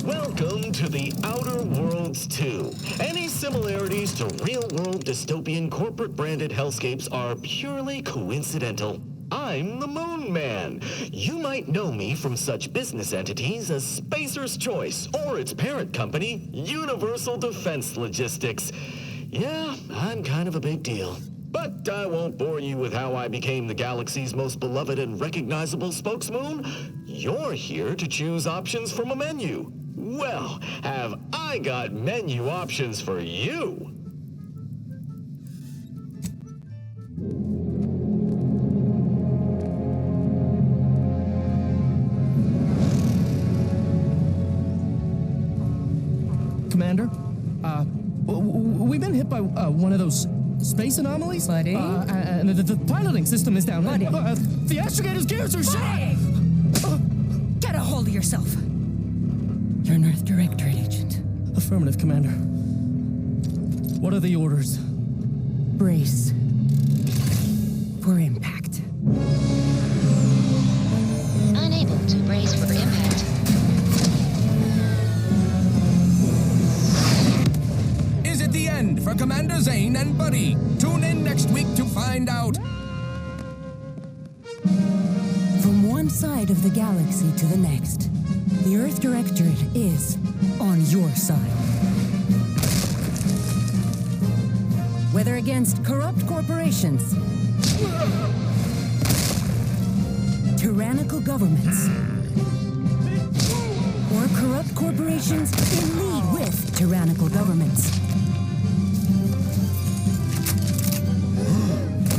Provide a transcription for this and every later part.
Welcome to the Outer Worlds 2. Any similarities to real-world dystopian corporate-branded hellscapes are purely coincidental. I'm the Moon Man. You might know me from such business entities as Spacer's Choice or its parent company, Universal Defense Logistics. Yeah, I'm kind of a big deal. But I won't bore you with how I became the galaxy's most beloved and recognizable spokesmoon. You're here to choose options from a menu. Well, have I got menu options for you? Commander, we've been hit by one of those space anomalies. Buddy? And the piloting system is down. Buddy? The astrogator's gears are shot! Get a hold of yourself. You're an Earth Directorate agent. Affirmative, Commander. What are the orders? Brace for impact. Unable to brace for impact. Is it the end for Commander Zane and Buddy? Tune in next week to find out. From one side of the galaxy to the next, the Earth Directorate is on your side. Whether against corrupt corporations, tyrannical governments, or corrupt corporations in league with tyrannical governments,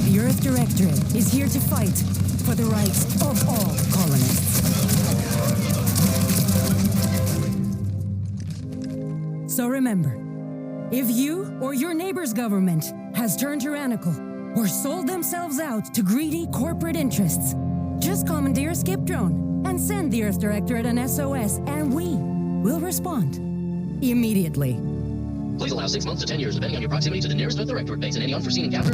the Earth Directorate is here to fight for the rights of all colonists. So remember, if you or your neighbor's government has turned tyrannical or sold themselves out to greedy corporate interests, just commandeer a skip drone and send the Earth Directorate an SOS, and we will respond immediately. Please allow 6 months to 10 years, depending on your proximity to the nearest Earth Directorate base and any unforeseen encounter.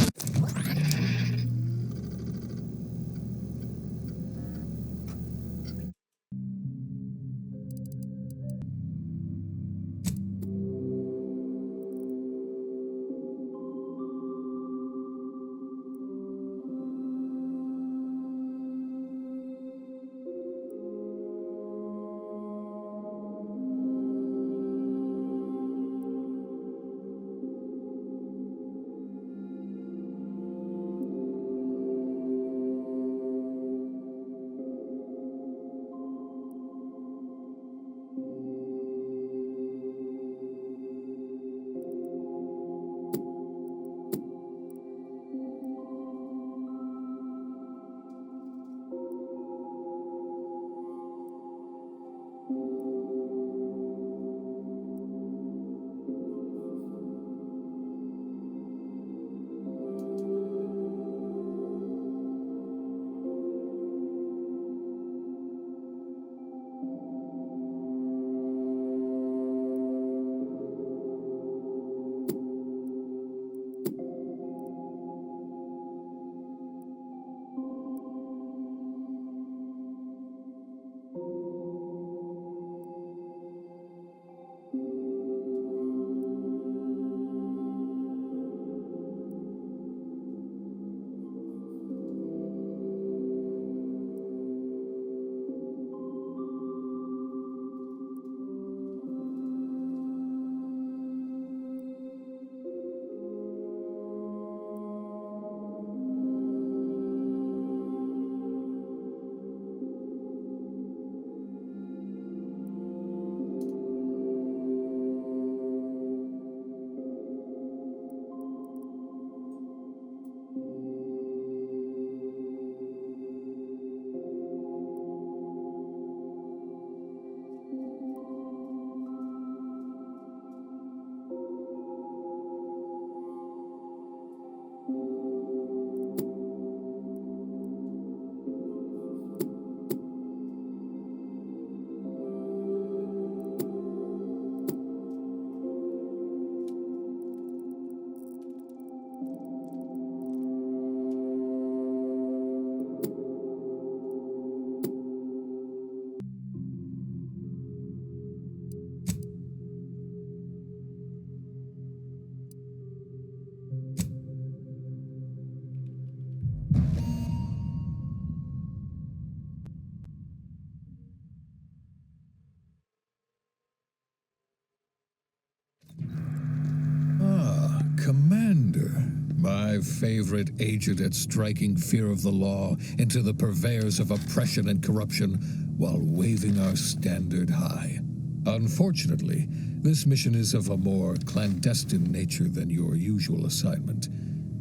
my favorite agent at striking fear of the law into the purveyors of oppression and corruption while waving our standard high. Unfortunately, this mission is of a more clandestine nature than your usual assignment,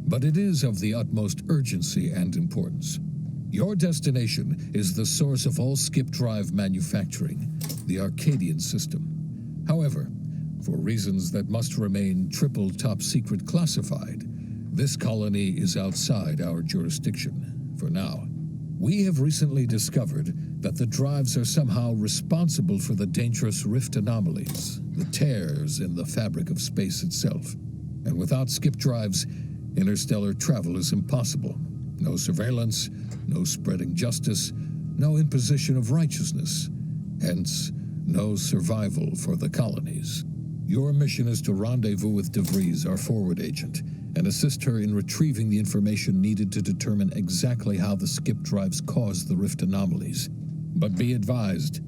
but it is of the utmost urgency and importance. Your destination is the source of all skip drive manufacturing, the Arcadian system. However, for reasons that must remain triple top secret classified, this colony is outside our jurisdiction for now. We have recently discovered that the drives are somehow responsible for the dangerous rift anomalies, the tears in the fabric of space itself. And without skip drives, interstellar travel is impossible. No surveillance, no spreading justice, no imposition of righteousness. Hence, no survival for the colonies. Your mission is to rendezvous with DeVries, our forward agent, and assist her in retrieving the information needed to determine exactly how the skip drives cause the rift anomalies. But be advised,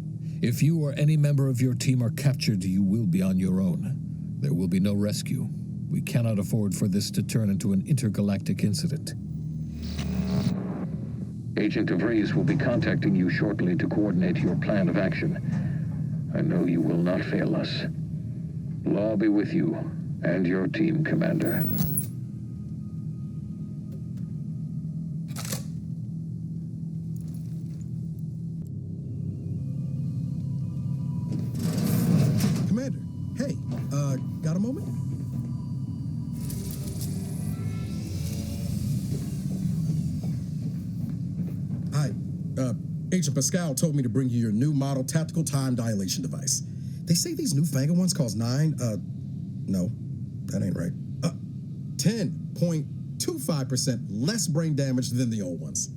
if you or any member of your team are captured, you will be on your own. There will be no rescue. We cannot afford for this to turn into an intergalactic incident. Agent DeVries will be contacting you shortly to coordinate your plan of action. I know you will not fail us. Law be with you and your team, Commander. Commander, hey, got a moment? Hi, Agent Pascal told me to bring you your new model tactical time dilation device. They say these newfangled ones cause no, that ain't right. 10.25% less brain damage than the old ones.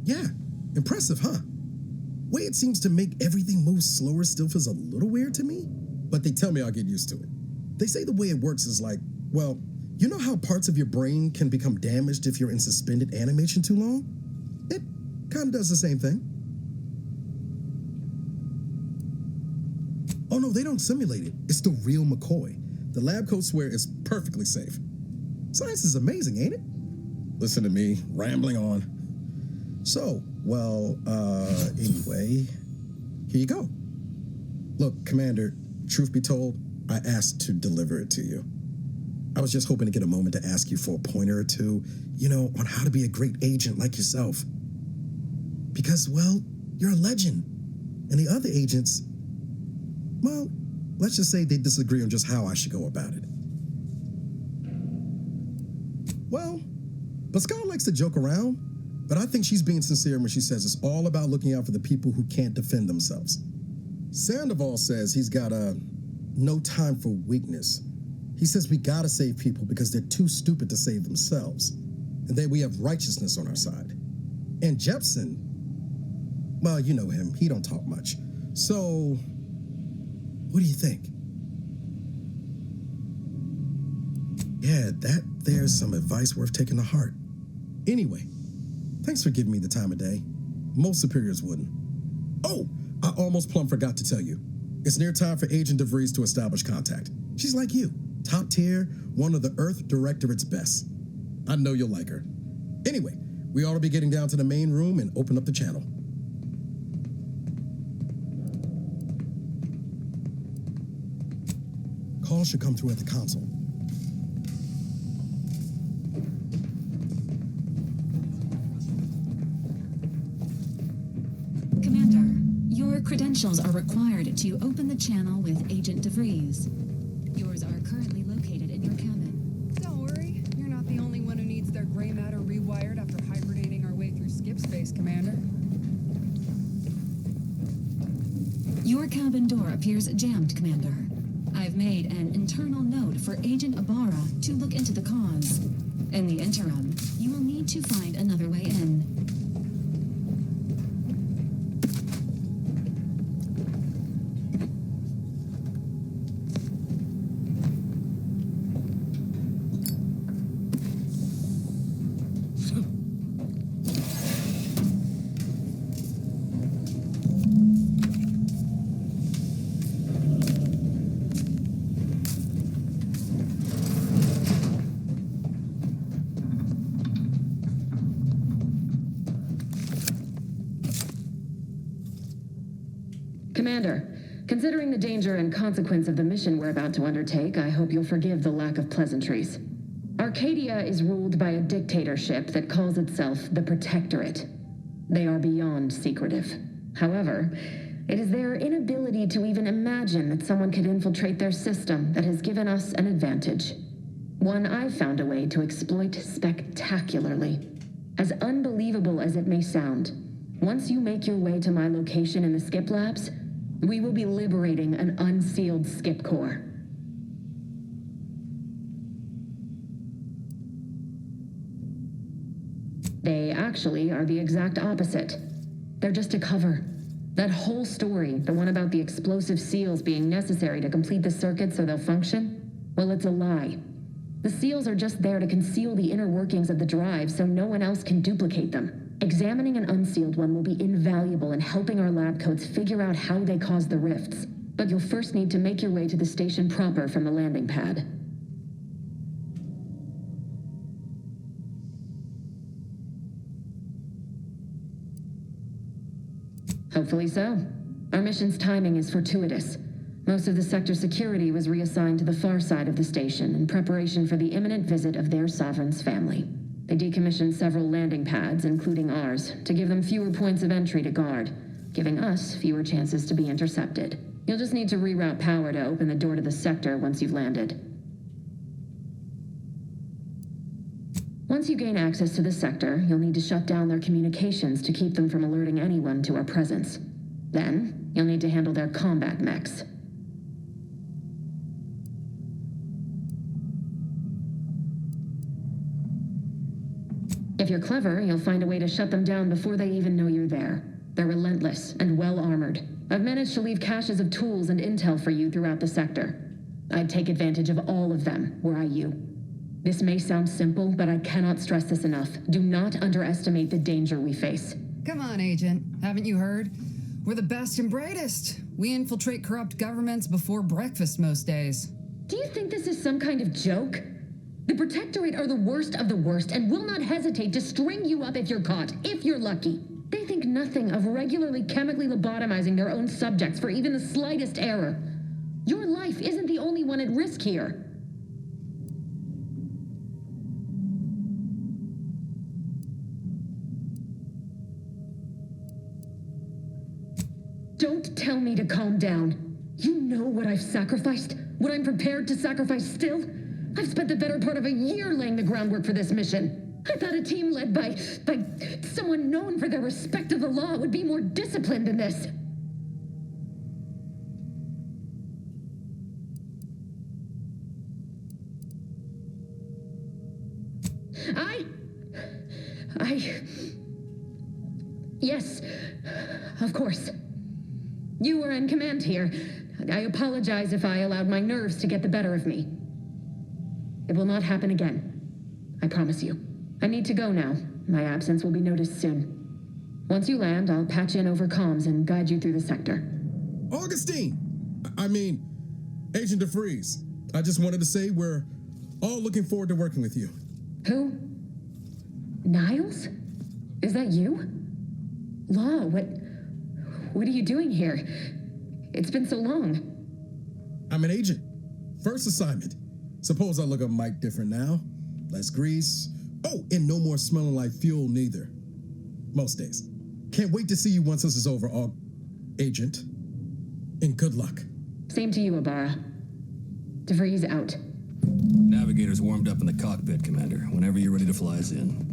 Yeah, impressive, huh? Way it seems to make everything move slower still feels a little weird to me, but they tell me I'll get used to it. They say the way it works is like, well, you know how parts of your brain can become damaged if you're in suspended animation too long? It kind of does the same thing. Oh no, they don't simulate it. It's the real McCoy. The lab coats swear it's perfectly safe. Science is amazing, ain't it? Listen to me, rambling on. So, well, anyway, here you go. Look, Commander, truth be told, I asked to deliver it to you. I was just hoping to get a moment to ask you for a pointer or two, on how to be a great agent like yourself. Because, well, you're a legend. And the other agents, well, let's just say they disagree on just how I should go about it. Well, Pascal likes to joke around, but I think she's being sincere when she says it's all about looking out for the people who can't defend themselves. Sandoval says he's got no time for weakness. He says we gotta save people because they're too stupid to save themselves, and that we have righteousness on our side. And Jepson, well, you know him, he don't talk much. So, what do you think? Yeah, there's some advice worth taking to heart. Anyway, thanks for giving me the time of day. Most superiors wouldn't. Oh, I almost plumb forgot to tell you. It's near time for Agent DeVries to establish contact. She's like you, top tier, one of the Earth Directorate's best. I know you'll like her. Anyway, we ought to be getting down to the main room and open up the channel. Calls should come through at the console. Commander, your credentials are required to open the channel with Agent DeVries. Yours are currently located in your cabin. Don't worry, you're not the only one who needs their gray matter rewired after hibernating our way through skip space, Commander. Your cabin door appears jammed, Commander. I've made an internal note for Agent Ibarra to look into the cause. In the interim, you will need to find another way in. Commander, considering the danger and consequence of the mission we're about to undertake, I hope you'll forgive the lack of pleasantries. Arcadia is ruled by a dictatorship that calls itself the Protectorate. They are beyond secretive. However, it is their inability to even imagine that someone could infiltrate their system that has given us an advantage. One I've found a way to exploit spectacularly. As unbelievable as it may sound, once you make your way to my location in the Skip Labs, we will be liberating an unsealed Skip core. They actually are the exact opposite. They're just a cover. That whole story, the one about the explosive seals being necessary to complete the circuit so they'll function, well, it's a lie. The seals are just there to conceal the inner workings of the drive so no one else can duplicate them. Examining an unsealed one will be invaluable in helping our lab coats figure out how they cause the rifts. But you'll first need to make your way to the station proper from the landing pad. Hopefully so. Our mission's timing is fortuitous. Most of the sector security was reassigned to the far side of the station in preparation for the imminent visit of their sovereign's family. They decommissioned several landing pads, including ours, to give them fewer points of entry to guard, giving us fewer chances to be intercepted. You'll just need to reroute power to open the door to the sector once you've landed. Once you gain access to the sector, you'll need to shut down their communications to keep them from alerting anyone to our presence. Then, you'll need to handle their combat mechs. If you're clever, you'll find a way to shut them down before they even know you're there. They're relentless and well-armored. I've managed to leave caches of tools and intel for you throughout the sector. I'd take advantage of all of them, were I you. This may sound simple, but I cannot stress this enough. Do not underestimate the danger we face. Come on, Agent. Haven't you heard? We're the best and brightest. We infiltrate corrupt governments before breakfast most days. Do you think this is some kind of joke? The Protectorate are the worst of the worst and will not hesitate to string you up if you're caught, if you're lucky. They think nothing of regularly chemically lobotomizing their own subjects for even the slightest error. Your life isn't the only one at risk here. Don't tell me to calm down. You know what I've sacrificed? What I'm prepared to sacrifice still? I've spent the better part of a year laying the groundwork for this mission. I thought a team led by someone known for their respect of the law would be more disciplined than this. Yes, of course. You were in command here. I apologize if I allowed my nerves to get the better of me. It will not happen again. I promise you. I need to go now. My absence will be noticed soon. Once you land, I'll patch in over comms and guide you through the sector. Augustine! Agent DeFreeze. I just wanted to say we're all looking forward to working with you. Who? Niles? Is that you? Law, what are you doing here? It's been so long. I'm an agent. First assignment. Suppose I look a mite different now. Less grease. Oh, and no more smelling like fuel neither. Most days. Can't wait to see you once this is over, Agent. And good luck. Same to you, Ibarra. DeFreeze out. Navigator's warmed up in the cockpit, Commander. Whenever you're ready to fly us in.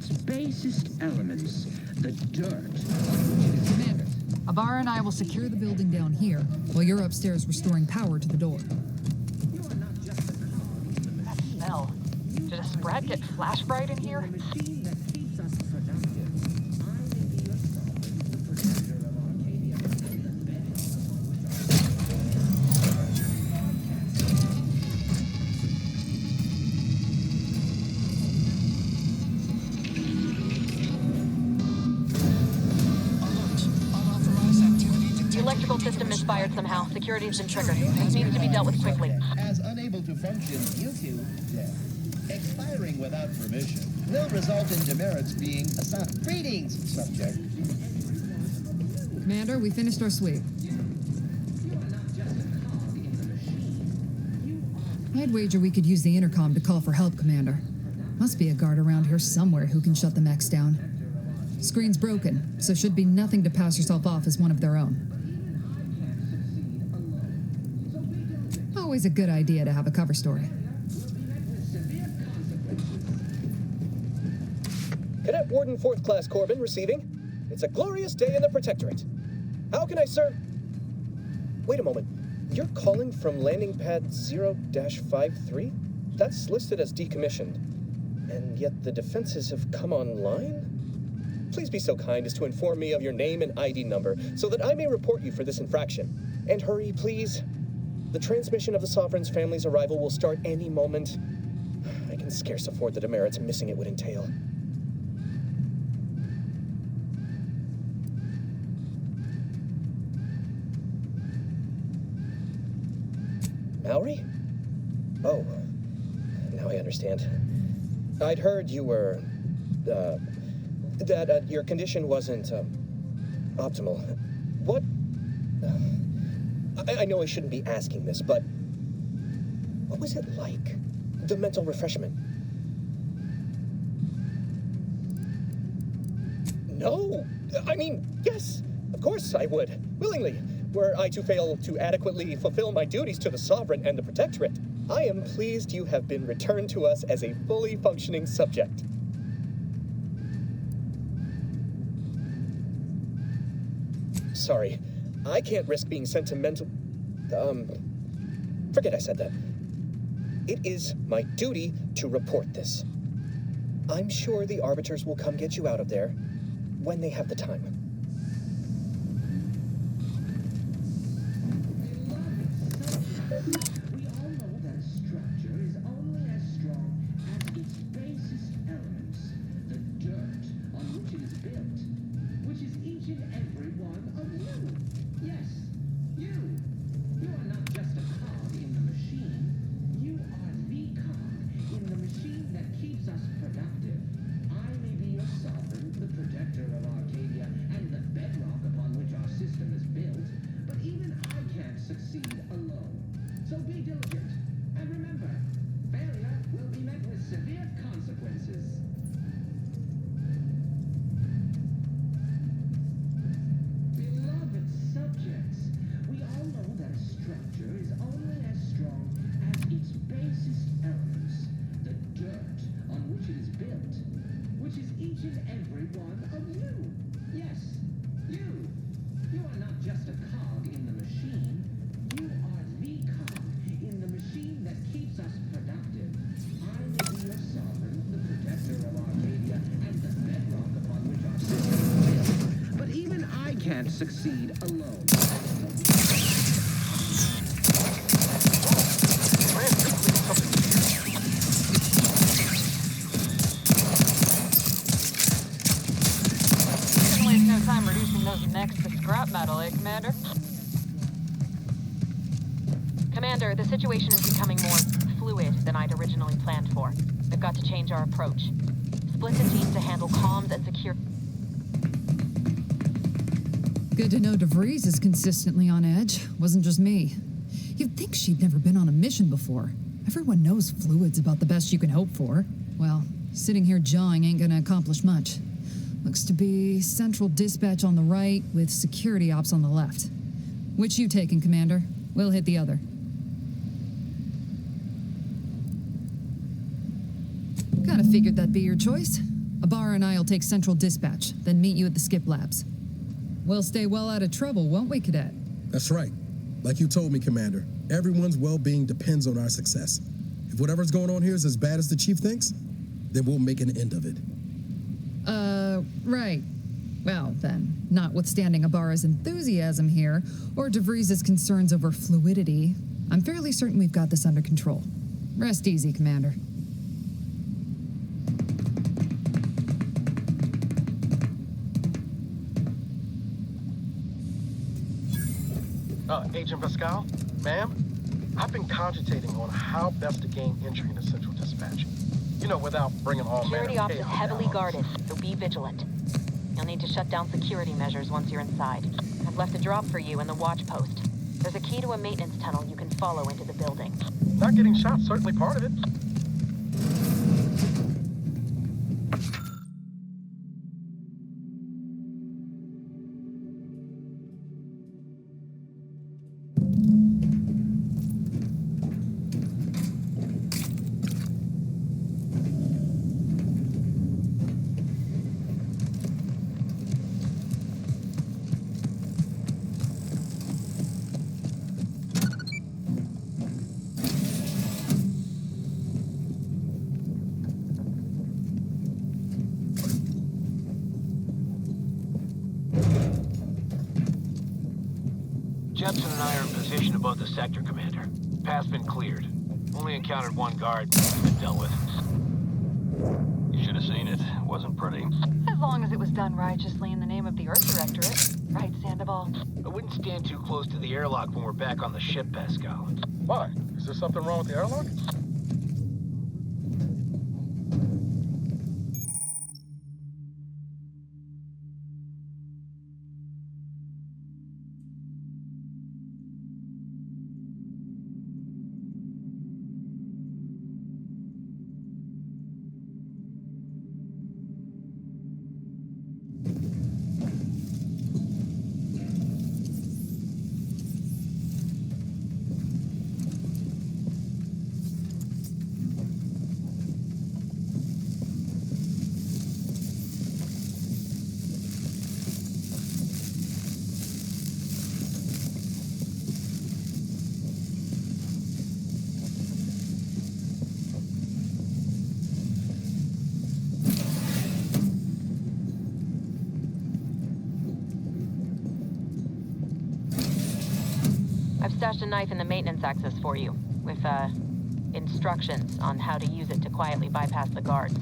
its basest elements, the dirt. Commander, Abara and I will secure the building down here, while you're upstairs restoring power to the door. That smell. Did a Sprat get flash fried in here? Electrical system misfired somehow. Security's been triggered. This needs to be dealt with quickly. As unable to function due to death, expiring without permission, will result in demerits being assigned. Greetings, subject. Commander, we finished our sweep. I'd wager we could use the intercom to call for help, Commander. Must be a guard around here somewhere who can shut the mechs down. Screen's broken, so should be nothing to pass yourself off as one of their own. Always a good idea to have a cover story. Cadet Warden 4th Class Corbin receiving. It's a glorious day in the Protectorate. How can I serve? Wait a moment. You're calling from landing pad 0-53? That's listed as decommissioned. And yet the defenses have come online? Please be so kind as to inform me of your name and ID number so that I may report you for this infraction. And hurry, please. The transmission of the Sovereign's family's arrival will start any moment. I can scarce afford the demerits missing it would entail. Mallory? Oh, now I understand. I'd heard you were, that your condition wasn't, optimal. What? I know I shouldn't be asking this, but what was it like? The mental refreshment? No! I mean, yes, of course I would, willingly, were I to fail to adequately fulfill my duties to the Sovereign and the Protectorate. I am pleased you have been returned to us as a fully functioning subject. Sorry, I can't risk being sentimental. Forget I said that. It is my duty to report this. I'm sure the Arbiters will come get you out of there when they have the time. We all know that a structure is only as strong as its basest elements, the dirt on which it is built, which is each and every one of you. Yes, you. You are not just a cog in the machine. You are the cog in the machine that keeps us productive. I may be your sovereign, the protector of Arcadia, and the bedrock upon which our system is built, but even I can't succeed alone. So be diligent, and remember, failure will be met with severe consequences. Beloved subjects, we all know that a structure is only as strong as its basest elements, the dirt on which it is built, which is each and every one of you. Yes, you. You are not just a cog in the machine. You are the cog in the machine that keeps us productive. I may be your sovereign, the protector of Arcadia, and the bedrock upon which our system is built. But even I can't succeed alone. We can waste no time reducing those mechs to scrap metal, eh, Commander? Commander, the situation is becoming more fluid than I'd originally planned for. We've got to change our approach. Split the team to handle comms and secure... Good to know DeVries is consistently on edge. Wasn't just me. You'd think she'd never been on a mission before. Everyone knows fluid's about the best you can hope for. Well, sitting here jawing ain't gonna accomplish much. Looks to be central dispatch on the right with security ops on the left. Which you taking, Commander? We'll hit the other. Kinda figured that'd be your choice. Ibarra and I'll take Central Dispatch, then meet you at the Skip Labs. We'll stay well out of trouble, won't we, Cadet? That's right. Like you told me, Commander, everyone's well-being depends on our success. If whatever's going on here is as bad as the Chief thinks, then we'll make an end of it. Right. Well, then, notwithstanding Ibarra's enthusiasm here, or DeVries' concerns over fluidity, I'm fairly certain we've got this under control. Rest easy, Commander. Agent Pascal, ma'am, I've been cogitating on how best to gain entry into Central Dispatch. You know, without bringing all Security manner of ops is chaos heavily down. guarded, so be vigilant. You'll need to shut down security measures once you're inside. I've left a drop for you in the watch post. There's a key to a maintenance tunnel you can follow into the building. Not getting shot, certainly part of it. Jepson and I are in position above the sector, Commander. Path's been cleared. Only encountered one guard, been dealt with. You should have seen it. It wasn't pretty. As long as it was done righteously in the name of the Earth Directorate. Right, Sandoval? I wouldn't stand too close to the airlock when we're back on the ship, Pascal. Why? Is there something wrong with the airlock? Stashed a knife in the maintenance access for you, with, instructions on how to use it to quietly bypass the guards.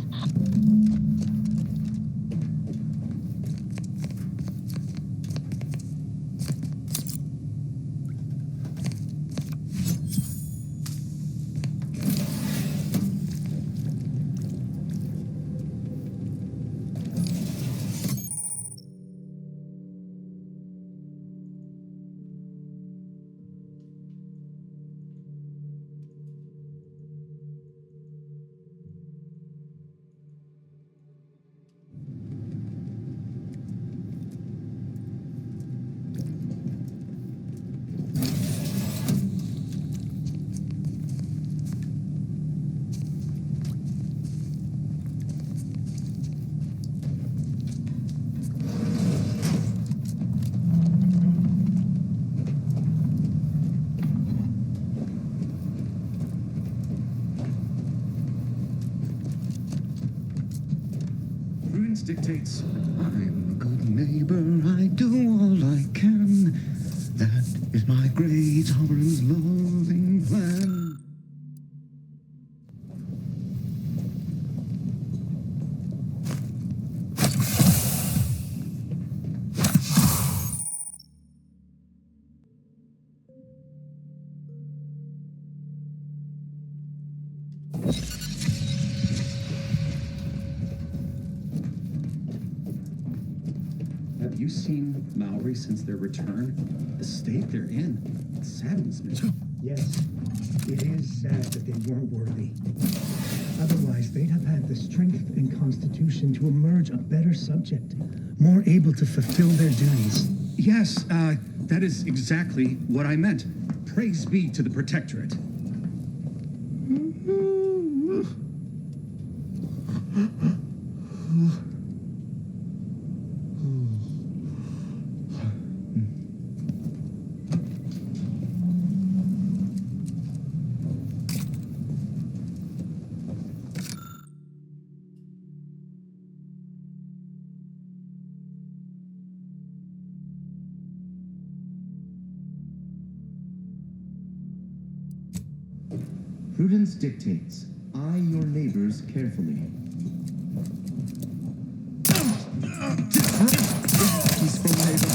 Dictates, I'm a good neighbor, I do all I can. That is my great sovereign's loving plan. Have you seen Maori since their return? The state they're in saddens me. Yes, it is sad that they weren't worthy. Otherwise, they'd have had the strength and constitution to emerge a better subject, more able to fulfill their duties. Yes, that is exactly what I meant. Praise be to the Protectorate. Prudence dictates, eye your neighbors carefully. Peaceful neighbor.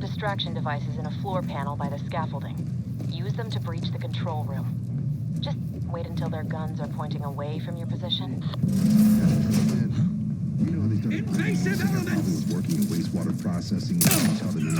Distraction devices in a floor panel by the scaffolding. Use them to breach the control room. Just wait until their guns are pointing away from your position. Invasive elements! Working in wastewater processing and tell them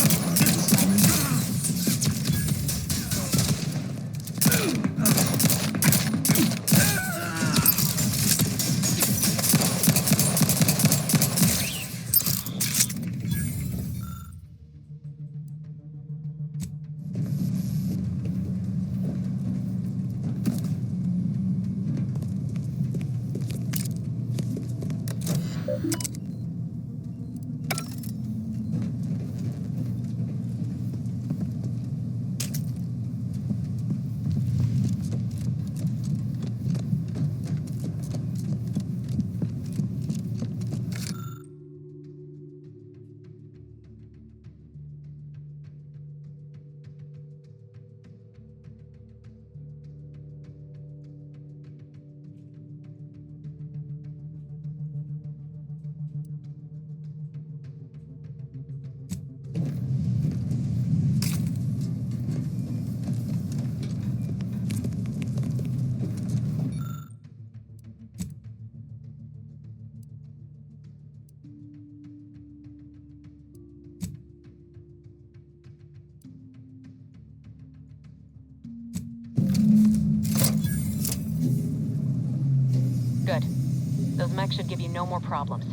Mech should give you no more problems.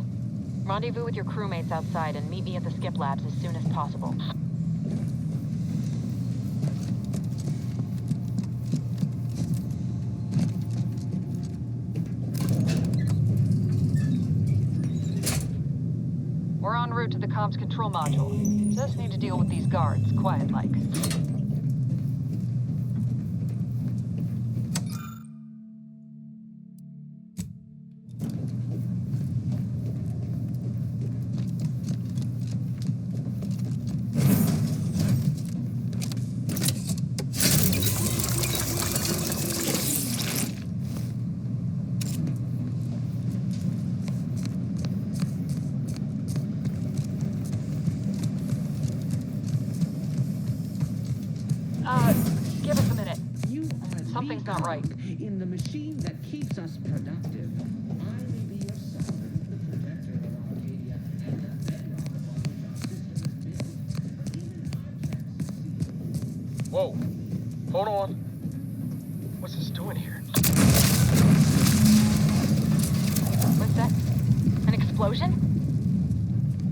Rendezvous with your crewmates outside and meet me at the skip labs as soon as possible. We're en route to the comms control module. Just need to deal with these guards, quiet-like. Something's not right. In the machine that keeps us productive, I may be your sovereign, the protector of Arcadia, and the bedrock upon which our system is built. Even I can't see. Whoa. Hold on. What's this doing here? What's that? An explosion?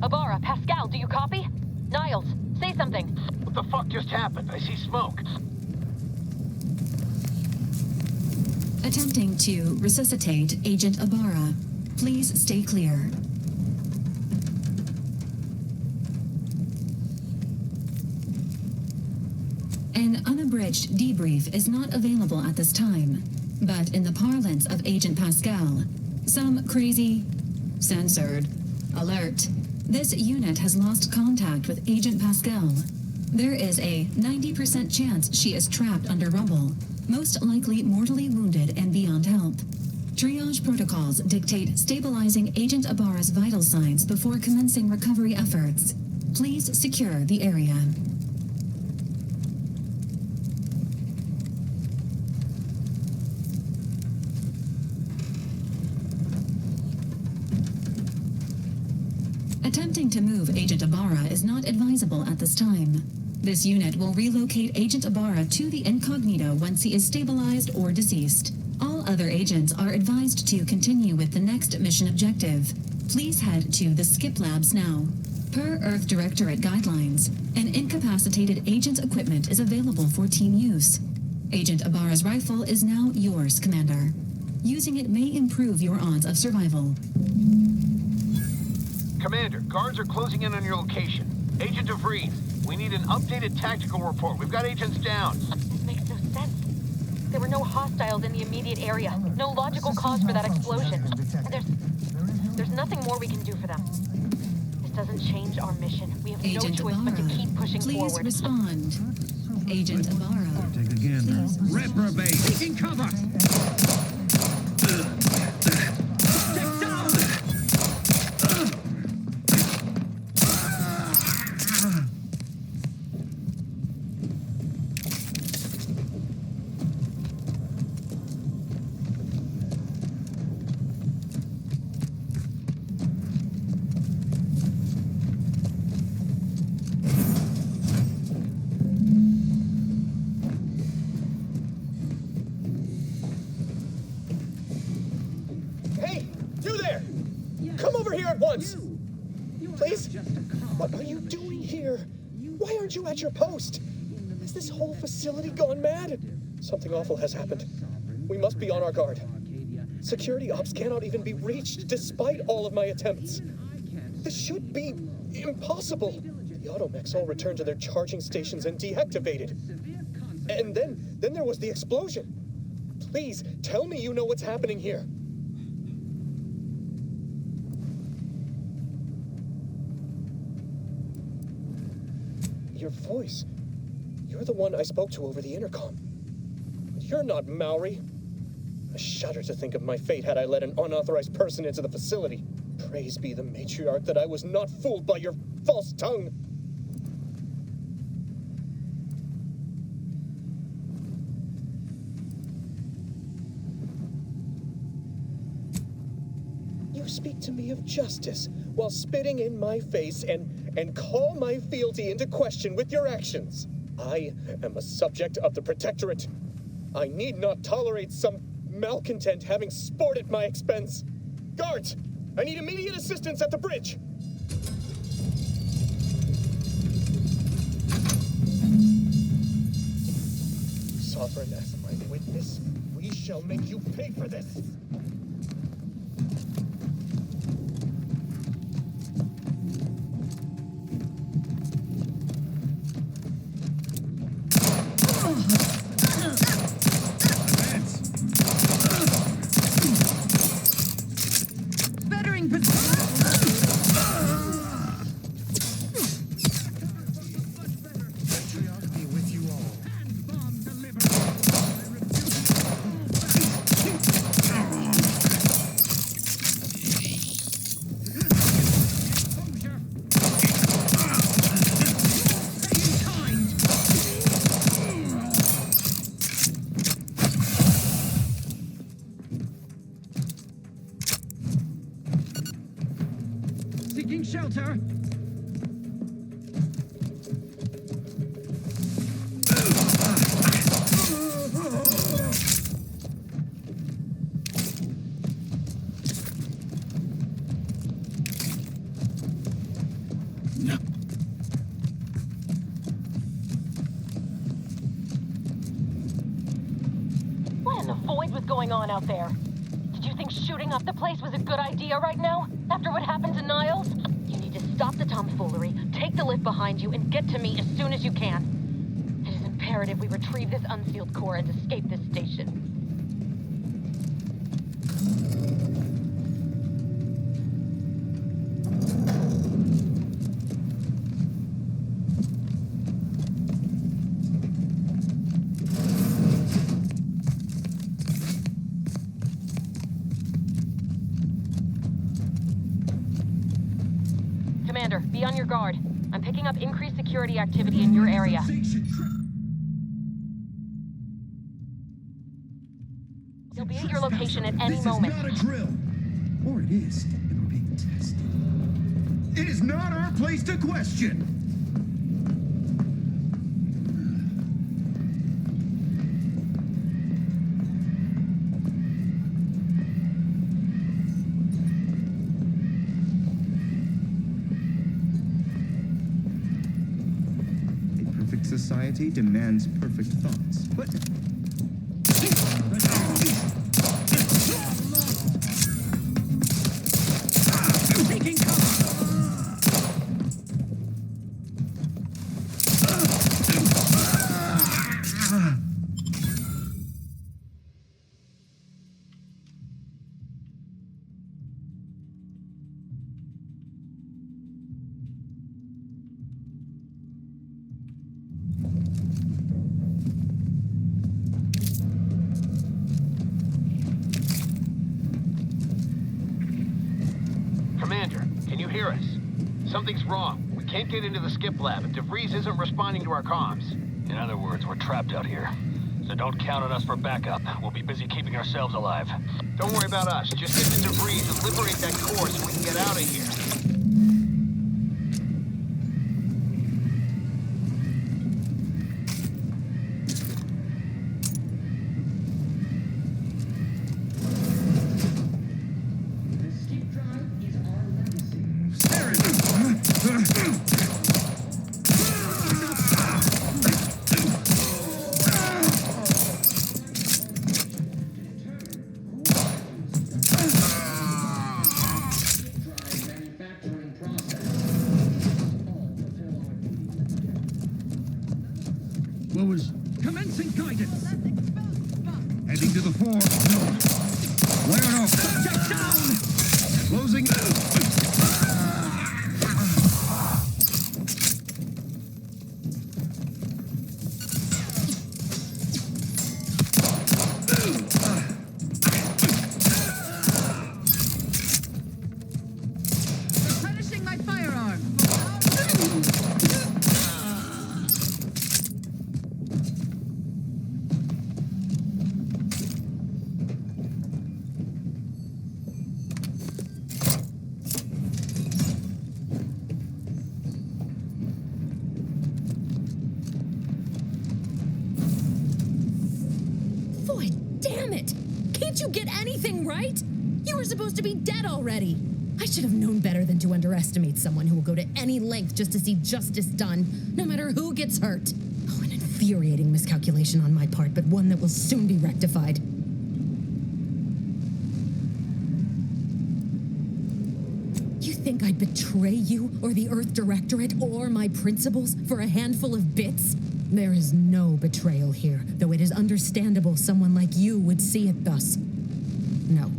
Abara, Pascal, do you copy? Niles, say something. What the fuck just happened? I see smoke. Attempting to resuscitate Agent Abara. Please stay clear. An unabridged debrief is not available at this time, but in the parlance of Agent Pascal, some crazy, censored, alert. This unit has lost contact with Agent Pascal. There is a 90% chance she is trapped under rubble, most likely mortally wounded and beyond help. Triage protocols dictate stabilizing Agent Abara's vital signs before commencing recovery efforts. Please secure the area. Attempting to move Agent Abara is not advisable at this time. This unit will relocate Agent Abara to the incognito once he is stabilized or deceased. All other agents are advised to continue with the next mission objective. Please head to the Skip Labs now. Per Earth Directorate guidelines, an incapacitated agent's equipment is available for team use. Agent Abara's rifle is now yours, Commander. Using it may improve your odds of survival. Commander, guards are closing in on your location. Agent DeVries, we need an updated tactical report. We've got agents down. This makes no sense. There were no hostiles in the immediate area. No logical cause for that explosion. And there's nothing more we can do for them. This doesn't change our mission. We have Agent no choice Abara, but to keep pushing please forward. respond. Agent Abara. Take a gander. Reprobate! Taking cover! Hey, you there! Come over here at once! Please? What are you doing here? Why aren't you at your post? Has this whole facility gone mad? Something awful has happened. We must be on our guard. Security ops cannot even be reached despite all of my attempts. This should be impossible. The automechs all returned to their charging stations and deactivated. And then there was the explosion. Please, tell me you know what's happening here. Your voice. You're the one I spoke to over the intercom. You're not Maori. I shudder to think of my fate had I let an unauthorized person into the facility. Praise be the matriarch that I was not fooled by your false tongue. You speak to me of justice while spitting in my face and call my fealty into question with your actions. I am a subject of the Protectorate. I need not tolerate some malcontent having sport at my expense. Guards, I need immediate assistance at the bridge. Sovereign as my witness, we shall make you pay for this. shelter! What in the void was going on out there? Did you think shooting up the place was a good idea right now? After what happened to Niles? You need to stop the tomfoolery, take the lift behind you, and get to me as soon as you can. It is imperative we retrieve this unsealed core and escape this station. Commander, be on your guard. I'm picking up increased security activity in your area. You'll be at your location at any moment. This is not a drill. Or it is, and we're being tested. It is not our place to question. A perfect society demands perfect thoughts. But Taking cover! Commander, can you hear us? Something's wrong. We can't get into the skip lab, and DeVries isn't responding to our comms. In other words, we're trapped out here. So don't count on us for backup. We'll be busy keeping ourselves alive. Don't worry about us. Just get to DeVries and liberate that core so we can get out of here. The skip drive is our legacy. Manufacturing process. All fulfill our What was commencing guidance. heading to the fore? No. Flare off. Subject down. Closing. Replenishing my firearm. Void, damn it! Can't you get anything right? You were supposed to be dead already. I should have known better than to underestimate someone who will go to any length just to see justice done, no matter who gets hurt. Oh, an infuriating miscalculation on my part, but one that will soon be rectified. You think I'd betray you, or the Earth Directorate, or my principles for a handful of bits? There is no betrayal here, though it is understandable someone like you would see it thus. No.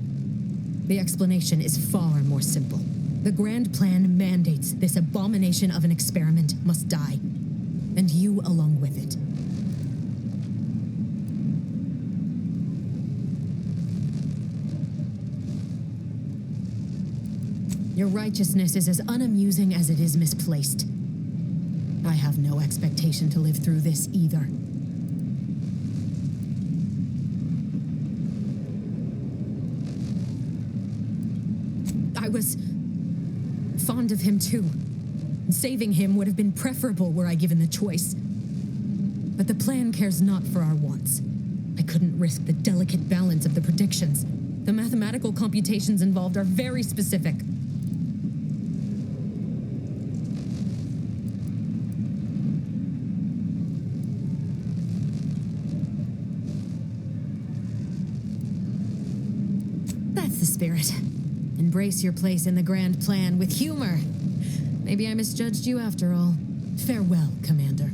The explanation is far more simple. The grand plan mandates this abomination of an experiment must die, and you along with it. Your righteousness is as unamusing as it is misplaced. I have no expectation to live through this either. I was fond of him too. Saving him would have been preferable were I given the choice. But the plan cares not for our wants. I couldn't risk the delicate balance of the predictions. The mathematical computations involved are very specific. That's the spirit. Embrace your place in the grand plan with humor. Maybe I misjudged you after all. Farewell, Commander.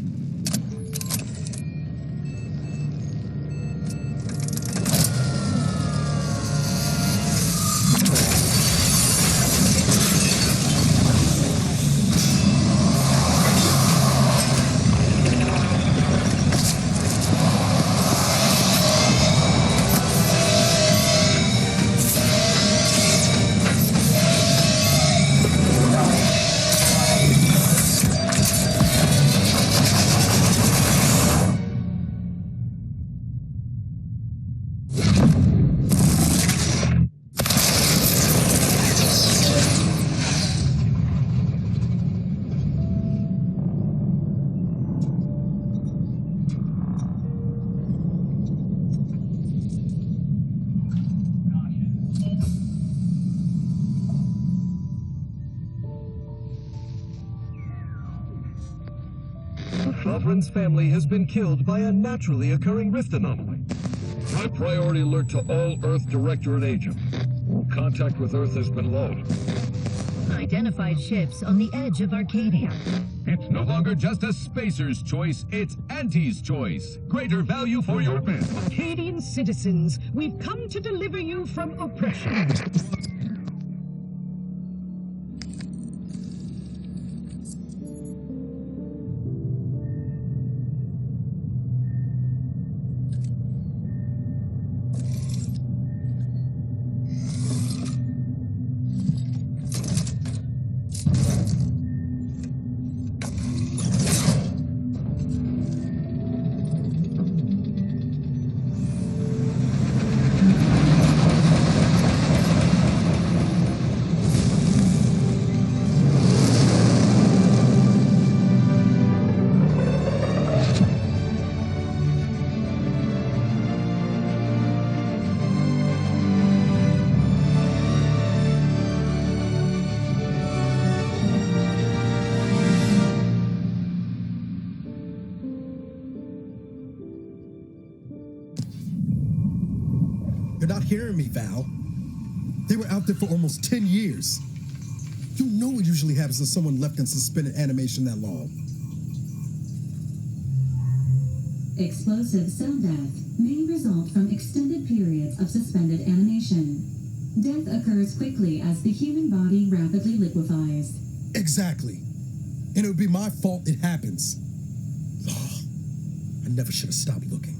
Lovren's family has been killed by a naturally occurring rift anomaly. High priority alert to all Earth Directorate agents. Contact with Earth has been lost. Identified ships on the edge of Arcadia. It's no longer just a spacer's choice, it's Auntie's choice. Greater value for your men. Arcadian citizens, we've come to deliver you from oppression. You're not hearing me, Val. They were out there for almost 10 years. You know what usually happens when someone left in suspended animation that long. Explosive cell death may result from extended periods of suspended animation. Death occurs quickly as the human body rapidly liquefies. Exactly. And it would be my fault it happens. Oh, I never should have stopped looking.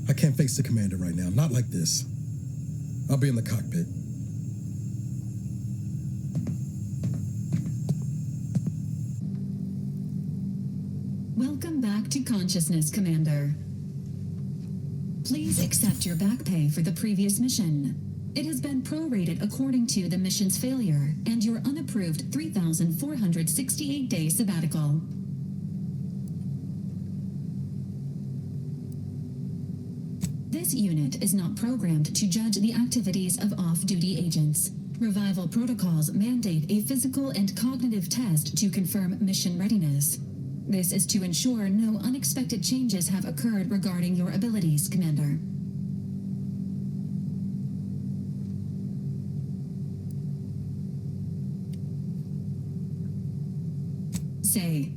I can't face the commander right now. Not like this. I'll be in the cockpit. Welcome back to consciousness, Commander. Please accept your back pay for the previous mission. It has been prorated according to the mission's failure and your unapproved 3,468-day sabbatical. This unit is not programmed to judge the activities of off-duty agents. Revival protocols mandate a physical and cognitive test to confirm mission readiness. This is to ensure no unexpected changes have occurred regarding your abilities, Commander. Say,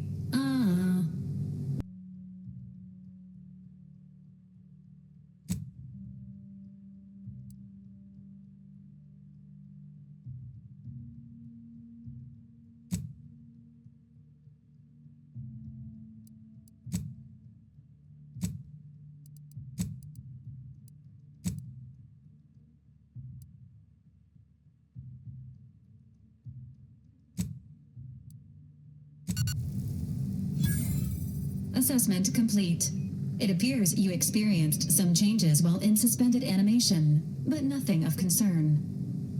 Assessment complete. It appears you experienced some changes while in suspended animation, but nothing of concern.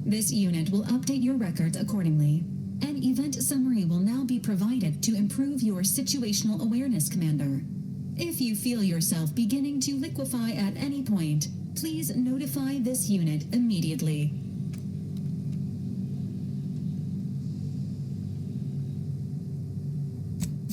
This unit will update your records accordingly. An event summary will now be provided to improve your situational awareness, Commander. If you feel yourself beginning to liquefy at any point, please notify this unit immediately.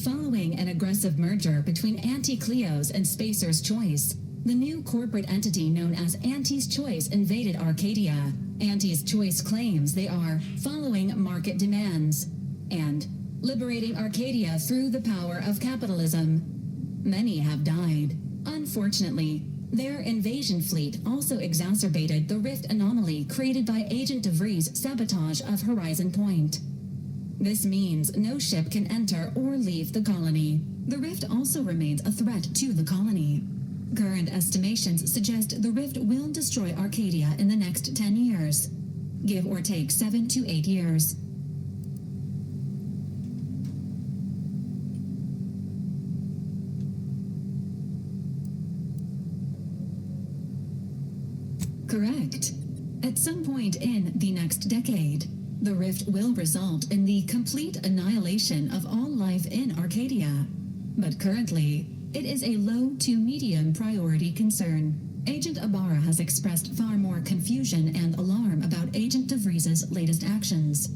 Following an aggressive merger between Anti-Cleo's and Spacer's Choice, the new corporate entity known as Anti's Choice invaded Arcadia. Anti's Choice claims they are following market demands and liberating Arcadia through the power of capitalism. Many have died. Unfortunately, their invasion fleet also exacerbated the rift anomaly created by Agent DeVries' sabotage of Horizon Point. This means no ship can enter or leave the colony. The rift also remains a threat to the colony. Current estimations suggest the rift will destroy Arcadia in the next 10 years. Give or take 7 to 8 years. Correct. At some point in the next decade, the rift will result in the complete annihilation of all life in Arcadia. But currently, it is a low to medium priority concern. Agent Ibarra has expressed far more confusion and alarm about Agent DeVries' latest actions.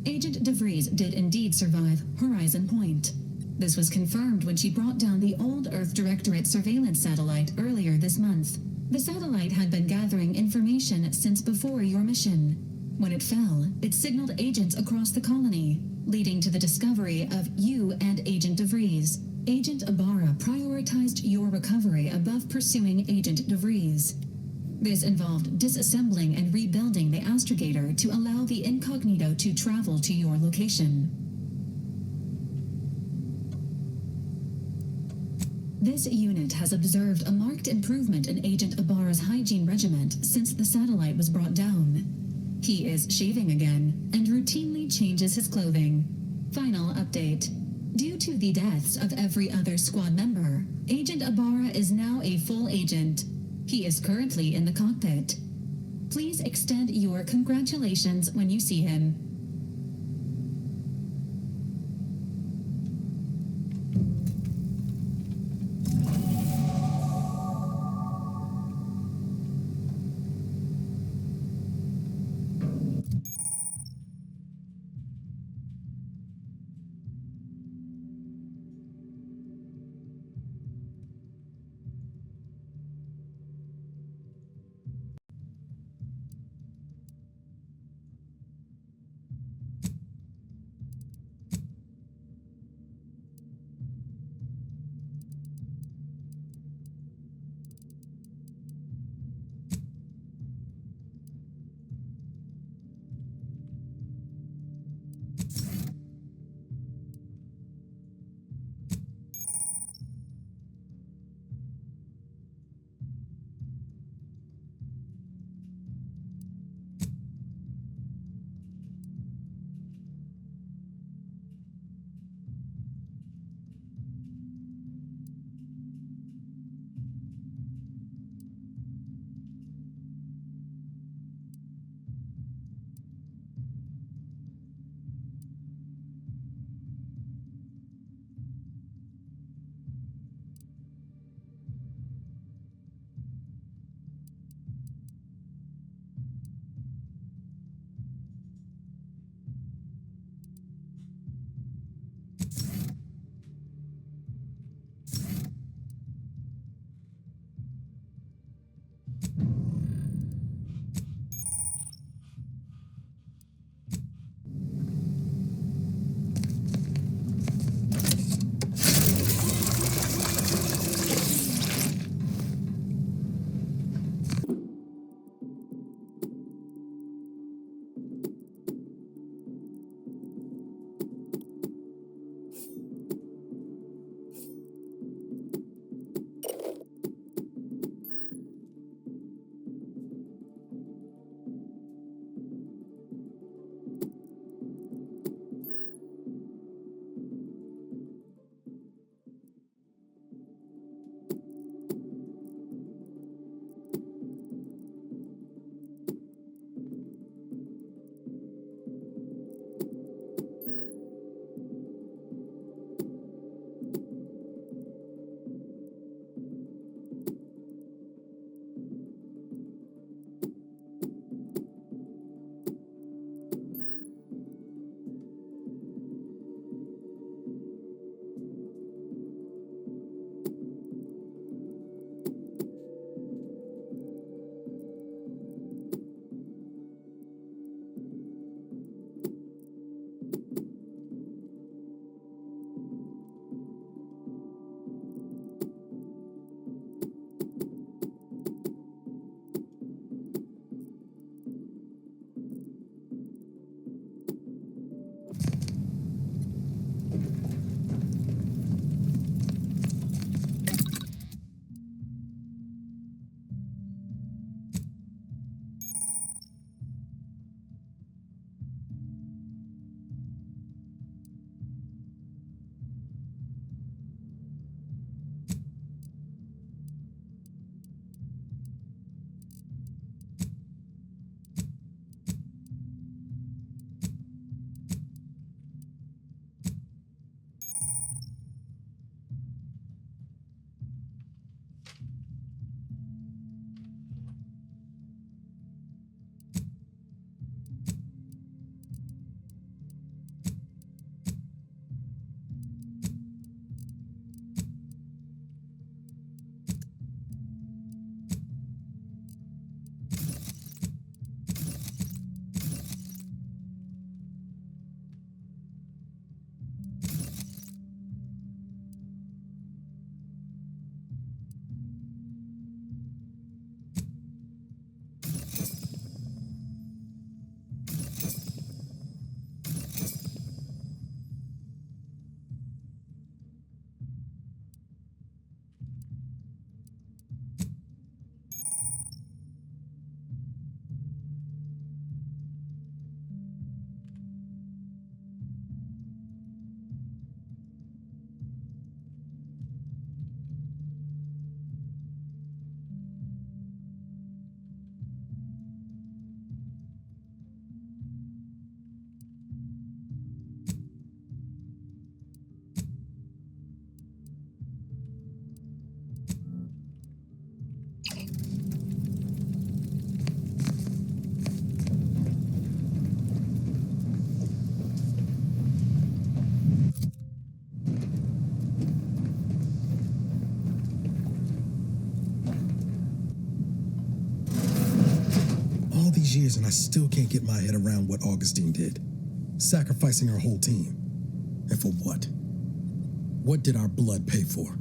Agent DeVries did indeed survive Horizon Point. This was confirmed when she brought down the old Earth Directorate surveillance satellite earlier this month. The satellite had been gathering information since before your mission. When it fell, it signaled agents across the colony, leading to the discovery of you and Agent DeVries. Agent Ibarra prioritized your recovery above pursuing Agent DeVries. This involved disassembling and rebuilding the astrogator to allow the incognito to travel to your location. This unit has observed a marked improvement in Agent Ibarra's hygiene regimen since the satellite was brought down. He is shaving again and routinely changes his clothing. Final update. Due to the deaths of every other squad member, Agent Ibarra is now a full agent. He is currently in the cockpit. Please extend your congratulations when you see him. these years and I still can't get my head around what Augustine did. Sacrificing her whole team. And for what? What did our blood pay for?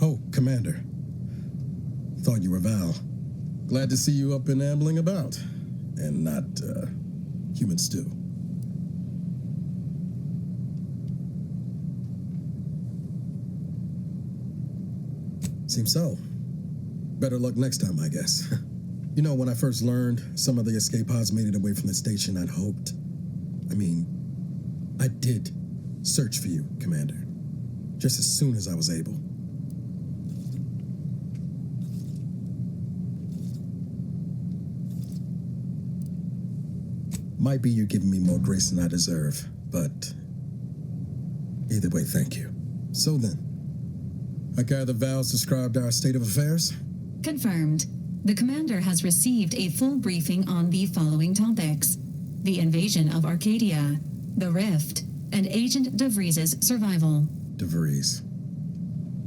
Oh, Commander. Thought you were Val. Glad to see you up and ambling about. And not, human stew. Seems so. Better luck next time, I guess. You know, when I first learned some of the escape pods made it away from the station, I'd hoped. I did search for you, Commander. Just as soon as I was able. Might be you're giving me more grace than I deserve, but either way, thank you. So then, I gather Val's described our state of affairs? Confirmed. The commander has received a full briefing on the following topics: the invasion of Arcadia, the Rift, and Agent DeVries's survival. DeVries.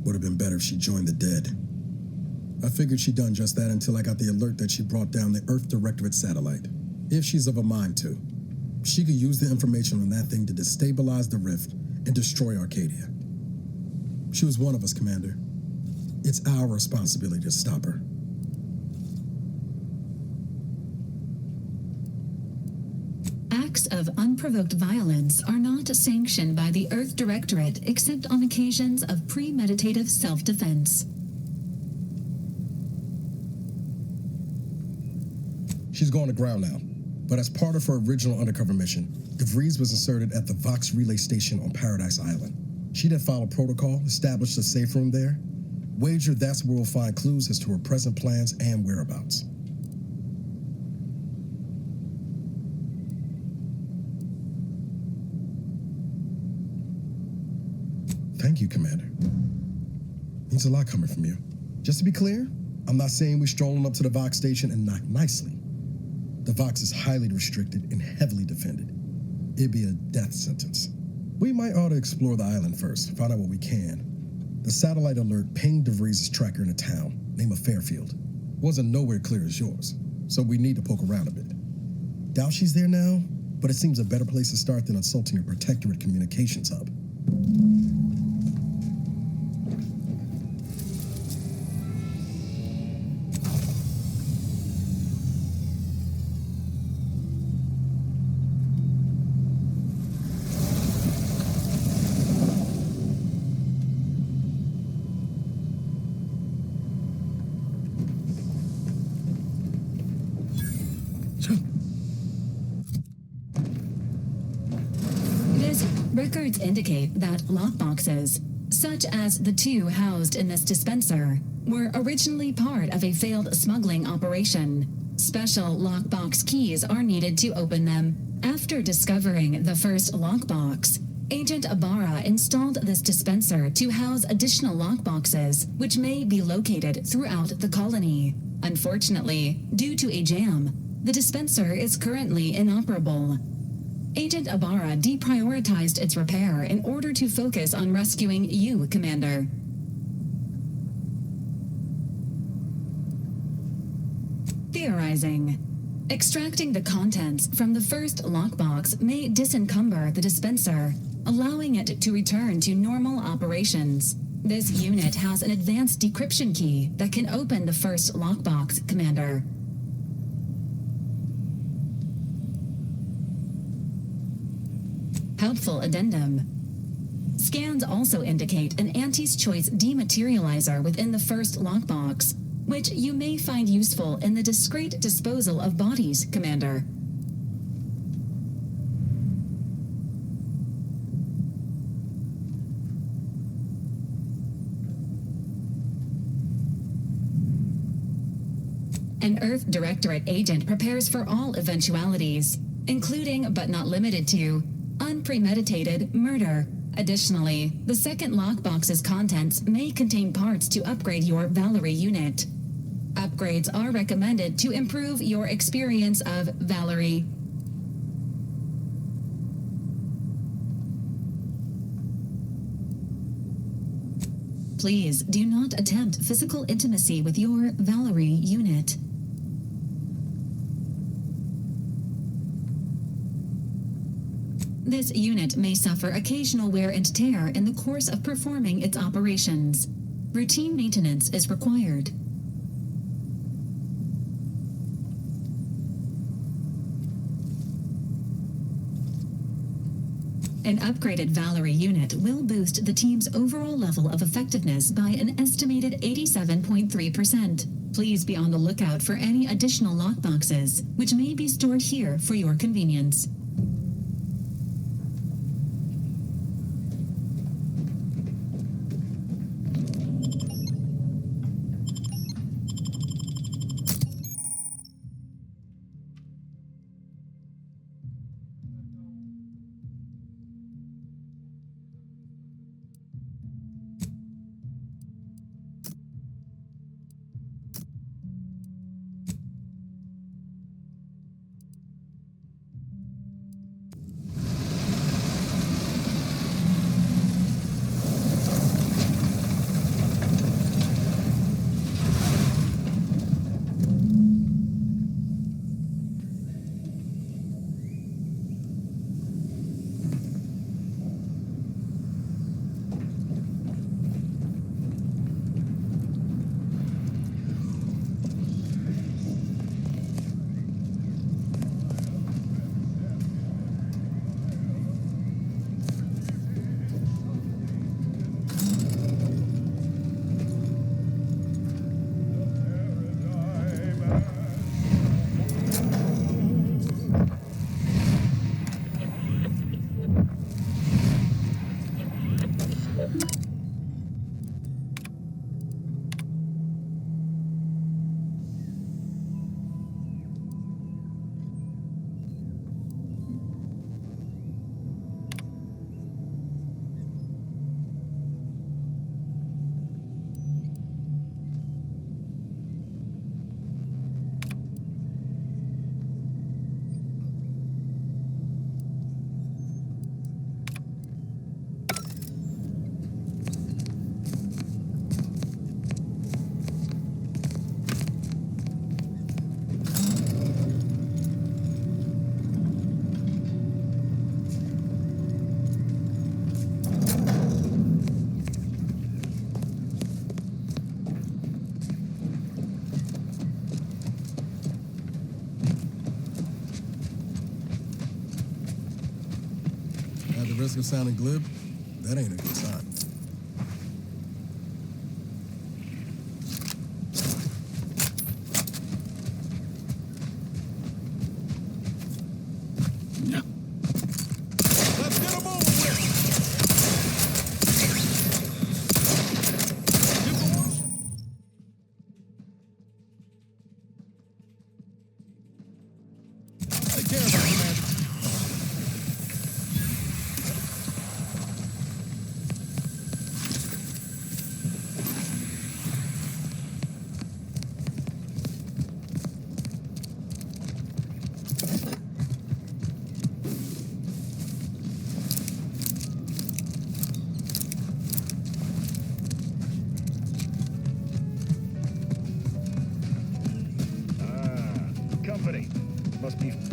Would have been better if she joined the dead. I figured she'd done just that until I got the alert that she brought down the Earth Directorate satellite. If she's of a mind to, she could use the information on that thing to destabilize the Rift and destroy Arcadia. She was one of us, Commander. It's our responsibility to stop her. Acts of unprovoked violence are not sanctioned by the Earth Directorate except on occasions of premeditative self-defense. She's going to ground now, but as part of her original undercover mission, DeVries was inserted at the Vox Relay Station on Paradise Island. She'd have followed protocol, established a safe room there. Wager that's where we'll find clues as to her present plans and whereabouts. Thank you, Commander. Means a lot coming from you. Just to be clear, I'm not saying we're strolling up to the Vox station and knock nicely. The Vox is highly restricted and heavily defended. It'd be a death sentence. We might ought to explore the island first, find out what we can. The satellite alert pinged DeVries' tracker in a town, named Fairfield. Wasn't nowhere clear as yours, so we need to poke around a bit. Doubt she's there now, but it seems a better place to start than assaulting a Protectorate communications hub. Records indicate that lockboxes, such as the two housed in this dispenser, were originally part of a failed smuggling operation. Special lockbox keys are needed to open them. After discovering the first lockbox, Agent Ibarra installed this dispenser to house additional lockboxes, which may be located throughout the colony. Unfortunately, due to a jam, the dispenser is currently inoperable. Agent Ibarra deprioritized its repair in order to focus on rescuing you, Commander. Theorizing. Extracting the contents from the first lockbox may disencumber the dispenser, allowing it to return to normal operations. This unit has an advanced decryption key that can open the first lockbox, Commander. Helpful addendum. Scans also indicate an Anti's Choice dematerializer within the first lockbox, which you may find useful in the discreet disposal of bodies, Commander. An Earth Directorate agent prepares for all eventualities, including but not limited to unpremeditated murder. Additionally, the second lockbox's contents may contain parts to upgrade your Valerie unit. Upgrades are recommended to improve your experience of Valerie. Please do not attempt physical intimacy with your Valerie unit. This unit may suffer occasional wear and tear in the course of performing its operations. Routine maintenance is required. An upgraded Valerie unit will boost the team's overall level of effectiveness by an estimated 87.3%. Please be on the lookout for any additional lockboxes, which may be stored here for your convenience. Risk of sounding glib, that ain't a good sign. Let's get him over with! Take care of that, Commander.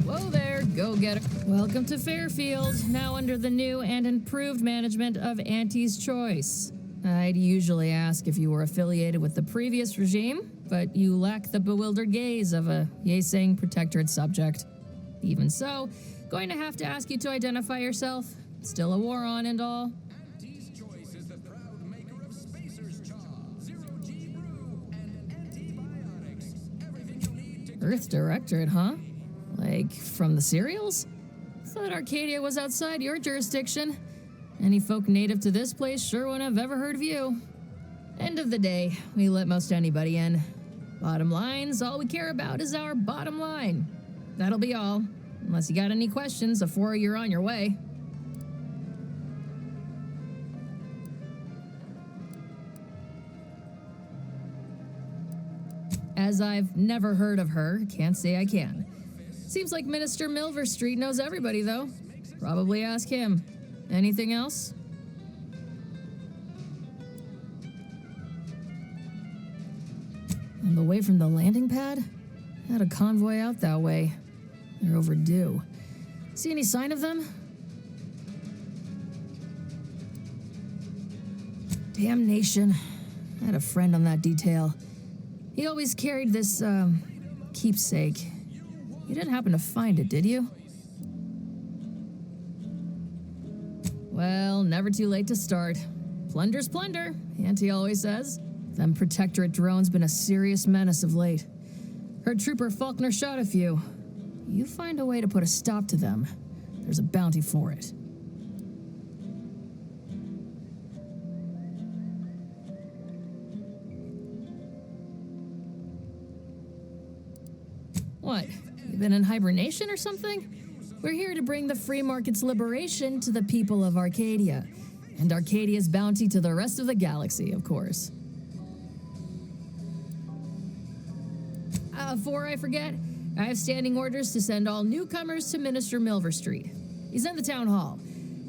Whoa there, go-getter. Welcome to Fairfield, now under the new and improved management of Auntie's Choice. I'd usually ask if you were affiliated with the previous regime, but you lack the bewildered gaze of a yay-saying protectorate subject. Even so, going to have to ask you to identify yourself. Still a war on and all. Auntie's Choice is the proud maker of Spacer's Chaw, Zero-G Brew, and antibiotics. Everything you need to... Earth Directorate, huh? Like, from the serials? Thought Arcadia was outside your jurisdiction. Any folk native to this place sure wouldn't have ever heard of you. End of the day, we let most anybody in. Bottom line's all we care about is our bottom line. That'll be all, unless you got any questions before you're on your way. As I've never heard of her, can't say I can. Seems like Minister Milver Street knows everybody, though. Probably ask him. Anything else? On the way from the landing pad? Had a convoy out that way. They're overdue. See any sign of them? Damnation. I had a friend on that detail. He always carried this, keepsake. You didn't happen to find it, did you? Well, never too late to start. Plunder's plunder, Auntie always says. Them Protectorate drones been a serious menace of late. Heard Trooper Faulkner shot a few. You find a way to put a stop to them, there's a bounty for it. What? You been in hibernation or something? We're here to bring the free market's liberation to the people of Arcadia, and Arcadia's bounty to the rest of the galaxy, of course. Before I forget, I have standing orders to send all newcomers to Minister Milver Street. He's in the town hall.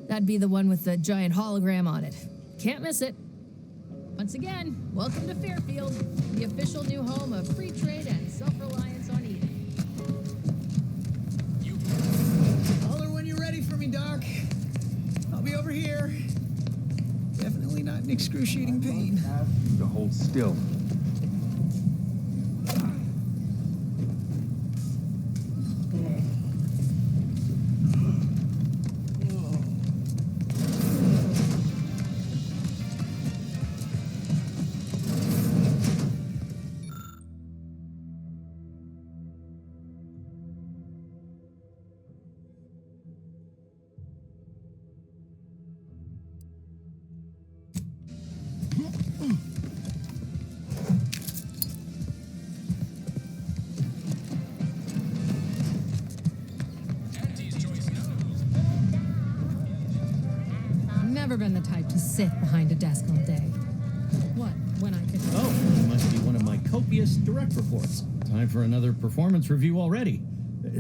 That'd be the one with the giant hologram on it. Can't miss it. Once again, welcome to Fairfield, the official new home of free trade and self-reliance on Eden. Holler when you're ready for me, Doc. I'll be over here. Definitely not in excruciating pain. To hold still. Never been the type to sit behind a desk all day. What, when I could... Oh, it must be one of my copious direct reports. Time for another performance review already.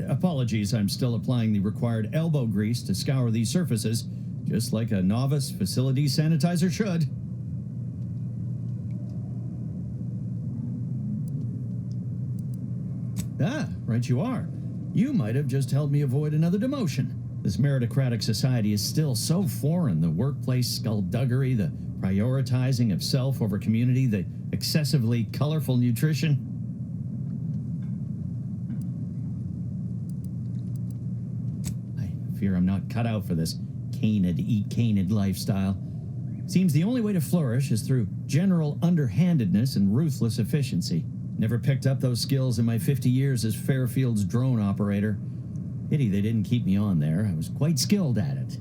Apologies, I'm still applying the required elbow grease to scour these surfaces, just like a novice facility sanitizer should. Ah, right you are. You might have just helped me avoid another demotion. This meritocratic society is still so foreign. The workplace skullduggery, the prioritizing of self over community, the excessively colorful nutrition. I fear I'm not cut out for this canid, eat canid lifestyle. Seems the only way to flourish is through general underhandedness and ruthless efficiency. Never picked up those skills in my 50 years as Fairfield's drone operator. Pity they didn't keep me on there. I was quite skilled at it.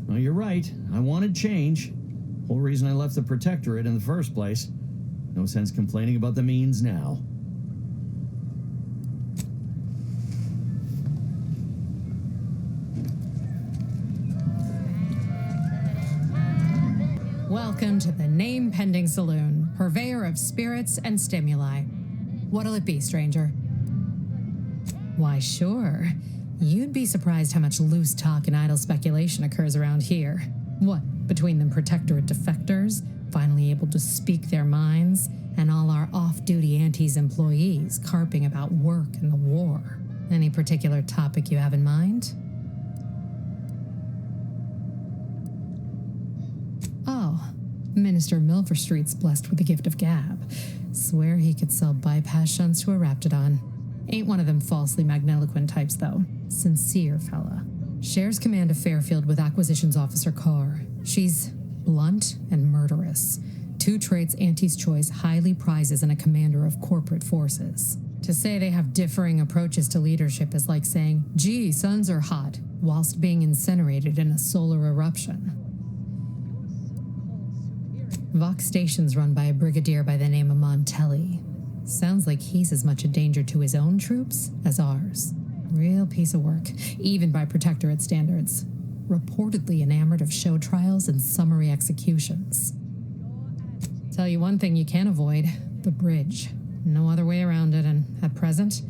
Well, you're right. I wanted change. Whole reason I left the Protectorate in the first place. No sense complaining about the means now. Welcome to the name-pending saloon, purveyor of spirits and stimuli. What'll it be, stranger? Why, sure. You'd be surprised how much loose talk and idle speculation occurs around here. What, between them Protectorate defectors, finally able to speak their minds, and all our off-duty Auntie's employees carping about work and the war. Any particular topic you have in mind? Oh, Minister Milver Street's blessed with the gift of gab. Swear he could sell bypass shunts to a Raptidon. Ain't one of them falsely magniloquent types, though. Sincere fella. Shares command of Fairfield with Acquisitions Officer Carr. She's blunt and murderous. Two traits Auntie's Choice highly prizes in a commander of corporate forces. To say they have differing approaches to leadership is like saying, gee, suns are hot, whilst being incinerated in a solar eruption. Vox Station's run by a brigadier by the name of Montelli. Sounds like he's as much a danger to his own troops as ours. Real piece of work, even by Protectorate standards. Reportedly enamored of show trials and summary executions. Tell you one thing you can't avoid, the bridge. No other way around it, and at present,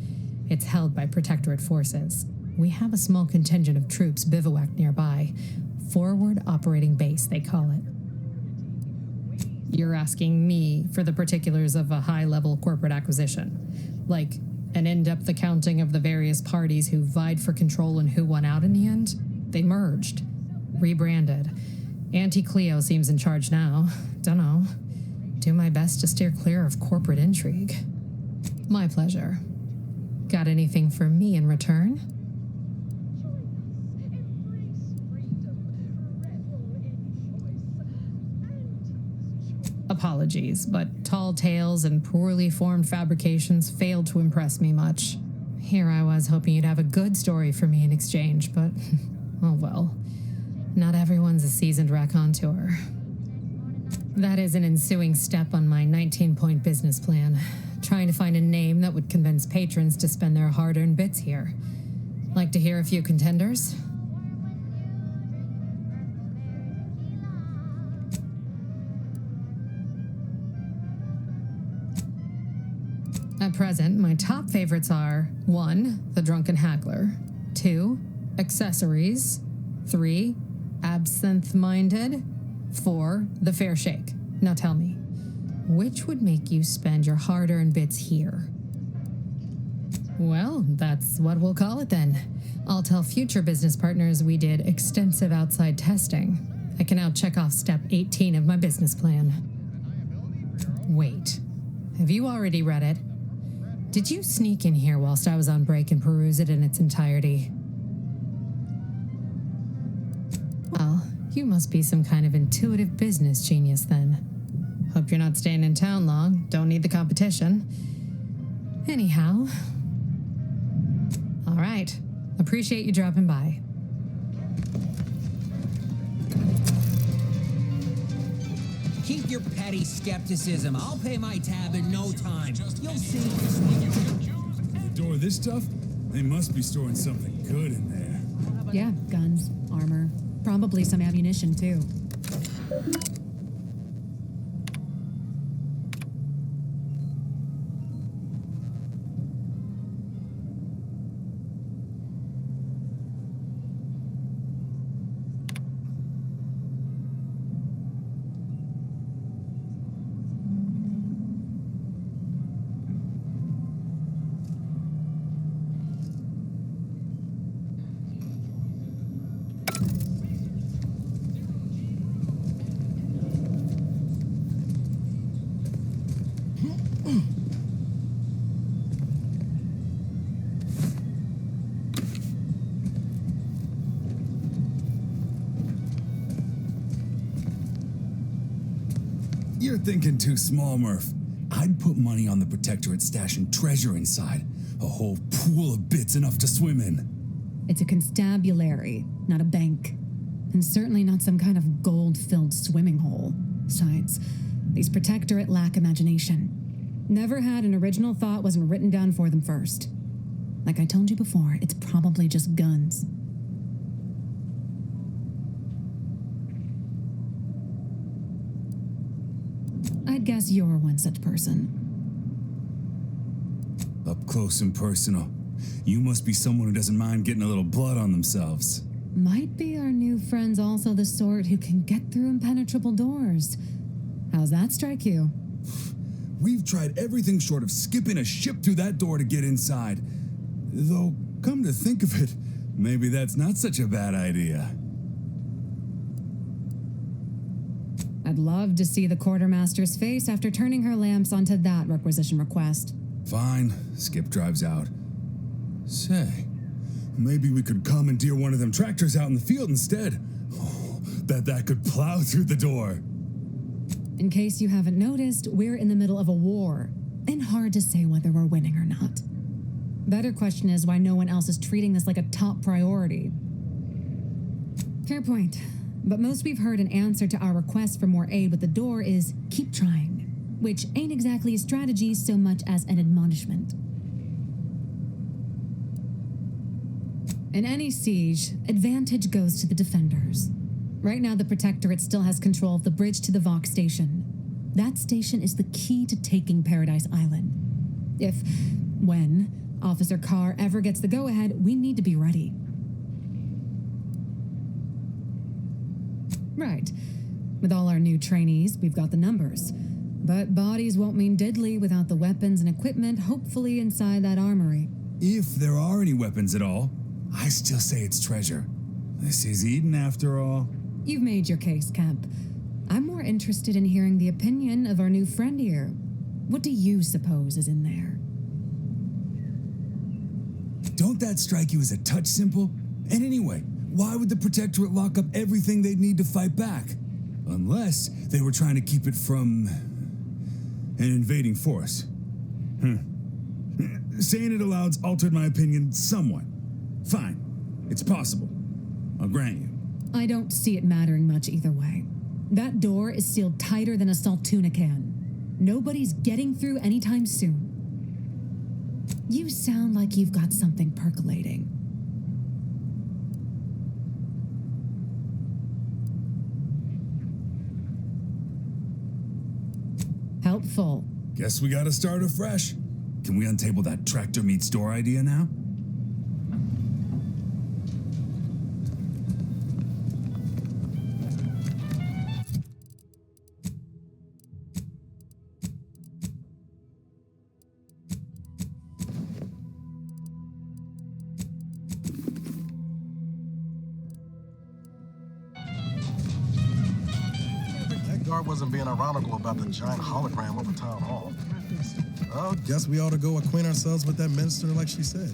it's held by Protectorate forces. We have a small contingent of troops bivouacked nearby. Forward Operating Base, they call it. You're asking me for the particulars of a high-level corporate acquisition. Like an in-depth accounting of the various parties who vied for control and who won out in the end? They merged. Rebranded. Auntie Cleo seems in charge now. Dunno. Do my best to steer clear of corporate intrigue. My pleasure. Got anything for me in return? Apologies, but tall tales and poorly formed fabrications failed to impress me much. Here I was hoping you'd have a good story for me in exchange, but oh well. Not everyone's a seasoned raconteur. That is an ensuing step on my 19-point business plan. Trying to find a name that would convince patrons to spend their hard-earned bits here. Like to hear a few contenders? At present, my top favorites are 1. The Drunken Haggler, 2. Accessories, 3. Absinthe-Minded, 4. The Fair Shake. Now tell me, which would make you spend your hard-earned bits here? Well, that's what we'll call it then. I'll tell future business partners we did extensive outside testing. I can now check off step 18 of my business plan. Wait, have you already read it? Did you sneak in here whilst I was on break and peruse it in its entirety? Well, you must be some kind of intuitive business genius then. Hope you're not staying in town long. Don't need the competition. Anyhow. All right. Appreciate you dropping by. Keep your petty skepticism. I'll pay my tab in no time. You'll see. The door this tough? They must be storing something good in there. Yeah, guns, armor, probably some ammunition too. You're thinking too small, Murph. I'd put money on the Protectorate stashing treasure inside. A whole pool of bits enough to swim in. It's a constabulary, not a bank. And certainly not some kind of gold-filled swimming hole. Besides, these Protectorate lack imagination. Never had an original thought wasn't written down for them first. Like I told you before, it's probably just guns. I'd guess you're one such person. Up close and personal. You must be someone who doesn't mind getting a little blood on themselves. Might be our new friends also the sort who can get through impenetrable doors. How's that strike you? We've tried everything short of skipping a ship through that door to get inside. Though, come to think of it, maybe that's not such a bad idea. I'd love to see the quartermaster's face after turning her lamps onto that requisition request. Fine. Skip drives out. Say, maybe we could commandeer one of them tractors out in the field instead. Oh, bet that could plow through the door. In case you haven't noticed, we're in the middle of a war, and hard to say whether we're winning or not. Better question is why no one else is treating this like a top priority. Fair point. But most we've heard in answer to our request for more aid with the door is keep trying, which ain't exactly a strategy so much as an admonishment. In any siege, advantage goes to the defenders. Right now, the Protectorate still has control of the bridge to the Vox station. That station is the key to taking Paradise Island. When Officer Carr ever gets the go-ahead, we need to be ready. Right. With all our new trainees, we've got the numbers. But bodies won't mean diddly without the weapons and equipment hopefully inside that armory. If there are any weapons at all, I still say it's treasure. This is Eden after all. You've made your case, Kemp. I'm more interested in hearing the opinion of our new friend here. What do you suppose is in there? Don't that strike you as a touch simple? And anyway, why would the Protectorate lock up everything they'd need to fight back? Unless they were trying to keep it from an invading force. Saying it aloud's altered my opinion somewhat. Fine, it's possible. I'll grant you. I don't see it mattering much either way. That door is sealed tighter than a Saltuna can. Nobody's getting through anytime soon. You sound like you've got something percolating. Helpful. Guess we gotta start afresh. Can we untable that tractor meets door idea now? Wasn't being ironical about the giant hologram over town hall. Well, guess we ought to go acquaint ourselves with that minister like she said.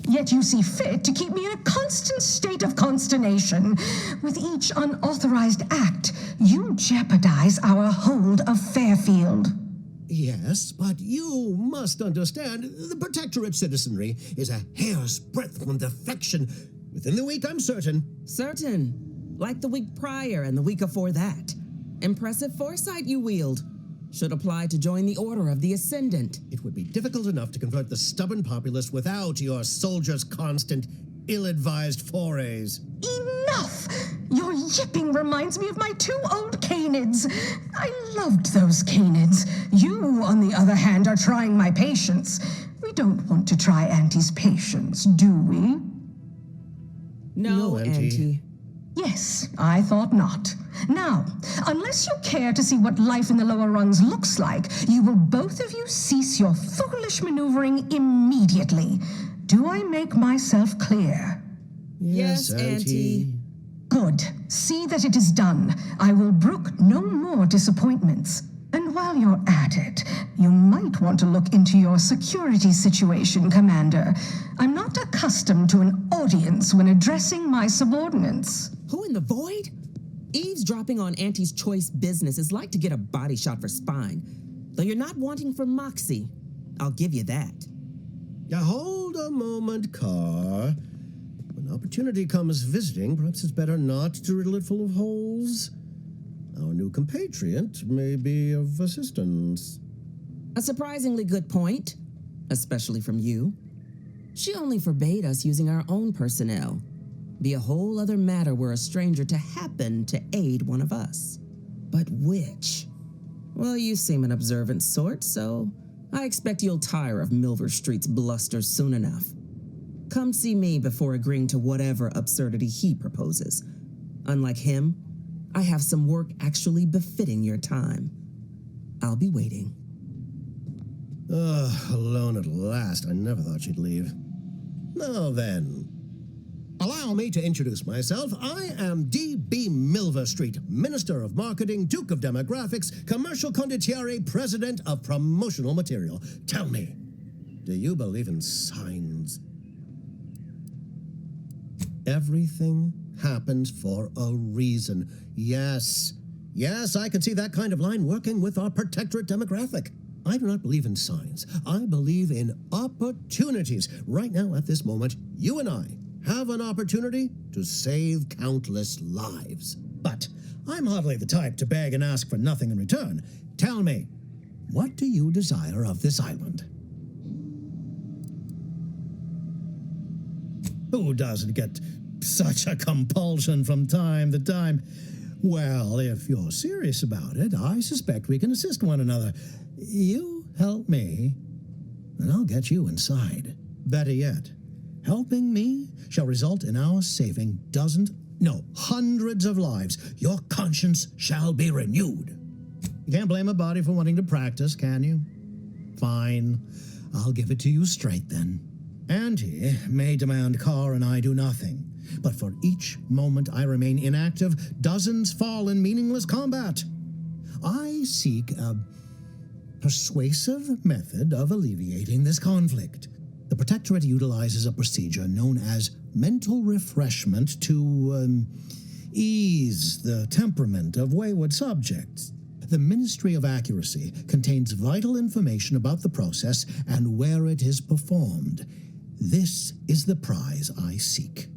Yet you see fit to keep me in a constant state of consternation. With each unauthorized act, you jeopardize our hold of Fairfield. Yes, but you must understand, the Protectorate citizenry is a hair's breadth from defection. Within the week, I'm certain. Certain. Like the week prior and the week before that. Impressive foresight you wield. Should apply to join the Order of the Ascendant. It would be difficult enough to convert the stubborn populace without your soldiers' constant, ill-advised forays. Enough! Your yipping reminds me of my 2 old canids. I loved those canids. You, on the other hand, are trying my patience. We don't want to try Auntie's patience, do we? No, Auntie. Yes, I thought not. Now, unless you care to see what life in the lower rungs looks like, you will both of you cease your foolish maneuvering immediately. Do I make myself clear? Yes, Auntie. Good. See that it is done. I will brook no more disappointments. And while you're at it, you might want to look into your security situation, Commander. I'm not accustomed to an audience when addressing my subordinates. Who in the void? Eavesdropping on Auntie's choice business is like to get a body shot for spine. Though you're not wanting for moxie. I'll give you that. Now hold a moment, Carr. When opportunity comes visiting, perhaps it's better not to riddle it full of holes. Our new compatriot may be of assistance. A surprisingly good point, especially from you. She only forbade us using our own personnel. Be a whole other matter were a stranger to happen to aid one of us. But which? Well, you seem an observant sort, so I expect you'll tire of Milver Street's bluster soon enough. Come see me before agreeing to whatever absurdity he proposes. Unlike him, I have some work actually befitting your time. I'll be waiting. Alone at last. I never thought she'd leave. Now then, allow me to introduce myself. I am D.B. Milver Street, Minister of Marketing, Duke of Demographics, Commercial Condottiere, President of Promotional Material. Tell me, do you believe in signs? Everything happens for a reason. Yes, I can see that kind of line working with our Protectorate demographic. I do not believe in signs. I believe in opportunities. Right now, at this moment, you and I have an opportunity to save countless lives. But I'm hardly the type to beg and ask for nothing in return. Tell me, what do you desire of this island? Who doesn't get such a compulsion from time to time? Well, if you're serious about it, I suspect we can assist one another. You help me, and I'll get you inside. Better yet, helping me shall result in our saving dozens, no, hundreds of lives. Your conscience shall be renewed. You can't blame a body for wanting to practice, can you? Fine. I'll give it to you straight then. Auntie may demand Carr and I do nothing, but for each moment I remain inactive, dozens fall in meaningless combat. I seek a persuasive method of alleviating this conflict. The Protectorate utilizes a procedure known as mental refreshment to ease the temperament of wayward subjects. The Ministry of Accuracy contains vital information about the process and where it is performed. This is the prize I seek.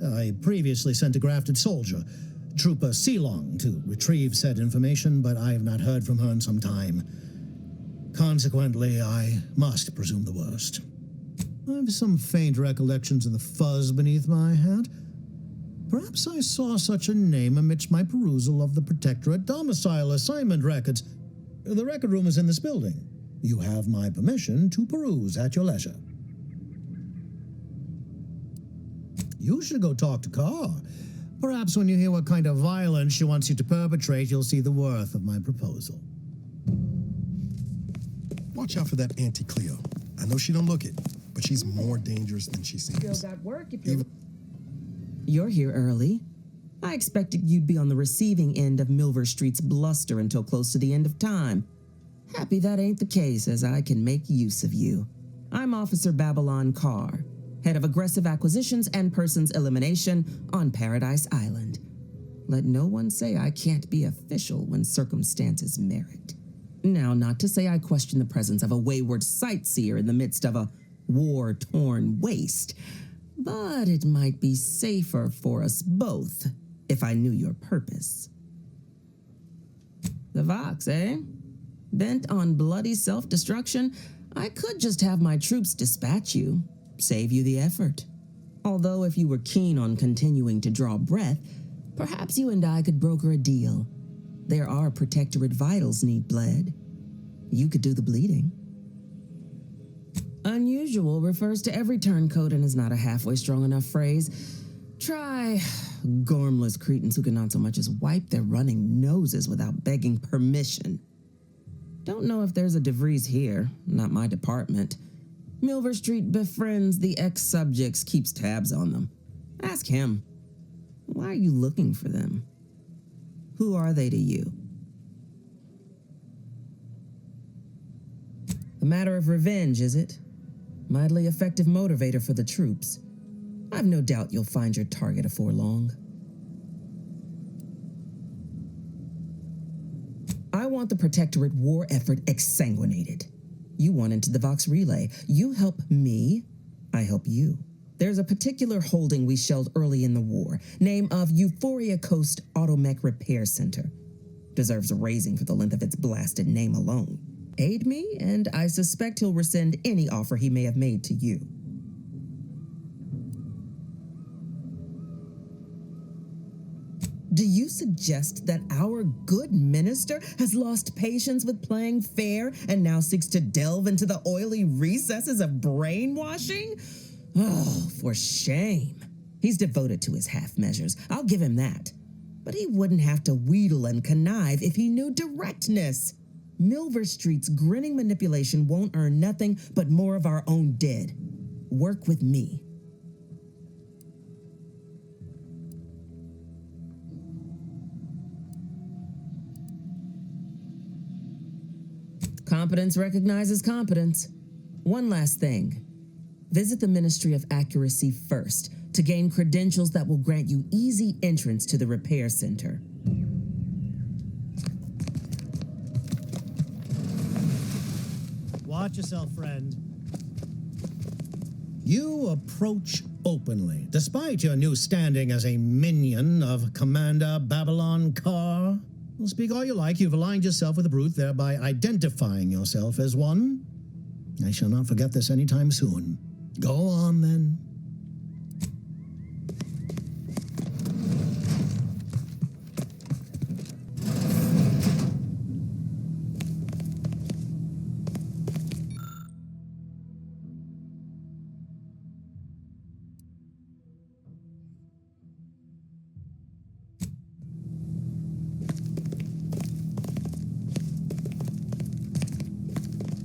I previously sent a grafted soldier, Trooper Sealong, to retrieve said information, but I have not heard from her in some time. Consequently, I must presume the worst. I have some faint recollections of the fuzz beneath my hat. Perhaps I saw such a name amidst my perusal of the Protectorate domicile assignment records. The record room is in this building. You have my permission to peruse at your leisure. You should go talk to Carr. Perhaps when you hear what kind of violence she wants you to perpetrate, you'll see the worth of my proposal. Watch out for that Auntie Cleo. I know she don't look it, but she's more dangerous than she seems. Still got work if You're here early. I expected you'd be on the receiving end of Milver Street's bluster until close to the end of time. Happy that ain't the case, as I can make use of you. I'm Officer Babylon Carr, head of aggressive acquisitions and persons elimination on Paradise Island. Let no one say I can't be official when circumstances merit. Now, not to say I question the presence of a wayward sightseer in the midst of a war-torn waste, but it might be safer for us both if I knew your purpose. The Vox, eh? Bent on bloody self-destruction, I could just have my troops dispatch you, save you the effort. Although if you were keen on continuing to draw breath, perhaps you and I could broker a deal. There are Protectorate vitals need bled. You could do the bleeding. Unusual refers to every turncoat and is not a halfway strong enough phrase. Try gormless cretins who can not so much as wipe their running noses without begging permission. Don't know if there's a DeVries here, not my department. Milver Street befriends the ex-subjects, keeps tabs on them. Ask him. Why are you looking for them? Who are they to you? A matter of revenge, is it? Mightily effective motivator for the troops. I've no doubt you'll find your target afore long. I want the Protectorate war effort exsanguinated. You want into the Vox Relay. You help me, I help you. There's a particular holding we shelled early in the war, name of Euphoria Coast Automech Repair Center. Deserves a raising for the length of its blasted name alone. Aid me, and I suspect he'll rescind any offer he may have made to you. Do you suggest that our good minister has lost patience with playing fair and now seeks to delve into the oily recesses of brainwashing? Oh, for shame. He's devoted to his half measures. I'll give him that. But he wouldn't have to wheedle and connive if he knew directness. Milver Street's grinning manipulation won't earn nothing but more of our own dead. Work with me. Competence recognizes competence. One last thing. Visit the Ministry of Accuracy first to gain credentials that will grant you easy entrance to the repair center. Watch yourself, friend. You approach openly, despite your new standing as a minion of Commander Babylon Carr. Well, speak all you like, you've aligned yourself with the brute, thereby identifying yourself as one. I shall not forget this anytime soon. Go on, then.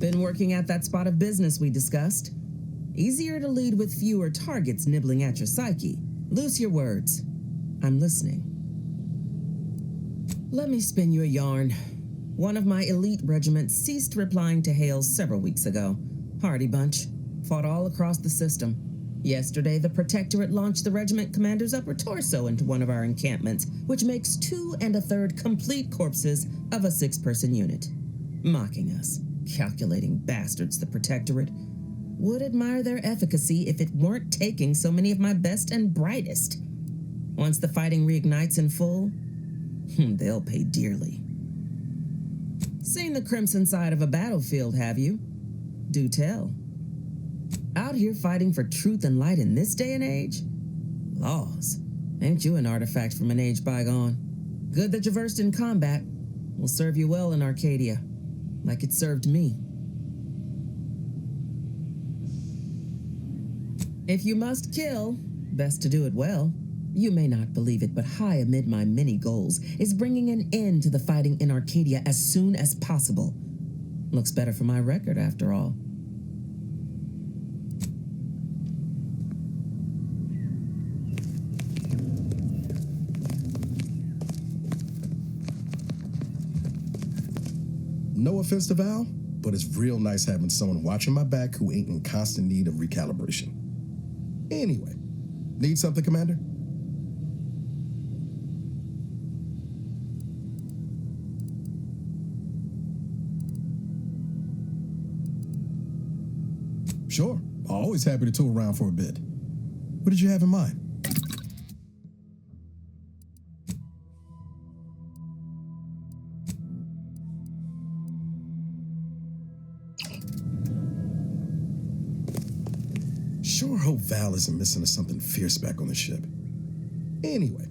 Been working at that spot of business we discussed. Easier to lead with fewer targets nibbling at your psyche. Loose your words. I'm listening. Let me spin you a yarn. One of my elite regiments ceased replying to hails several weeks ago. Hardy bunch. Fought all across the system. Yesterday, the Protectorate launched the regiment commander's upper torso into one of our encampments, which makes 2 1/3 complete corpses of a 6-person unit. Mocking us. Calculating bastards, the Protectorate. Would admire their efficacy if it weren't taking so many of my best and brightest. Once the fighting reignites in full, they'll pay dearly. Seen the crimson side of a battlefield, have you? Do tell. Out here fighting for truth and light in this day and age? Laws. Ain't you an artifact from an age bygone? Good that you're versed in combat. Will serve you well in Arcadia. Like it served me. If you must kill, best to do it well. You may not believe it, but high amid my many goals is bringing an end to the fighting in Arcadia as soon as possible. Looks better for my record, after all. No offense to Val, but it's real nice having someone watching my back who ain't in constant need of recalibration. Anyway, need something, Commander? Sure, always happy to tool around for a bit. What did you have in mind? Sure hope Val isn't missing to something fierce back on the ship. Anyway,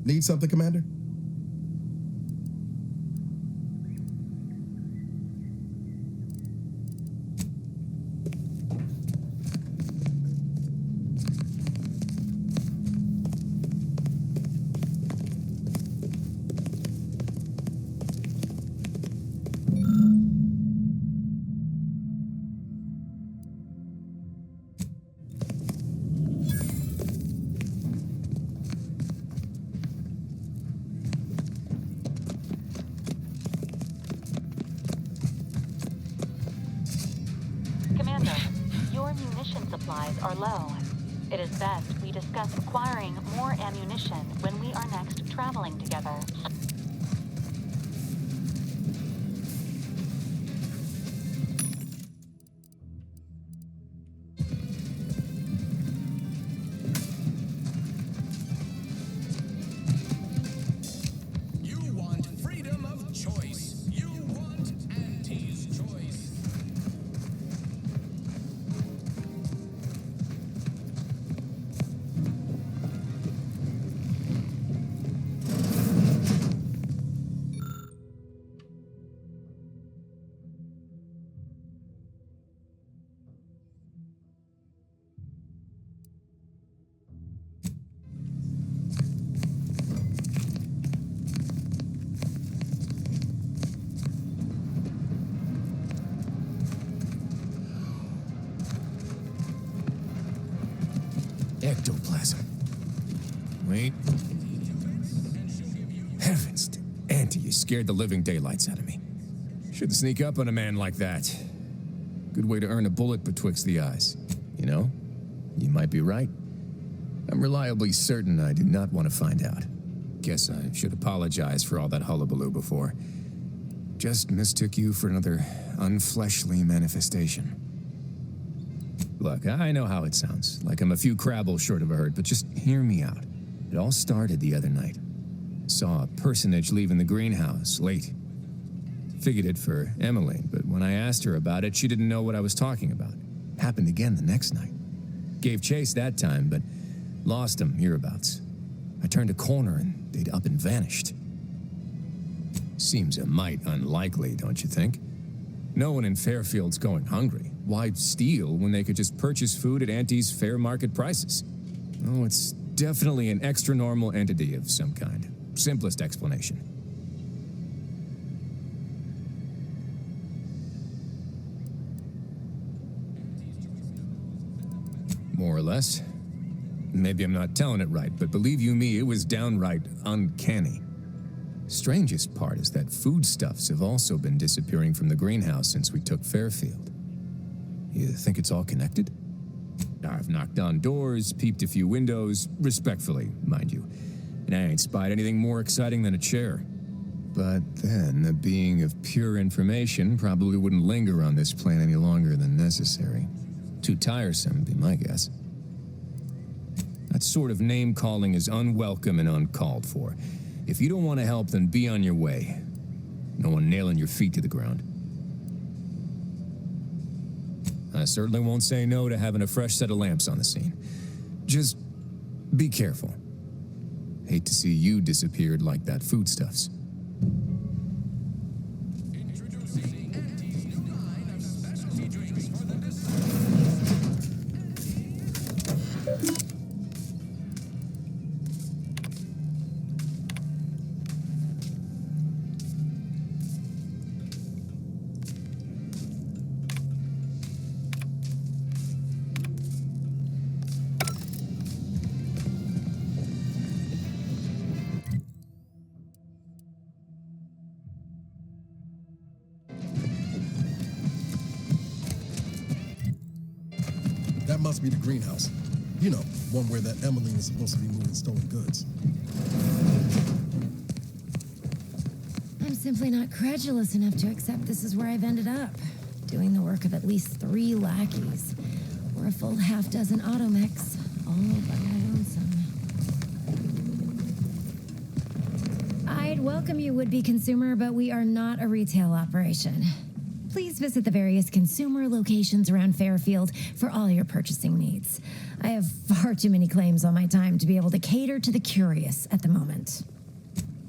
need something, Commander? Commander, your munition supplies are low. It is best we discuss acquiring more ammunition when we are next traveling together. You want freedom of choice. You want Auntie's choice. Ectoplasm. Wait. Heavens, Auntie, you scared the living daylights out of me. Shouldn't sneak up on a man like that. Good way to earn a bullet betwixt the eyes. You know, you might be right. I'm reliably certain I do not want to find out. Guess I should apologize for all that hullabaloo before. Just mistook you for another unfleshly manifestation. Look, I know how it sounds, like I'm a few crabbles short of a herd, but just hear me out. It all started the other night. Saw a personage leaving the greenhouse, late. Figured it for Emmeline, but when I asked her about it, she didn't know what I was talking about. Happened again the next night. Gave chase that time, but lost him hereabouts. I turned a corner and they'd up and vanished. Seems a mite unlikely, don't you think? No one in Fairfield's going hungry. Why steal when they could just purchase food at Auntie's fair market prices? Oh, it's definitely an extra-normal entity of some kind. Simplest explanation. less. Maybe I'm not telling it right, but believe you me, it was downright uncanny. Strangest part is that foodstuffs have also been disappearing from the greenhouse since we took Fairfield. You think it's all connected? I've knocked on doors, peeped a few windows, respectfully, mind you, and I ain't spied anything more exciting than a chair. But then, a being of pure information probably wouldn't linger on this plan any longer than necessary. Too tiresome, be my guess. That sort of name-calling is unwelcome and uncalled for. If you don't want to help, then be on your way. No one nailing your feet to the ground. I certainly won't say no to having a fresh set of lamps on the scene. Just be careful. Hate to see you disappeared like that foodstuffs. Introducing Auntie's new line of specialty drinks for the That must be the greenhouse. You know, one where that Emmeline is supposed to be moving stolen goods. I'm simply not credulous enough to accept this is where I've ended up. Doing the work of at least 3 lackeys. Or a full half-dozen automechs, all by my lonesome. I'd welcome you, would-be consumer, but we are not a retail operation. Please visit the various consumer locations around Fairfield for all your purchasing needs. I have far too many claims on my time to be able to cater to the curious at the moment.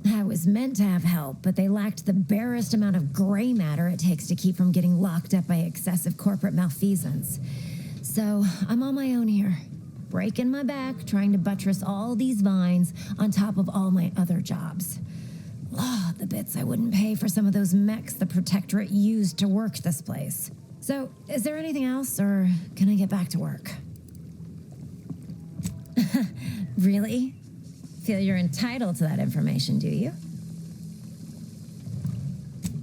I was meant to have help, but they lacked the barest amount of gray matter it takes to keep from getting locked up by excessive corporate malfeasance. So I'm on my own here, breaking my back, trying to buttress all these vines on top of all my other jobs. Oh, the bits I wouldn't pay for some of those mechs the Protectorate used to work this place. So, is there anything else, or can I get back to work? Really? Feel you're entitled to that information, do you?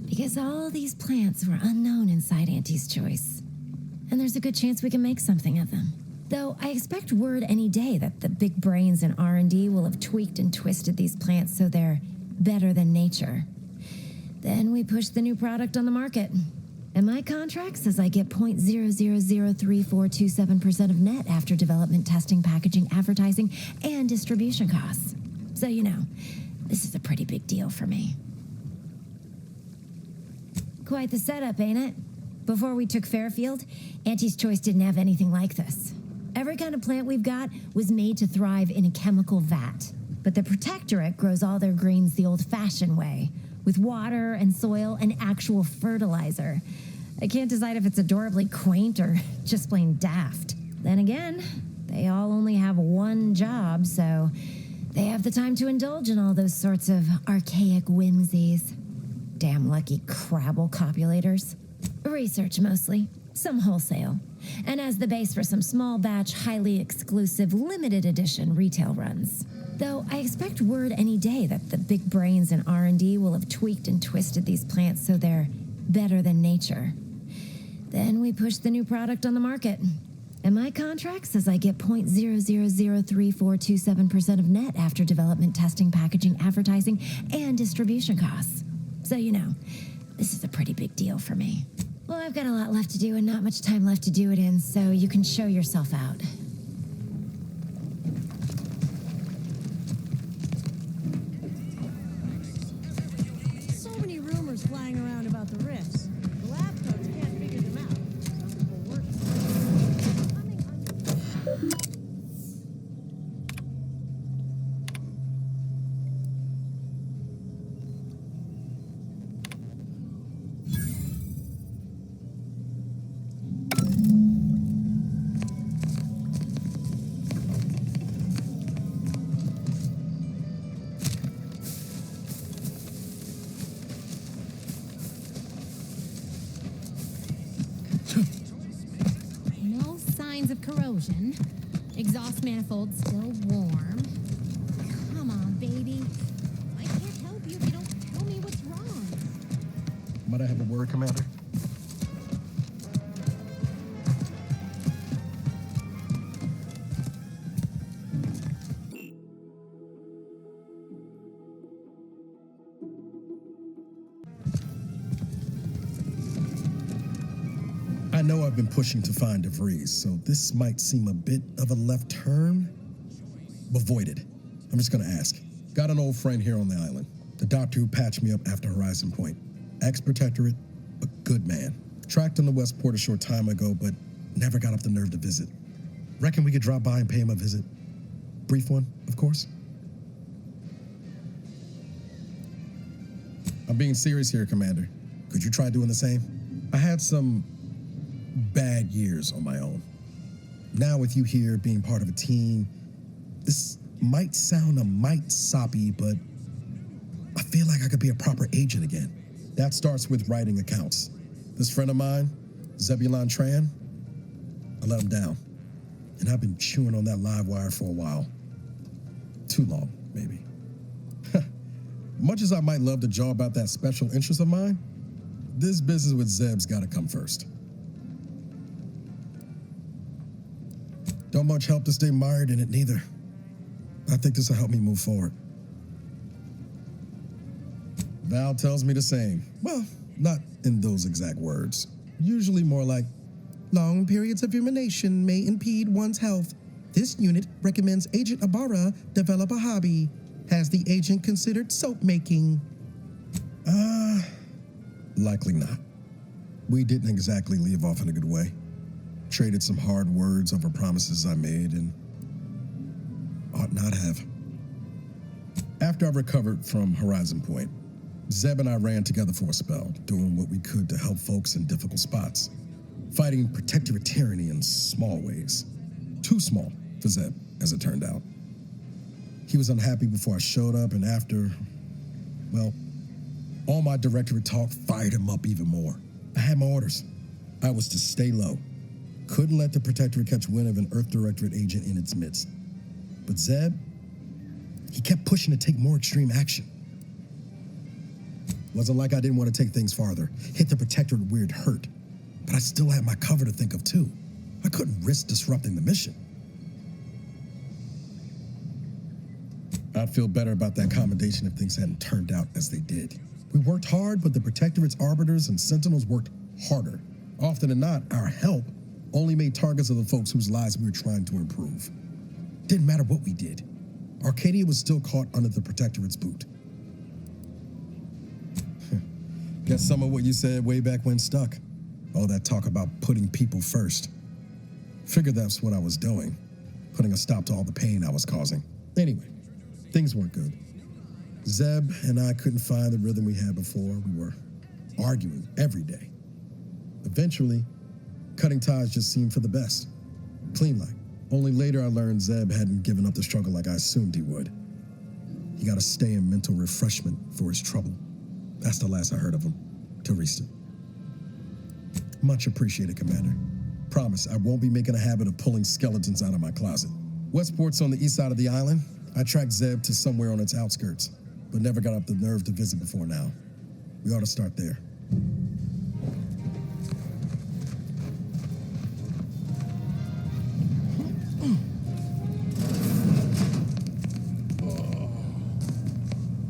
Because all these plants were unknown inside Auntie's Choice. And there's a good chance we can make something of them. Though I expect word any day that the big brains in R&D will have tweaked and twisted these plants so they're better than nature. Then we push the new product on the market. And my contract says I get 0.003427% of net after development, testing, packaging, advertising, and distribution costs. So, you know, this is a pretty big deal for me. Quite the setup, ain't it? Before we took Fairfield, Auntie's Choice didn't have anything like this. Every kind of plant we've got was made to thrive in a chemical vat. But the Protectorate grows all their greens the old-fashioned way, with water and soil and actual fertilizer. I can't decide if it's adorably quaint or just plain daft. Then again, they all only have one job, so they have the time to indulge in all those sorts of archaic whimsies. Damn lucky Crabble copulators. Research mostly, some wholesale, and as the base for some small batch, highly exclusive, limited edition retail runs. Though I expect word any day that the big brains in R&D will have tweaked and twisted these plants so they're better than nature. Then we push the new product on the market. And my contract says I get 0.003427% of net after development, testing, packaging, advertising, and distribution costs. So, you know, this is a pretty big deal for me. Well, I've got a lot left to do and not much time left to do it in, so you can show yourself out. Flying around about the rifts. The lab coats can't figure them out. Some people work. No signs of corrosion. Exhaust manifold still warm. Come on, baby. I can't help you if you don't tell me what's wrong. Might I have a word, Commander? I know I've been pushing to find DeVries, so this might seem a bit of a left turn. But voided. I'm just gonna ask. Got an old friend here on the island. The doctor who patched me up after Horizon Point. Ex-protectorate, a good man. Tracked him to Westport a short time ago, but never got up the nerve to visit. Reckon we could drop by and pay him a visit? Brief one, of course. I'm being serious here, Commander. Could you try doing the same? I had some bad years on my own. Now with you here being part of a team, this might sound a mite soppy, but I feel like I could be a proper agent again. That starts with writing accounts. This friend of mine, Zebulon Tran, I let him down. And I've been chewing on that live wire for a while. Too long, maybe. Much as I might love to jaw about that special interest of mine, this business with Zeb's gotta come first. Don't much help to stay mired in it, neither. I think this will help me move forward. Val tells me the same. Well, not in those exact words. Usually more like, long periods of rumination may impede one's health. This unit recommends Agent Ibarra develop a hobby. Has the agent considered soap making? Likely not. We didn't exactly leave off in a good way. Traded some hard words over promises I made and ought not have. After I recovered from Horizon Point, Zeb and I ran together for a spell, doing what we could to help folks in difficult spots. Fighting protectorate tyranny in small ways. Too small for Zeb, as it turned out. He was unhappy before I showed up, and after, well, all my directorate talk fired him up even more. I had my orders. I was to stay low. Couldn't let the protectorate catch wind of an Earth Directorate agent in its midst. But Zeb, he kept pushing to take more extreme action. Wasn't like I didn't want to take things farther, hit the protectorate weird hurt. But I still had my cover to think of too. I couldn't risk disrupting the mission. I'd feel better about that commendation if things hadn't turned out as they did. We worked hard, but the protectorate's arbiters and sentinels worked harder. Often than not, our help only made targets of the folks whose lives we were trying to improve. Didn't matter what we did. Arcadia was still caught under the protectorate's boot. Guess some of what you said way back when stuck. All that talk about putting people first. Figured that's what I was doing, putting a stop to all the pain I was causing. Anyway, things weren't good. Zeb and I couldn't find the rhythm we had before. We were arguing every day. Eventually, cutting ties just seemed for the best. Clean like. Only later I learned Zeb hadn't given up the struggle like I assumed he would. He got to stay in mental refreshment for his trouble. That's the last I heard of him. Teresa. Much appreciated, Commander. Promise, I won't be making a habit of pulling skeletons out of my closet. Westport's on the east side of the island. I tracked Zeb to somewhere on its outskirts, but never got up the nerve to visit before now. We ought to start there.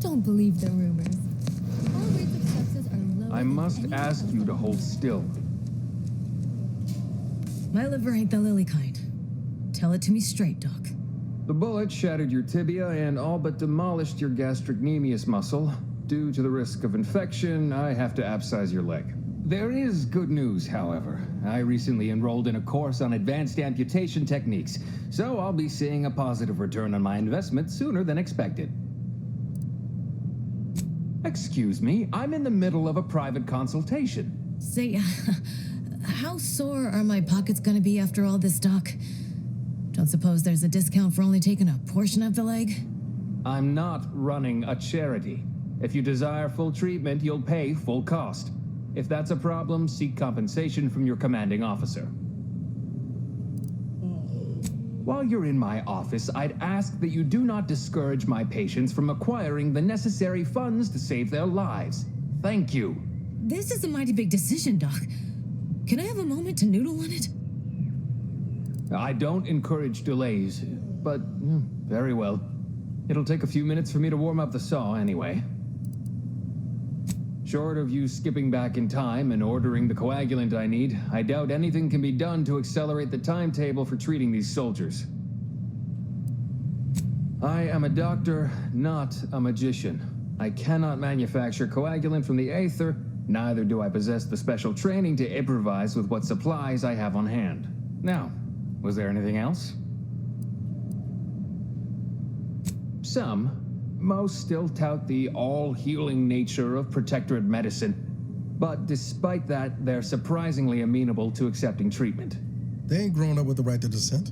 Don't believe the rumors. All rates of sepsis are low. I must ask you to hold still. My liver ain't the lily kind. Tell it to me straight, Doc. The bullet shattered your tibia and all but demolished your gastrocnemius muscle. Due to the risk of infection, I have to abscise your leg. There is good news, however. I recently enrolled in a course on advanced amputation techniques, so I'll be seeing a positive return on my investment sooner than expected. Excuse me, I'm in the middle of a private consultation. Say, how sore are my pockets gonna be after all this, Doc? Don't suppose there's a discount for only taking a portion of the leg? I'm not running a charity. If you desire full treatment, you'll pay full cost. If that's a problem, seek compensation from your commanding officer. while you're in my office, I'd ask that you do not discourage my patients from acquiring the necessary funds to save their lives. Thank you. This is a mighty big decision, Doc. Can I have a moment to noodle on it? I don't encourage delays, but very well. It'll take a few minutes for me to warm up the saw anyway. Short of you skipping back in time and ordering the coagulant I need, I doubt anything can be done to accelerate the timetable for treating these soldiers. I am a doctor, not a magician. I cannot manufacture coagulant from the aether, neither do I possess the special training to improvise with what supplies I have on hand. Now, was there anything else? Most still tout the all-healing nature of protectorate medicine. But despite that, they're surprisingly amenable to accepting treatment. They ain't grown up with the right to dissent.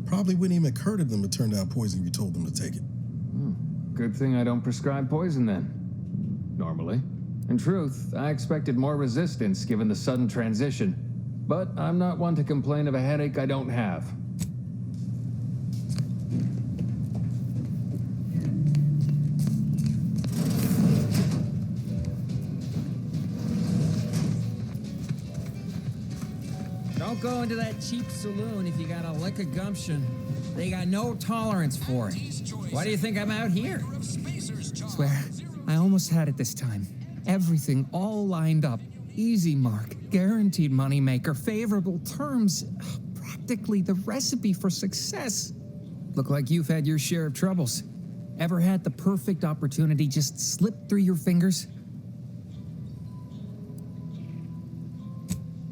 Probably wouldn't even occur to them to turn down poison if you told them to take it. Good thing I don't prescribe poison then. Normally. In truth, I expected more resistance given the sudden transition. But I'm not one to complain of a headache I don't have. Don't go into that cheap saloon if you got a lick of gumption. They got no tolerance for it. Why do you think I'm out here? Swear, I almost had it this time. Everything all lined up. Easy mark, guaranteed moneymaker, favorable terms. Practically the recipe for success. Look like you've had your share of troubles. Ever had the perfect opportunity just slip through your fingers?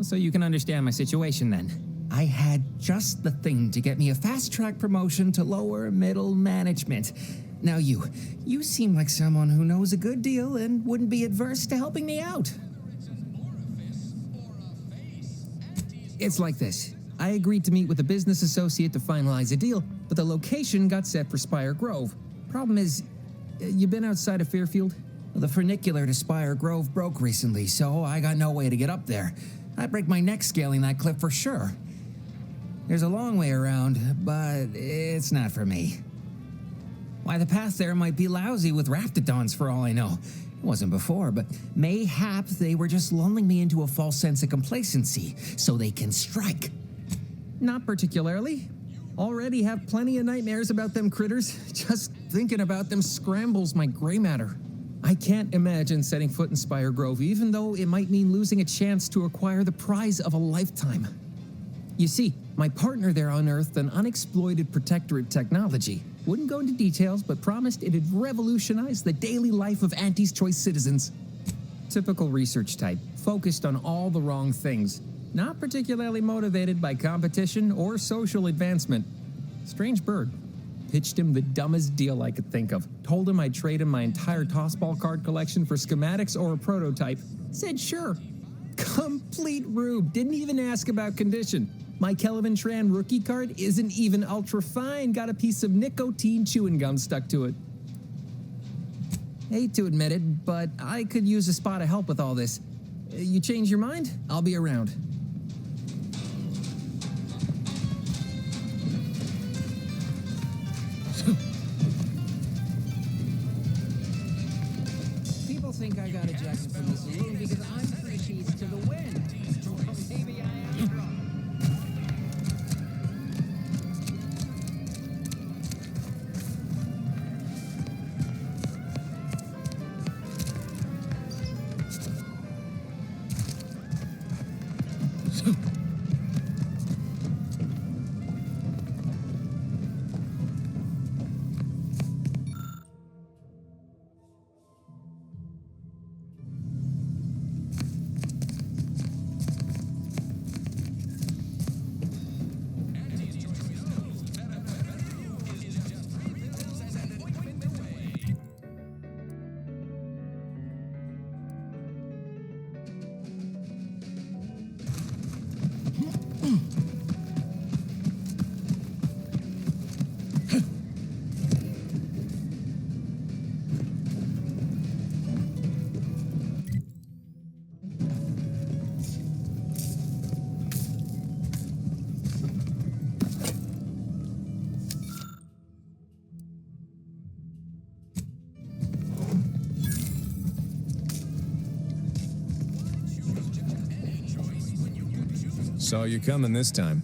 So you can understand my situation then. I had just the thing to get me a fast-track promotion to lower middle management. Now you seem like someone who knows a good deal and wouldn't be adverse to helping me out. It's like this. I agreed to meet with a business associate to finalize a deal, but the location got set for Spire Grove. Problem is, you been outside of Fairfield? The funicular to Spire Grove broke recently, so I got no way to get up there. I'd break my neck scaling that cliff for sure. There's a long way around, but it's not for me. Why, the path there might be lousy with raptidons for all I know. It wasn't before, but mayhap they were just lulling me into a false sense of complacency so they can strike. Not particularly. Already have plenty of nightmares about them critters. Just thinking about them scrambles my gray matter. I can't imagine setting foot in Spire Grove, even though it might mean losing a chance to acquire the prize of a lifetime. You see, my partner there unearthed an unexploited protectorate technology. Wouldn't go into details, but promised it'd revolutionize the daily life of Auntie's Choice citizens. Typical research type, focused on all the wrong things. Not particularly motivated by competition or social advancement. Strange bird. Pitched him the dumbest deal I could think of. Told him I'd trade him my entire tossball card collection for schematics or a prototype. Said sure. Complete rube. Didn't even ask about condition. My Kelvin Tran rookie card isn't even ultra fine. Got a piece of nicotine chewing gum stuck to it. Hate to admit it, but I could use a spot of help with all this. You change your mind? I'll be around. People think I got ejected from the saloon because I'm three keys to the wind. Well, maybe I am drunk. Saw you coming this time.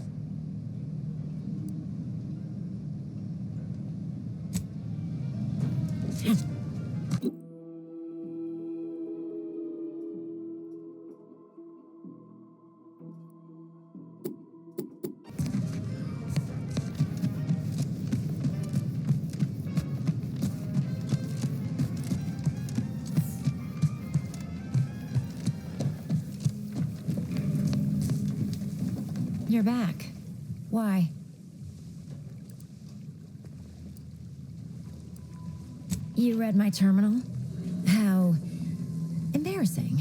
You're back. Why? You read my terminal? How embarrassing.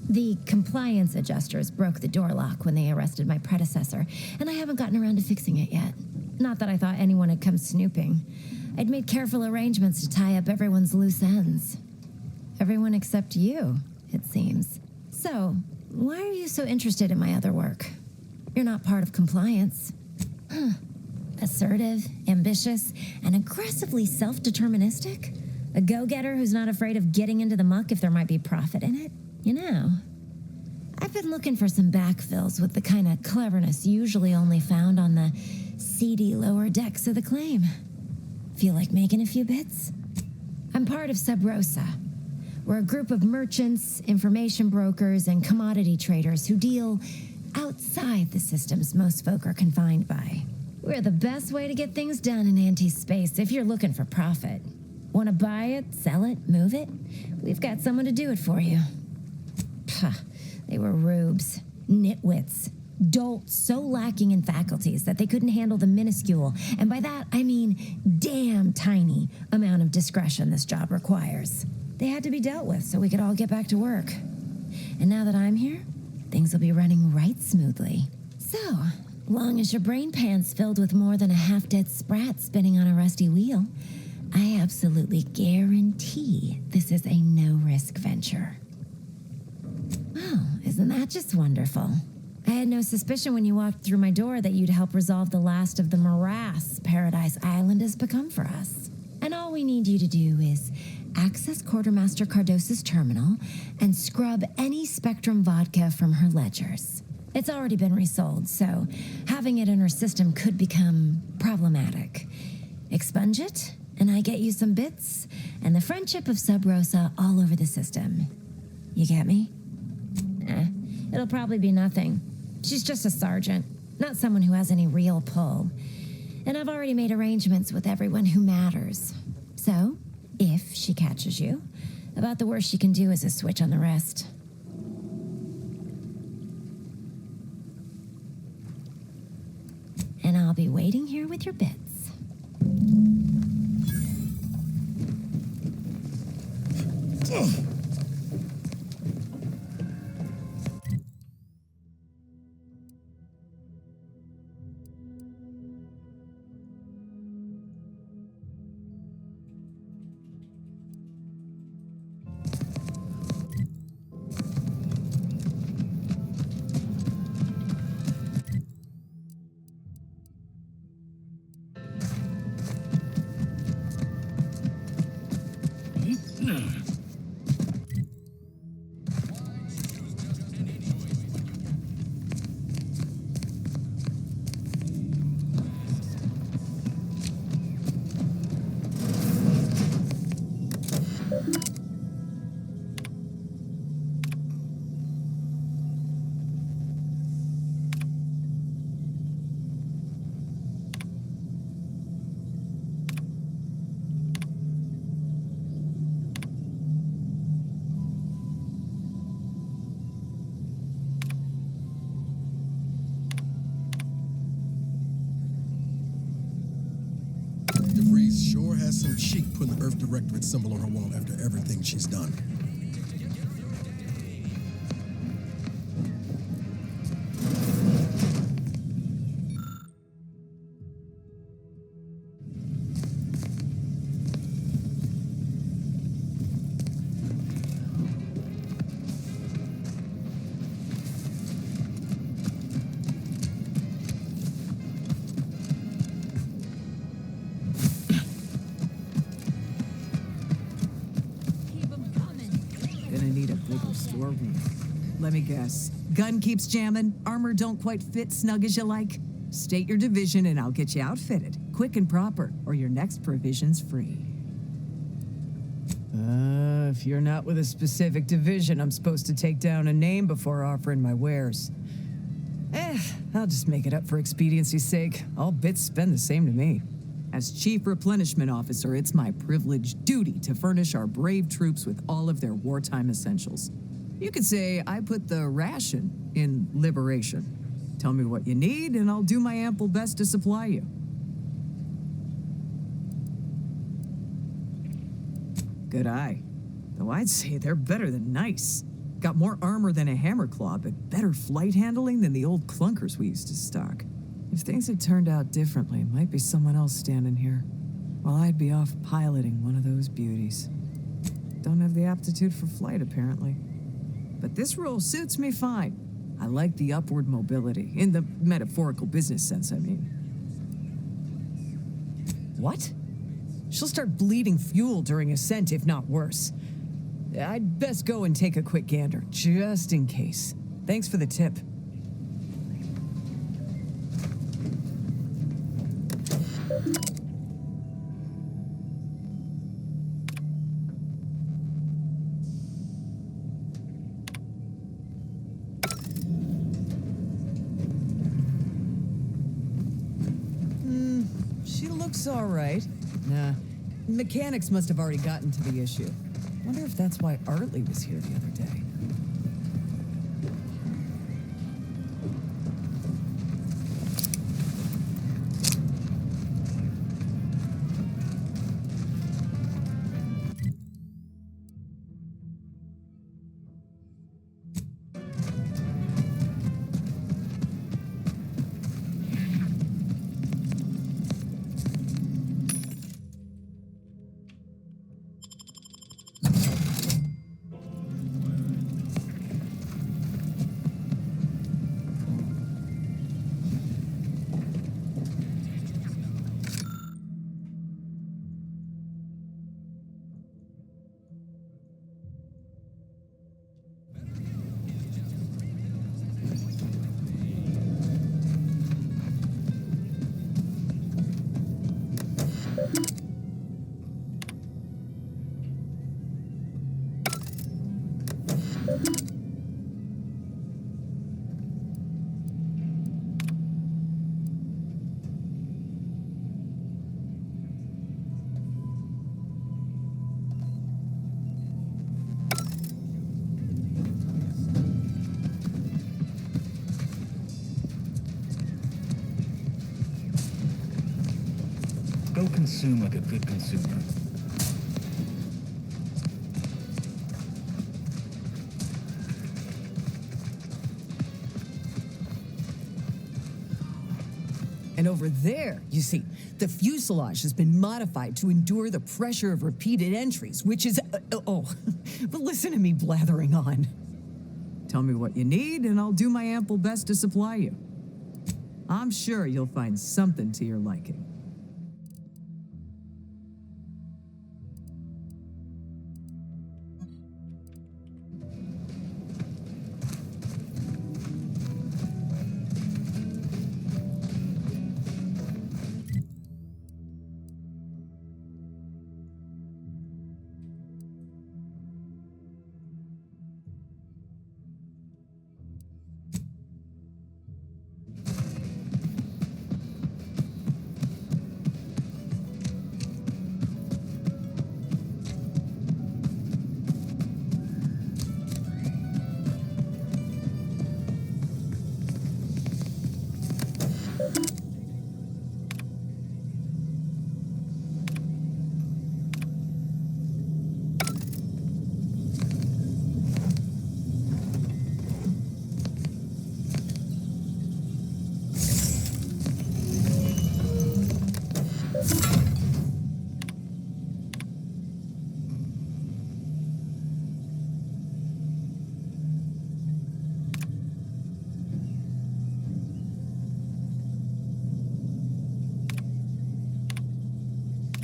The compliance adjusters broke the door lock when they arrested my predecessor, and I haven't gotten around to fixing it yet. Not that I thought anyone had come snooping. I'd made careful arrangements to tie up everyone's loose ends. Everyone except you, it seems. So, why are you so interested in my other work? You're not part of compliance. Assertive, ambitious, and aggressively self-deterministic? A go-getter who's not afraid of getting into the muck if there might be profit in it? You know, I've been looking for some backfills with the kind of cleverness usually only found on the seedy lower decks of the claim. Feel like making a few bits? I'm part of Sub Rosa. We're a group of merchants, information brokers, and commodity traders who deal outside the systems most folk are confined by. We're the best way to get things done in anti-space if you're looking for profit. Want to buy it, sell it, move it? We've got someone to do it for you. Puh, they were rubes, nitwits, dolts so lacking in faculties that they couldn't handle the minuscule, and by that I mean damn tiny, amount of discretion this job requires. They had to be dealt with so we could all get back to work. And now that I'm here, things will be running right smoothly. So, long as your brain pan's filled with more than a half-dead sprat spinning on a rusty wheel, I absolutely guarantee this is a no-risk venture. Well, isn't that just wonderful? I had no suspicion when you walked through my door that you'd help resolve the last of the morass Paradise Island has become for us. And all we need you to do is access Quartermaster Cardosa's terminal and scrub any Spectrum vodka from her ledgers. It's already been resold, so having it in her system could become problematic. Expunge it, and I get you some bits, and the friendship of Sub Rosa all over the system. You get me? It'll probably be nothing. She's just a sergeant, not someone who has any real pull. And I've already made arrangements with everyone who matters. So, if she catches you, about the worst she can do is a switch on the rest. And I'll be waiting here with your bits. Ugh. Sure has some cheek putting the Earth Directorate symbol on her wall after everything she's done. Gonna need a bigger storeroom. Let me guess. Gun keeps jamming, armor don't quite fit snug as you like? State your division and I'll get you outfitted, quick and proper, or your next provision's free. If you're not with a specific division, I'm supposed to take down a name before offering my wares. I'll just make it up for expediency's sake. All bits spend the same to me. As Chief Replenishment Officer, it's my privileged duty to furnish our brave troops with all of their wartime essentials. You could say I put the ration in liberation. Tell me what you need, and I'll do my ample best to supply you. Good eye. Though I'd say they're better than nice. Got more armor than a hammerclaw, but better flight handling than the old clunkers we used to stock. If things had turned out differently, it might be someone else standing here, while I'd be off piloting one of those beauties. Don't have the aptitude for flight, apparently. But this role suits me fine. I like the upward mobility, in the metaphorical business sense, I mean. What? She'll start bleeding fuel during ascent, if not worse. I'd best go and take a quick gander, just in case. Thanks for the tip. She looks all right. Nah, mechanics must have already gotten to the issue. Wonder if that's why Artley was here the other day. Go consume like a good consumer. And over there, you see, the fuselage has been modified to endure the pressure of repeated entries, which is... but listen to me blathering on. Tell me what you need, and I'll do my ample best to supply you. I'm sure you'll find something to your liking.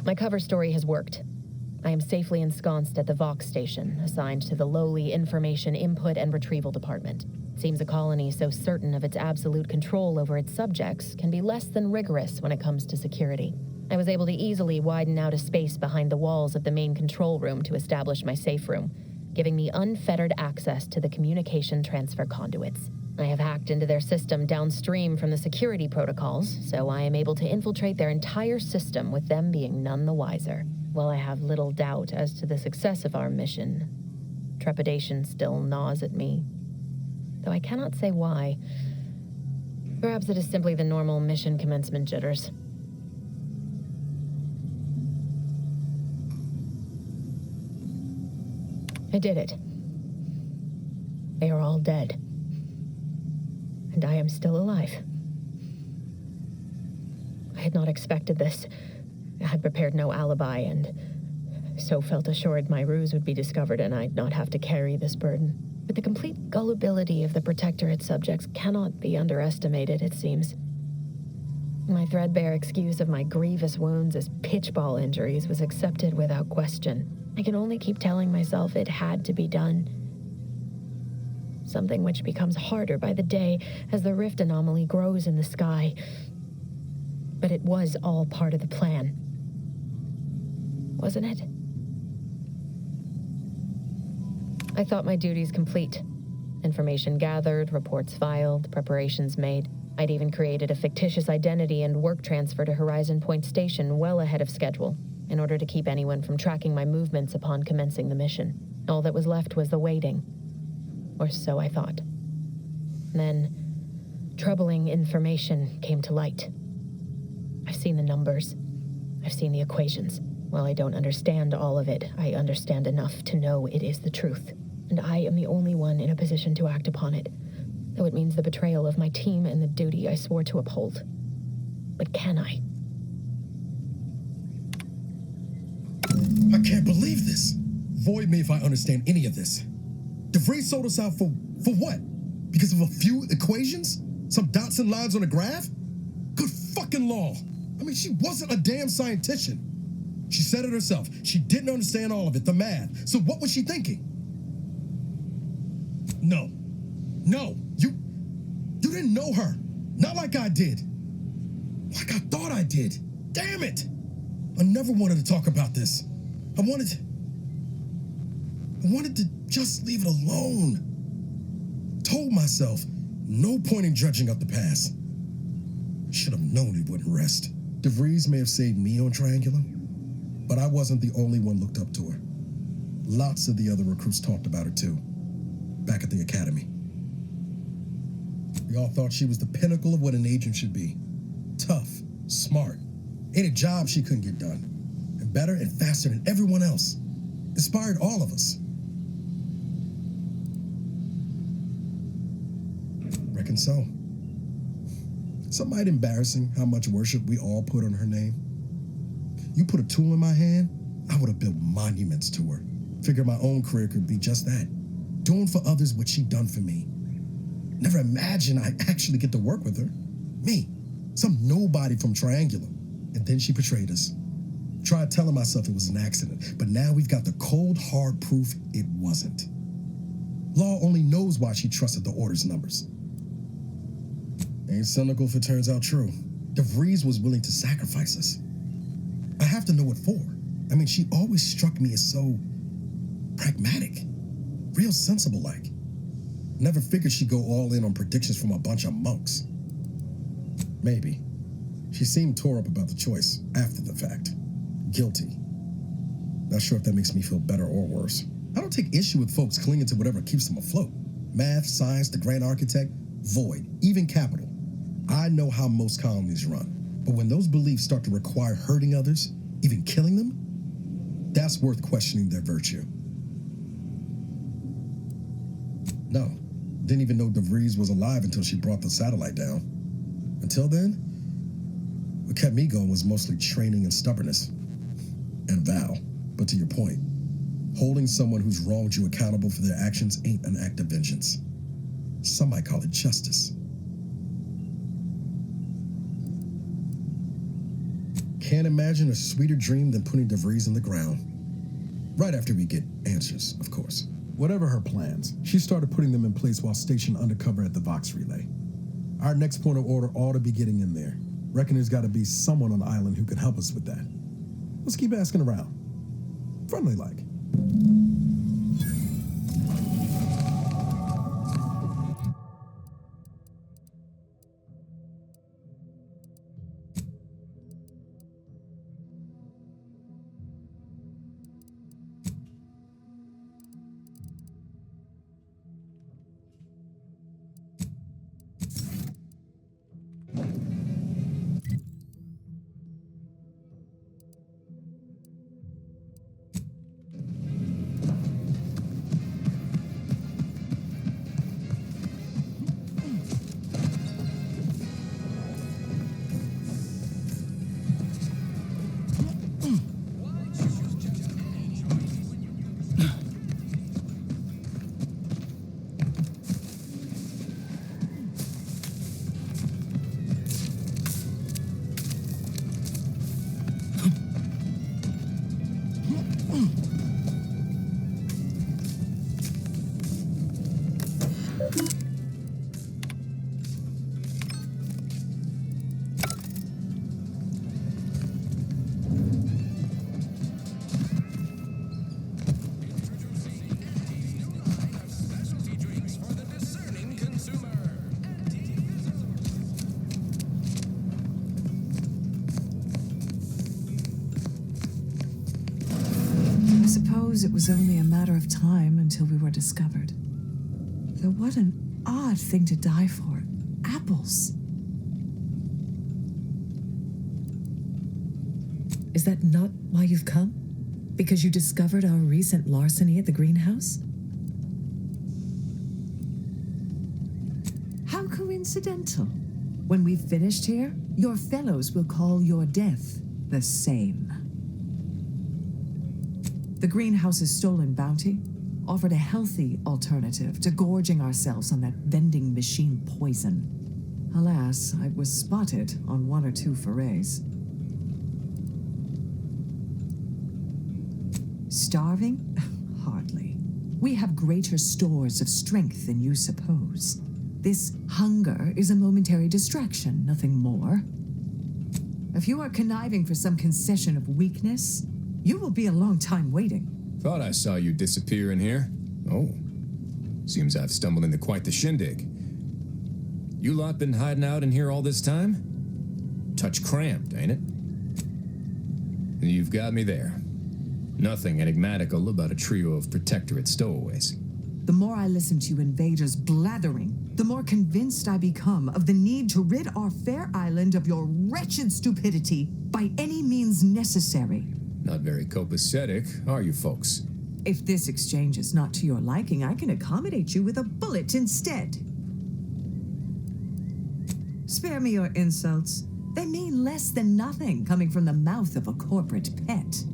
My cover story has worked. I am safely ensconced at the Vox station, assigned to the lowly Information Input and Retrieval Department. Seems a colony so certain of its absolute control over its subjects can be less than rigorous when it comes to security. I was able to easily widen out a space behind the walls of the main control room to establish my safe room, giving me unfettered access to the communication transfer conduits. I have hacked into their system downstream from the security protocols, so I am able to infiltrate their entire system with them being none the wiser. While I have little doubt as to the success of our mission, trepidation still gnaws at me, though I cannot say why. Perhaps it is simply the normal mission commencement jitters. I did it. They are all dead. And I am still alive. I had not expected this. I had prepared no alibi, and so felt assured my ruse would be discovered and I'd not have to carry this burden. But the complete gullibility of the Protectorate subjects cannot be underestimated, it seems. My threadbare excuse of my grievous wounds as pitchball injuries was accepted without question. I can only keep telling myself it had to be done. Something which becomes harder by the day as the rift anomaly grows in the sky. But it was all part of the plan. Wasn't it? I thought my duties complete. Information gathered, reports filed, preparations made. I'd even created a fictitious identity and work transfer to Horizon Point Station well ahead of schedule, in order to keep anyone from tracking my movements upon commencing the mission. All that was left was the waiting. Or so I thought. Then, troubling information came to light. I've seen the numbers. I've seen the equations. While I don't understand all of it, I understand enough to know it is the truth. And I am the only one in a position to act upon it, though it means the betrayal of my team and the duty I swore to uphold. But can I? I can't believe this. Void me if I understand any of this. DeVries sold us out for what? Because of a few equations? Some dots and lines on a graph? Good fucking law. I mean, she wasn't a damn scientician. She said it herself. She didn't understand all of it, the math. So what was she thinking? No. You didn't know her. Not like I did. Like I thought I did. Damn it. I never wanted to talk about this. I wanted to just leave it alone. Told myself, no point in dredging up the past. Should have known it wouldn't rest. DeVries may have saved me on Triangulum, but I wasn't the only one looked up to her. Lots of the other recruits talked about her too, back at the academy. We all thought she was the pinnacle of what an agent should be. Tough, smart, ain't a job she couldn't get done. And better and faster than everyone else. Inspired all of us. Reckon so. It's mighty embarrassing how much worship we all put on her name. You put a tool in my hand, I would have built monuments to her. Figured my own career could be just that. Doing for others what she done for me. Never imagined I'd actually get to work with her. Me, some nobody from Triangulum. And then she betrayed us. Tried telling myself it was an accident, but now we've got the cold, hard proof it wasn't. Law only knows why she trusted the Order's numbers. Ain't cynical if it turns out true. DeVries was willing to sacrifice us. I have to know what for. I mean, she always struck me as so pragmatic, real sensible-like. Never figured she'd go all in on predictions from a bunch of monks. Maybe. She seemed tore up about the choice after the fact. Guilty. Not sure if that makes me feel better or worse. I don't take issue with folks clinging to whatever keeps them afloat. Math, science, the grand architect, void, even capital. I know how most colonies run. But when those beliefs start to require hurting others, even killing them, that's worth questioning their virtue. No, didn't even know DeVries was alive until she brought the satellite down. Until then, what kept me going was mostly training and stubbornness. And Val. But to your point, holding someone who's wronged you accountable for their actions ain't an act of vengeance. Some might call it justice. Can't imagine a sweeter dream than putting DeVries in the ground. Right after we get answers, of course. Whatever her plans, she started putting them in place while stationed undercover at the Vox Relay. Our next point of order ought to be getting in there. Reckon there's got to be someone on the island who can help us with that. Let's keep asking around. Friendly like. It was only a matter of time until we were discovered. Though what an odd thing to die for. Apples. Is that not why you've come? Because you discovered our recent larceny at the greenhouse? How coincidental. When we've finished here, your fellows will call your death the same. The greenhouse's stolen bounty offered a healthy alternative to gorging ourselves on that vending machine poison. Alas, I was spotted on 1 or 2 forays. Starving? Hardly. We have greater stores of strength than you suppose. This hunger is a momentary distraction, nothing more. If you are conniving for some concession of weakness, you will be a long time waiting. Thought I saw you disappear in here. Oh, seems I've stumbled into quite the shindig. You lot been hiding out in here all this time? Touch cramped, ain't it? You've got me there. Nothing enigmatical about a trio of Protectorate stowaways. The more I listen to you invaders blathering, the more convinced I become of the need to rid our fair island of your wretched stupidity by any means necessary. Not very copacetic, are you folks? If this exchange is not to your liking, I can accommodate you with a bullet instead. Spare me your insults. They mean less than nothing coming from the mouth of a corporate pet.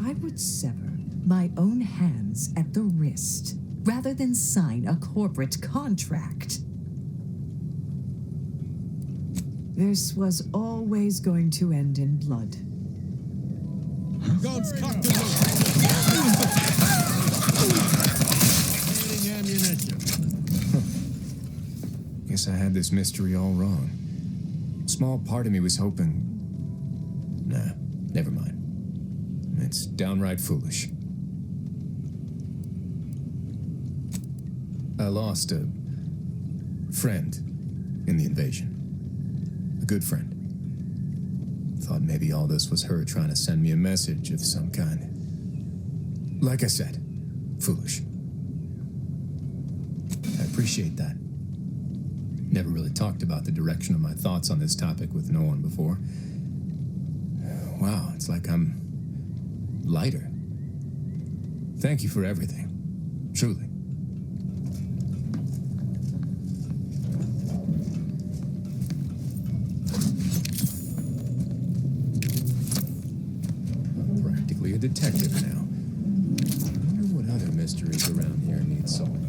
I would sever my own hands at the wrist rather than sign a corporate contract. This was always going to end in blood. Guns cocked and loaded. Ammunition. Guess I had this mystery all wrong. Small part of me was hoping... Nah, never mind. It's downright foolish. I lost a friend in the invasion. A good friend. Thought maybe all this was her trying to send me a message of some kind. Like I said, foolish. I appreciate that. Never really talked about the direction of my thoughts on this topic with no one before. Wow, it's like I'm lighter. Thank you for everything. Truly. Practically a detective now. I wonder what other mysteries around here need solving.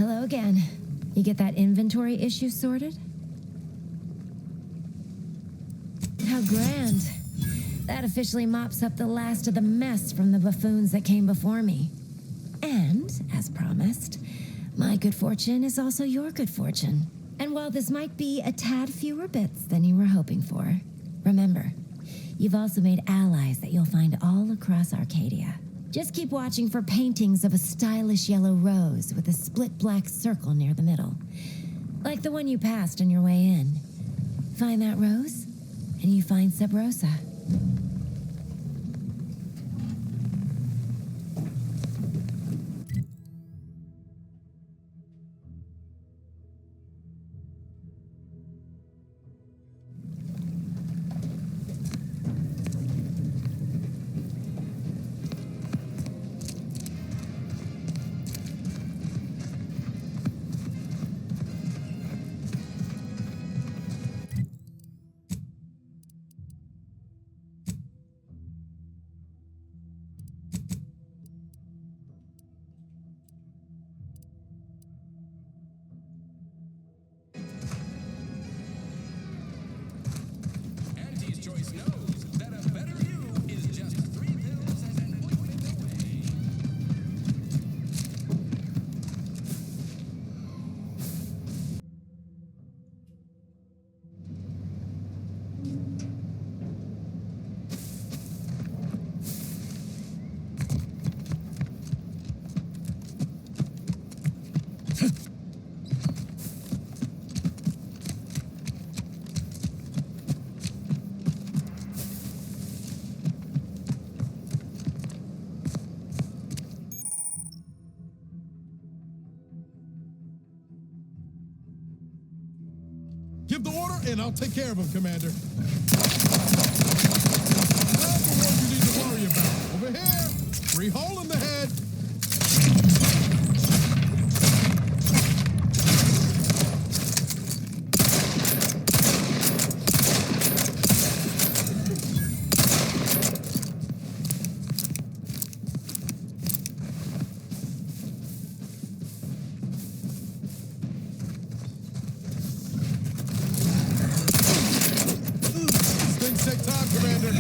Hello again. You get that inventory issue sorted? How grand. That officially mops up the last of the mess from the buffoons that came before me. And, as promised, my good fortune is also your good fortune. And while this might be a tad fewer bits than you were hoping for, remember, you've also made allies that you'll find all across Arcadia. Just keep watching for paintings of a stylish yellow rose with a split black circle near the middle, like the one you passed on your way in. Find that rose, and you find Sub Rosa. Auntie's choice knows that a better you is just 3 pills and an ointment away. Give the order, and I'll take care of him, Commander. That's the one you need to worry about. Over here, free hole in the head. Things take time, Commander.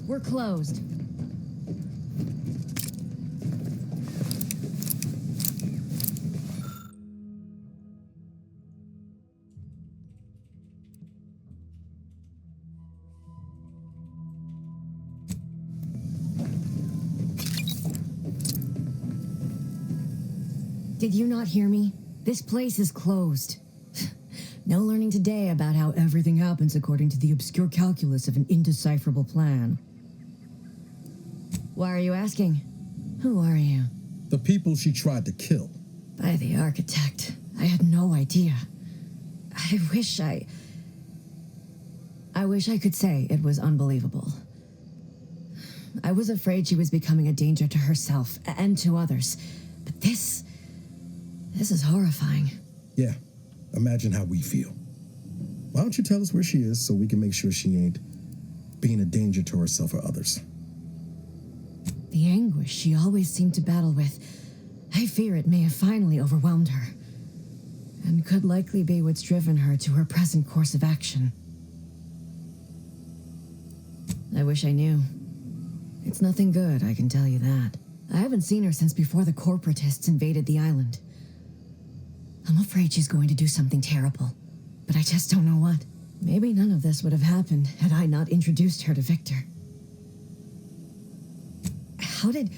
We're closed. Did you not hear me? This place is closed. No learning today about how everything happens according to the obscure calculus of an indecipherable plan. Why are you asking? Who are you? The people she tried to kill. By the architect. I had no idea. I wish I could say it was unbelievable. I was afraid she was becoming a danger to herself and to others. But this is horrifying. Yeah, imagine how we feel. Why don't you tell us where she is so we can make sure she ain't being a danger to herself or others? The anguish she always seemed to battle with, I fear it may have finally overwhelmed her, and could likely be what's driven her to her present course of action. I wish I knew. It's nothing good, I can tell you that. I haven't seen her since before the corporatists invaded the island. I'm afraid she's going to do something terrible, but I just don't know what. Maybe none of this would have happened had I not introduced her to Victor. How did...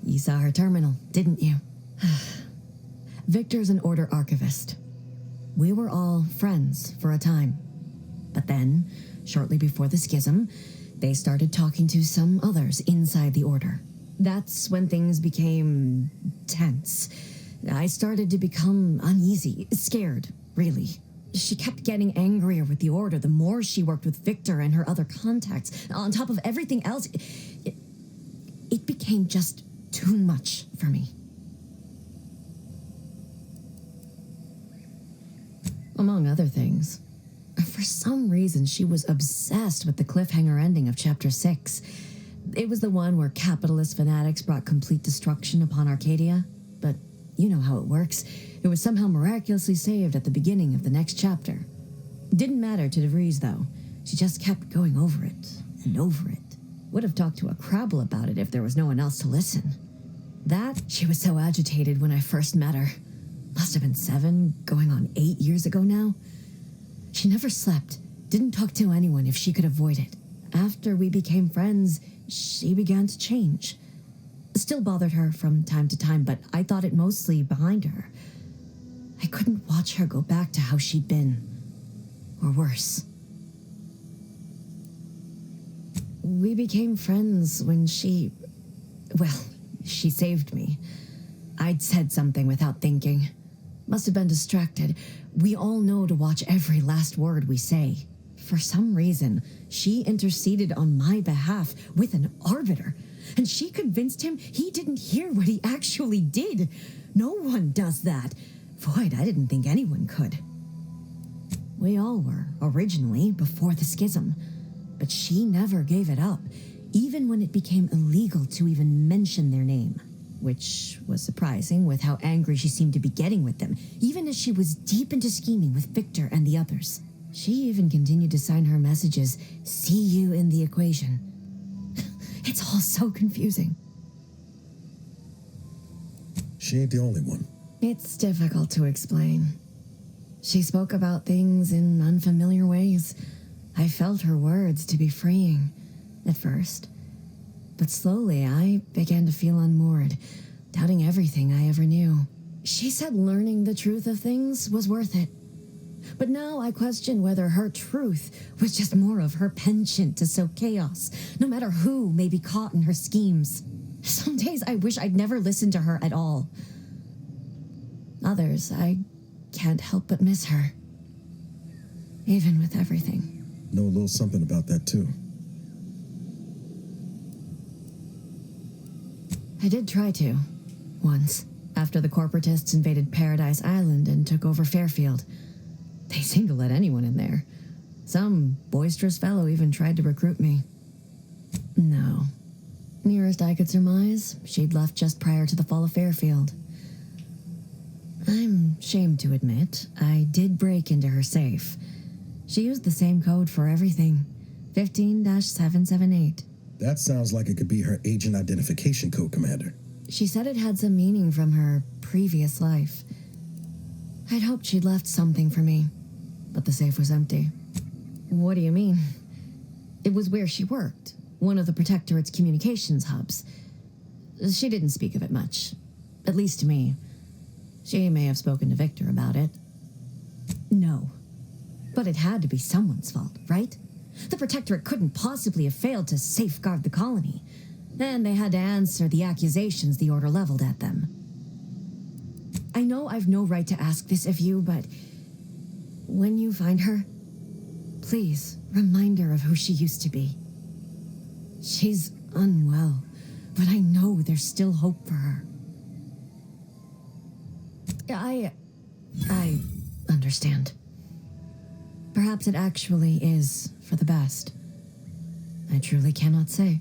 You saw her terminal, didn't you? Victor's an Order archivist. We were all friends for a time. But then, shortly before the schism, they started talking to some others inside the Order. That's when things became tense. I started to become uneasy, scared, really. She kept getting angrier with the Order the more she worked with Victor and her other contacts. On top of everything else, it became just too much for me. Among other things, for some reason she was obsessed with the cliffhanger ending of Chapter 6. It was the one where capitalist fanatics brought complete destruction upon Arcadia. But you know how it works. It was somehow miraculously saved at the beginning of the next chapter. Didn't matter to DeVries, though. She just kept going over it and over it. Would have talked to a Crabble about it if there was no one else to listen. She was so agitated when I first met her. Must have been 7, going on 8 years ago now. She never slept, didn't talk to anyone if she could avoid it. After we became friends, she began to change. Still bothered her from time to time, but I thought it mostly behind her. I couldn't watch her go back to how she'd been, or worse. We became friends when she saved me. I'd said something without thinking. Must have been distracted. We all know to watch every last word we say. For some reason, she interceded on my behalf with an arbiter, and she convinced him he didn't hear what he actually did. No one does that. Void, I didn't think anyone could. We all were, originally, before the schism. But she never gave it up, even when it became illegal to even mention their name. Which was surprising with how angry she seemed to be getting with them, even as she was deep into scheming with Victor and the others. She even continued to sign her messages, "See you in the equation." It's all so confusing. She ain't the only one. It's difficult to explain. She spoke about things in unfamiliar ways. I felt her words to be freeing, at first. But slowly, I began to feel unmoored, doubting everything I ever knew. She said learning the truth of things was worth it. But now I question whether her truth was just more of her penchant to sow chaos, no matter who may be caught in her schemes. Some days I wish I'd never listened to her at all. Others, I can't help but miss her. Even with everything. Know a little something about that, too. I did try to, once, after the corporatists invaded Paradise Island and took over Fairfield. They seemed to let anyone in there. Some boisterous fellow even tried to recruit me. No. Nearest I could surmise, she'd left just prior to the fall of Fairfield. I'm ashamed to admit, I did break into her safe. She used the same code for everything, 15-778. That sounds like it could be her agent identification code, Commander. She said it had some meaning from her previous life. I'd hoped she'd left something for me, but the safe was empty. What do you mean? It was where she worked, one of the Protectorate's communications hubs. She didn't speak of it much, at least to me. She may have spoken to Victor about it. No, but it had to be someone's fault, right? The Protectorate couldn't possibly have failed to safeguard the colony. And they had to answer the accusations the Order leveled at them. I know I've no right to ask this of you, but when you find her, please remind her of who she used to be. She's unwell, but I know there's still hope for her. I understand. Perhaps it actually is for the best. I truly cannot say.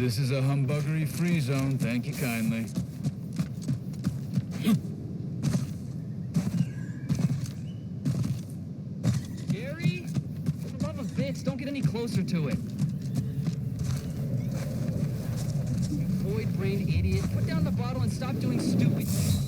This is a humbuggery-free zone. Thank you kindly. Gary? For the love of bits, don't get any closer to it. You void-brained idiot. Put down the bottle and stop doing stupid shit.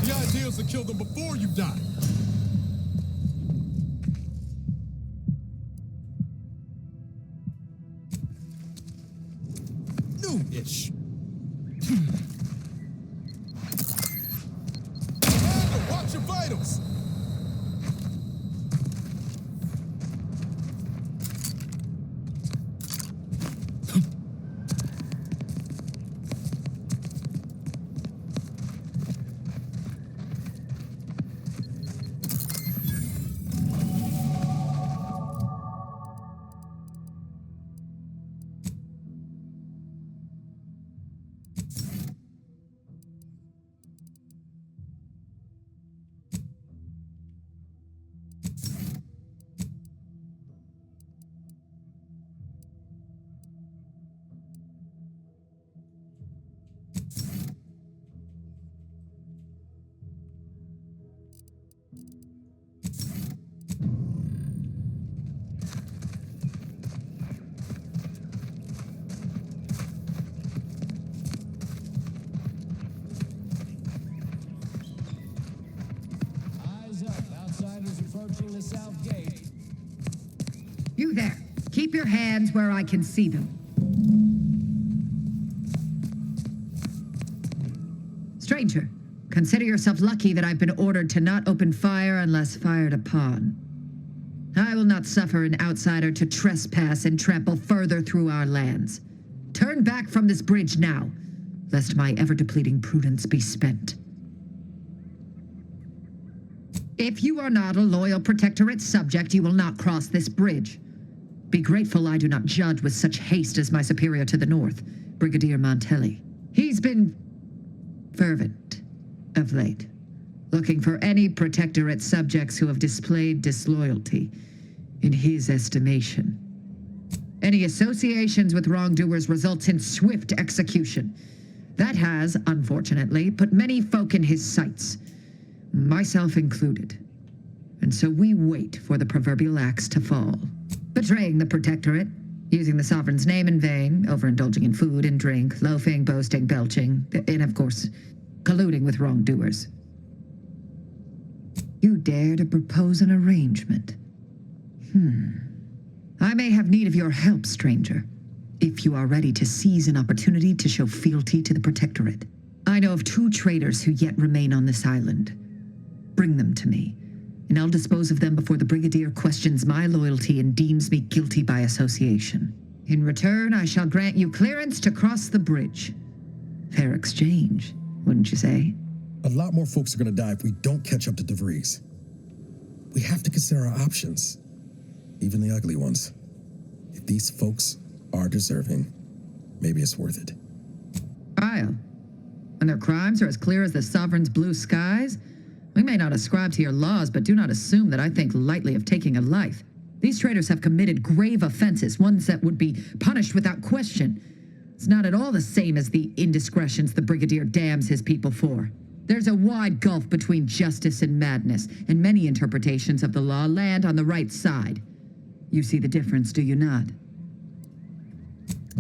The idea is to kill them before you die. New-ish. Commander, watch your vitals. You there. Keep your hands where I can see them. Stranger, consider yourself lucky that I've been ordered to not open fire unless fired upon. I will not suffer an outsider to trespass and trample further through our lands. Turn back from this bridge now, lest my ever-depleting prudence be spent. If you are not a loyal Protectorate subject, you will not cross this bridge. Be grateful I do not judge with such haste as my superior to the north, Brigadier Montelli. He's been fervent of late, looking for any Protectorate subjects who have displayed disloyalty in his estimation. Any associations with wrongdoers results in swift execution. That has, unfortunately, put many folk in his sights, myself included. And so we wait for the proverbial axe to fall. Betraying the Protectorate, using the Sovereign's name in vain, overindulging in food and drink, loafing, boasting, belching, and of course, colluding with wrongdoers. You dare to propose an arrangement? I may have need of your help, stranger. if you are ready to seize an opportunity to show fealty to the Protectorate. I know of 2 traitors who yet remain on this island. Bring them to me, and I'll dispose of them before the Brigadier questions my loyalty and deems me guilty by association. In return, I shall grant you clearance to cross the bridge. Fair exchange, wouldn't you say? A lot more folks are gonna die if we don't catch up to DeVries. We have to consider our options, even the ugly ones. If these folks are deserving, maybe it's worth it. Trial. When their crimes are as clear as the Sovereign's blue skies, we may not ascribe to your laws, but do not assume that I think lightly of taking a life. These traitors have committed grave offenses, ones that would be punished without question. It's not at all the same as the indiscretions the Brigadier damns his people for. There's a wide gulf between justice and madness, and many interpretations of the law land on the right side. You see the difference, do you not?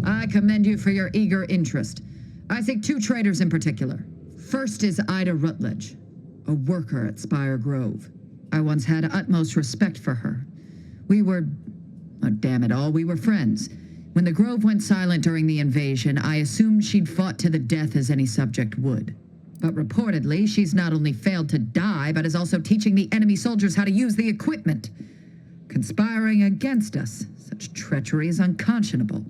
I commend you for your eager interest. I seek 2 traitors in particular. First is Ida Rutledge, a worker at Spire Grove. I once had utmost respect for her. We were, oh, damn it all, we were friends. When the Grove went silent during the invasion, I assumed she'd fought to the death as any subject would. But reportedly, she's not only failed to die, but is also teaching the enemy soldiers how to use the equipment. Conspiring against us. Such treachery is unconscionable.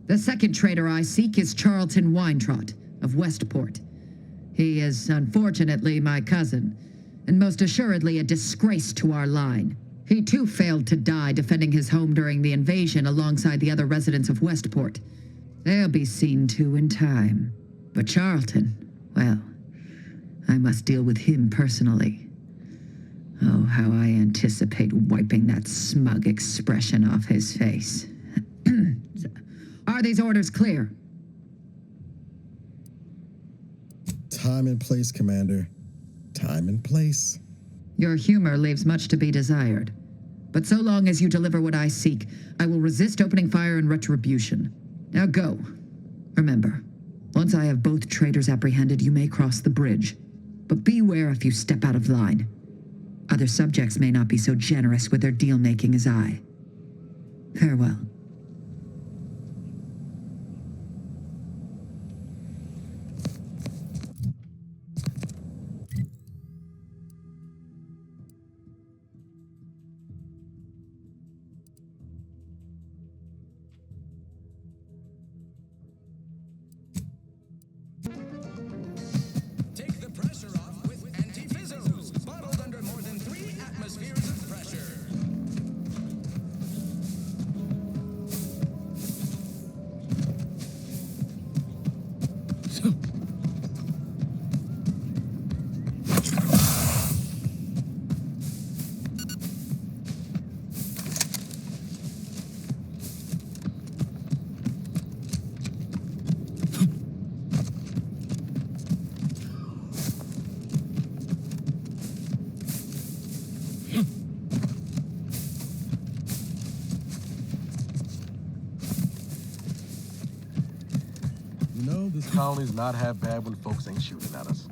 The second traitor I seek is Charlton Weintraut of Westport. He is, unfortunately, my cousin, and most assuredly a disgrace to our line. He too failed to die defending his home during the invasion alongside the other residents of Westport. They'll be seen to in time. But Charlton, well, I must deal with him personally. Oh, how I anticipate wiping that smug expression off his face. Are these orders clear? Time and place, Commander. Time and place. Your humor leaves much to be desired. But so long as you deliver what I seek, I will resist opening fire in retribution. Now go. Remember, once I have both traitors apprehended, you may cross the bridge. But beware if you step out of line. Other subjects may not be so generous with their deal-making as I. Farewell. Take the pressure off with anti-fizzles, bottled under more than 3 atmospheres of pressure. You know, this colony's not half bad when folks ain't shooting at us.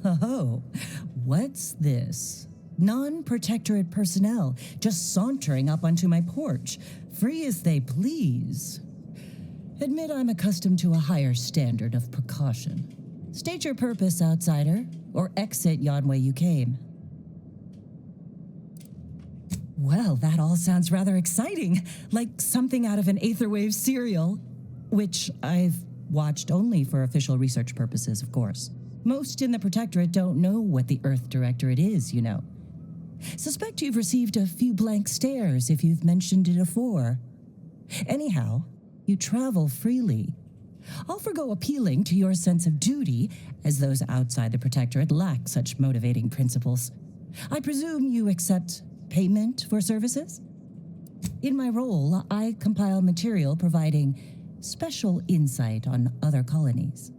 Oh, what's this? Non-protectorate personnel just sauntering up onto my porch, free as they please. Admit I'm accustomed to a higher standard of precaution. State your purpose, outsider, or exit yon way you came. Well, that all sounds rather exciting, like something out of an Aetherwave serial, which I've watched only for official research purposes, of course. Most in the Protectorate don't know what the Earth Directorate is, you know. Suspect you've received a few blank stares if you've mentioned it afore. Anyhow, you travel freely. I'll forgo appealing to your sense of duty, as those outside the Protectorate lack such motivating principles. I presume you accept payment for services? In my role, I compile material providing special insight on other colonies.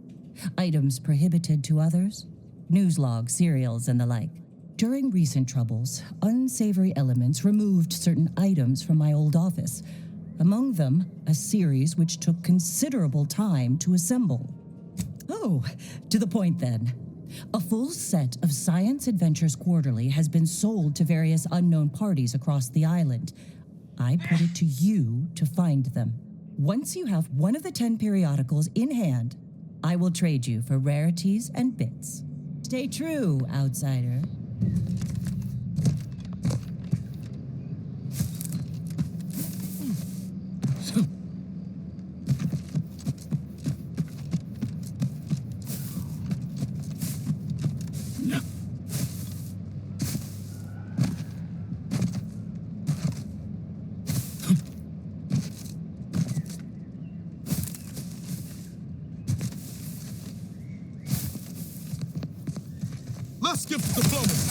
Items prohibited to others, news logs, serials, and the like. During recent troubles, unsavory elements removed certain items from my old office. Among them, a series which took considerable time to assemble. Oh, to the point then. A full set of Science Adventures Quarterly has been sold to various unknown parties across the island. I put it to you to find them. Once you have one of the 10 periodicals in hand, I will trade you for rarities and bits. Stay true, outsider. Let's skip the diplomacy.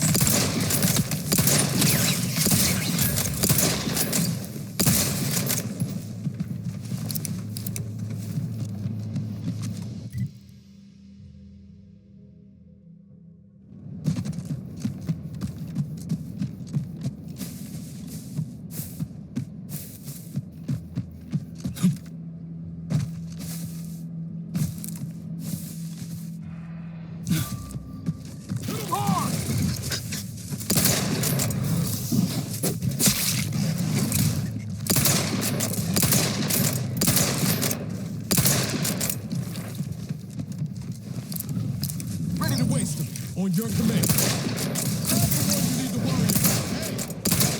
On your command. That's the one you need to worry about. Hey,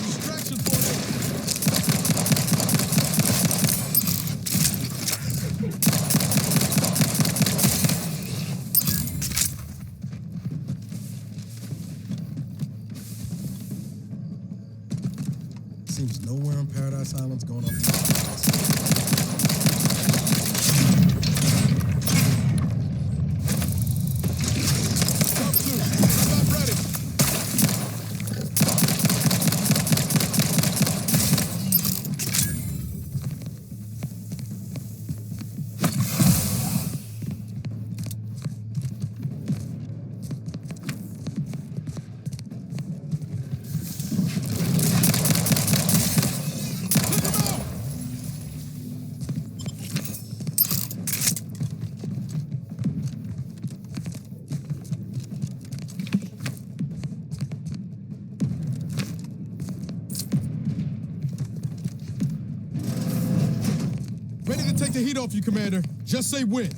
distraction for them. Seems nowhere on Paradise Island's going up. Ready to take the heat off you, Commander. Just say when.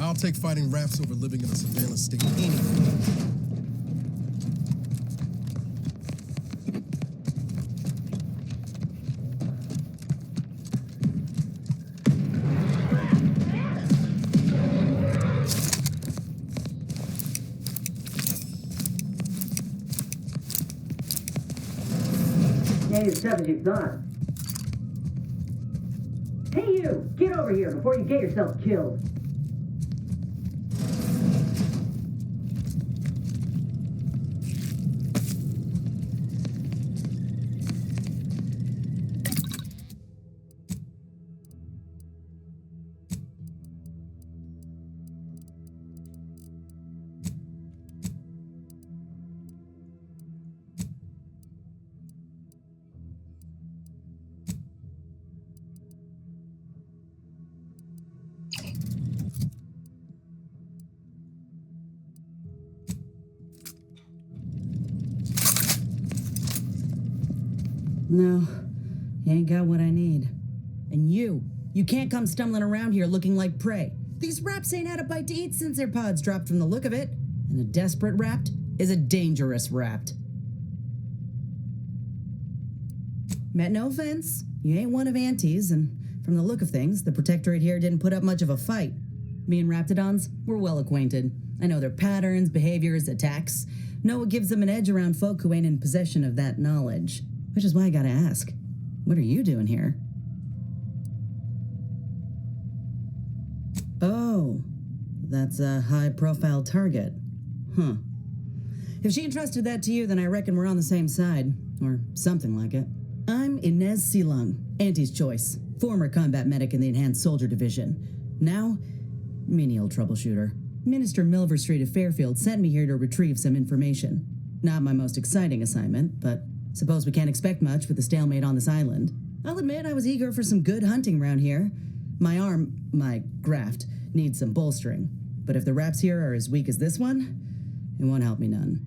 I'll take fighting rafts over living in a surveillance state anyway. Negative subject gone. Hey you! Get over here before you get yourself killed. No, you ain't got what I need. And you can't come stumbling around here looking like prey. These raps ain't had a bite to eat since their pods dropped from the look of it. And a desperate rapt is a dangerous rapt. Meant no offense, You ain't one of Auntie's, and from the look of things, the Protectorate here didn't put up much of a fight. Me and Raptidons, we're well acquainted. I know their patterns, behaviors, attacks. Know what gives them an edge around folk who ain't in possession of that knowledge. Which is why I gotta ask, what are you doing here? Oh, that's a high-profile target. Huh. If she entrusted that to you, then I reckon we're on the same side. Or something like it. I'm Inez Silung, Auntie's choice. Former combat medic in the Enhanced Soldier Division. Now, menial troubleshooter. Minister Milverstreet of Fairfield sent me here to retrieve some information. Not my most exciting assignment, but suppose we can't expect much with the stalemate on this island. I'll admit I was eager for some good hunting around here. My graft, needs some bolstering. But if the raps here are as weak as this one, it won't help me none.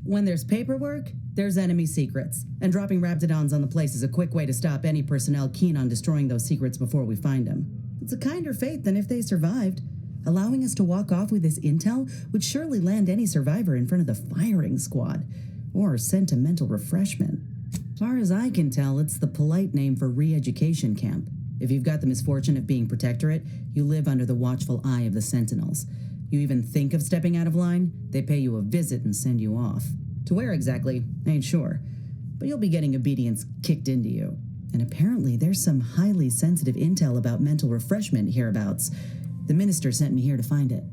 When there's paperwork, there's enemy secrets. And dropping Raptidons on the place is a quick way to stop any personnel keen on destroying those secrets before we find them. It's a kinder fate than if they survived. Allowing us to walk off with this intel would surely land any survivor in front of the firing squad. Or sentimental refreshment. As far as I can tell, it's the polite name for re-education camp. If you've got the misfortune of being Protectorate, you live under the watchful eye of the Sentinels. You even think of stepping out of line, they pay you a visit and send you off. To where exactly, I ain't sure. But you'll be getting obedience kicked into you. And apparently there's some highly sensitive intel about mental refreshment hereabouts. The minister sent me here to find it.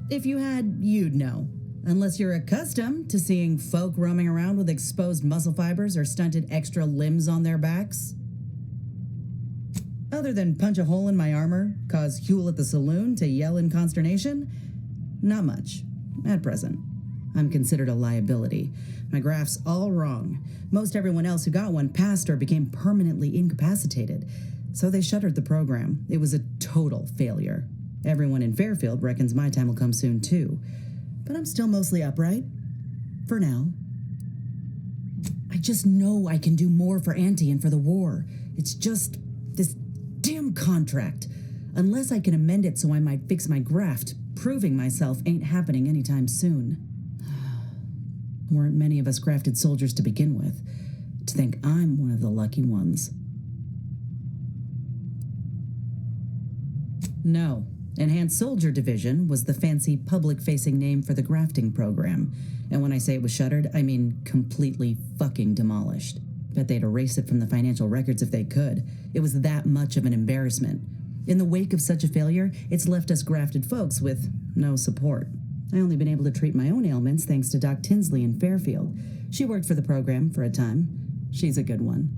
If you had, you'd know. Unless you're accustomed to seeing folk roaming around with exposed muscle fibers or stunted extra limbs on their backs. Other than punch a hole in my armor, cause Huel at the saloon to yell in consternation, not much, at present. I'm considered a liability. My graph's all wrong. Most everyone else who got one passed or became permanently incapacitated. So they shuttered the program. It was a total failure. Everyone in Fairfield reckons my time will come soon too. But I'm still mostly upright. For now. I just know I can do more for Auntie and for the war. It's just this damn contract. Unless I can amend it so I might fix my graft, proving myself ain't happening anytime soon. Weren't many of us grafted soldiers to begin with. To think I'm one of the lucky ones. No. Enhanced Soldier Division was the fancy public-facing name for the grafting program. And when I say it was shuttered, I mean completely fucking demolished. Bet they'd erase it from the financial records if they could. It was that much of an embarrassment. In the wake of such a failure, it's left us grafted folks with no support. I only been able to treat my own ailments thanks to Doc Tinsley in Fairfield. She worked for the program for a time. She's a good one.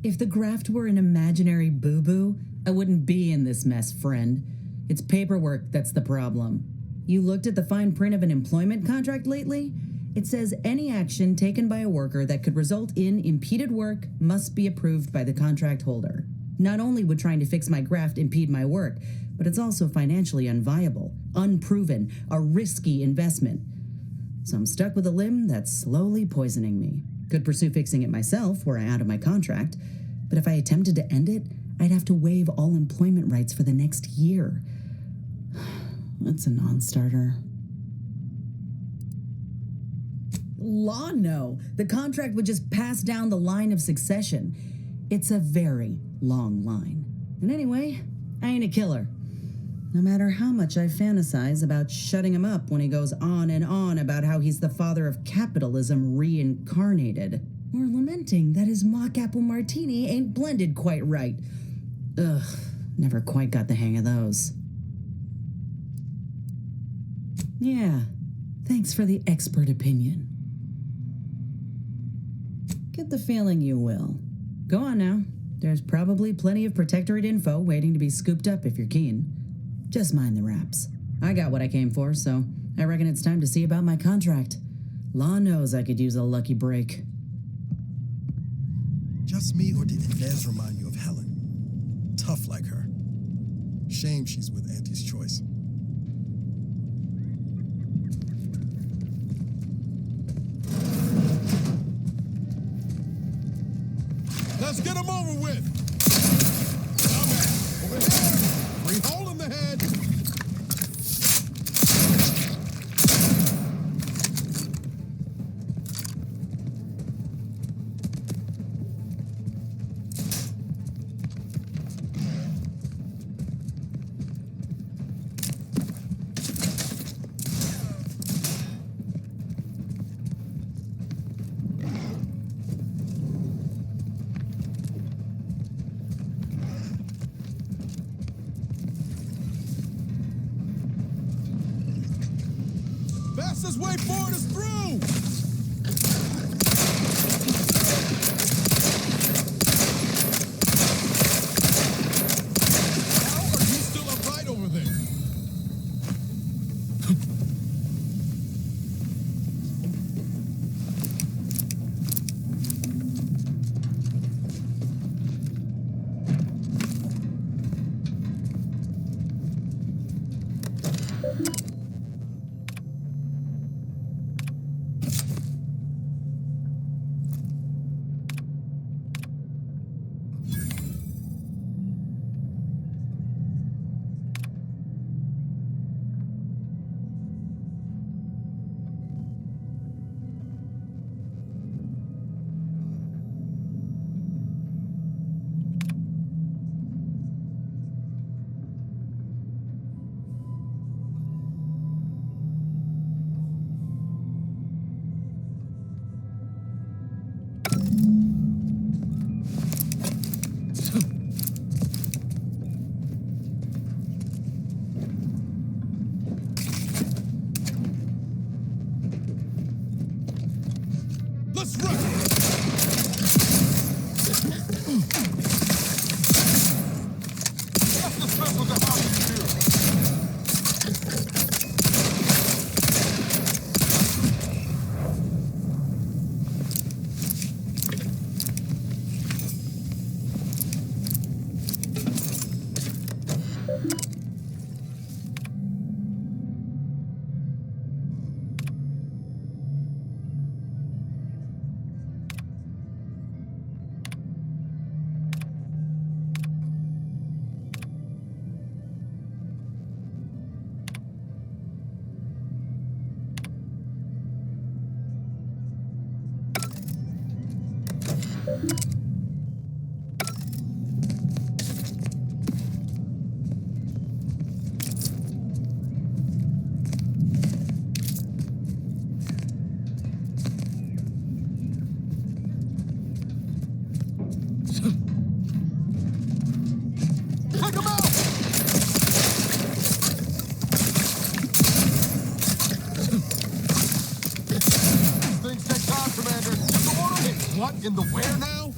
If the graft were an imaginary boo-boo, I wouldn't be in this mess, friend. It's paperwork that's the problem. You looked at the fine print of an employment contract lately? It says any action taken by a worker that could result in impeded work must be approved by the contract holder. Not only would trying to fix my graft impede my work, but it's also financially unviable, unproven, a risky investment. So I'm stuck with a limb that's slowly poisoning me. Could pursue fixing it myself were I out of my contract, but if I attempted to end it, I'd have to waive all employment rights for the next year. That's a non-starter. Law, no. The contract would just pass down the line of succession. It's a very long line. And anyway, I ain't a killer. No matter how much I fantasize about shutting him up when he goes on and on about how he's the father of capitalism reincarnated. Or lamenting that his mock apple martini ain't blended quite right. Ugh, never quite got the hang of those. Yeah, thanks for the expert opinion. Get the feeling you will. Go on now. There's probably plenty of Protectorate info waiting to be scooped up if you're keen. Just mind the raps. I got what I came for, so I reckon it's time to see about my contract. Law knows I could use a lucky break. Just me, or did Inez remind you of Helen? Tough like her. Shame she's with Auntie's choice. Let's get him over with. Over here. Free hole in the head. fastest way forward is through! How are you still upright over there? Let's run! Let's discuss what the hell you do. Take him out! Things take time, Commander. Get the order hit. What in the where now?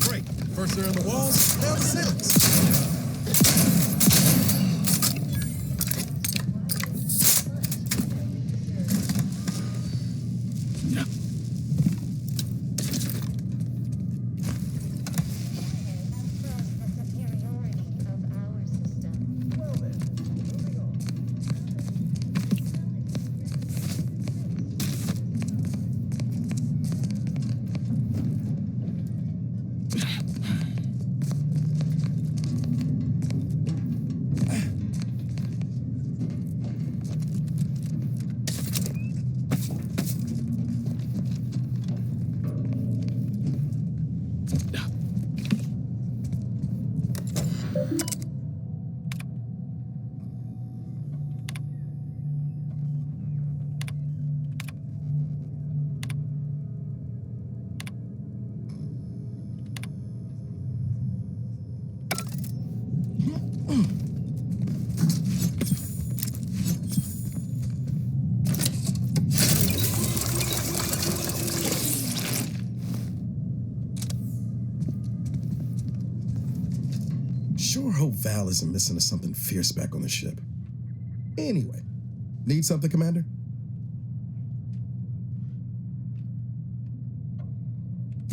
Great. First they're on the walls, now the ceilings. Sure hope Val isn't missing something fierce back on the ship. Anyway, need something, Commander?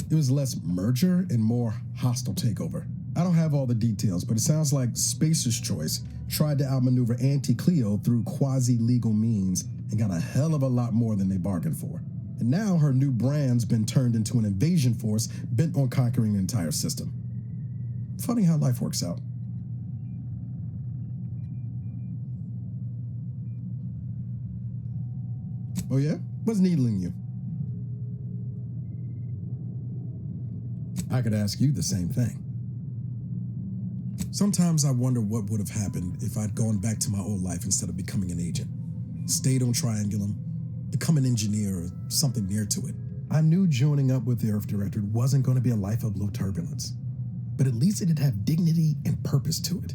It was less merger and more hostile takeover. I don't have all the details, but it sounds like Spacer's Choice tried to outmaneuver Auntie Cleo through quasi-legal means and got a hell of a lot more than they bargained for. And now her new brand's been turned into an invasion force bent on conquering the entire system. Funny how life works out. Oh yeah? What's needling you? I could ask you the same thing. Sometimes I wonder what would have happened if I'd gone back to my old life instead of becoming an agent. Stayed on Triangulum, become an engineer or something near to it. I knew joining up with the Earth Directorate wasn't going to be a life of low turbulence, but at least it'd have dignity and purpose to it.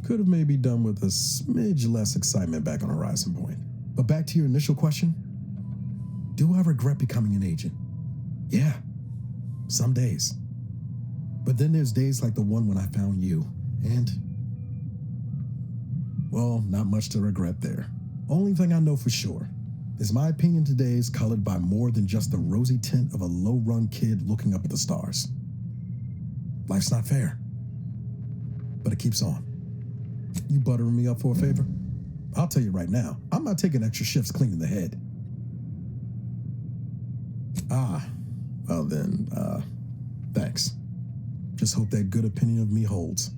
Could have maybe done with a smidge less excitement back on Horizon Point. But back to your initial question, do I regret becoming an agent? Yeah, some days. But then there's days like the one when I found you, and, well, not much to regret there. Only thing I know for sure is my opinion today is colored by more than just the rosy tint of a low-run kid looking up at the stars. Life's not fair, but it keeps on. You buttering me up for a favor? I'll tell you right now, I'm not taking extra shifts cleaning the head. Well then, thanks. Just hope that good opinion of me holds.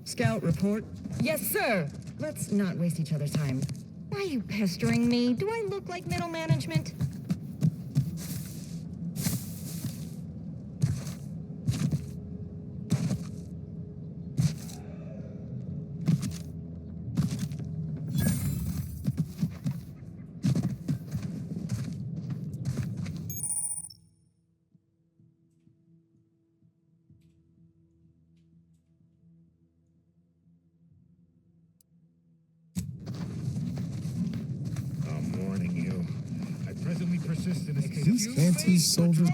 Scout report. Yes, sir. Let's not waste each other's time. Why are you pestering me? Do I look like middle management? These anti-soldiers.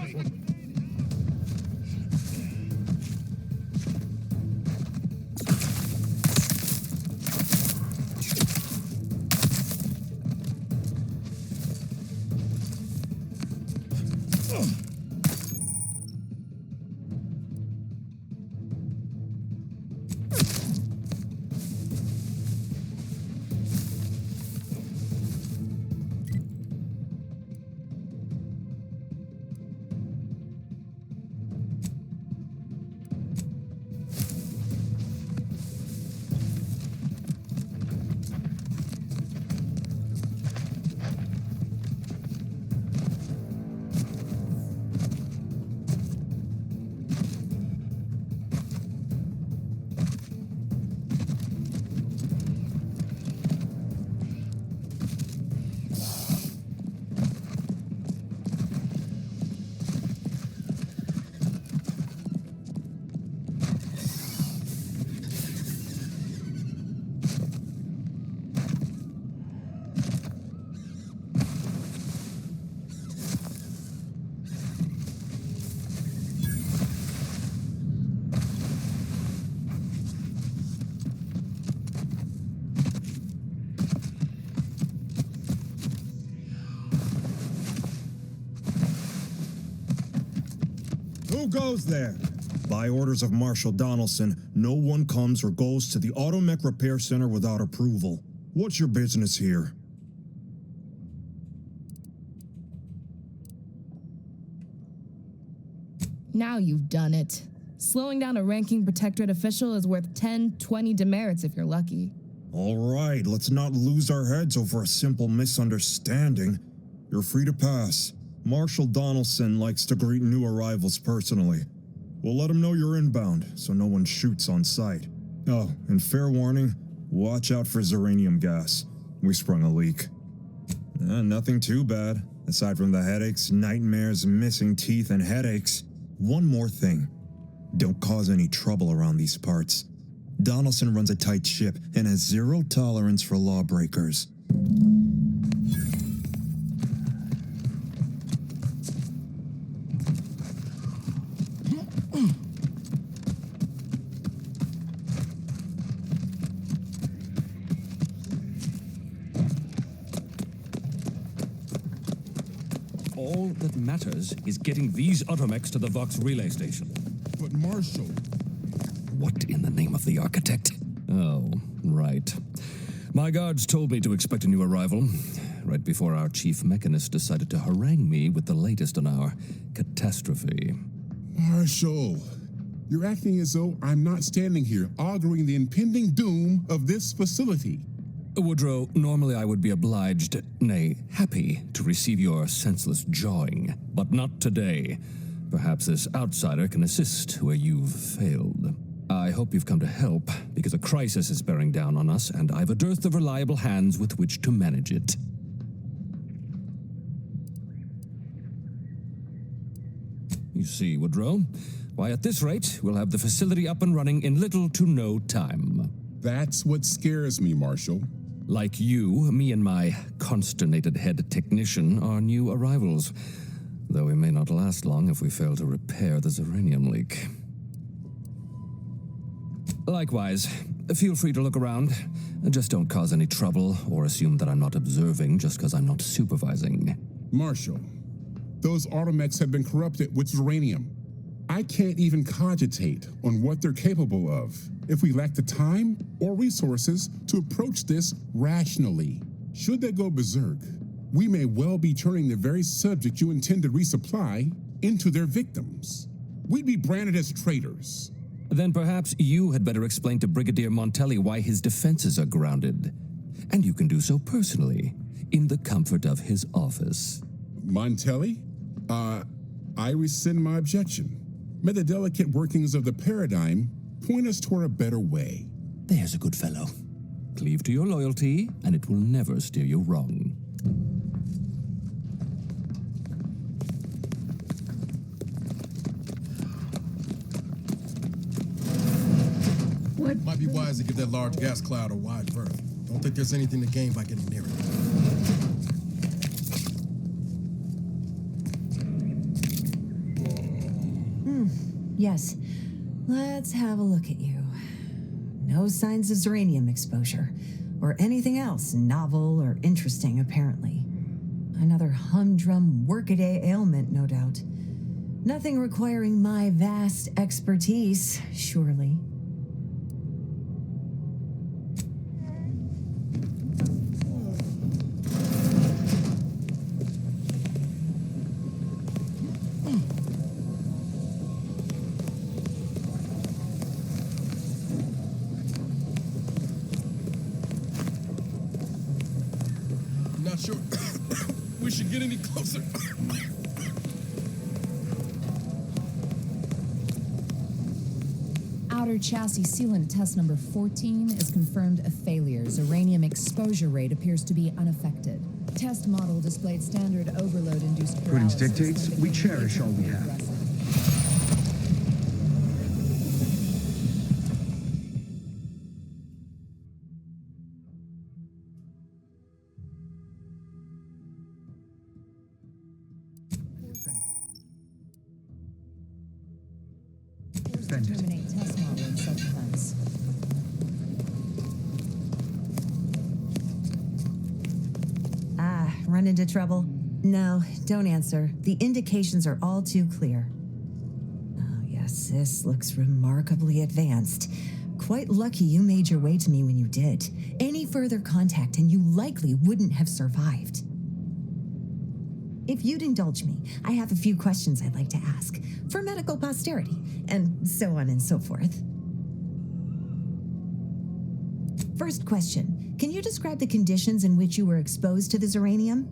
Who goes there? By orders of Marshal Donaldson, no one comes or goes to the Automech Repair Center without approval. What's your business here? Now you've done it. Slowing down a ranking protectorate official is worth 10, 20 demerits if you're lucky. All right, let's not lose our heads over a simple misunderstanding. You're free to pass. Marshal Donaldson likes to greet new arrivals personally. We'll let him know you're inbound, so no one shoots on sight. Oh, and fair warning, watch out for uranium gas. We sprung a leak. Nothing too bad, aside from the headaches, nightmares, missing teeth, and headaches. One more thing. Don't cause any trouble around these parts. Donaldson runs a tight ship and has zero tolerance for lawbreakers. All that matters is getting these automechs to the Vox relay station. But Marshal... What in the name of the architect? Oh, right. My guards told me to expect a new arrival, right before our chief mechanist decided to harangue me with the latest on our catastrophe. Marshal, you're acting as though I'm not standing here auguring the impending doom of this facility. Woodrow, normally I would be obliged, nay, happy, to receive your senseless jawing, but not today. Perhaps this outsider can assist where you've failed. I hope you've come to help, because a crisis is bearing down on us, and I've a dearth of reliable hands with which to manage it. You see, Woodrow, why at this rate, we'll have the facility up and running in little to no time. That's what scares me, Marshal. Like you, me and my consternated head technician are new arrivals, though we may not last long if we fail to repair the uranium leak. Likewise, feel free to look around. Just don't cause any trouble or assume that I'm not observing just because I'm not supervising. Marshal, those automechs have been corrupted with uranium. I can't even cogitate on what they're capable of if we lack the time or resources to approach this rationally. Should they go berserk, we may well be turning the very subject you intend to resupply into their victims. We'd be branded as traitors. Then perhaps you had better explain to Brigadier Montelli why his defenses are grounded. And you can do so personally, in the comfort of his office. Montelli? I rescind my objection. May the delicate workings of the paradigm point us toward a better way. There's a good fellow. Cleave to your loyalty, and it will never steer you wrong. What? Might be wise to give that large gas cloud a wide berth. Don't think there's anything to gain by getting near it. Yes. Let's have a look at you. No signs of Zeranium exposure, or anything else novel or interesting, apparently. Another humdrum workaday ailment, no doubt. Nothing requiring my vast expertise, surely. Not sure we should get any closer. Outer chassis sealant test number 14 is confirmed a failure. Uranium exposure rate appears to be unaffected. Test model displayed standard overload-induced Prudence paralysis. dictates we cherish all we have. Terminate test model in self-defense. Run into trouble? No, don't answer. The indications are all too clear. Oh, yes, this looks remarkably advanced. Quite lucky you made your way to me when you did. Any further contact and you likely wouldn't have survived. If you'd indulge me, I have a few questions I'd like to ask, for medical posterity, and so on and so forth. First question, can you describe the conditions in which you were exposed to the Zeranium?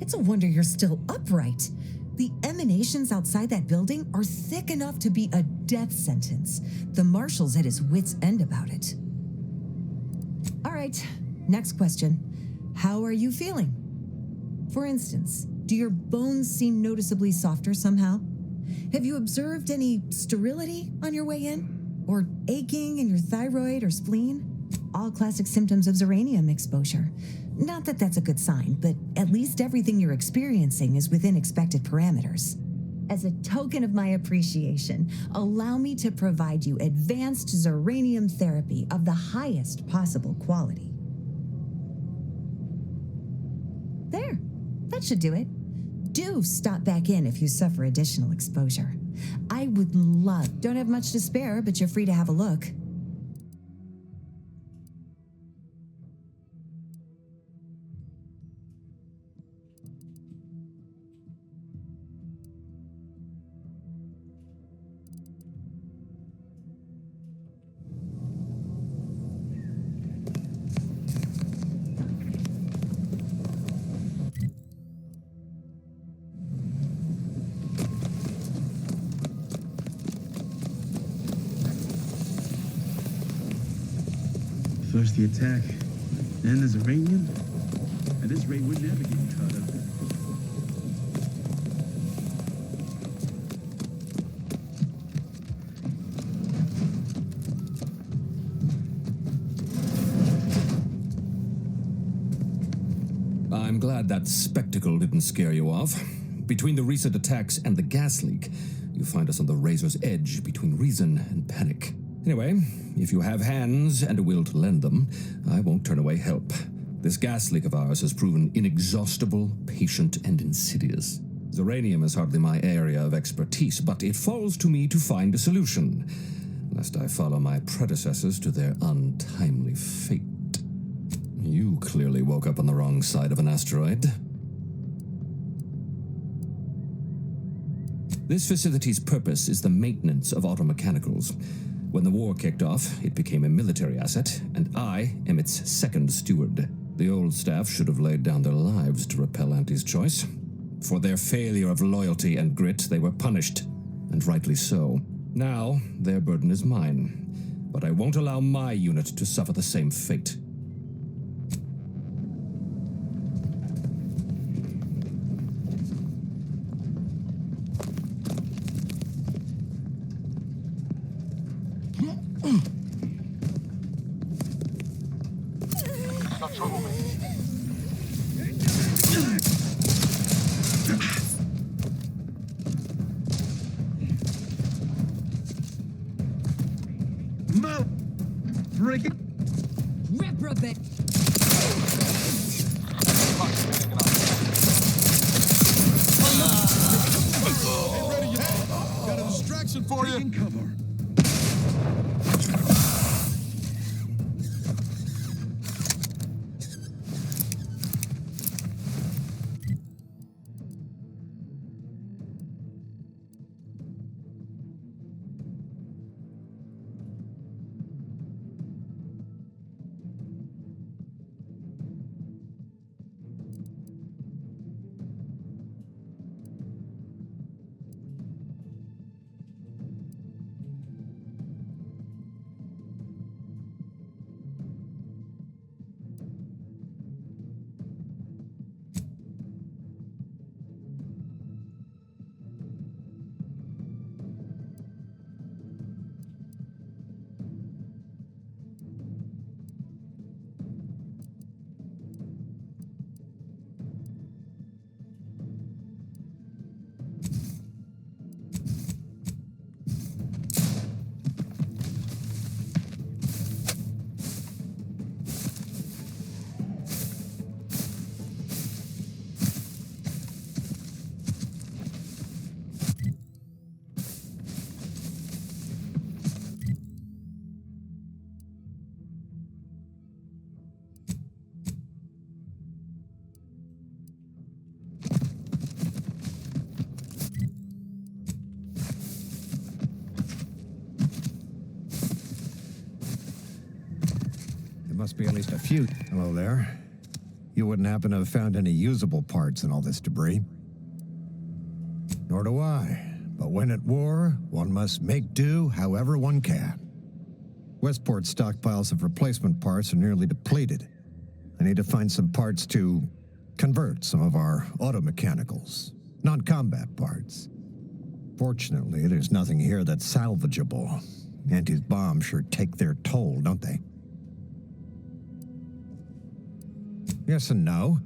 It's a wonder you're still upright. The emanations outside that building are thick enough to be a death sentence. The marshal's at his wit's end about it. All right, next question. How are you feeling? For instance, do your bones seem noticeably softer somehow? Have you observed any sterility on your way in? Or aching in your thyroid or spleen? All classic symptoms of Zeranium exposure. Not that that's a good sign, but at least everything you're experiencing is within expected parameters. As a token of my appreciation, allow me to provide you advanced Zeranium therapy of the highest possible quality. There, that should do it. Do stop back in if you suffer additional exposure. I would love, don't have much to spare, but you're free to have a look. First the attack, then the Zeranium. At this rate, we're never getting caught up. I'm glad that spectacle didn't scare you off. Between the recent attacks and the gas leak, you find us on the razor's edge between reason and panic. Anyway, if you have hands and a will to lend them, I won't turn away help. This gas leak of ours has proven inexhaustible, patient, and insidious. Zeranium is hardly my area of expertise, but it falls to me to find a solution, lest I follow my predecessors to their untimely fate. You clearly woke up on the wrong side of an asteroid. This facility's purpose is the maintenance of automechanicals. When the war kicked off, it became a military asset, and I am its second steward. The old staff should have laid down their lives to repel Auntie's choice. For their failure of loyalty and grit, they were punished, and rightly so. Now, their burden is mine, but I won't allow my unit to suffer the same fate. Reprobate. Got a distraction for you. Cover. Must be at least a few. Hello there. You wouldn't happen to have found any usable parts in all this debris? Nor do I. But when at war, one must make do however one can. Westport's stockpiles of replacement parts are nearly depleted. I need to find some parts to convert some of our automechanicals, non-combat parts. Fortunately, there's nothing here that's salvageable. Auntie's bombs sure take their toll, don't they? Yes and no.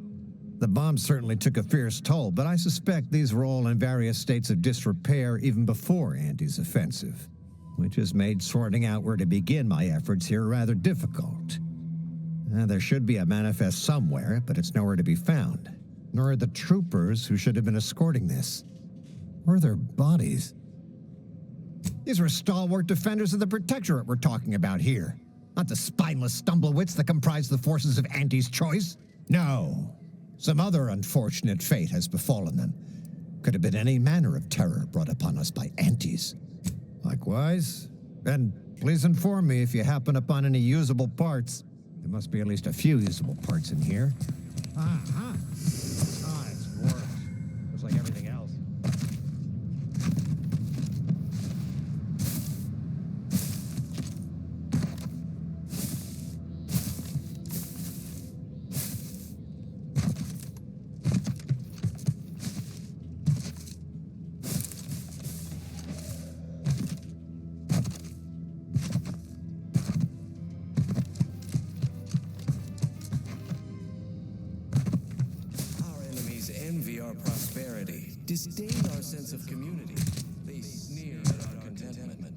The bombs certainly took a fierce toll, but I suspect these were all in various states of disrepair even before Auntie's offensive, which has made sorting out where to begin my efforts here rather difficult. There should be a manifest somewhere, but it's nowhere to be found. Nor are the troopers who should have been escorting this. Or their bodies. These were stalwart defenders of the Protectorate we're talking about here, not the spineless stumblewits that comprise the forces of Auntie's choice. No. Some other unfortunate fate has befallen them. Could have been any manner of terror brought upon us by Auntie's. Likewise. And please inform me if you happen upon any usable parts. There must be at least a few usable parts in here. Ah, it's worse. Looks like everything else. Disdain our sense of community. They sneer at our contentment.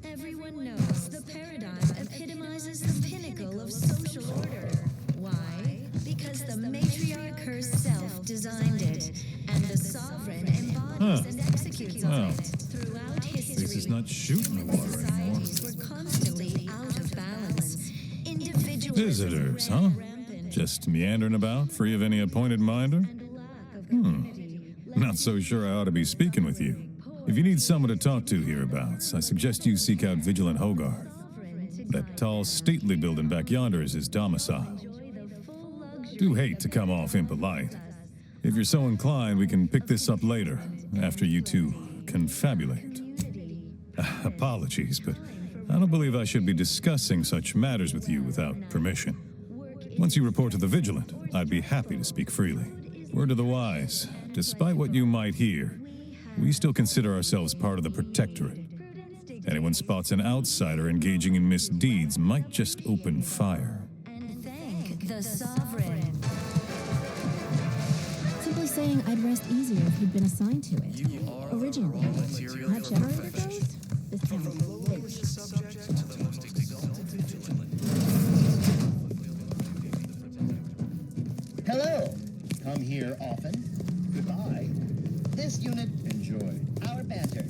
Everyone knows the paradigm epitomizes the pinnacle of social order. Why? Because the matriarch herself designed it, and the sovereign embodies and executes on it. Throughout history, this is not shooting the water anymore. societies were constantly out of balance. Individuals Visitors, huh? Just meandering about, free of any appointed minder? Not so sure I ought to be speaking with you. If you need someone to talk to hereabouts, I suggest you seek out Vigilant Hogarth. That tall, stately building back yonder is his domicile. Do hate to come off impolite. If you're so inclined, we can pick this up later, after you two confabulate. Apologies, but I don't believe I should be discussing such matters with you without permission. Once you report to the Vigilant, I'd be happy to speak freely. Word to the wise, despite what you might hear, we still consider ourselves part of the Protectorate. Anyone spots an outsider engaging in misdeeds might just open fire. Thank the Sovereign. Simply saying I'd rest easier if you'd been assigned to it. Originally, whichever it goes, this town will live. Hello. Come here often. Goodbye. This unit, enjoy our banter.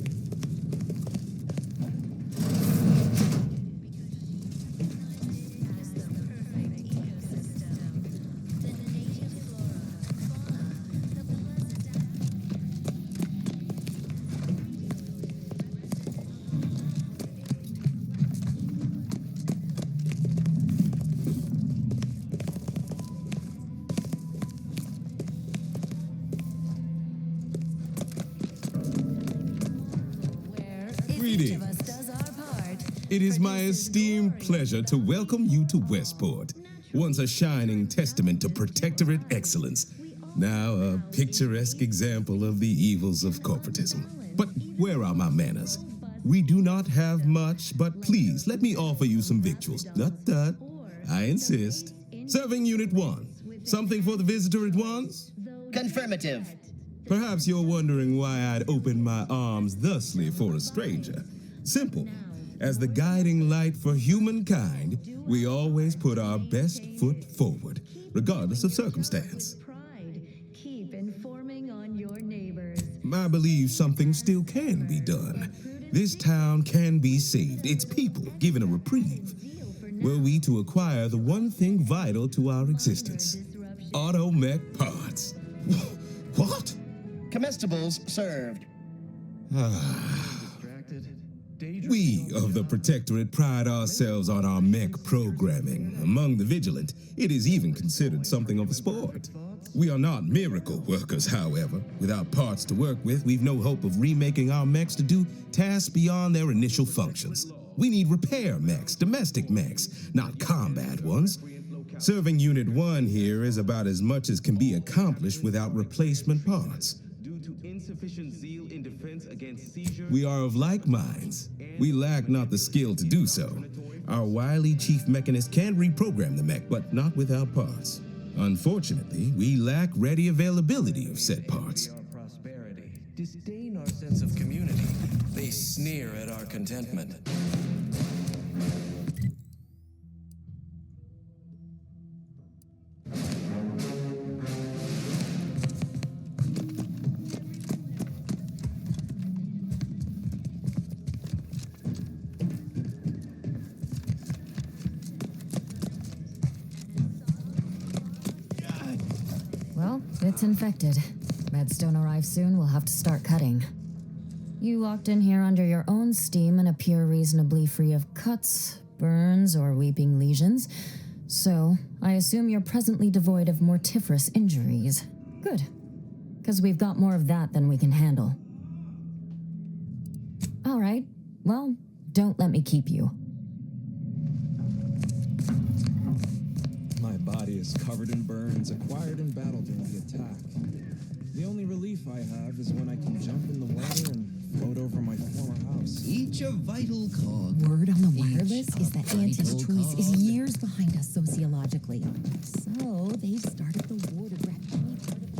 It is my esteemed pleasure to welcome you to Westport, once a shining testament to Protectorate excellence, now a picturesque example of the evils of corporatism. But where are my manners? We do not have much, but please let me offer you some victuals. Tut. I insist. Serving Unit 1. Something for the visitor at once? Confirmative. Perhaps you're wondering why I'd open my arms thusly for a stranger. Simple. As the guiding light for humankind, we always put our best foot forward, regardless of circumstance. Keep informing on your neighbors. I believe something still can be done. This town can be saved, its people given a reprieve. Were we to acquire the one thing vital to our existence, automech parts. What? Comestibles served. We of the Protectorate pride ourselves on our mech programming. Among the Vigilant, it is even considered something of a sport. We are not miracle workers, however. Without parts to work with, we've no hope of remaking our mechs to do tasks beyond their initial functions. We need repair mechs, domestic mechs, not combat ones. Serving Unit 1 here is about as much as can be accomplished without replacement parts. We are of like minds. We lack not the skill to do so. Our wily chief mechanist can reprogram the mech, but not without parts. Unfortunately, we lack ready availability of said parts. Disdain our sense of community. They sneer at our contentment. Well, it's infected. Meds don't arrive soon, we'll have to start cutting. You walked in here under your own steam and appear reasonably free of cuts, burns, or weeping lesions. So, I assume you're presently devoid of mortiferous injuries. Good. Because we've got more of that than we can handle. All right. Well, don't let me keep you. My body is covered in burns acquired in battle during the attack. The only relief I have is when I can jump in the water and float over my former house. Each a vital cog. Word on the wireless is that Auntie's choice is years behind us sociologically. So they've started the war to grab any part of the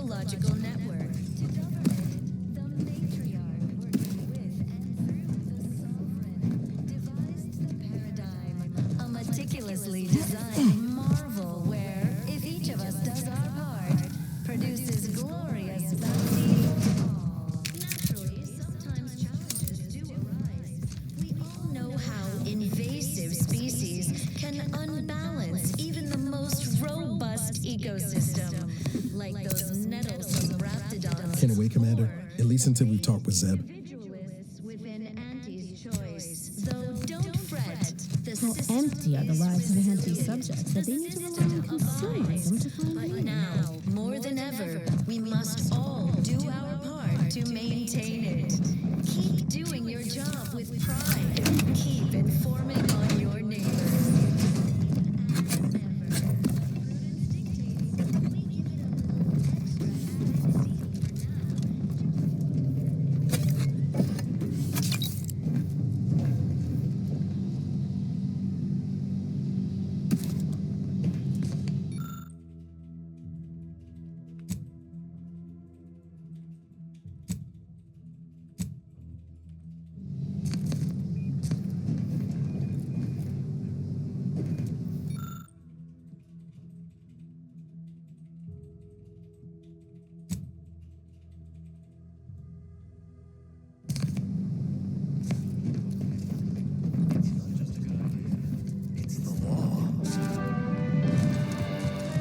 ecological network. To govern it, the matriarch working with and through the sovereign devised the paradigm, a meticulously designed marvel where, if each of us does our part, produces glorious bounty for all. Naturally, sometimes challenges do arise. We all know how invasive species can unbalance even the most robust ecosystem, like those nettlesome raptidons. Can't wait, Commander. At least until we've talked with Zeb. Individualists within Auntie's choice. Though don't fret, the How system empty are the lives of is Auntie's rigid. subjects that they need to rely on consumerism to find But meaning? now, more than ever, we must all do our part to maintain it. Keep doing your job with pride. Keep informing on your neighbors.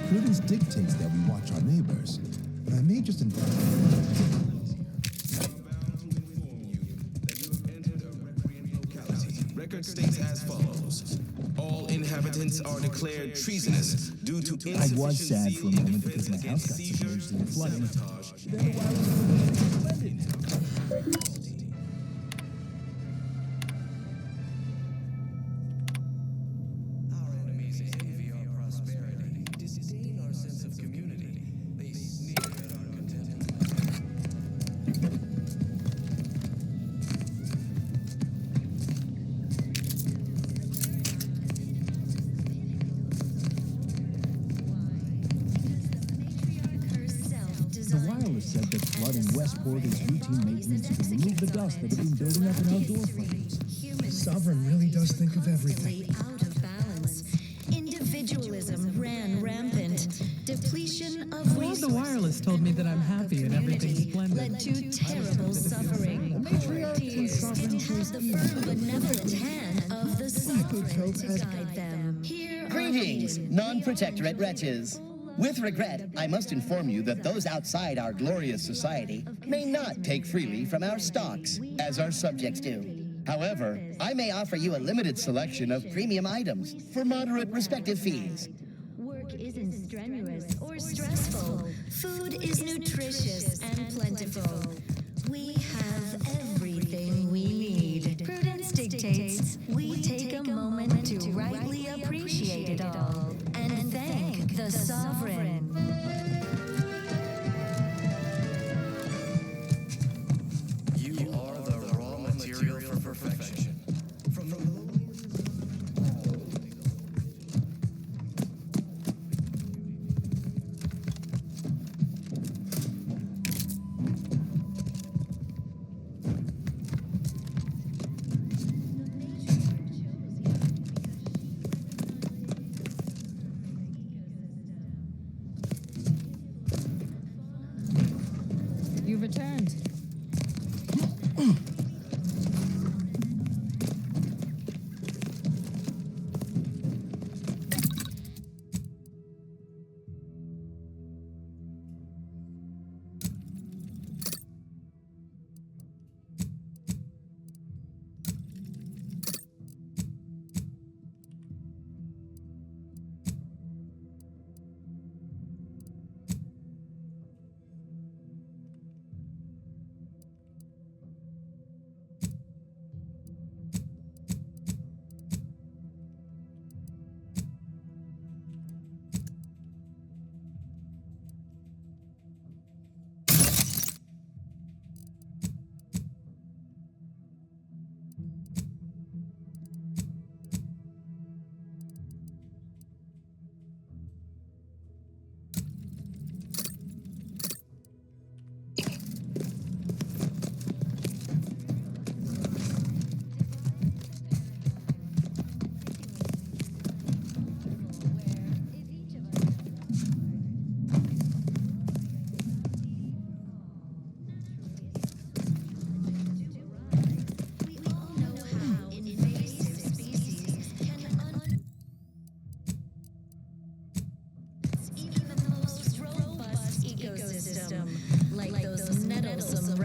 Prudence dictates that we watch our neighbors, but I may just Record states as follows. All inhabitants are declared treasonous due to I was sad insufficiency for a in moment because defense my house against got seizure, submerged in the flooding. sabotage, Then the wild Our enemies envy our prosperity, disdain our sense of community. They sneer at our contentment. The wireless said that flooding Westport is routine maintenance to remove the dust that had been building up in outdoor flames. The Sovereign really does think of everything. Out of balance. Individualism ran rampant. Depletion of Well, resources the wireless told me that I'm happy and everything's splendid. led to terrible suffering. Poor dears didn't have the firm benevolent hand of the sovereign to guide them. Here Greetings, non-protectorate wretches. With regret, I must inform you that those outside our glorious society may not take freely from our stocks, as our subjects do. However, I may offer you a limited selection of premium items for moderate respective fees. Work isn't strenuous or stressful. Food is nutritious and plentiful. We have everything we need. Prudence dictates we take a moment to rightly appreciate it all and thank the sovereign. You are the raw material for perfection. From the You've returned.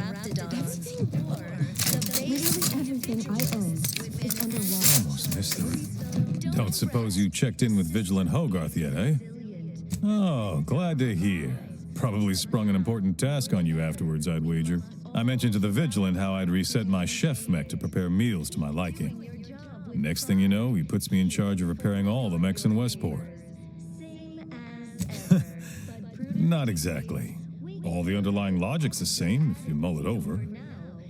Literally everything I own is underwater. Almost missed them. Don't suppose you checked in with Vigilant Hogarth yet, eh? Oh, glad to hear. Probably sprung an important task on you afterwards, I'd wager. I mentioned to the Vigilant how I'd reset my chef mech to prepare meals to my liking. Next thing you know, he puts me in charge of repairing all the mechs in Westport. Not exactly. All the underlying logic's the same, if you mull it over.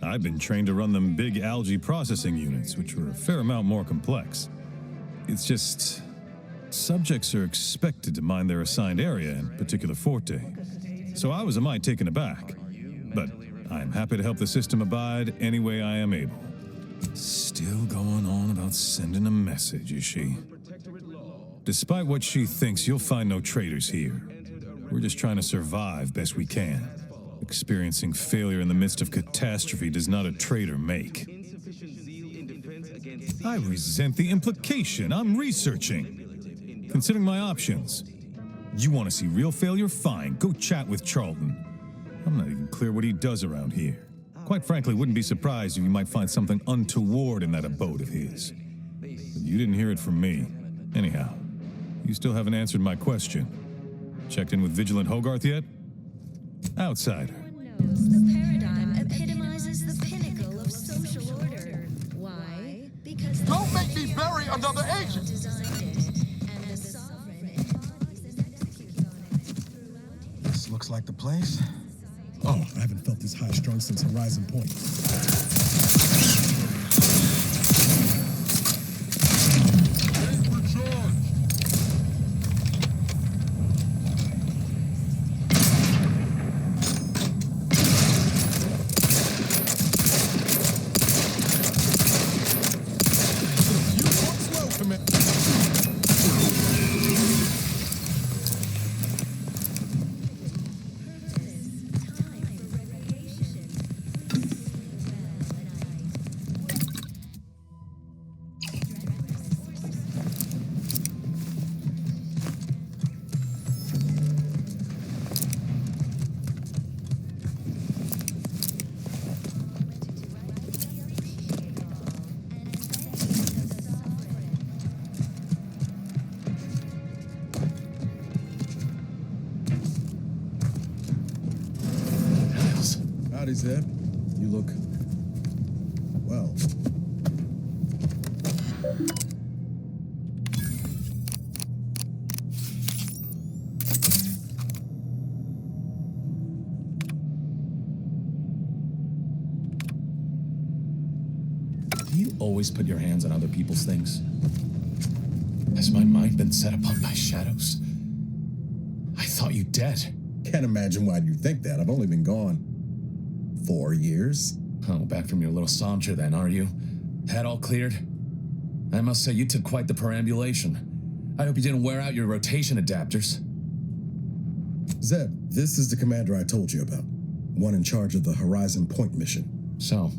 I've been trained to run them big algae processing units, which are a fair amount more complex. It's just... subjects are expected to mind their assigned area and particular forte. So I was a mite taken aback. But I am happy to help the system abide any way I am able. Still going on about sending a message, is she? Despite what she thinks, you'll find no traitors here. We're just trying to survive best we can. Experiencing failure in the midst of catastrophe does not a traitor make. I resent the implication. I'm researching. Considering my options. You want to see real failure? Fine. Go chat with Charlton. I'm not even clear what he does around here. Quite frankly, wouldn't be surprised if you might find something untoward in that abode of his. But you didn't hear it from me. Anyhow, you still haven't answered my question. Checked in with Vigilant Hogarth yet? Outsider. The paradigm epitomizes the pinnacle of social order. Why? Because don't make me bury another agent! This looks like the place. Oh, I haven't felt this high-strung since Horizon Point. Howdy, Zeb. You look... well. Do you always put your hands on other people's things? Has my mind been set upon by shadows? I thought you dead. Can't imagine why you think that. I've only been gone 4 years. Oh, back from your little saunter then, are you? Head all cleared? I must say, you took quite the perambulation. I hope you didn't wear out your rotation adapters. Zeb, this is the commander I told you about. One in charge of the Horizon Point mission. So,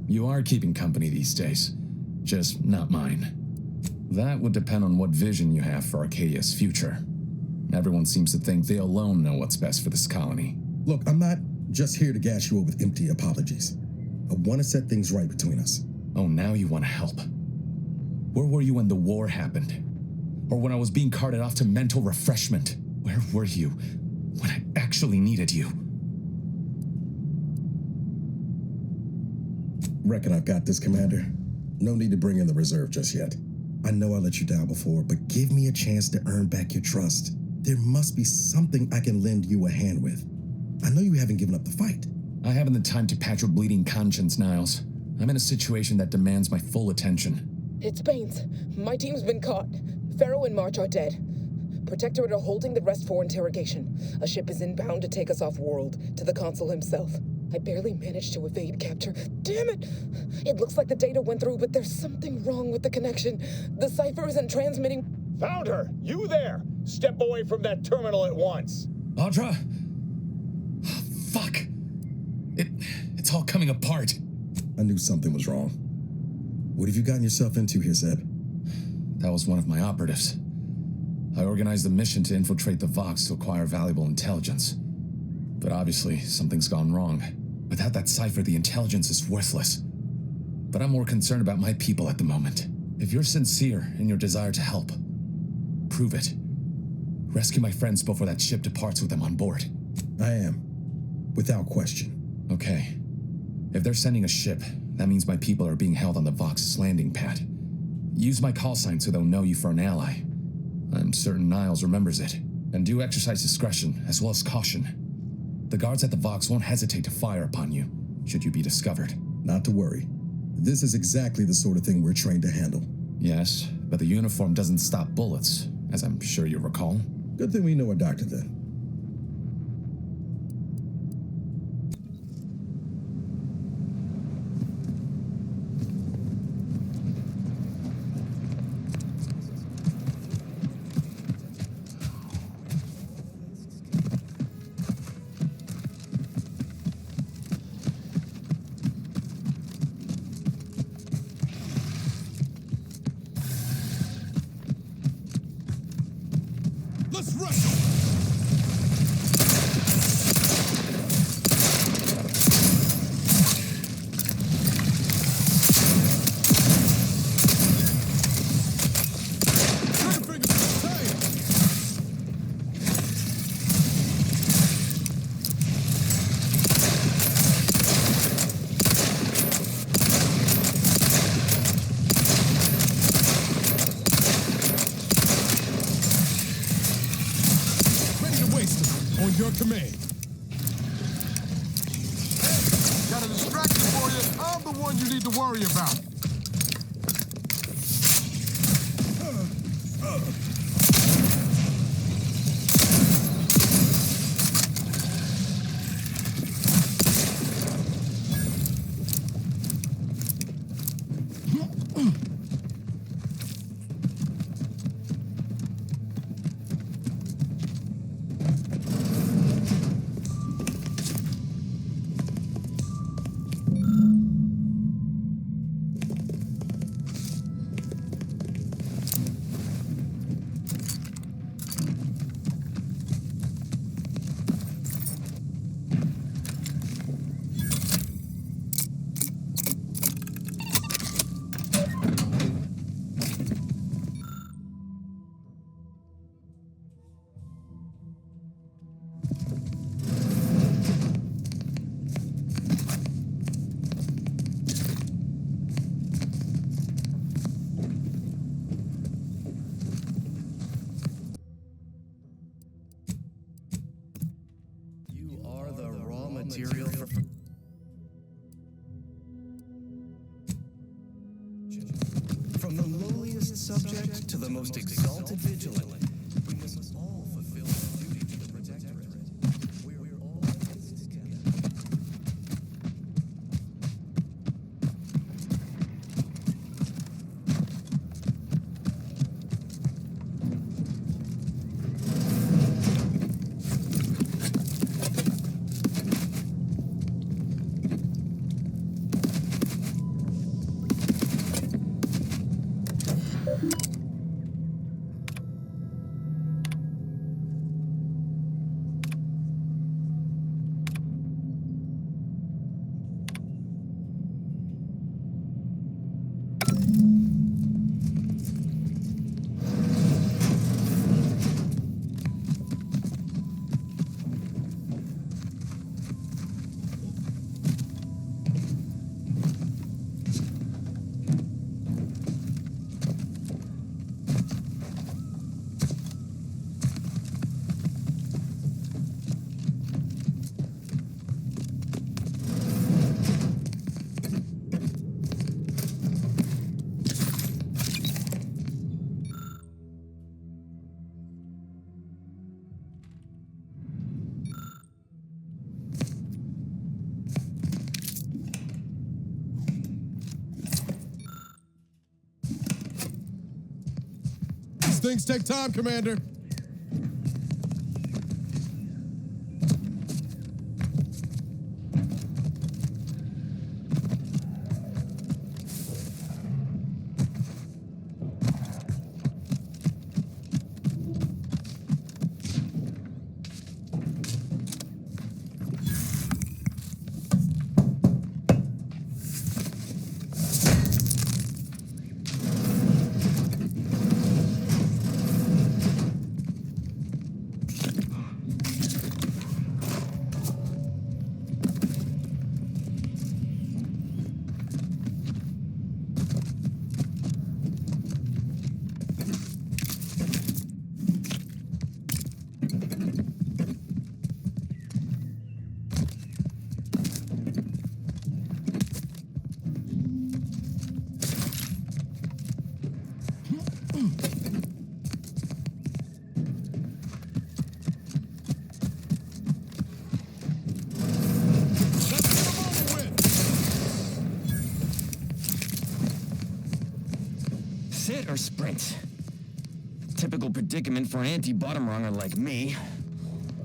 you are keeping company these days. Just not mine. That would depend on what vision you have for Arcadia's future. Everyone seems to think they alone know what's best for this colony. Look, I'm not just here to gas you up with empty apologies. I want to set things right between us. Oh, now you want to help. Where were you when the war happened? Or when I was being carted off to mental refreshment? Where were you when I actually needed you? Reckon I've got this, Commander. No need to bring in the reserve just yet. I know I let you down before, but give me a chance to earn back your trust. There must be something I can lend you a hand with. I know you haven't given up the fight. I haven't the time to patch your bleeding conscience, Niles. I'm in a situation that demands my full attention. It's Baines. My team's been caught. Pharaoh and March are dead. Protectorate are holding the rest for interrogation. A ship is inbound to take us off-world, to the consul himself. I barely managed to evade capture. Damn it! It looks like the data went through, but there's something wrong with the connection. The cipher isn't transmitting. Found her! You there! Step away from that terminal at once! Audra! Fuck! It's all coming apart. I knew something was wrong. What have you gotten yourself into here, Zeb? That was one of my operatives. I organized a mission to infiltrate the Vox to acquire valuable intelligence. But obviously, something's gone wrong. Without that cipher, the intelligence is worthless. But I'm more concerned about my people at the moment. If you're sincere in your desire to help, prove it. Rescue my friends before that ship departs with them on board. I am. Without question. Okay. If they're sending a ship, that means my people are being held on the Vox's landing pad. Use my call sign so they'll know you for an ally. I'm certain Niles remembers it. And do exercise discretion, as well as caution. The guards at the Vox won't hesitate to fire upon you, should you be discovered. Not to worry. This is exactly the sort of thing we're trained to handle. Yes, but the uniform doesn't stop bullets, as I'm sure you recall. Good thing we know a doctor then. Let's wrestle! On your command. Hey, got a distraction for you. I'm the one you need to worry about. Material for from the lowliest subject to the most exalted vigilant, we must all fulfill our duty to the Protectorate. We're all in this together. Things take time, Commander. it or sprint. Typical predicament for an anti-bottom runger like me.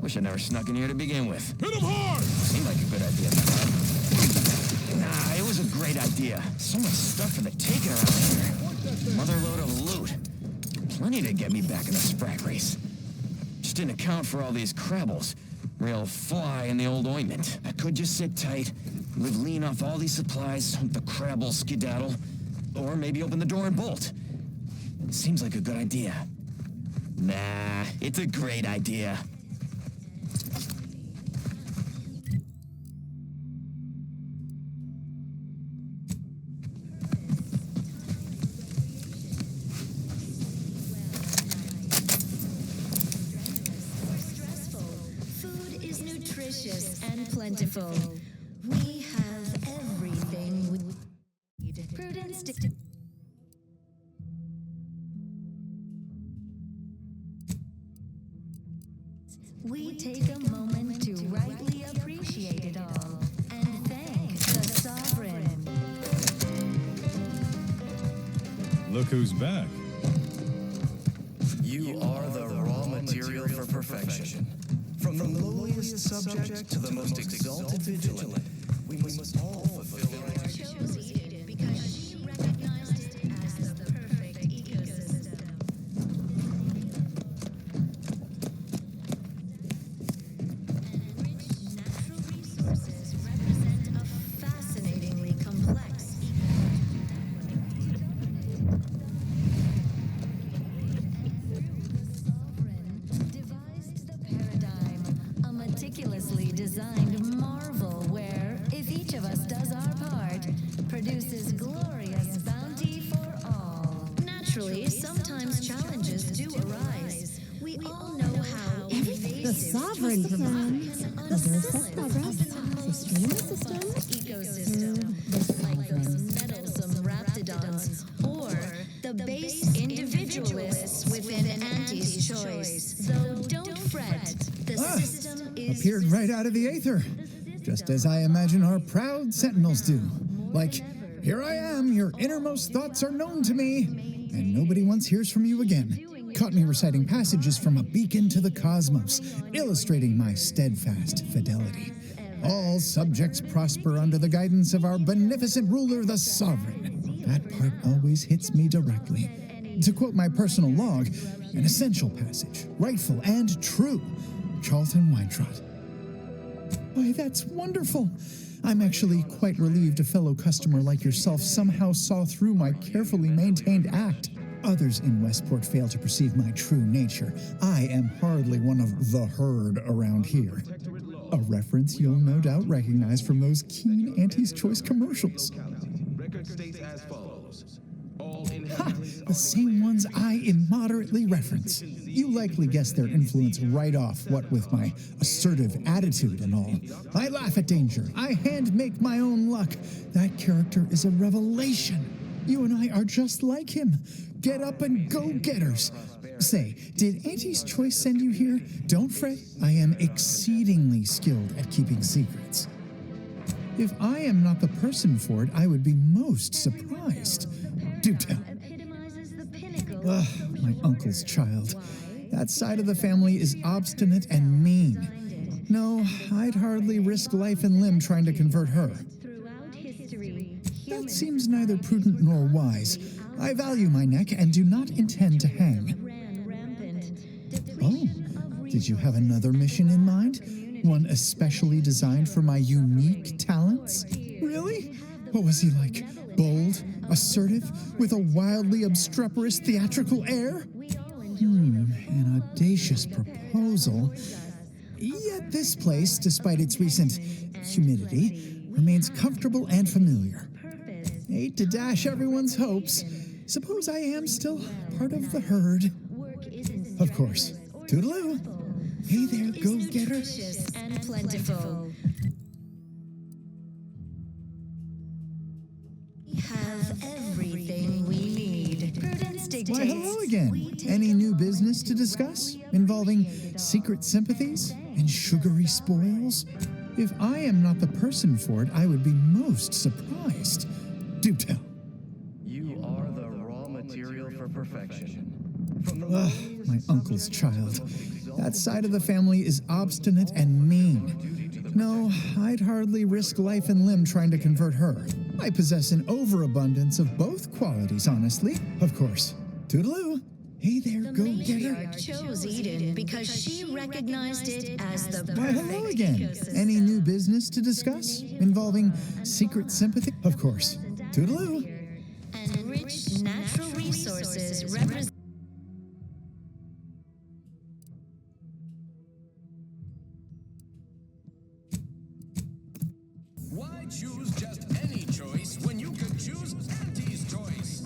Wish I never snuck in here to begin with. Hit him hard! Seemed like a good idea at the time. Nah, it was a great idea. So much stuff for the taking around here. Motherload of loot. Plenty to get me back in the sprat race. Just didn't account for all these crabbles. Real fly in the old ointment. I could just sit tight, live lean off all these supplies, hope the crabbles skedaddle, or maybe open the door and bolt. Seems like a good idea. Nah, it's a great idea. Food is nutritious and plentiful. We have everything we need. Prudence. We take a moment to rightly appreciate it all and thank the Sovereign. Look who's back. You are the raw material for perfection. From the lowliest subject to the most exalted vigilant, we must all fulfill our Chose Eden because she recognized it as the perfect ecosystem. Enriched natural resources represent a fascinatingly complex devised the paradigm, a meticulously designed marvel where, if each of us does our part, produces glorious bounty for all. Naturally, sometimes challenges do arise. We all know how The Sovereign provides preserves that progress, sustain the system, ecosystem, like those meddlesome raptidons, or the base individualists within Auntie's choice. So don't fret, the system is Appeared right out of the aether, just as I imagine our proud sentinels do. Like, here I am, your innermost thoughts are known to me, and nobody once hears from you again. Caught me reciting passages from a beacon to the cosmos, illustrating my steadfast fidelity. All subjects prosper under the guidance of our beneficent ruler, the Sovereign. That part always hits me directly. To quote my personal log, an essential passage, rightful and true. Charlton Weintraut. Why, that's wonderful. I'm actually quite relieved a fellow customer like yourself somehow saw through my carefully maintained act. Others in Westport fail to perceive my true nature. I am hardly one of the herd around here. A reference you'll no doubt recognize from those keen Auntie's Choice commercials. Ha! The same ones I immoderately reference. You likely guessed their influence right off, what with my assertive attitude and all. I laugh at danger. I hand make my own luck. That character is a revelation. You and I are just like him. Get up and go-getters. Say, did Auntie's Choice send you here? Don't fret, I am exceedingly skilled at keeping secrets. If I am not the person for it, I would be most surprised. Do tell. Ugh, my uncle's child. That side of the family is obstinate and mean. No, I'd hardly risk life and limb trying to convert her. That seems neither prudent nor wise. I value my neck and do not intend to hang. Oh, did you have another mission in mind? One especially designed for my unique talents? Really? What was he like? Bold? Assertive? With a wildly obstreperous theatrical air? An audacious proposal. Yet this place, despite its recent humidity, remains comfortable and familiar. Hate to dash everyone's hopes. Suppose I am still part of the herd. Of course. Toodaloo. Hey there, go-getter. And plentiful. We have everything we need. Prudence dictates. Why, hello again. Any new business to discuss involving secret sympathies and sugary spoils? If I am not the person for it, I would be most surprised. Do tell. You are the raw material for Ugh, my uncle's child. That side of the family is obstinate and mean. No, I'd hardly risk life and limb trying to convert her. I possess an overabundance of both qualities, honestly. Of course. Toodaloo. Hey there, go-getter. Matriarch chose Eden because she recognized it as the Why, hello again. Any new business to discuss? Involving secret sympathy? Of course. Toodaloo. And rich natural resources represent. Why choose just any choice when you could choose Auntie's choice?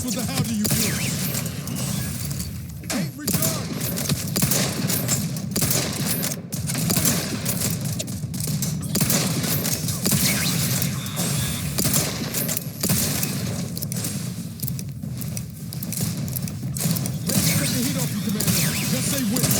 With the how do you do it? Ain't returned. Take the heat off you, Commander. Just say which.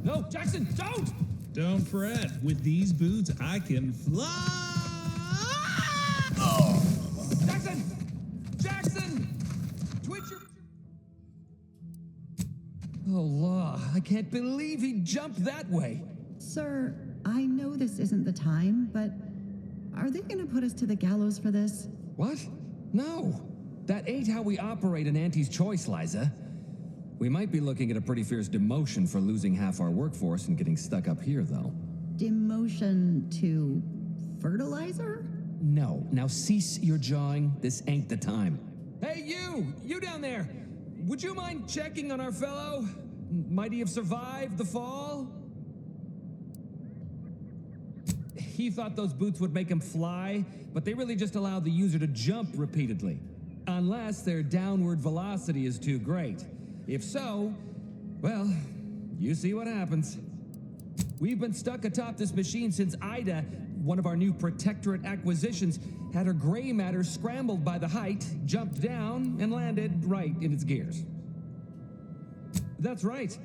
No, Jackson, don't! Don't fret. With these boots, I can fly. Jackson! Jackson! Twitch your... Oh, law. I can't believe he jumped that way. Sir, I know this isn't the time, but are they going to put us to the gallows for this? What? No. That ain't how we operate in Auntie's Choice, Liza. We might be looking at a pretty fierce demotion for losing half our workforce and getting stuck up here, though. Demotion to fertilizer? No. Now cease your jawing. This ain't the time. Hey, you! You down there! Would you mind checking on our fellow? Might he have survived the fall? He thought those boots would make him fly, but they really just allow the user to jump repeatedly. Unless their downward velocity is too great. If so, well, you see what happens. We've been stuck atop this machine since Ida, one of our new Protectorate acquisitions, had her gray matter scrambled by the height, jumped down, and landed right in its gears. That's right.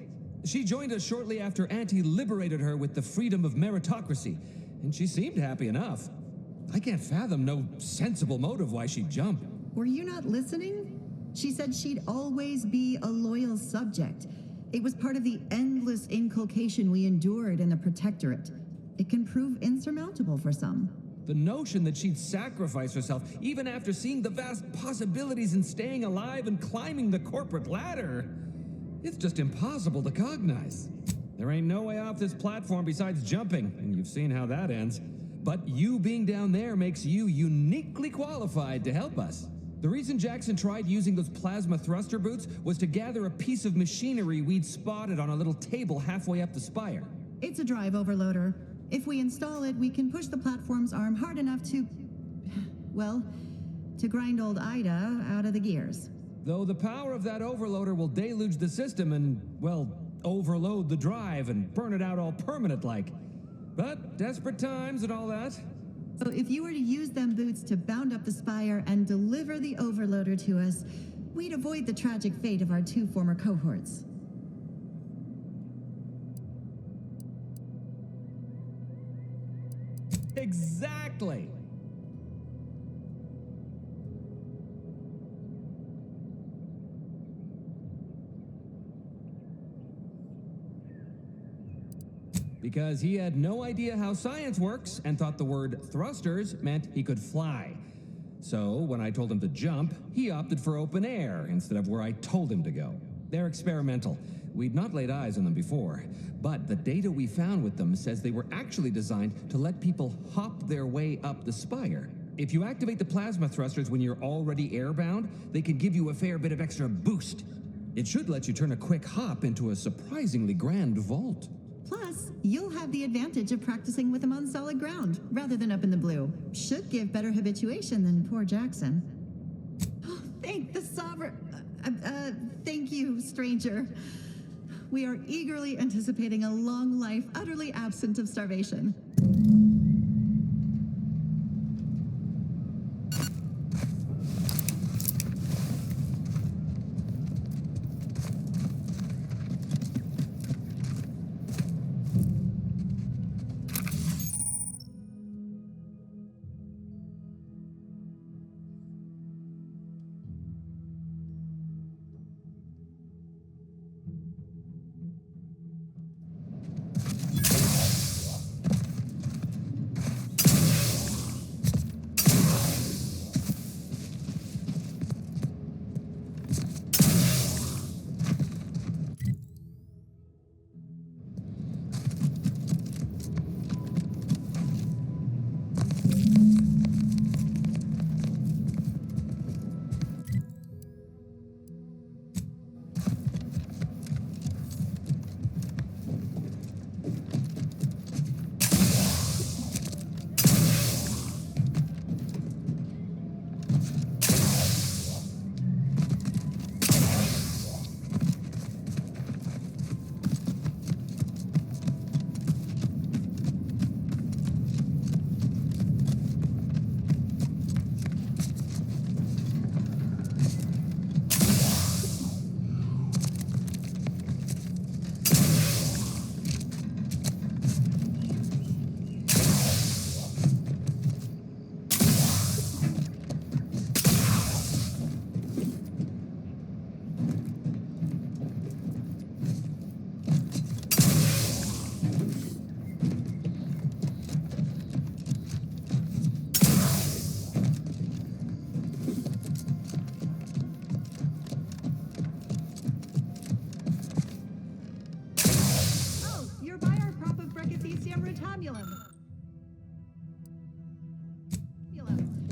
She joined us shortly after Auntie liberated her with the freedom of meritocracy, and she seemed happy enough. I can't fathom no sensible motive why she'd jump. Were you not listening? She said she'd always be a loyal subject. It was part of the endless inculcation we endured in the Protectorate. It can prove insurmountable for some. The notion that she'd sacrifice herself, even after seeing the vast possibilities in staying alive and climbing the corporate ladder, it's just impossible to cognize. There ain't no way off this platform besides jumping, and you've seen how that ends. But you being down there makes you uniquely qualified to help us. The reason Jackson tried using those plasma thruster boots was to gather a piece of machinery we'd spotted on a little table halfway up the spire. It's a drive overloader. If we install it, we can push the platform's arm hard enough to, well, to grind old Ida out of the gears. Though the power of that overloader will deluge the system and, well, overload the drive and burn it out all permanent-like. But desperate times and all that. So if you were to use them boots to bound up the spire and deliver the overloader to us, we'd avoid the tragic fate of our two former cohorts. Exactly! Because he had no idea how science works and thought the word thrusters meant he could fly. So when I told him to jump, he opted for open air instead of where I told him to go. They're experimental. We'd not laid eyes on them before, but the data we found with them says they were actually designed to let people hop their way up the spire. If you activate the plasma thrusters when you're already airbound, they can give you a fair bit of extra boost. It should let you turn a quick hop into a surprisingly grand vault. Plus, you'll have the advantage of practicing with them on solid ground, rather than up in the blue. Should give better habituation than poor Jackson. Thank the Sovereign. Thank you, stranger. We are eagerly anticipating a long life utterly absent of starvation.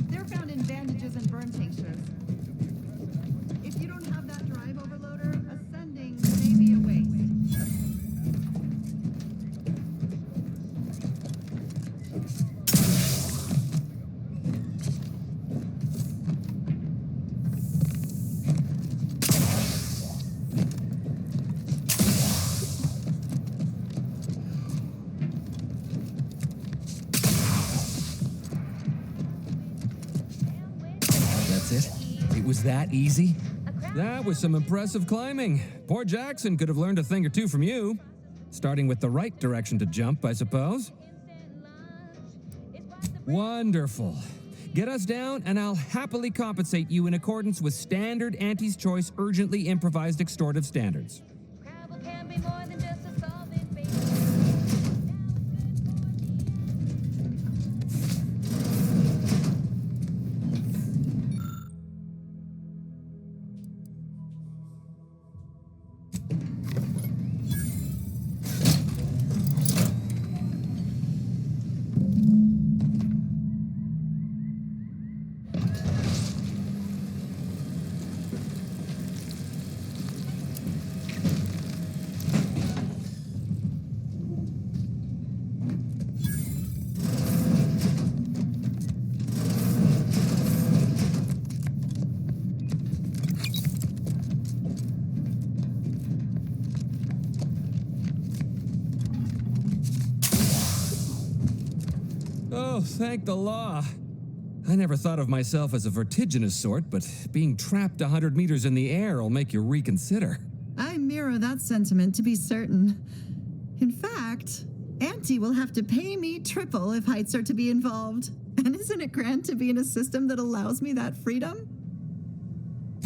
They're found in bandages and burn tinctures. If you don't have that drive overloader, ascending may be a waste. That's it? It was that easy? That was some impressive climbing. Poor Jackson could have learned a thing or two from you. Starting with the right direction to jump, I suppose. Wonderful. Get us down, and I'll happily compensate you in accordance with standard Auntie's Choice urgently improvised extortive standards. Oh, thank the law. I never thought of myself as a vertiginous sort, but being trapped 100 meters in the air will make you reconsider. I mirror that sentiment, to be certain. In fact, Auntie will have to pay me triple if heights are to be involved. And isn't it grand to be in a system that allows me that freedom?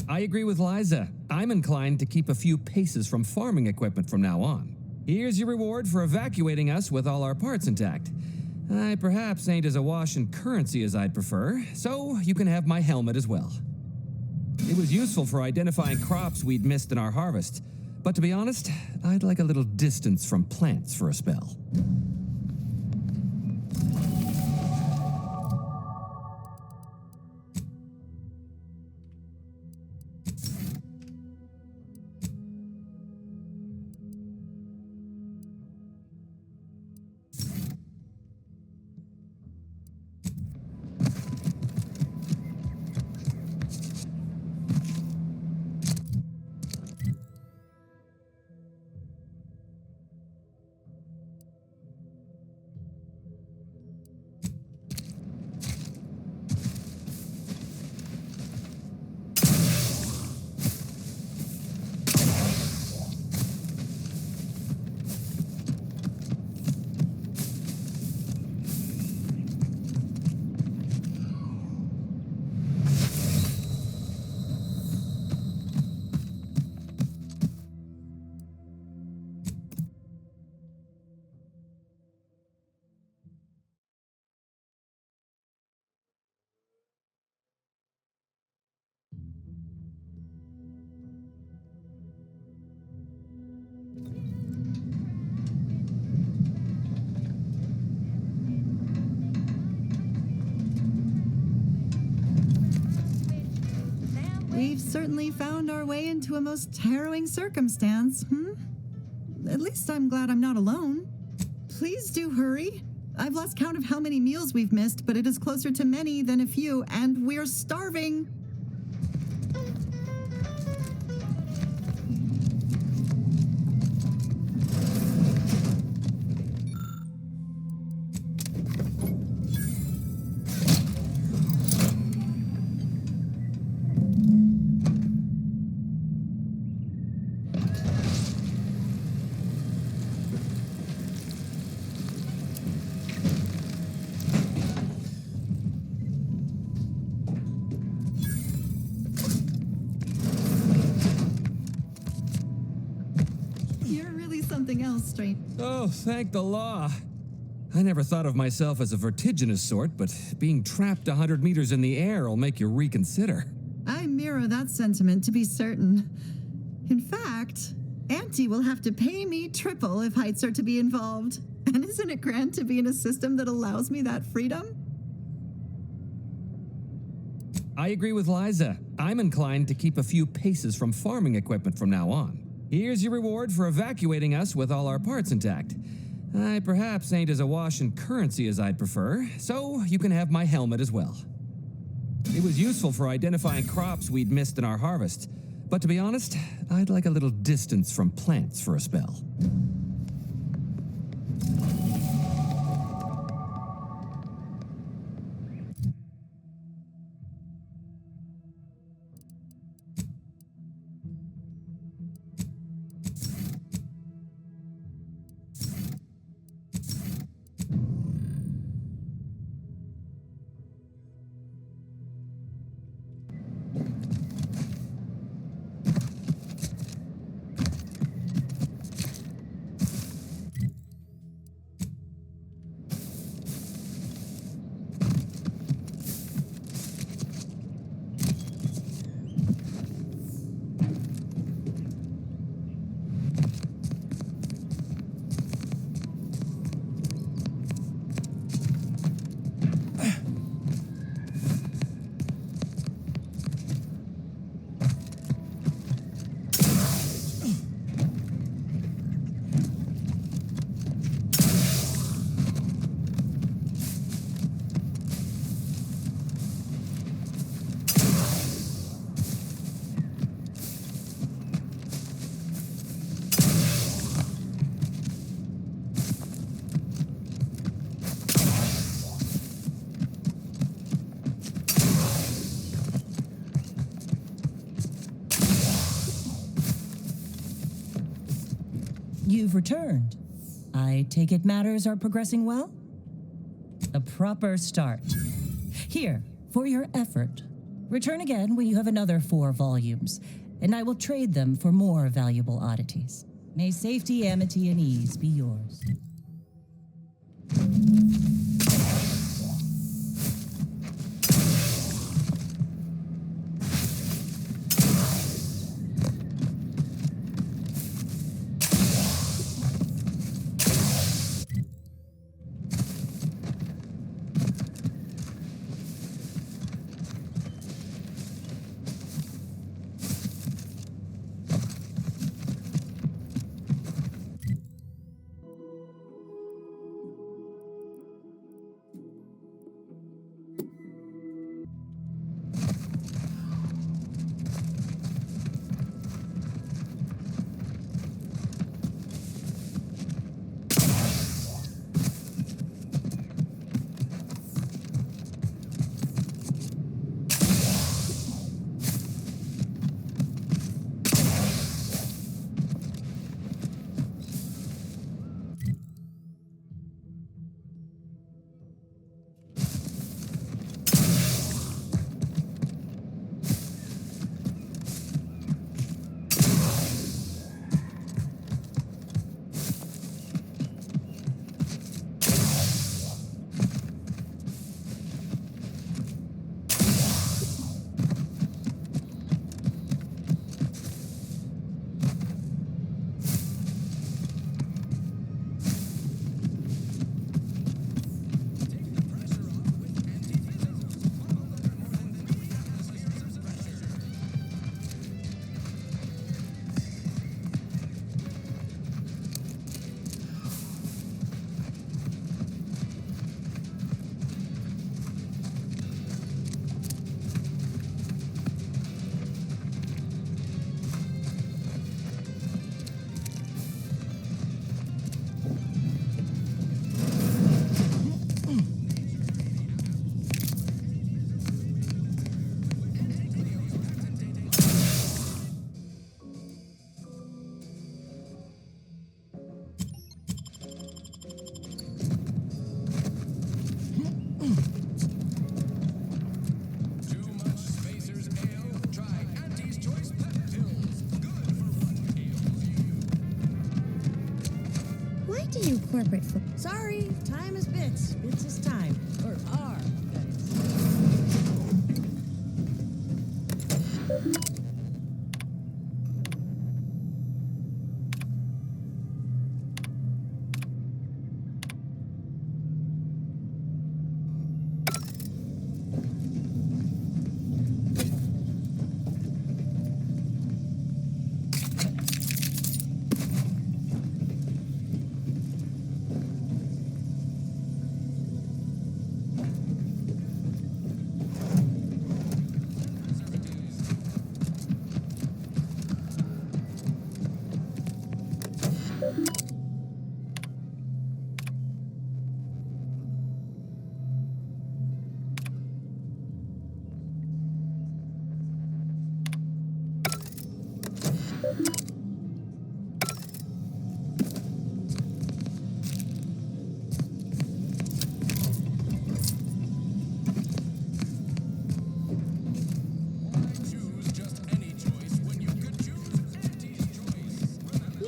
I agree with Liza. I'm inclined to keep a few paces from farming equipment from now on. Here's your reward for evacuating us with all our parts intact. I perhaps ain't as awash in currency as I'd prefer, so you can have my helmet as well. It was useful for identifying crops we'd missed in our harvest, but to be honest, I'd like a little distance from plants for a spell. We've certainly found our way into a most harrowing circumstance, At least I'm glad I'm not alone. Please do hurry. I've lost count of how many meals we've missed, but it is closer to many than a few, and we're starving. Something else, straight. Oh, thank the law. I never thought of myself as a vertiginous sort, but being trapped 100 meters in the air will make you reconsider. I mirror that sentiment, to be certain. In fact, Auntie will have to pay me triple if heights are to be involved. And isn't it grand to be in a system that allows me that freedom? I agree with Liza. I'm inclined to keep a few paces from farming equipment from now on. Here's your reward for evacuating us with all our parts intact. I perhaps ain't as awash in currency as I'd prefer, so you can have my helmet as well. It was useful for identifying crops we'd missed in our harvest, but to be honest, I'd like a little distance from plants for a spell. You've returned. I take it matters are progressing well? A proper start. Here, for your effort. Return again when you have another 4 volumes, and I will trade them for more valuable oddities. May safety, amity, and ease be yours. corporate food. Sorry, time is bits. Bits is time. Or are. You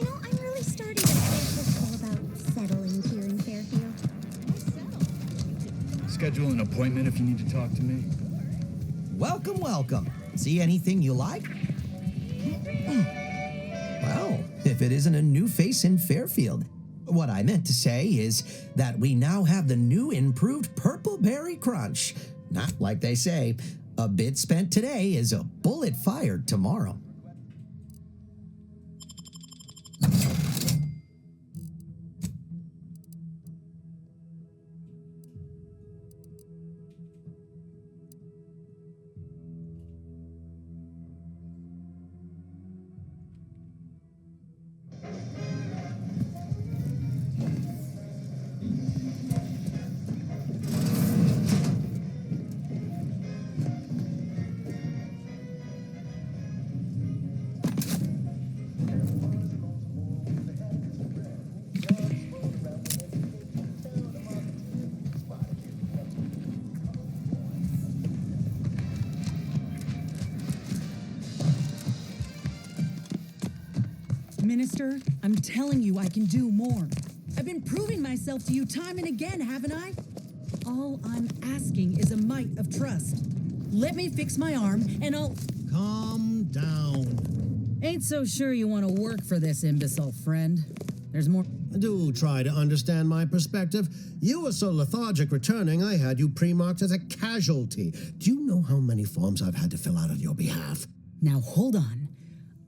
know, I'm really starting to feel all about settling here in Fairfield. Schedule an appointment if you need to talk to me. Welcome, welcome. See anything you like? Well, if it isn't a new face in Fairfield. What I meant to say is that we now have the new improved Purple Berry Crunch. Not like they say, a bit spent today is a bullet fired tomorrow. Minister, I'm telling you I can do more. I've been proving myself to you time and again, haven't I? All I'm asking is a mite of trust. Let me fix my arm and I'll... Calm down. Ain't so sure you want to work for this imbecile, friend. There's more... Do try to understand my perspective. You were so lethargic returning, I had you pre-marked as a casualty. Do you know how many forms I've had to fill out on your behalf? Now hold on.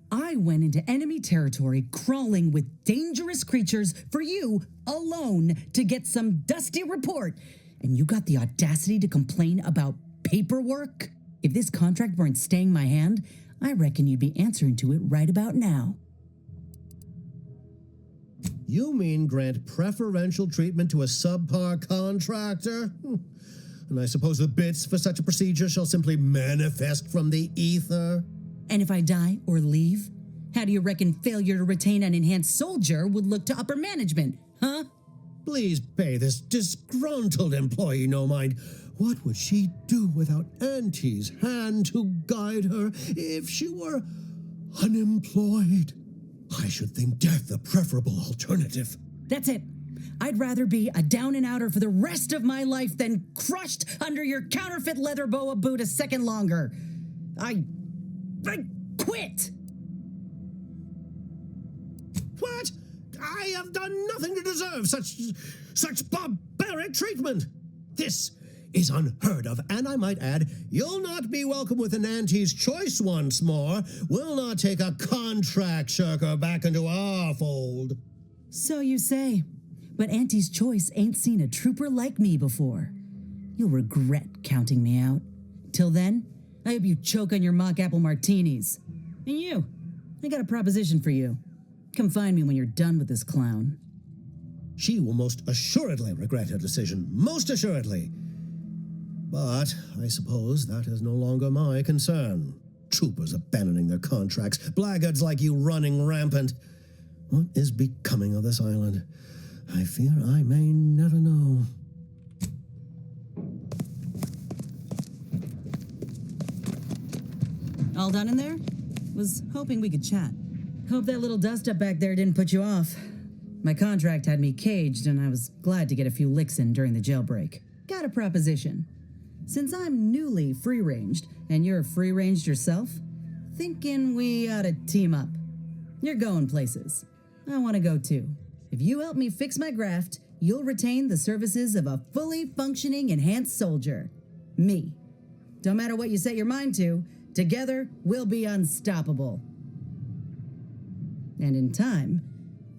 I went into enemy territory crawling with dangerous creatures for you alone to get some dusty report. And you got the audacity to complain about paperwork? If this contract weren't staying my hand, I reckon you'd be answering to it right about now. You mean grant preferential treatment to a subpar contractor? And I suppose the bits for such a procedure shall simply manifest from the ether? And if I die or leave, how do you reckon failure to retain an enhanced soldier would look to upper management, huh? Please pay this disgruntled employee no mind. What would she do without Auntie's hand to guide her if she were unemployed? I should think death the preferable alternative. That's it. I'd rather be a down-and-outer for the rest of my life than crushed under your counterfeit leather boa boot a second longer. I quit! What? I have done nothing to deserve such barbaric treatment. This is unheard of, and I might add, you'll not be welcome with an Auntie's choice once more. We'll not take a contract shirker back into our fold. So you say, but Auntie's choice ain't seen a trooper like me before. You'll regret counting me out. Till then, I hope you choke on your mock apple martinis. And you, I got a proposition for you. Come find me when you're done with this clown. She will most assuredly regret her decision, most assuredly. But I suppose that is no longer my concern. Troopers abandoning their contracts, blackguards like you running rampant. What is becoming of this island? I fear I may never know. All done in there? Was hoping we could chat. Hope that little dust-up back there didn't put you off. My contract had me caged, and I was glad to get a few licks in during the jailbreak. Got a proposition. Since I'm newly free-ranged, and you're free-ranged yourself, thinking we ought to team up. You're going places. I want to go too. If you help me fix my graft, you'll retain the services of a fully functioning enhanced soldier. Me. Don't matter what you set your mind to, together we'll be unstoppable. And in time,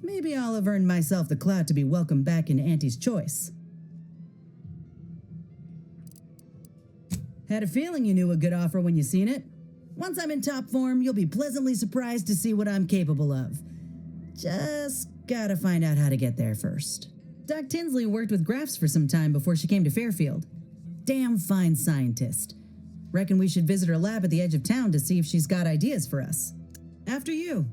maybe I'll have earned myself the clout to be welcomed back into Auntie's choice. Had a feeling you knew a good offer when you seen it. Once I'm in top form, you'll be pleasantly surprised to see what I'm capable of. Just gotta find out how to get there first. Doc Tinsley worked with graphs for some time before she came to Fairfield. Damn fine scientist. Reckon we should visit her lab at the edge of town to see if she's got ideas for us. After you.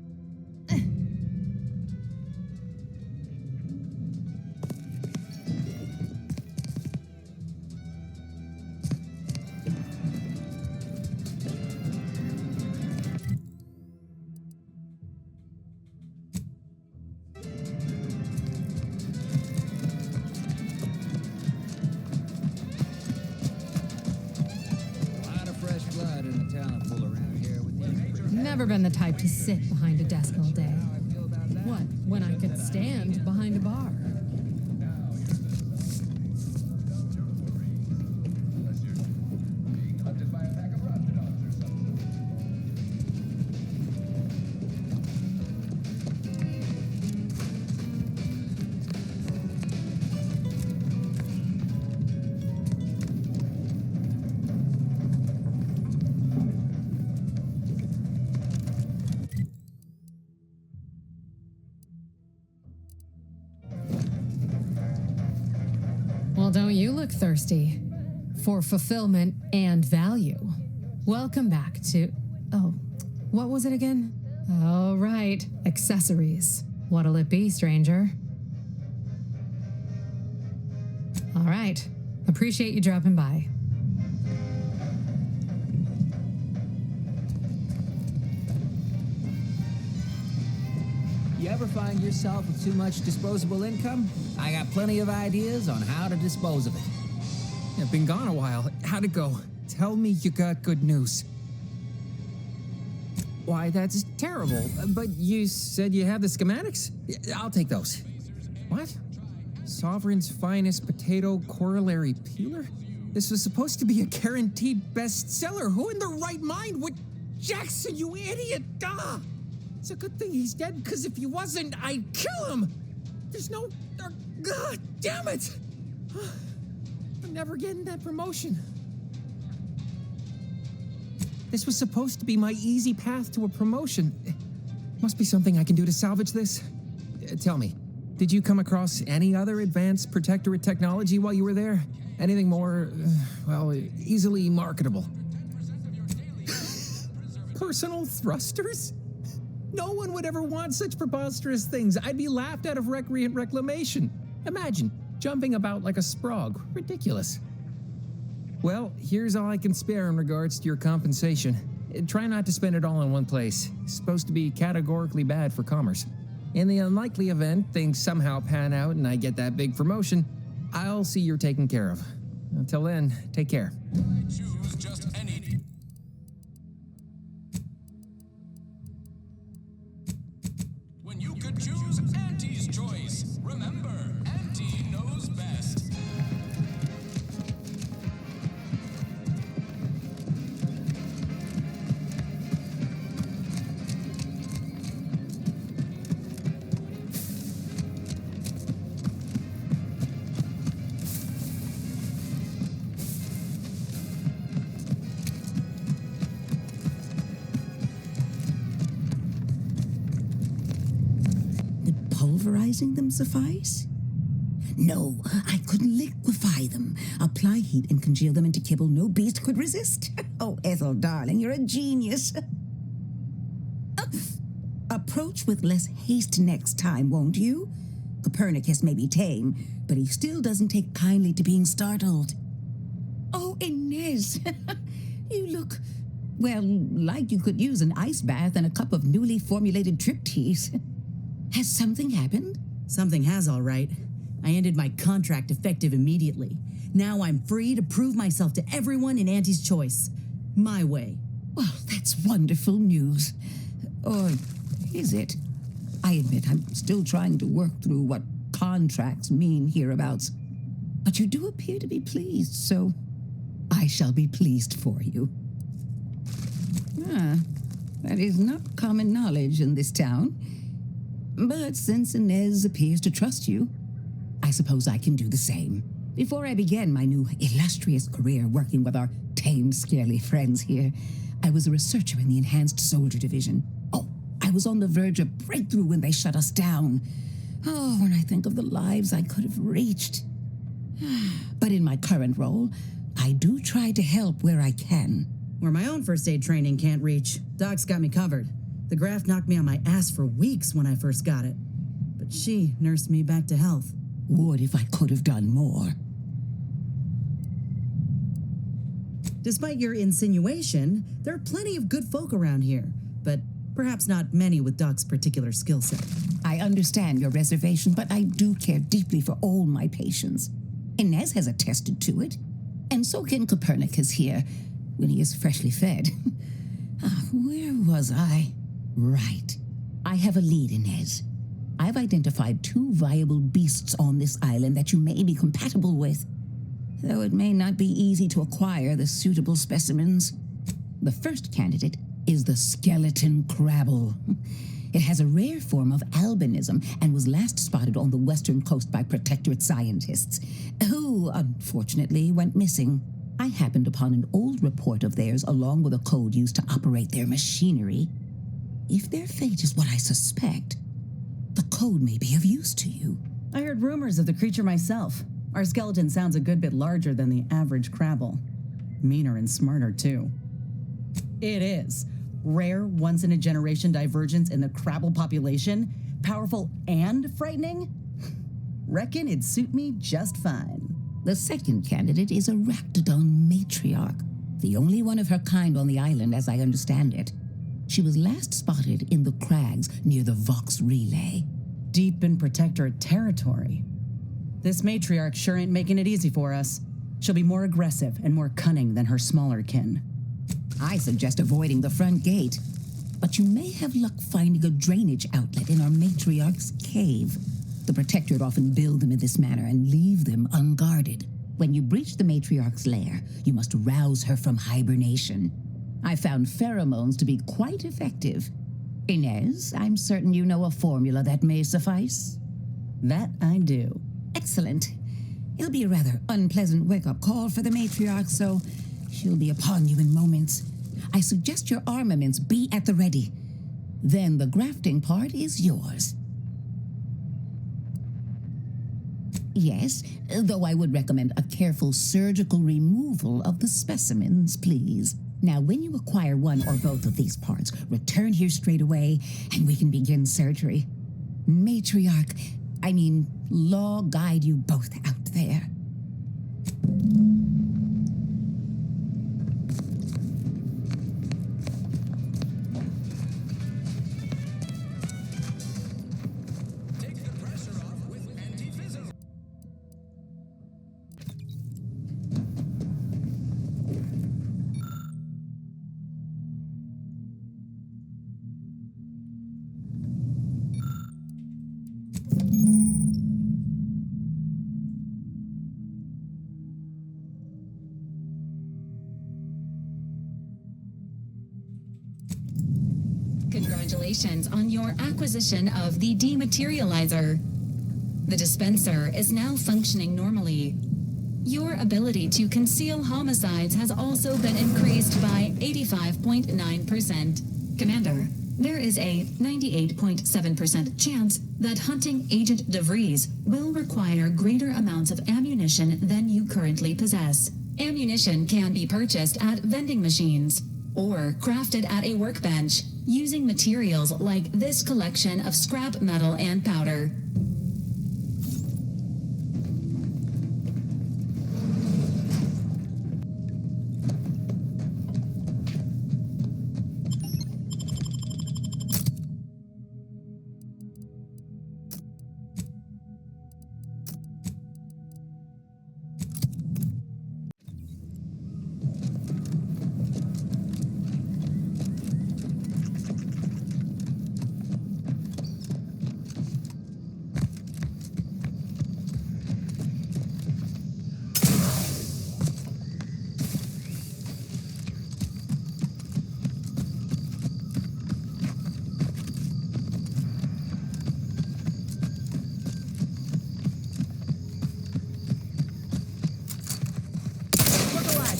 Never been the type to sit behind a desk all day. What, when I could stand behind a bar? Well, don't you look thirsty for fulfillment and value? Welcome back to... Oh, what was it again? Oh, right. Accessories. What'll it be, stranger? All right. Appreciate you dropping by. You ever find yourself with too much disposable income? I got plenty of ideas on how to dispose of it. I've been gone a while. How'd it go? Tell me you got good news. Why, that's terrible. But you said you have the schematics? I'll take those. What? Sovereign's finest potato corollary peeler? This was supposed to be a guaranteed bestseller. Who in their right mind would... Jackson, you idiot! Ah! It's a good thing he's dead, because if he wasn't, I'd kill him! There's no... God damn it! I'm never getting that promotion. This was supposed to be my easy path to a promotion. Must be something I can do to salvage this. Tell me, did you come across any other advanced protectorate technology while you were there? Anything more, well, easily marketable? Personal thrusters? No one would ever want such preposterous things. I'd be laughed out of recreant reclamation. Imagine, jumping about like a sprog. Ridiculous. Well, here's all I can spare in regards to your compensation. Try not to spend it all in one place. It's supposed to be categorically bad for commerce. In the unlikely event things somehow pan out and I get that big promotion, I'll see you're taken care of. Until then, take care. Choose just any. When you could choose Auntie's choice. Remember, Auntie knows best. Pulverizing them suffice? No, I couldn't liquefy them. Apply heat and congeal them into kibble no beast could resist. Oh, Ethel, darling, you're a genius. Approach with less haste next time, won't you? Copernicus may be tame, but he still doesn't take kindly to being startled. Oh, Inez, you look, well, like you could use an ice bath and a cup of newly formulated triptease. Has something happened? Something has, all right. I ended my contract effective immediately. Now I'm free to prove myself to everyone in Auntie's choice. My way. Well, that's wonderful news. Or is it? I admit I'm still trying to work through what contracts mean hereabouts. But you do appear to be pleased, so I shall be pleased for you. Ah, that is not common knowledge in this town. But since Inez appears to trust you, I suppose I can do the same. Before I began my new illustrious career working with our tame, scarily friends here, I was a researcher in the Enhanced Soldier Division. Oh, I was on the verge of breakthrough when they shut us down. Oh, when I think of the lives I could have reached. But in my current role, I do try to help where I can. Where my own first aid training can't reach, Doc's got me covered. The graft knocked me on my ass for weeks when I first got it. But she nursed me back to health. Would if I could have done more. Despite your insinuation, there are plenty of good folk around here, but perhaps not many with Doc's particular skill set. I understand your reservation, but I do care deeply for all my patients. Inez has attested to it, and so can Copernicus here, when he is freshly fed. Where was I? Right. I have a lead, Inez. I've identified 2 viable beasts on this island that you may be compatible with, though it may not be easy to acquire the suitable specimens. The first candidate is the skeleton crabble. It has a rare form of albinism and was last spotted on the western coast by Protectorate scientists, who unfortunately went missing. I happened upon an old report of theirs along with a code used to operate their machinery. If their fate is what I suspect, the code may be of use to you. I heard rumors of the creature myself. Our skeleton sounds a good bit larger than the average crabble. Meaner and smarter, too. It is. Rare, once-in-a-generation divergence in the crabble population, powerful and frightening? Reckon it'd suit me just fine. The second candidate is a Ractodon matriarch, the only one of her kind on the island as I understand it. She was last spotted in the crags near the Vox Relay. Deep in Protectorate territory. This matriarch sure ain't making it easy for us. She'll be more aggressive and more cunning than her smaller kin. I suggest avoiding the front gate, but you may have luck finding a drainage outlet in our matriarch's cave. The Protectorate often build them in this manner and leave them unguarded. When you breach the matriarch's lair, you must rouse her from hibernation. I found pheromones to be quite effective. Inez, I'm certain you know a formula that may suffice. That I do. Excellent. It'll be a rather unpleasant wake-up call for the matriarch, so she'll be upon you in moments. I suggest your armaments be at the ready. Then the grafting part is yours. Yes, though I would recommend a careful surgical removal of the specimens, please. Now, when you acquire one or both of these parts, return here straight away, and we can begin surgery. Law guide you both out there. Congratulations on your acquisition of the dematerializer. The dispenser is now functioning normally. Your ability to conceal homicides has also been increased by 85.9%. Commander, there is a 98.7% chance that hunting Agent DeVries will require greater amounts of ammunition than you currently possess. Ammunition can be purchased at vending machines or crafted at a workbench using materials like this collection of scrap metal and powder.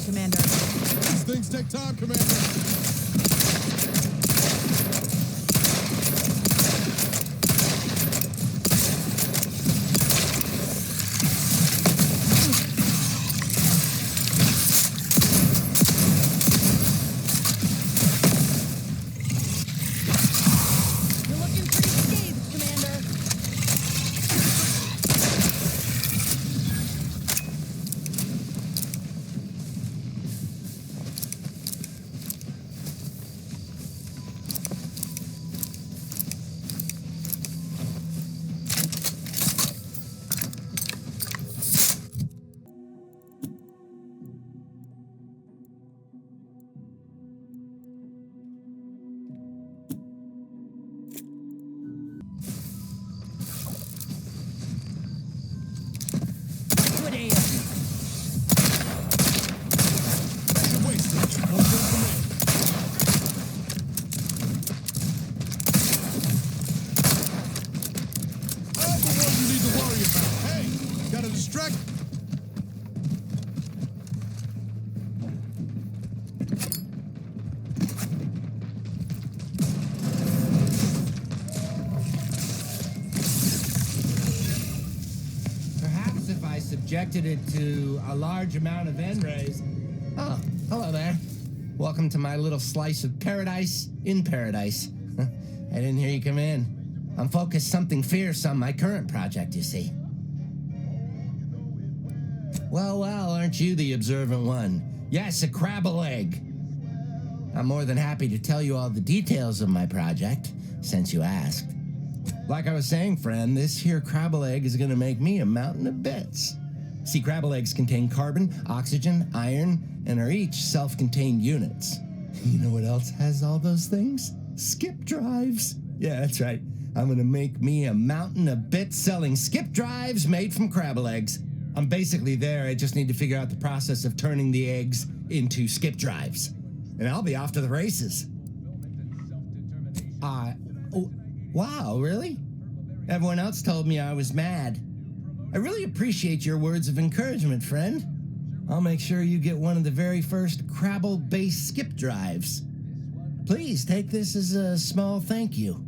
Commander. These things take time, Commander. track. Perhaps if I subjected it to a large amount of N-rays. Oh, hello there. Welcome to my little slice of paradise in paradise. I didn't hear you come in. I'm focused something fierce on my current project, you see. Well, aren't you the observant one? Yes, a crabble egg. I'm more than happy to tell you all the details of my project, since you asked. Like I was saying, friend, this here crabble egg is gonna make me a mountain of bits. See, crabble eggs contain carbon, oxygen, iron, and are each self-contained units. You know what else has all those things? Skip drives. Yeah, that's right. I'm gonna make me a mountain of bits selling skip drives made from crabble eggs. I'm basically there. I just need to figure out the process of turning the eggs into skip drives. And I'll be off to the races. Oh, wow, really? Everyone else told me I was mad. I really appreciate your words of encouragement, friend. I'll make sure you get one of the very first crabble-based skip drives. Please take this as a small thank you.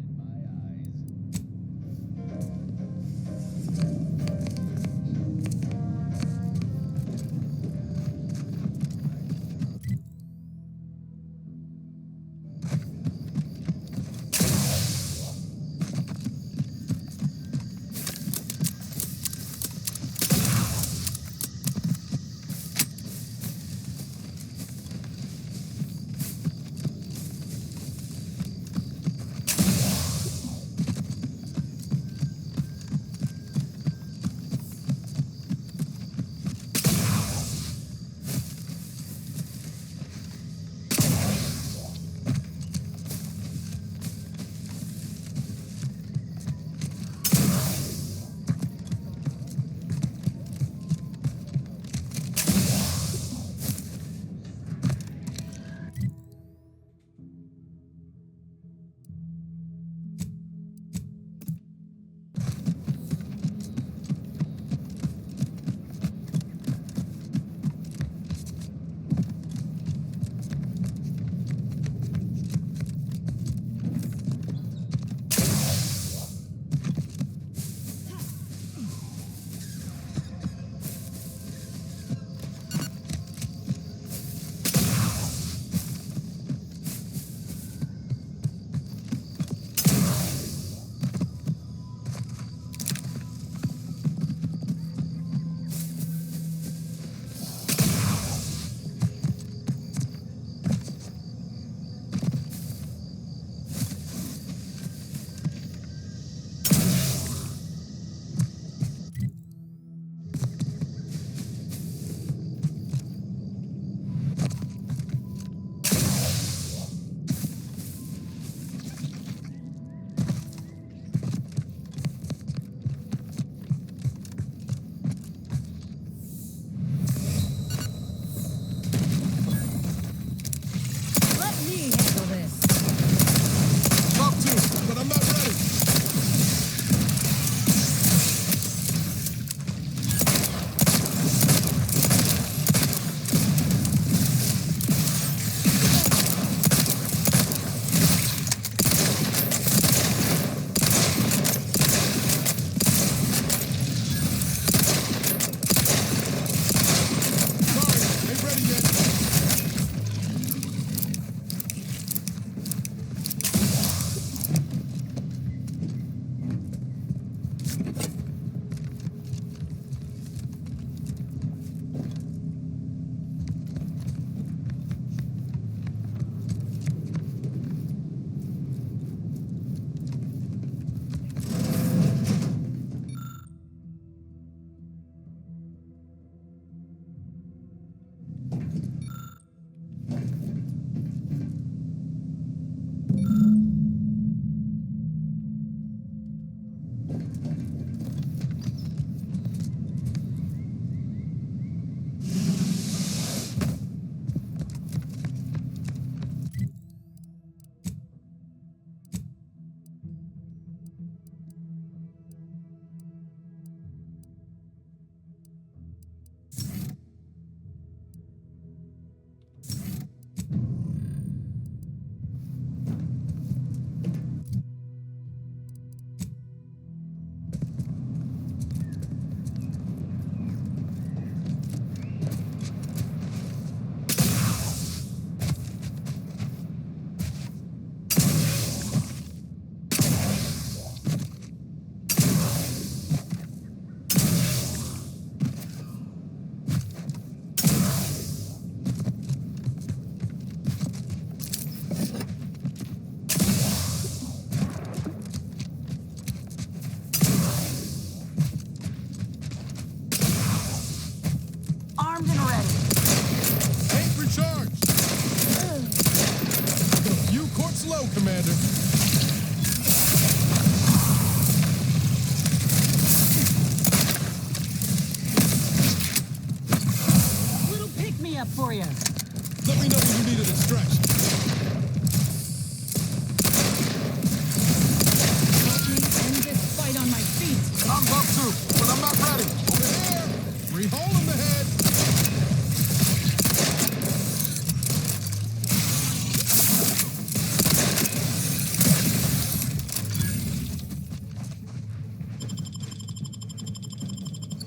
Love to, but I'm not ready. Over here. Free hole in the head.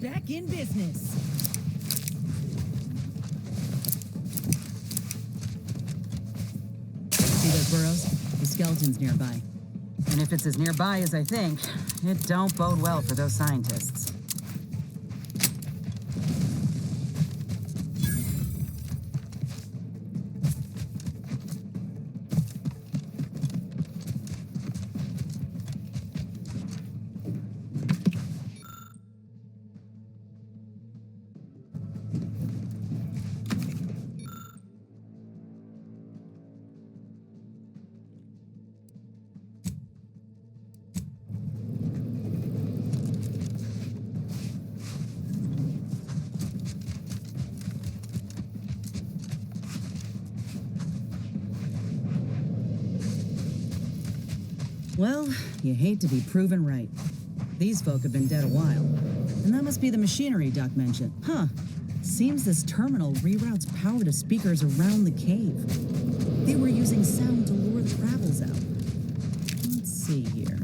Back in business. See those burrows? The skeleton's nearby. And if it's as nearby as I think, it don't bode well for those scientists. Well, you hate to be proven right. These folk have been dead a while. And that must be the machinery Doc mentioned. Huh. Seems this terminal reroutes power to speakers around the cave. They were using sound to lure the travels out. Let's see here.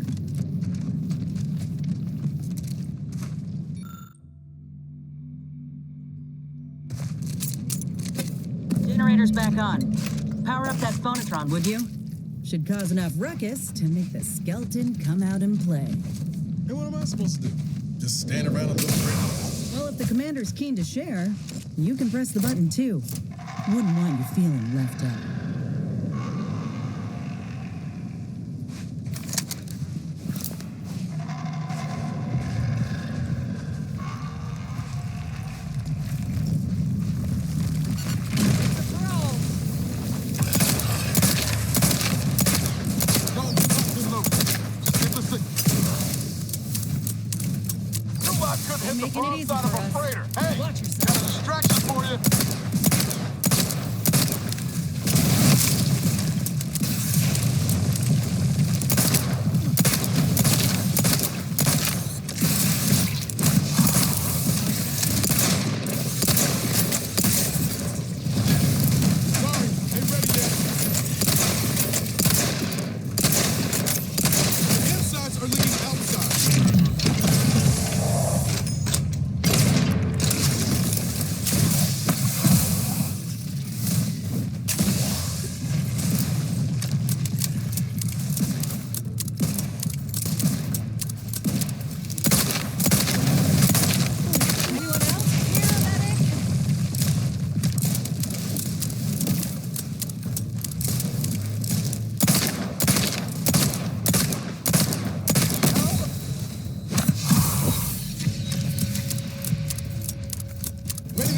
Generator's back on. Power up that phonotron, would you? Should cause enough ruckus to make the skeleton come out and play. Hey, what am I supposed to do? Just stand around and look pretty? Well, if the commander's keen to share, you can press the button too. Wouldn't want you feeling left out. Making it easy for us. Hey, watch yourself. Got a distraction for you. Sorry, ain't ready yet. The insides are leading outside.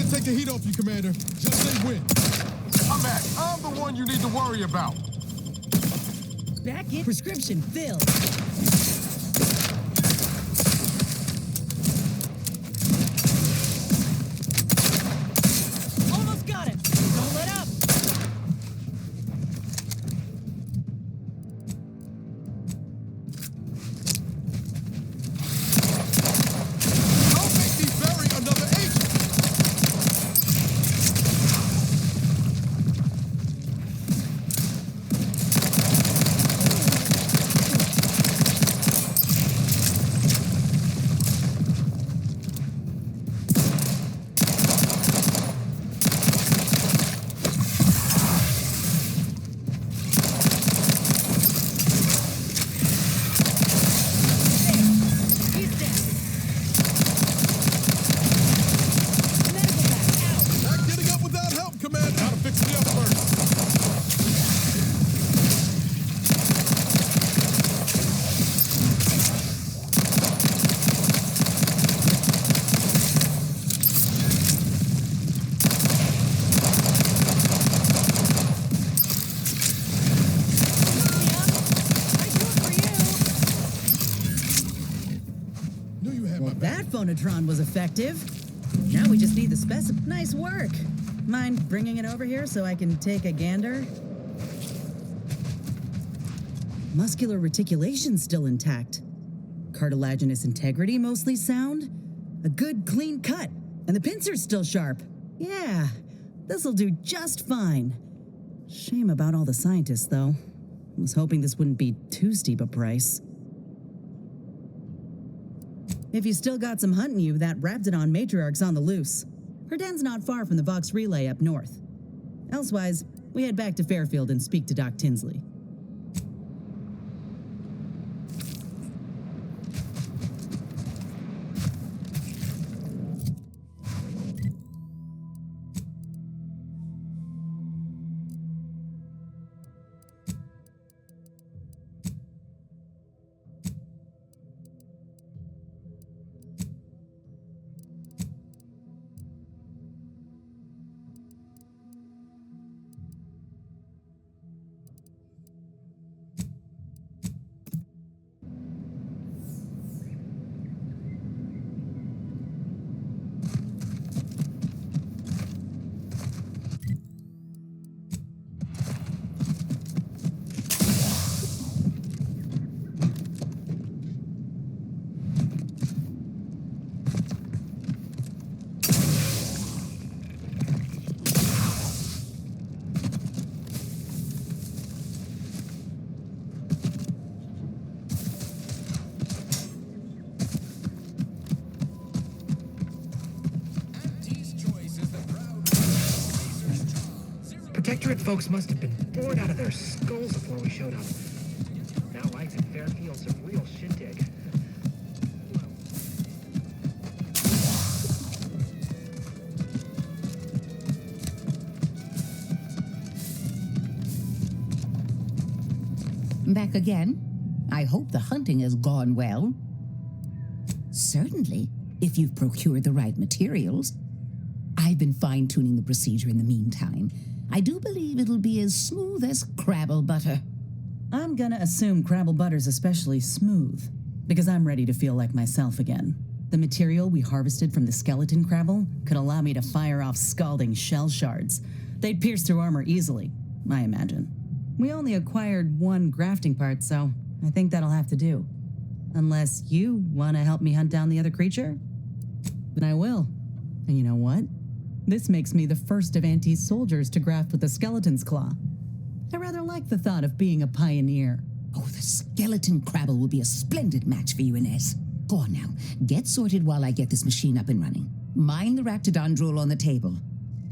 Take the heat off you, Commander. Just say when. I'm back. I'm the one you need to worry about. Back in prescription filled. Almost got it. Don't let up. Don't make me bury another agent. Not getting up without help, Commander. Gotta fix me up first. Well, that phonotron was effective. Now we just need the specimen. Nice work. Mind bringing it over here so I can take a gander? Muscular reticulation's still intact. cartilaginous integrity mostly sound. A good clean cut, and the pincer's still sharp. Yeah, this'll do just fine. Shame about all the scientists, though. I was hoping this wouldn't be too steep a price. If you still got some hunting you, that Raptidon matriarch's on the loose. Her den's not far from the Vox Relay up north. Elsewise, we head back to Fairfield and speak to Doc Tinsley. Protectorate folks must have been bored out of their skulls before we showed up. Now lights in Fairfield's a real shindig. Back again? I hope the hunting has gone well. Certainly, if you've procured the right materials. I've been fine-tuning the procedure in the meantime. I do believe it'll be as smooth as Crabble butter. I'm gonna assume Crabble butter's especially smooth, because I'm ready to feel like myself again. The material we harvested from the skeleton Crabble could allow me to fire off scalding shell shards. They'd pierce through armor easily, I imagine. We only acquired one grafting part, so I think that'll have to do. Unless you want to help me hunt down the other creature? Then I will. And you know what? This makes me the first of Auntie's soldiers to graft with the skeleton's claw. I rather like the thought of being a pioneer. Oh, the skeleton Crabble will be a splendid match for you, Inez. Go on now. Get sorted while I get this machine up and running. Mind the Raptidon drool on the table.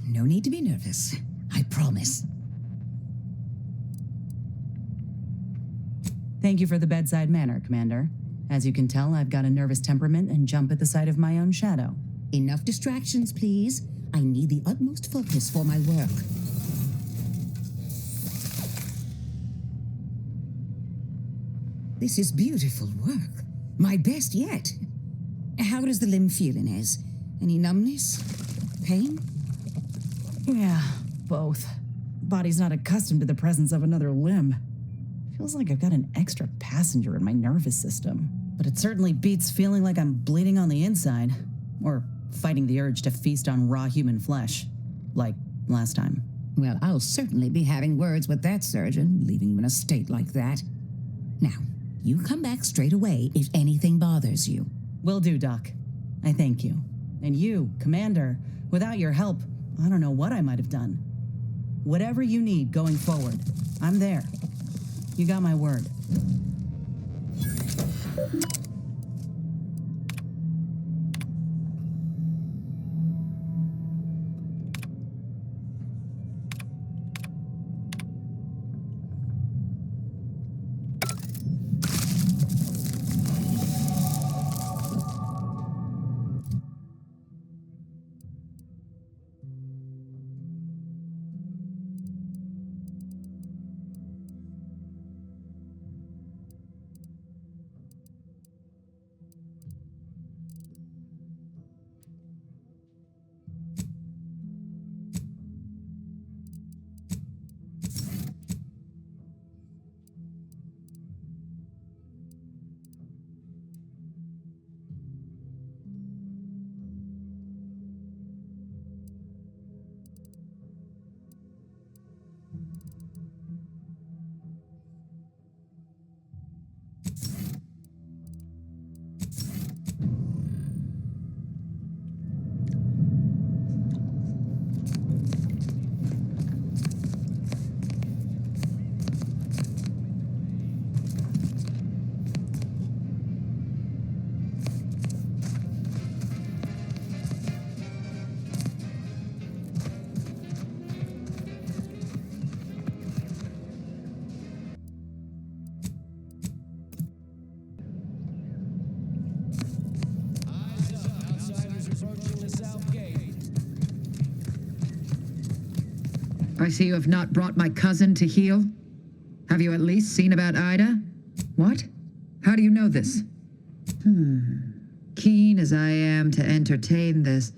No need to be nervous. I promise. Thank you for the bedside manner, Commander. As you can tell, I've got a nervous temperament and jump at the sight of my own shadow. Enough distractions, please. I need the utmost focus for my work. This is beautiful work. My best yet. How does the limb feel, Inez? Any numbness? Pain? Yeah, both. Body's not accustomed to the presence of another limb. Feels like I've got an extra passenger in my nervous system. But it certainly beats feeling like I'm bleeding on the inside. Or fighting the urge to feast on raw human flesh. Like last time. Well, I'll certainly be having words with that surgeon, leaving you in a state like that. Now, you come back straight away if anything bothers you. Will do, Doc. I thank you. And you, Commander, without your help, I don't know what I might have done. Whatever you need going forward, I'm there. You got my word. I see you have not brought my cousin to heal. Have you at least seen about Ida? What? How do you know this? Keen as I am to entertain this,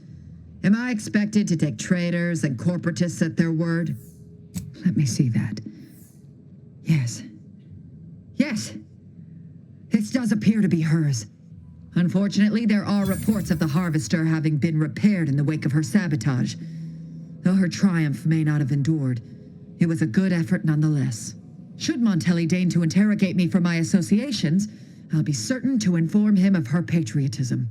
am I expected to take traitors and corporatists at their word? Let me see that. Yes. Yes! This does appear to be hers. Unfortunately, there are reports of the Harvester having been repaired in the wake of her sabotage. Though her triumph may not have endured, it was a good effort nonetheless. Should Montelli deign to interrogate me for my associations, I'll be certain to inform him of her patriotism.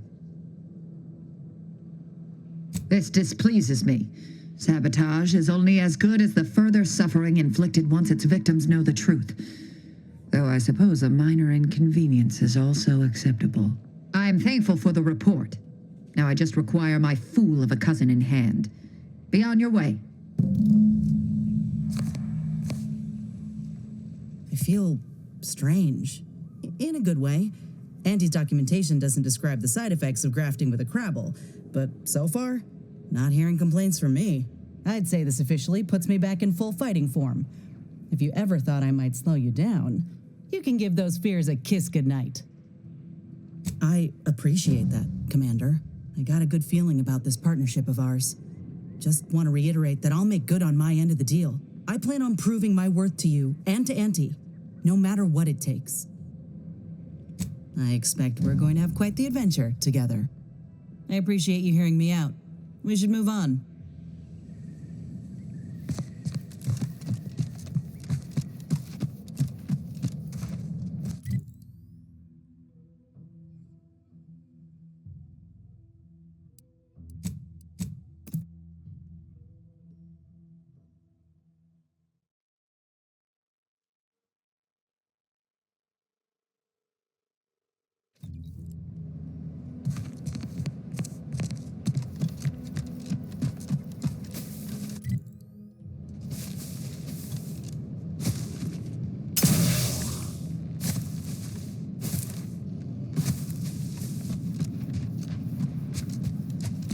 This displeases me. Sabotage is only as good as the further suffering inflicted once its victims know the truth. Though I suppose a minor inconvenience is also acceptable. I am thankful for the report. Now I just require my fool of a cousin in hand. Be on your way. I feel strange. In a good way. Auntie's documentation doesn't describe the side effects of grafting with a Crabble, but so far, not hearing complaints from me. I'd say this officially puts me back in full fighting form. If you ever thought I might slow you down, you can give those fears a kiss goodnight. I appreciate that, Commander. I got a good feeling about this partnership of ours. Just want to reiterate that I'll make good on my end of the deal. I plan on proving my worth to you and to Auntie, no matter what it takes. I expect we're going to have quite the adventure together. I appreciate you hearing me out. We should move on.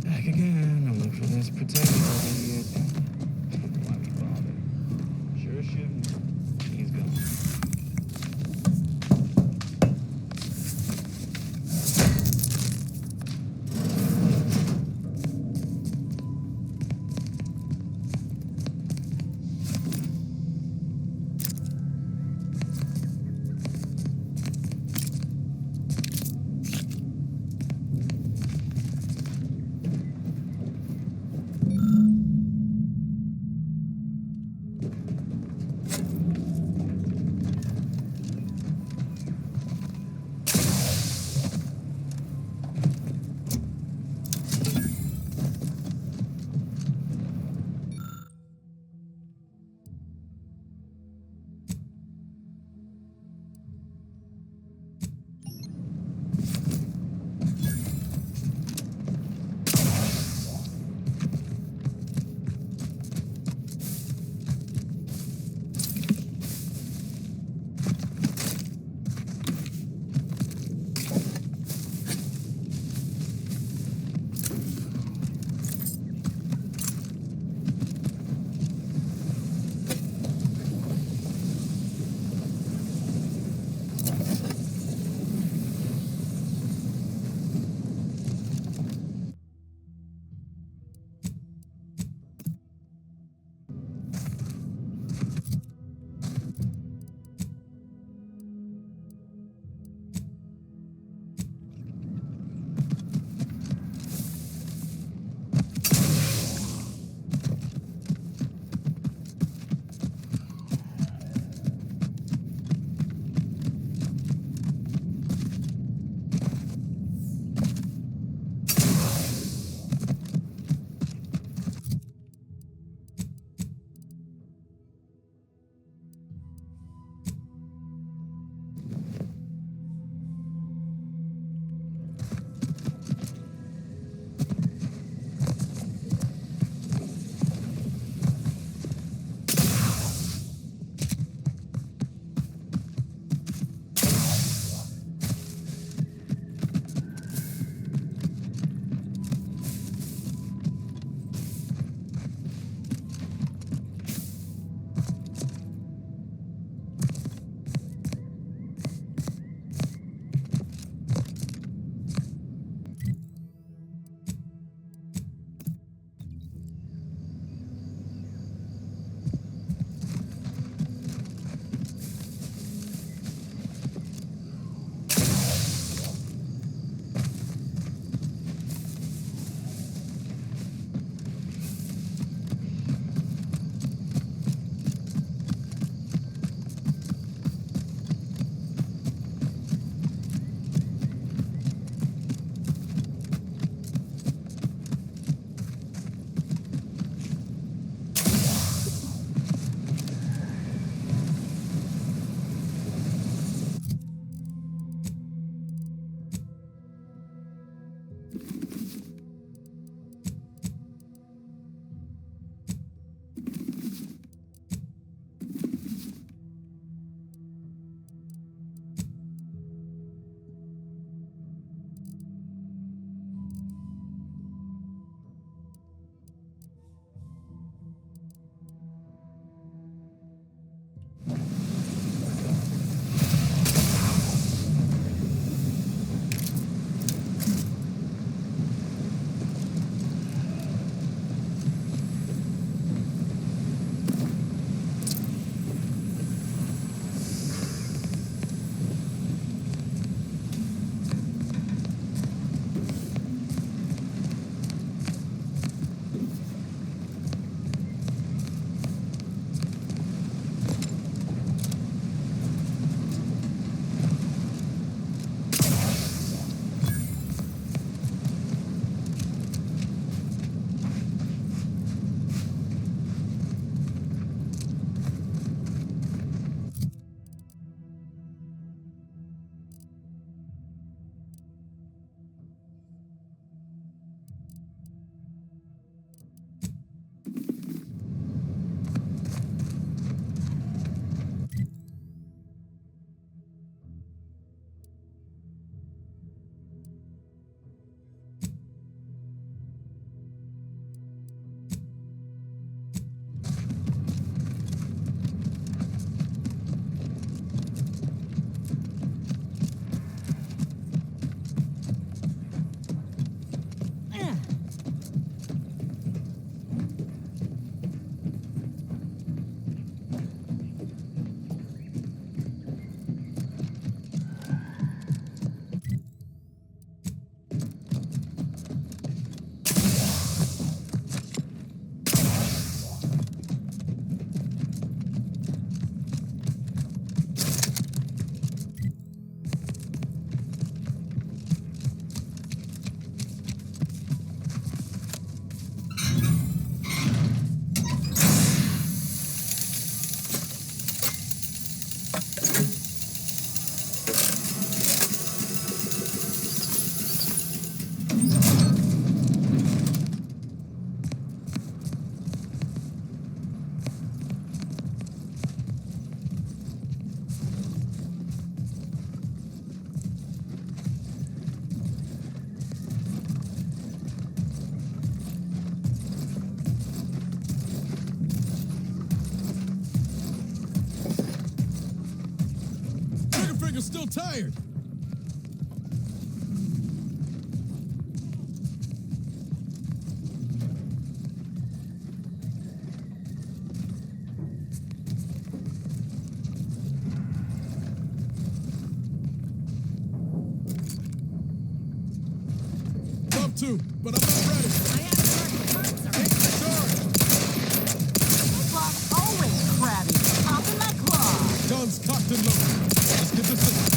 Back again, I'll look for this potato idiot. Why we bother? Sure shouldn't. He's gone. little tired. Jump to, but I'm not ready. I have charge. Clock's always crabby. Popping my claw. Guns cocked and loaded. Let's get this in.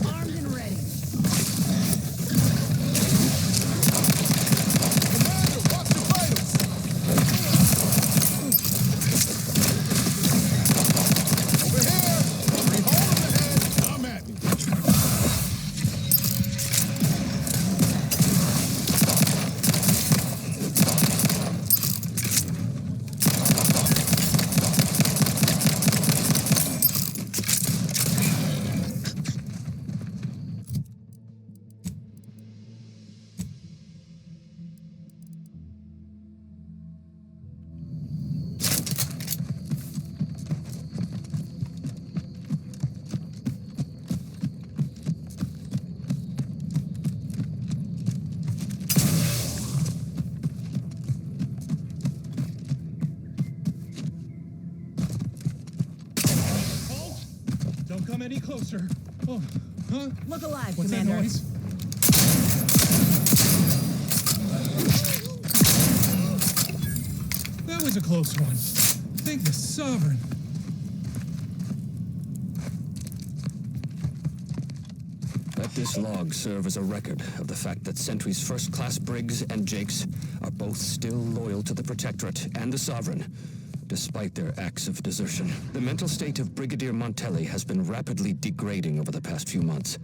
Armed and ready. Commander, watch the vitals. Over here. Three hole in the head. Come at me. Don't come any closer. Oh, huh? Look alive, What's Commander. that noise? That was a close one. Thank the Sovereign. Let this log serve as a record of the fact that Sentry's first-class Briggs and Jakes are both still loyal to the Protectorate and the Sovereign, despite their acts of desertion. The mental state of Brigadier Montelli has been rapidly degrading over the past few months,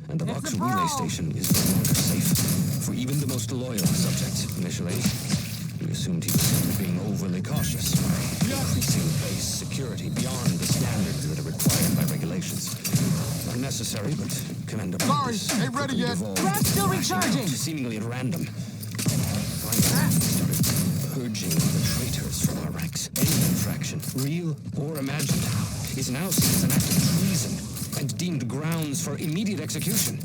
and the Vox relay station is no longer safe for even the most loyal subjects. Initially, we assumed he was simply being overly cautious, increasing base security beyond the standards that are required by regulations. Unnecessary, but commendable. Sorry, This ain't ready quickly yet. devolved Crab's still into lashing out, recharging. seemingly at random. Finally, we started purging the traitors from our ranks. Any infraction, real or imagined, is now seen as an act of treason and deemed grounds for immediate execution.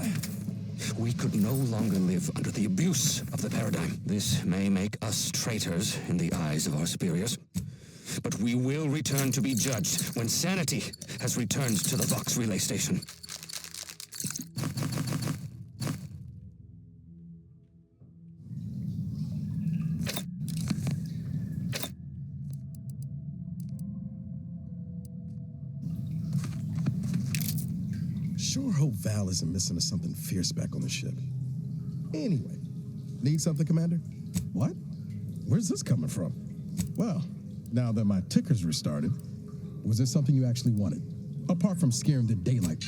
We could no longer live under the abuse of the paradigm. This may make us traitors in the eyes of our superiors, but we will return to be judged when sanity has returned to the Vox relay station. Sure hope Val isn't missing something fierce back on the ship. Anyway, need something, Commander? What? Where's this coming from? Well, now that my ticker's restarted, was there something you actually wanted? Apart from scaring the daylight.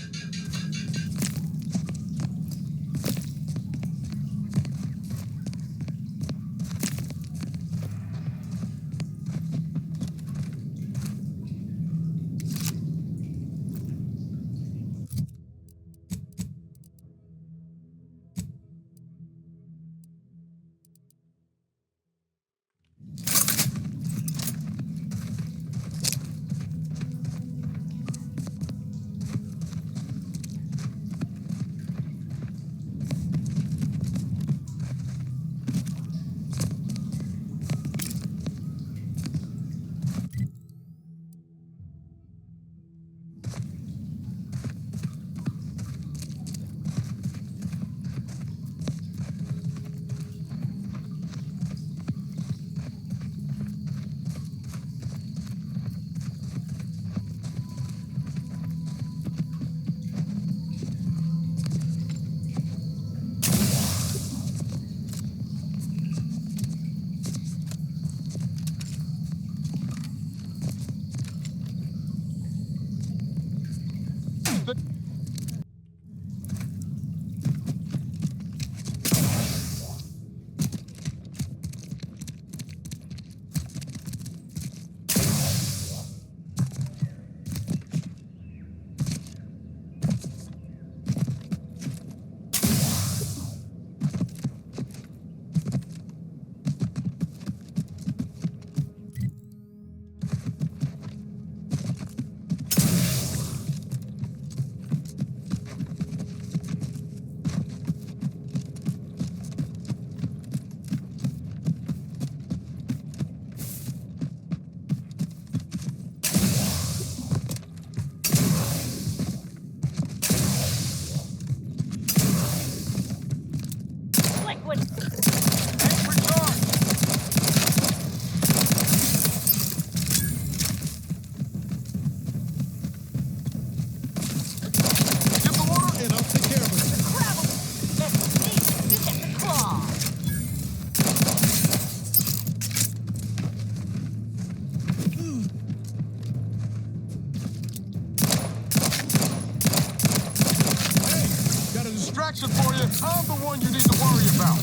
I'm the one you need to worry about.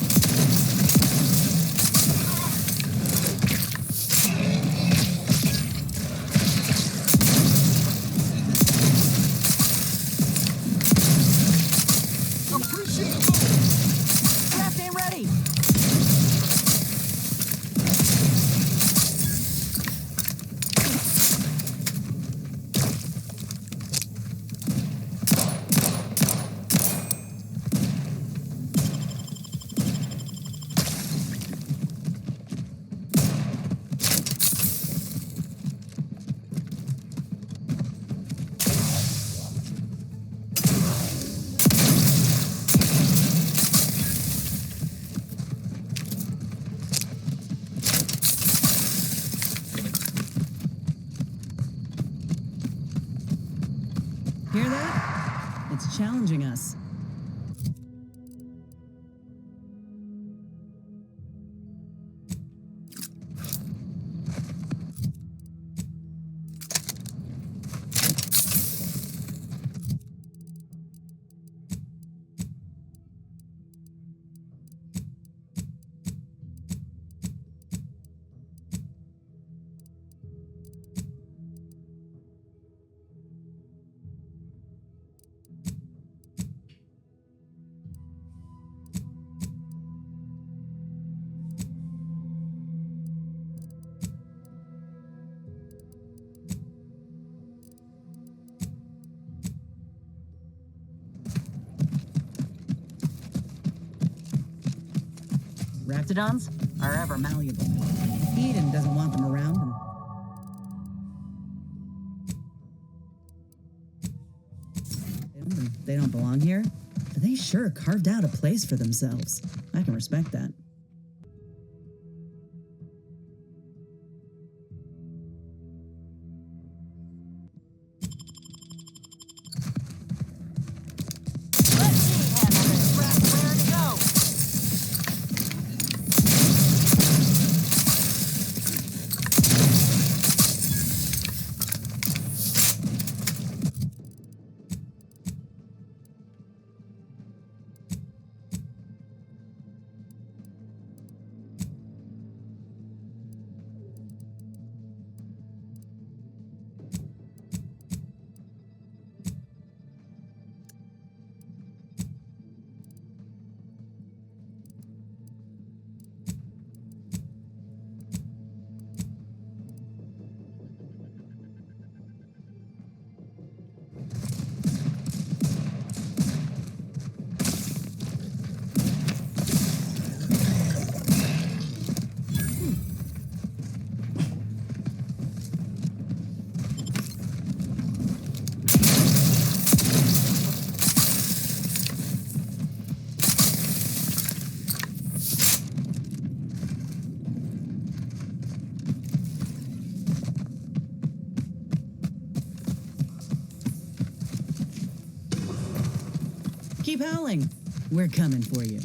Appreciate the move. Craft ain't ready. Hear that? It's challenging us. Raptidons are ever malleable. Eden doesn't want them around, and they don't belong here. But they sure carved out a place for themselves. I can respect that. Keep howling. We're coming for you.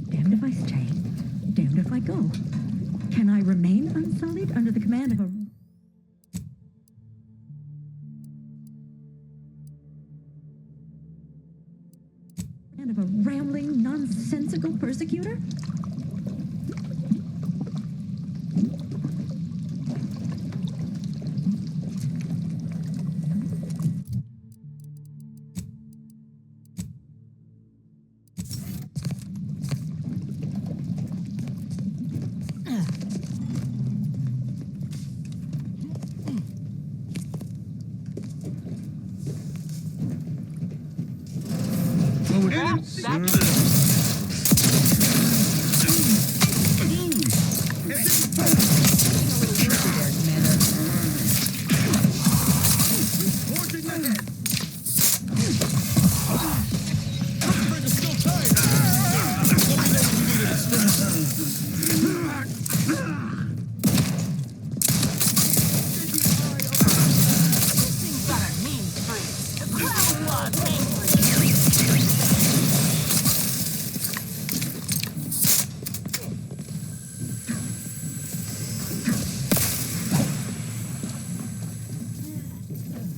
Damned if I stay, damned if I go. Can I remain unsullied under the command of a rambling, nonsensical persecutor?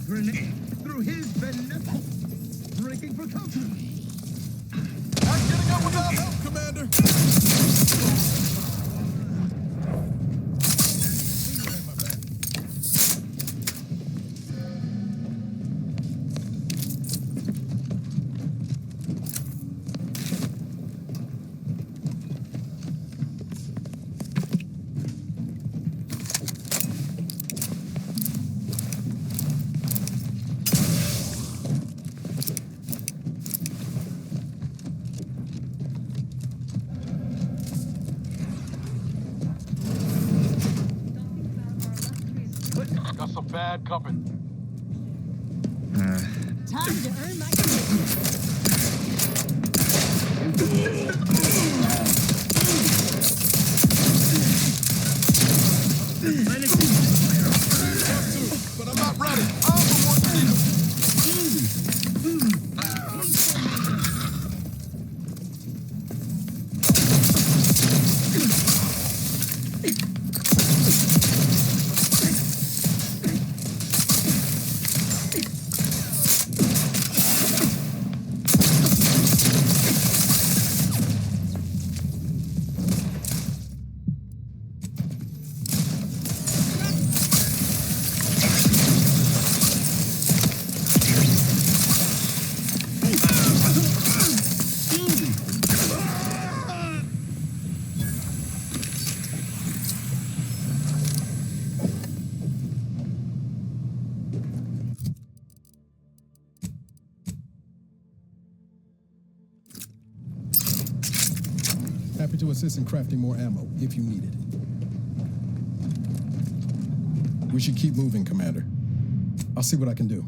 Grenade through his benevolent breaking for cover. I'm getting up without help, Commander. Got some bad company. Time to earn my commitment. But I'm not ready. I'm the one to need him. Happy to assist in crafting more ammo if you need it. We should keep moving, Commander. I'll see what I can do.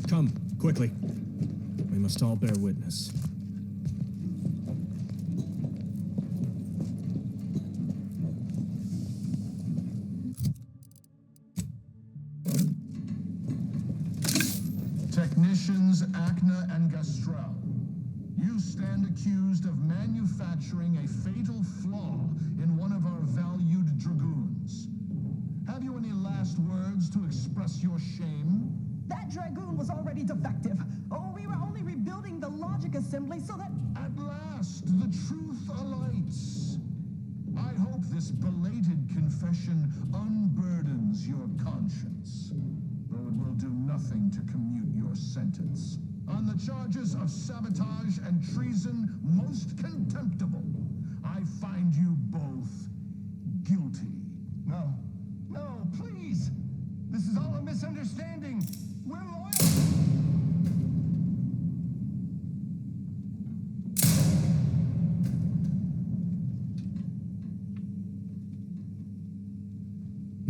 Come, quickly. We must all bear witness. Technicians Acna and Gastrell, you stand accused of manufacturing a fatal flaw in one of our valued dragoons. Have you any last words to express your shame? That dragoon was already defective. Oh, we were only rebuilding the logic assembly so that... At last, the truth alights. I hope this belated confession unburdens your conscience, though it will do nothing to commute your sentence. On the charges of sabotage and treason most contemptible, I find you both guilty. No, no, please. This is all a misunderstanding. We're loyal.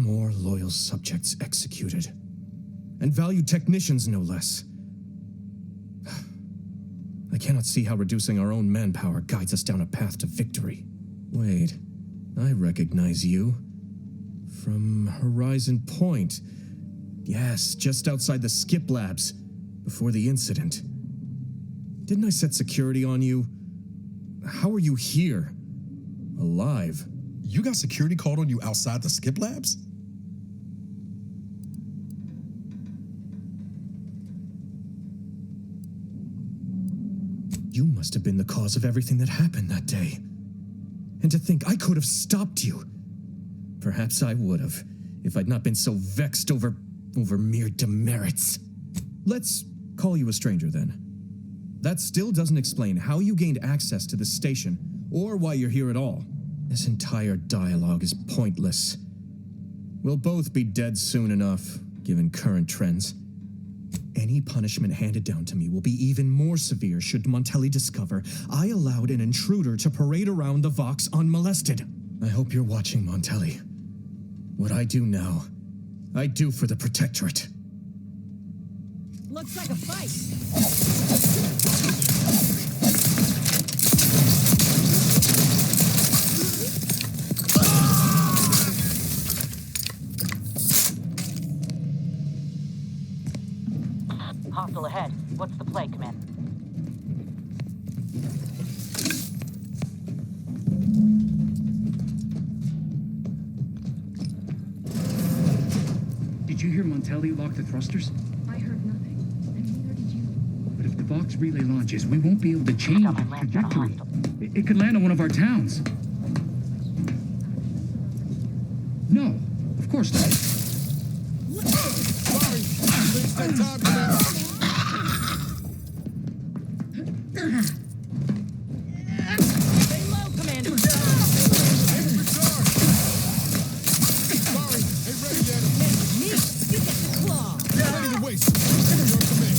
more loyal subjects executed. And valued technicians, no less. I cannot see how reducing our own manpower guides us down a path to victory. Wait, I recognize you. From Horizon Point. Yes, just outside the skip labs, before the incident. Didn't I set security on you? How are you here? Alive? You got security called on you outside the skip labs? You must have been the cause of everything that happened that day. And to think I could have stopped you. Perhaps I would have, if I'd not been so vexed over mere demerits. Let's call you a stranger then. That still doesn't explain how you gained access to the station, or why you're here at all. This entire dialogue is pointless. We'll both be dead soon enough, given current trends. Any punishment handed down to me will be even more severe should Montelli discover I allowed an intruder to parade around the Vox unmolested. I hope you're watching, Montelli. What I do now, I do for the Protectorate. Looks like a fight. Hostile ahead. What's the play, Commander? Did you hear Montelli lock the thrusters? I heard nothing, and neither did you. But if the Vox relay launches, we won't be able to change the trajectory. It could land on one of our towns. No, of course not. Sorry, please take time, Commander. Stay low, Commander. Sorry, ain't ready yet. Me, you get the claw. Ready to waste. Your command.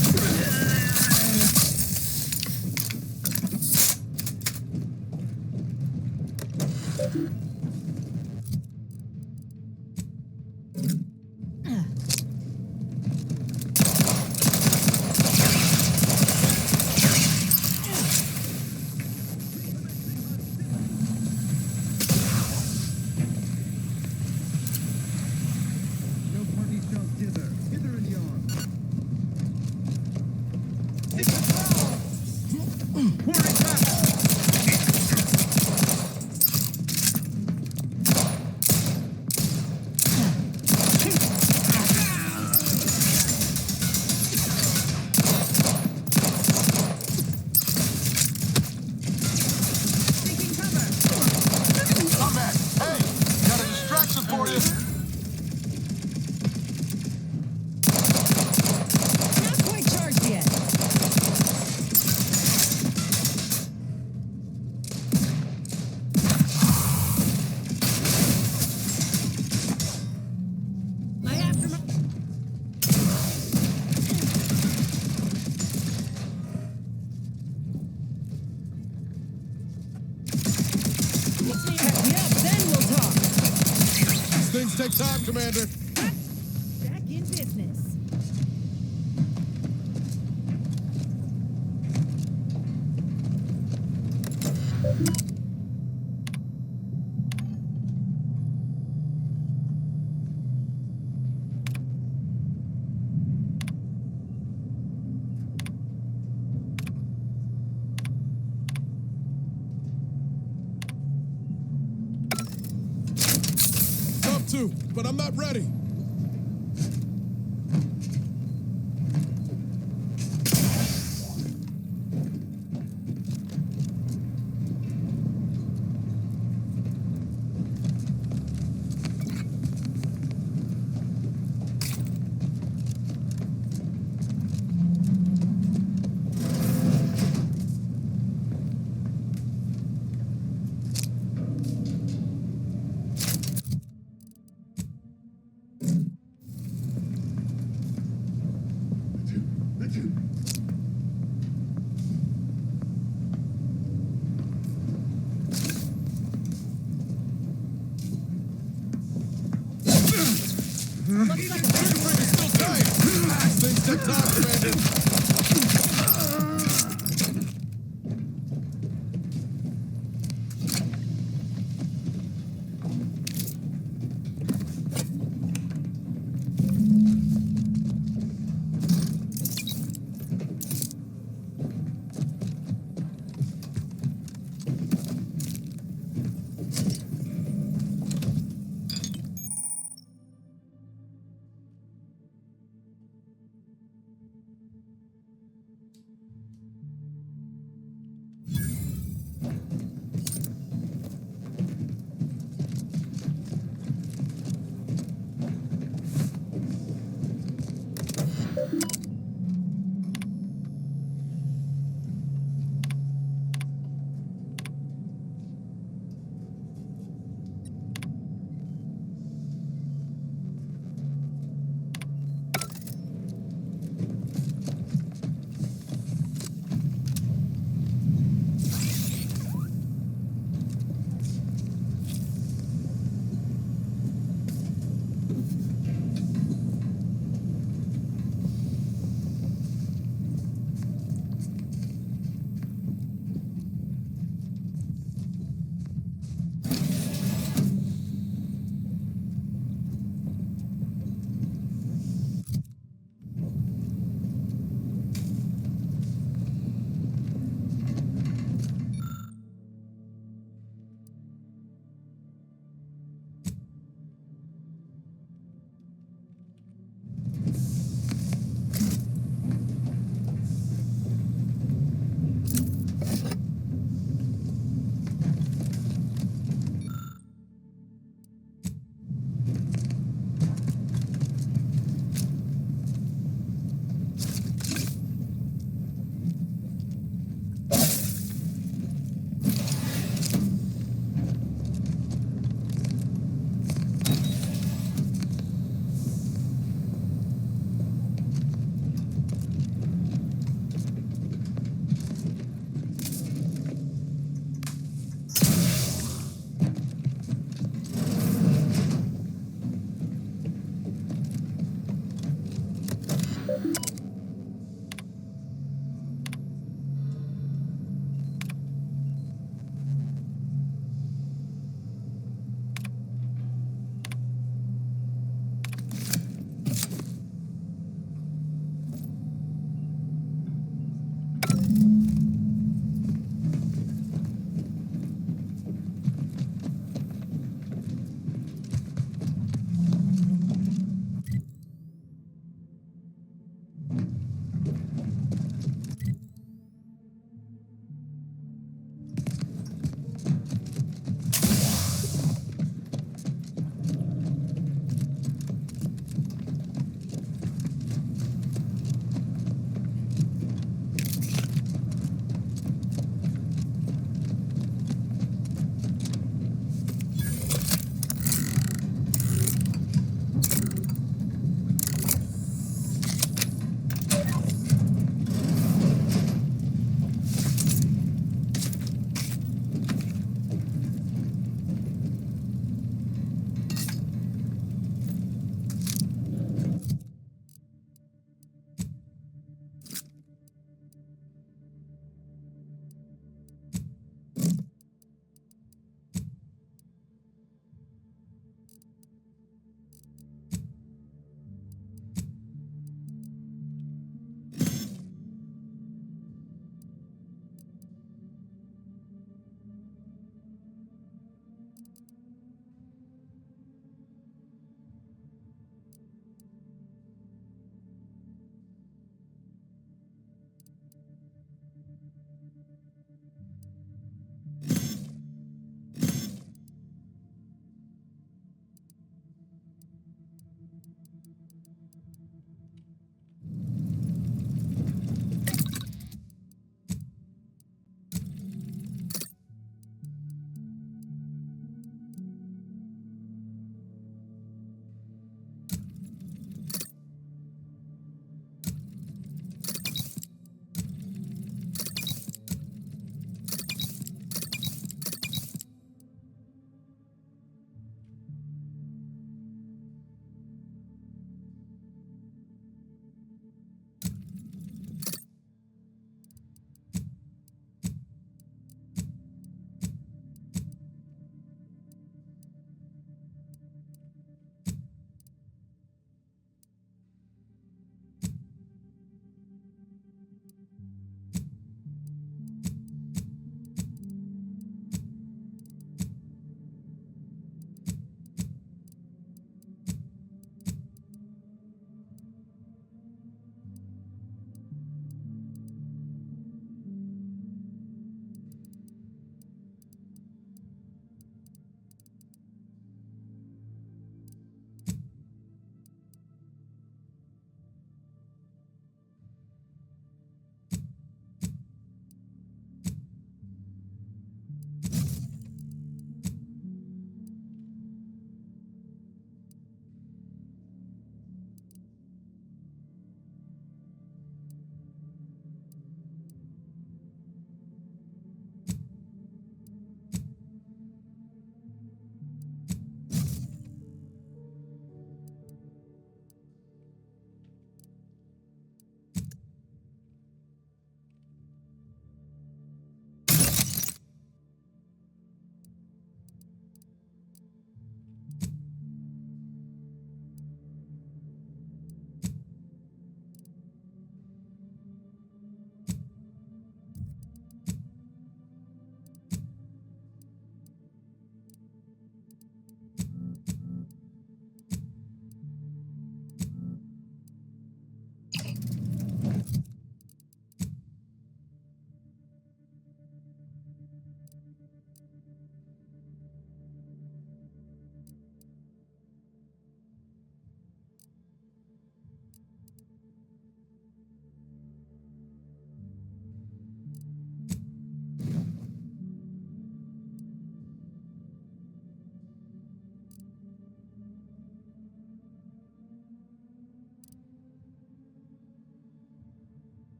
No party shall dither, hither and yon. Pouring back! Combat! Hey! Got a distraction for you! Not quite charged yet. I have to. Pick me up, then we'll talk. These things take time, Commander. Back in business. Come to, but I'm not ready. Looks like a fingerprint is still tight. Things TikTok, Commander.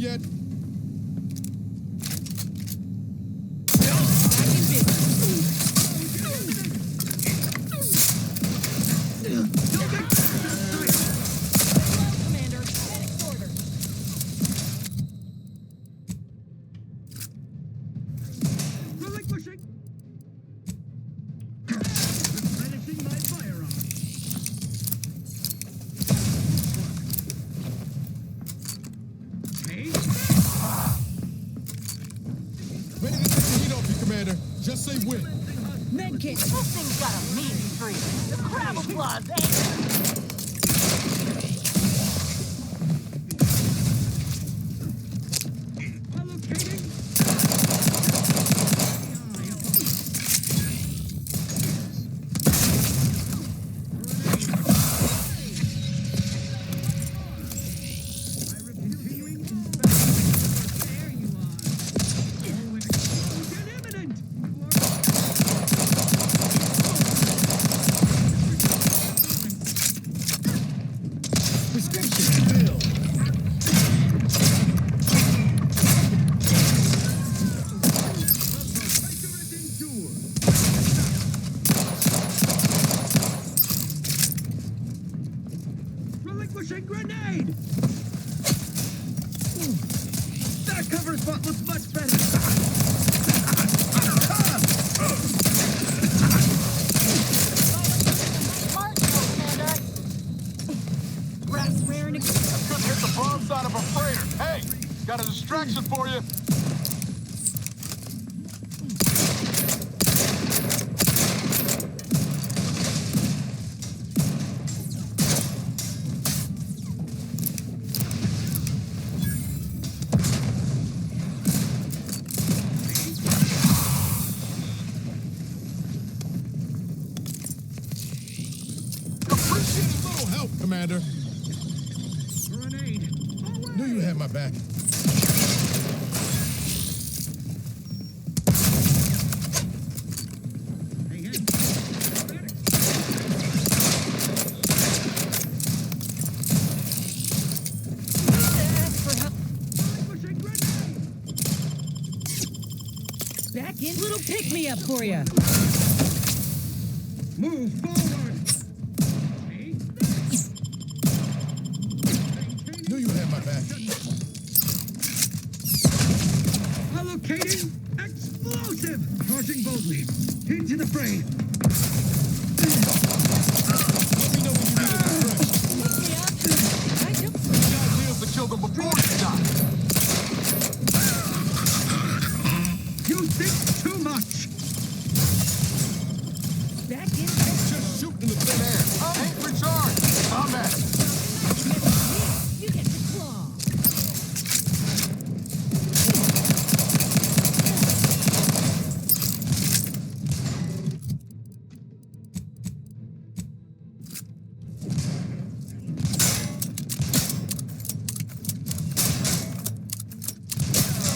yet. Relinquishing. Replenishing my firearm. Ready to take the heat off you, Commander. Just say when. Medkit! This thing's got a mean streak. The crab applause, ain't it? Relinquishing grenade! That cover spot looks much better. Hit the broadside of a freighter. Hey, got a distraction for you. Appreciate a little help, Commander. Grenade. Knew you had my back. Back in, little pick-me-up for you. Move forward. Knew you had my back. Allocating explosive. Charging boldly. Into the fray. Let me know when you need a The idea is to kill them before you die. You think too much. Back in. Just shoot in the thin air. Ain't recharged. I'm at it. You get the claw.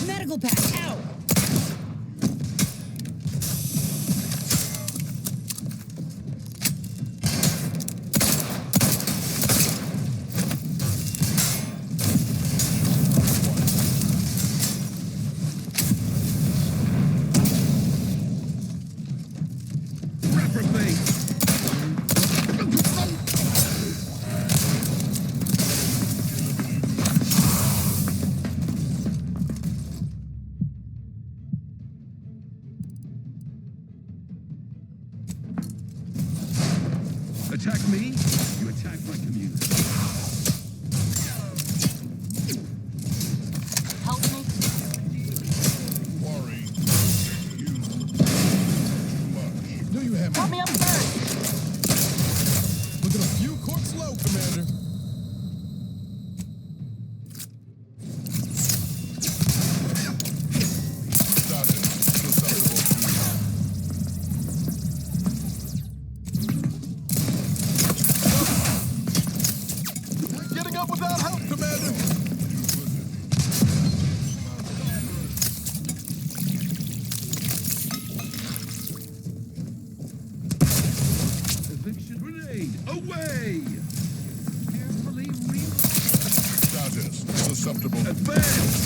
Medical pack out. Attack me, you attack my community. Help me. Worry. Knew you had Help my me up first. Looking a few corks low, Commander. Getting up without help, Commander. Eviction grenade, away! Carefully Status susceptible. Advance!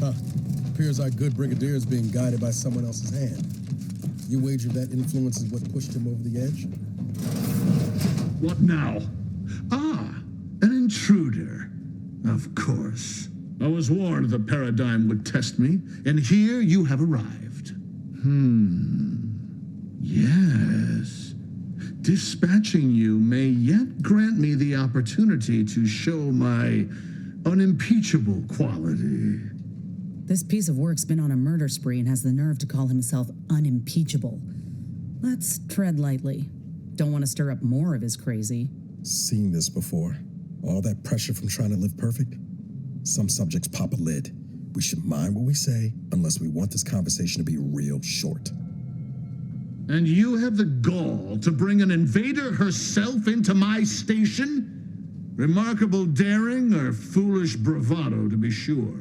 Huh. Appears our good brigadier is being guided by someone else's hand. You wager that influence is what pushed him over the edge? What now? Ah, an intruder. Of course. I was warned the paradigm would test me, and here you have arrived. Yes. Dispatching you may yet grant me the opportunity to show my unimpeachable quality. This piece of work's been on a murder spree and has the nerve to call himself unimpeachable. Let's tread lightly. Don't want to stir up more of his crazy. Seen this before. All that pressure from trying to live perfect. Some subjects pop a lid. We should mind what we say unless we want this conversation to be real short. And you have the gall to bring an invader herself into my station? Remarkable daring or foolish bravado, to be sure.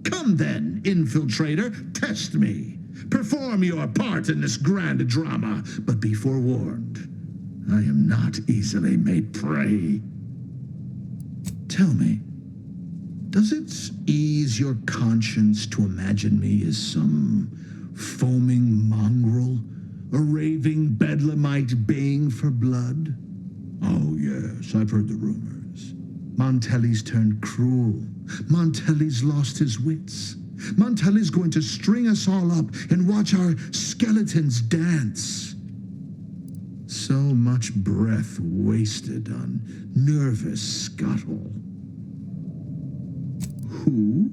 Come then, infiltrator, test me. Perform your part in this grand drama, but be forewarned. I am not easily made prey. Tell me, does it ease your conscience to imagine me as some foaming mongrel, a raving bedlamite baying for blood? Oh, yes, I've heard the rumors. Montelli's turned cruel. Montelli's lost his wits. Montelli's going to string us all up and watch our skeletons dance. So much breath wasted on nervous scuttle. Who?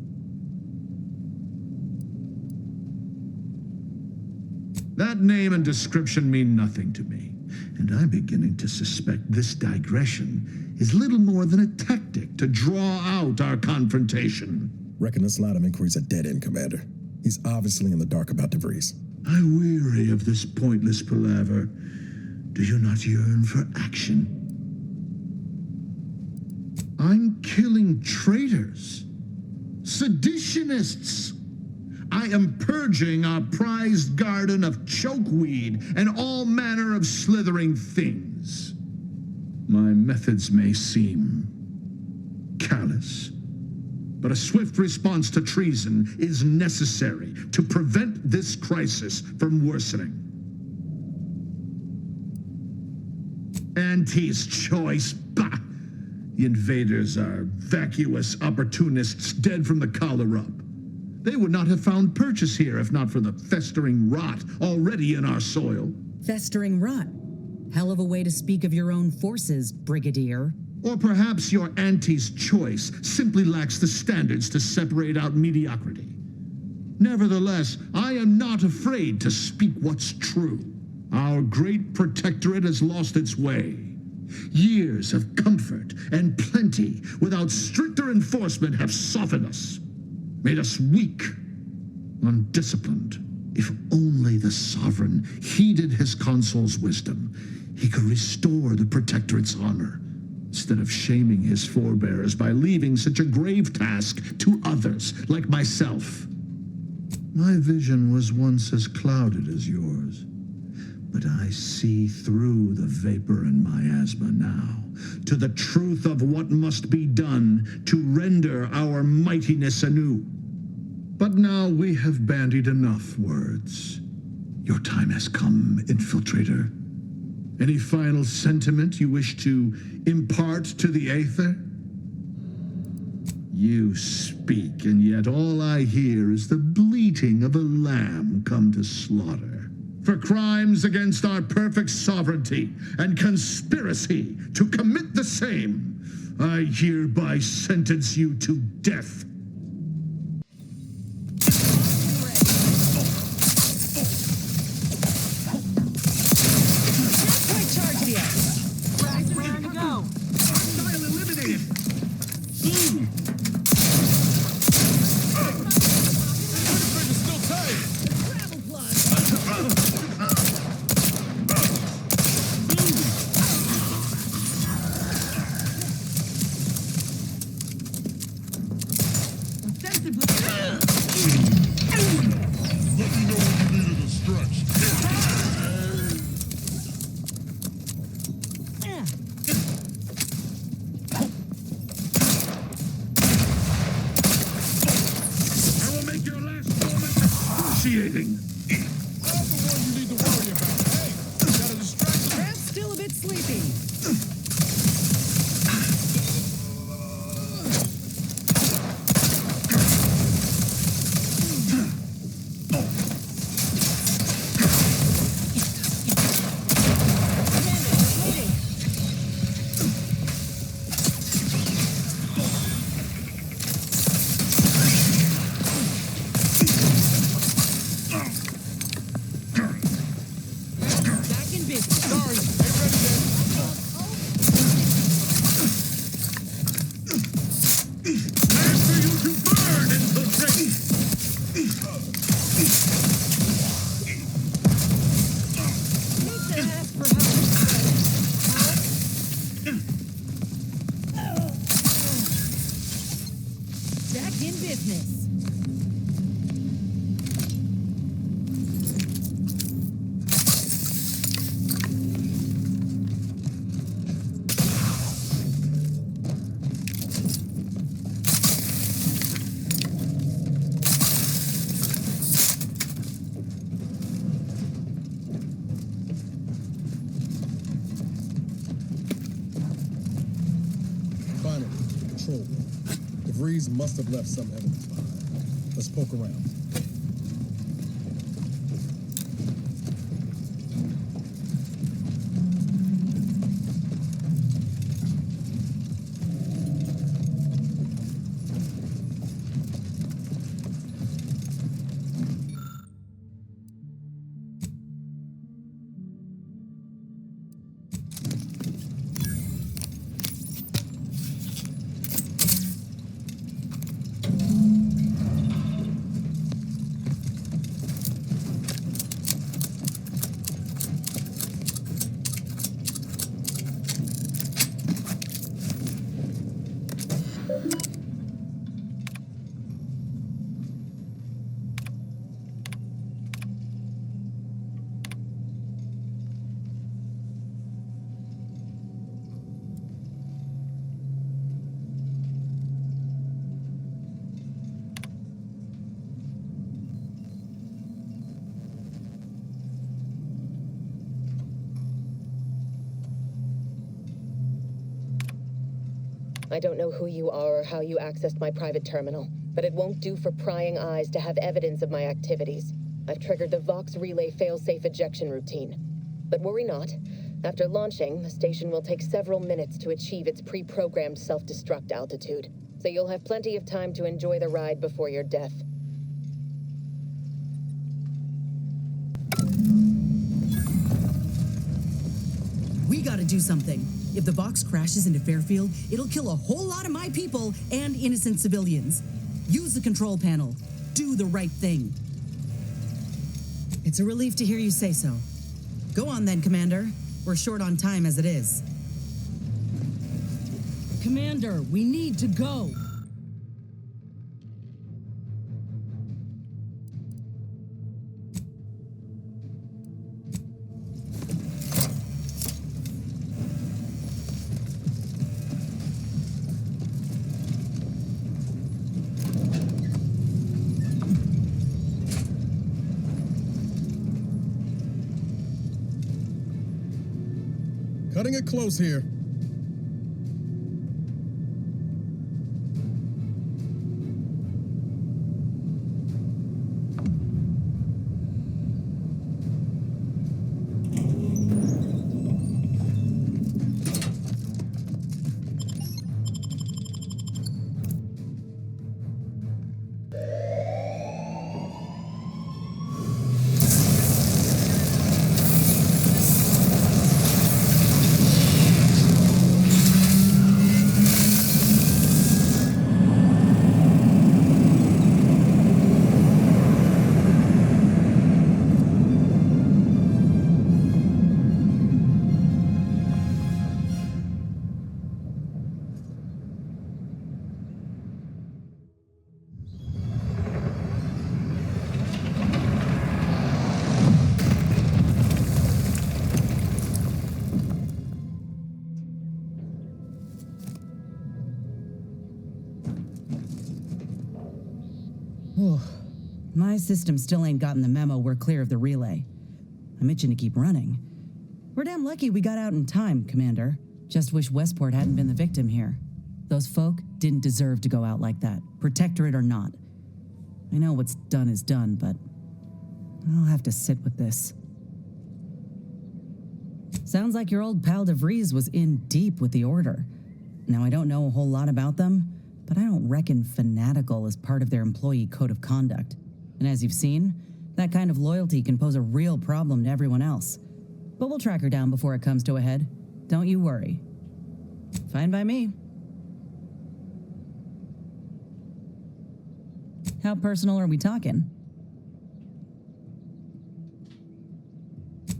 That name and description mean nothing to me, and I'm beginning to suspect this digression is little more than a tactic to draw out our confrontation. Reckon this line of inquiry's a dead end, Commander. He's obviously in the dark about DeVries. I weary of this pointless palaver. Do you not yearn for action? I'm killing traitors, seditionists. I am purging our prized garden of chokeweed and all manner of slithering things. My methods may seem callous, but a swift response to treason is necessary to prevent this crisis from worsening. Auntie's choice, bah! The invaders are vacuous opportunists dead from the collar up. They would not have found purchase here if not for the festering rot already in our soil. Festering rot? Hell of a way to speak of your own forces, Brigadier. Or perhaps your auntie's choice simply lacks the standards to separate out mediocrity. Nevertheless, I am not afraid to speak what's true. Our great protectorate has lost its way. Years of comfort and plenty without stricter enforcement have softened us, made us weak, undisciplined. If only the sovereign heeded his consul's wisdom, he could restore the protectorate's honor, instead of shaming his forebears by leaving such a grave task to others like myself. My vision was once as clouded as yours, but I see through the vapor and miasma now to the truth of what must be done to render our mightiness anew. But now we have bandied enough words. Your time has come, infiltrator. Any final sentiment you wish to impart to the Aether? You speak, and yet all I hear is the bleating of a lamb come to slaughter. For crimes against our perfect sovereignty and conspiracy to commit the same, I hereby sentence you to death. Initiating. I'm the one you need to worry about. Hey, got a distraction. Perhaps still a bit sleepy. Back in business. Sorry, ain't ready yet. Time for you to burn, infiltrate! Hate to ask for help, but back in business. Finally, control room. DeVries must have left some evidence behind. Let's poke around. I don't know who you are or how you accessed my private terminal, but it won't do for prying eyes to have evidence of my activities. I've triggered the Vox Relay fail-safe ejection routine. But worry not. After launching, the station will take several minutes to achieve its pre-programmed self-destruct altitude, so you'll have plenty of time to enjoy the ride before your death. We gotta do something. If the Vox crashes into Fairfield, it'll kill a whole lot of my people and innocent civilians. Use the control panel. Do the right thing. It's a relief to hear you say so. Go on then, Commander. We're short on time as it is. Commander, we need to go. Cutting it close here. My system still ain't gotten the memo we're clear of the relay. I'm itching to keep running. We're damn lucky we got out in time, Commander. Just wish Westport hadn't been the victim here. Those folk didn't deserve to go out like that, Protectorate or not. I know what's done is done, but I'll have to sit with this. Sounds like your old pal DeVries was in deep with the Order. Now, I don't know a whole lot about them, but I don't reckon fanatical is part of their employee code of conduct. And as you've seen, that kind of loyalty can pose a real problem to everyone else. But we'll track her down before it comes to a head. Don't you worry. Fine by me. How personal are we talking?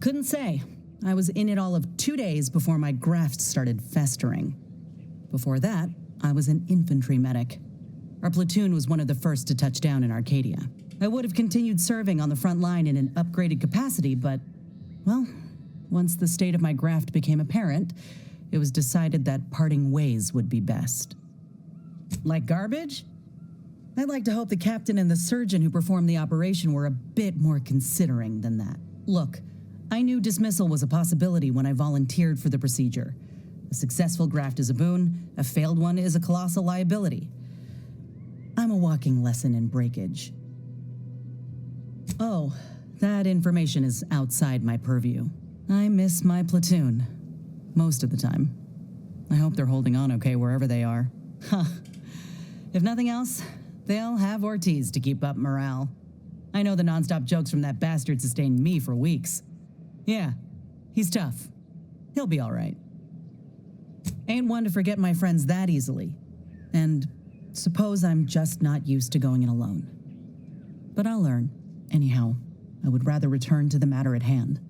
Couldn't say. I was in it all of 2 days before my graft started festering. Before that, I was an infantry medic. Our platoon was one of the first to touch down in Arcadia. I would have continued serving on the front line in an upgraded capacity, but, well, once the state of my graft became apparent, it was decided that parting ways would be best. Like garbage? I'd like to hope the captain and the surgeon who performed the operation were a bit more considering than that. Look, I knew dismissal was a possibility when I volunteered for the procedure. A successful graft is a boon, a failed one is a colossal liability. I'm a walking lesson in breakage. Oh, that information is outside my purview. I miss my platoon. Most of the time. I hope they're holding on okay wherever they are. Huh. If nothing else, they'll have Ortiz to keep up morale. I know the nonstop jokes from that bastard sustained me for weeks. Yeah, he's tough. He'll be all right. Ain't one to forget my friends that easily. And suppose I'm just not used to going it alone. But I'll learn. Anyhow, I would rather return to the matter at hand.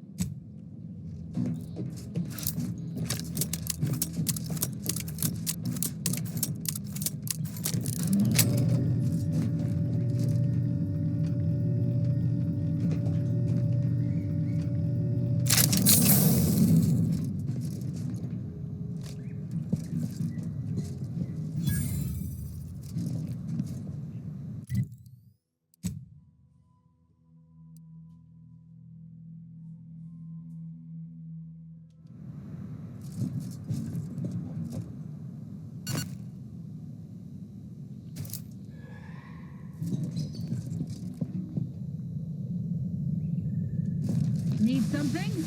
Need something?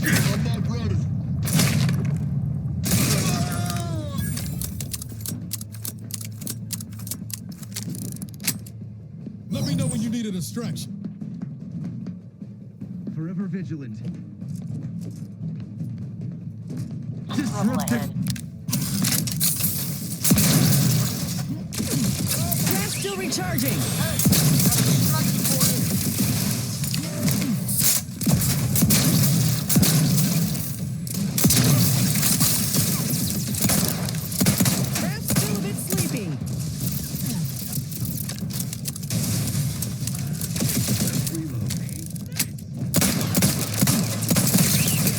I'm not ready. Let me know when you need a distraction. Forever vigilant. Disruptive. Gas still recharging! Perhaps still a bit sleepy.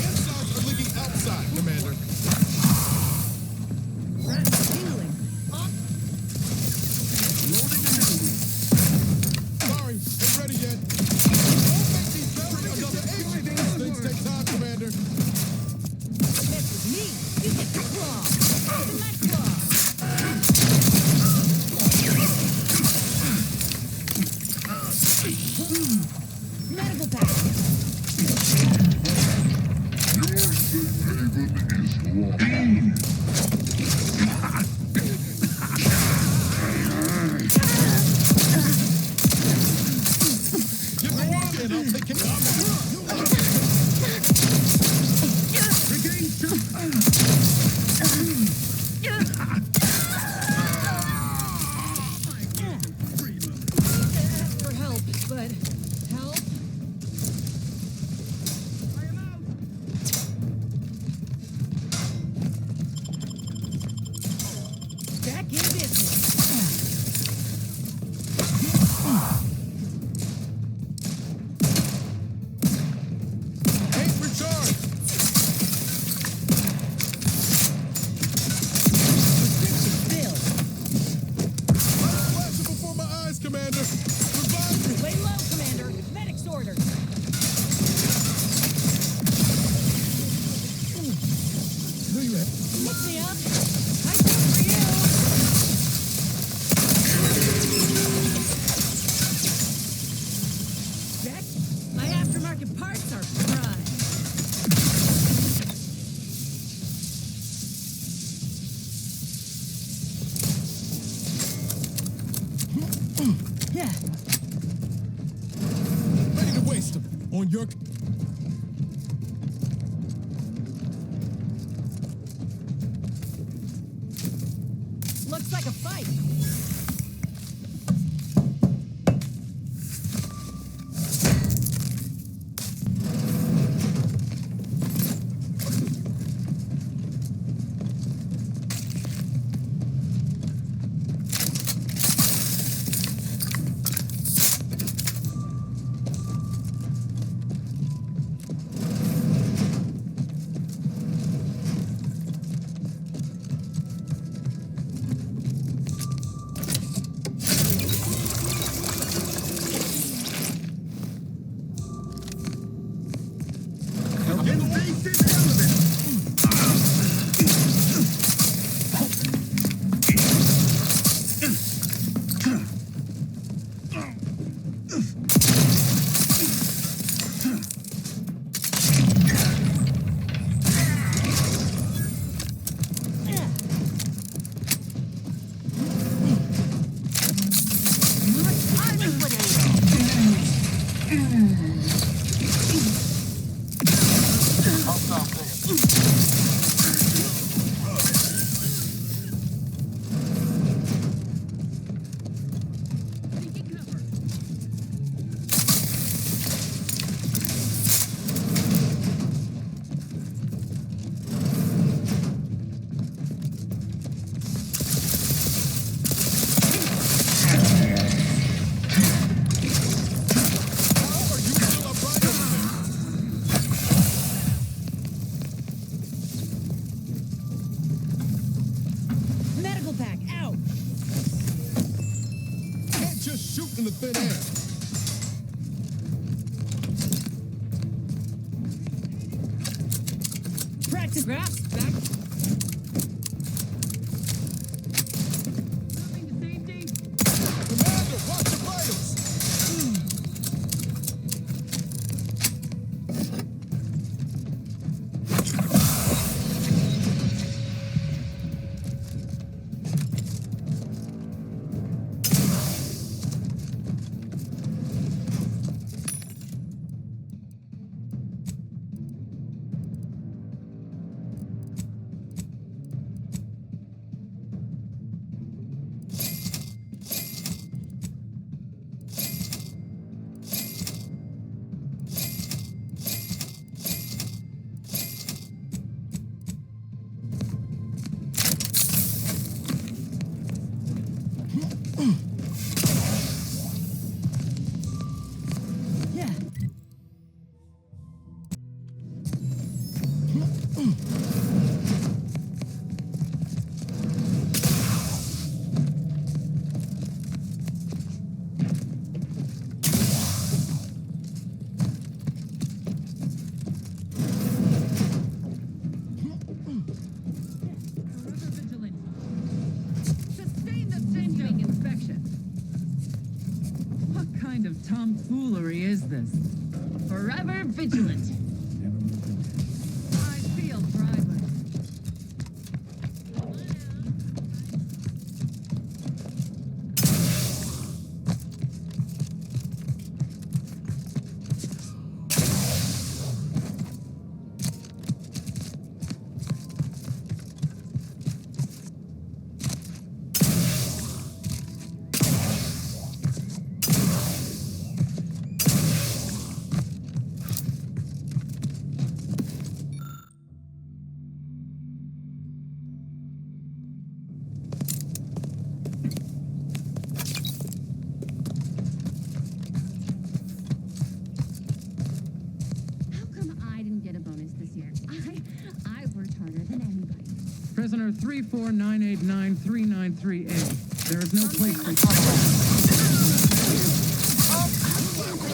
Insides are leaking outside, Commander. Sorry, ain't ready yet. Don't make me bury another agent. Things take time, Commander. Mess with me, you get the claw. The Mac claw. Medical pack. Your safe haven is locked. Give me one and I'll take it down. Regain some. Ask for help, but help? Back in business. Yeah. Ready to waste them. On your... Looks like a fight. Medical pack, out! Can't just shoot in the thin air. Practice graphs, back. Commander, watch your vitals! Yeah. Sustain the sending inspection. What kind of tomfoolery is this? Forever vigilant. I feel private. How come I didn't get a bonus this year? I worked harder than anybody. Prisoner 349893938. There is no place for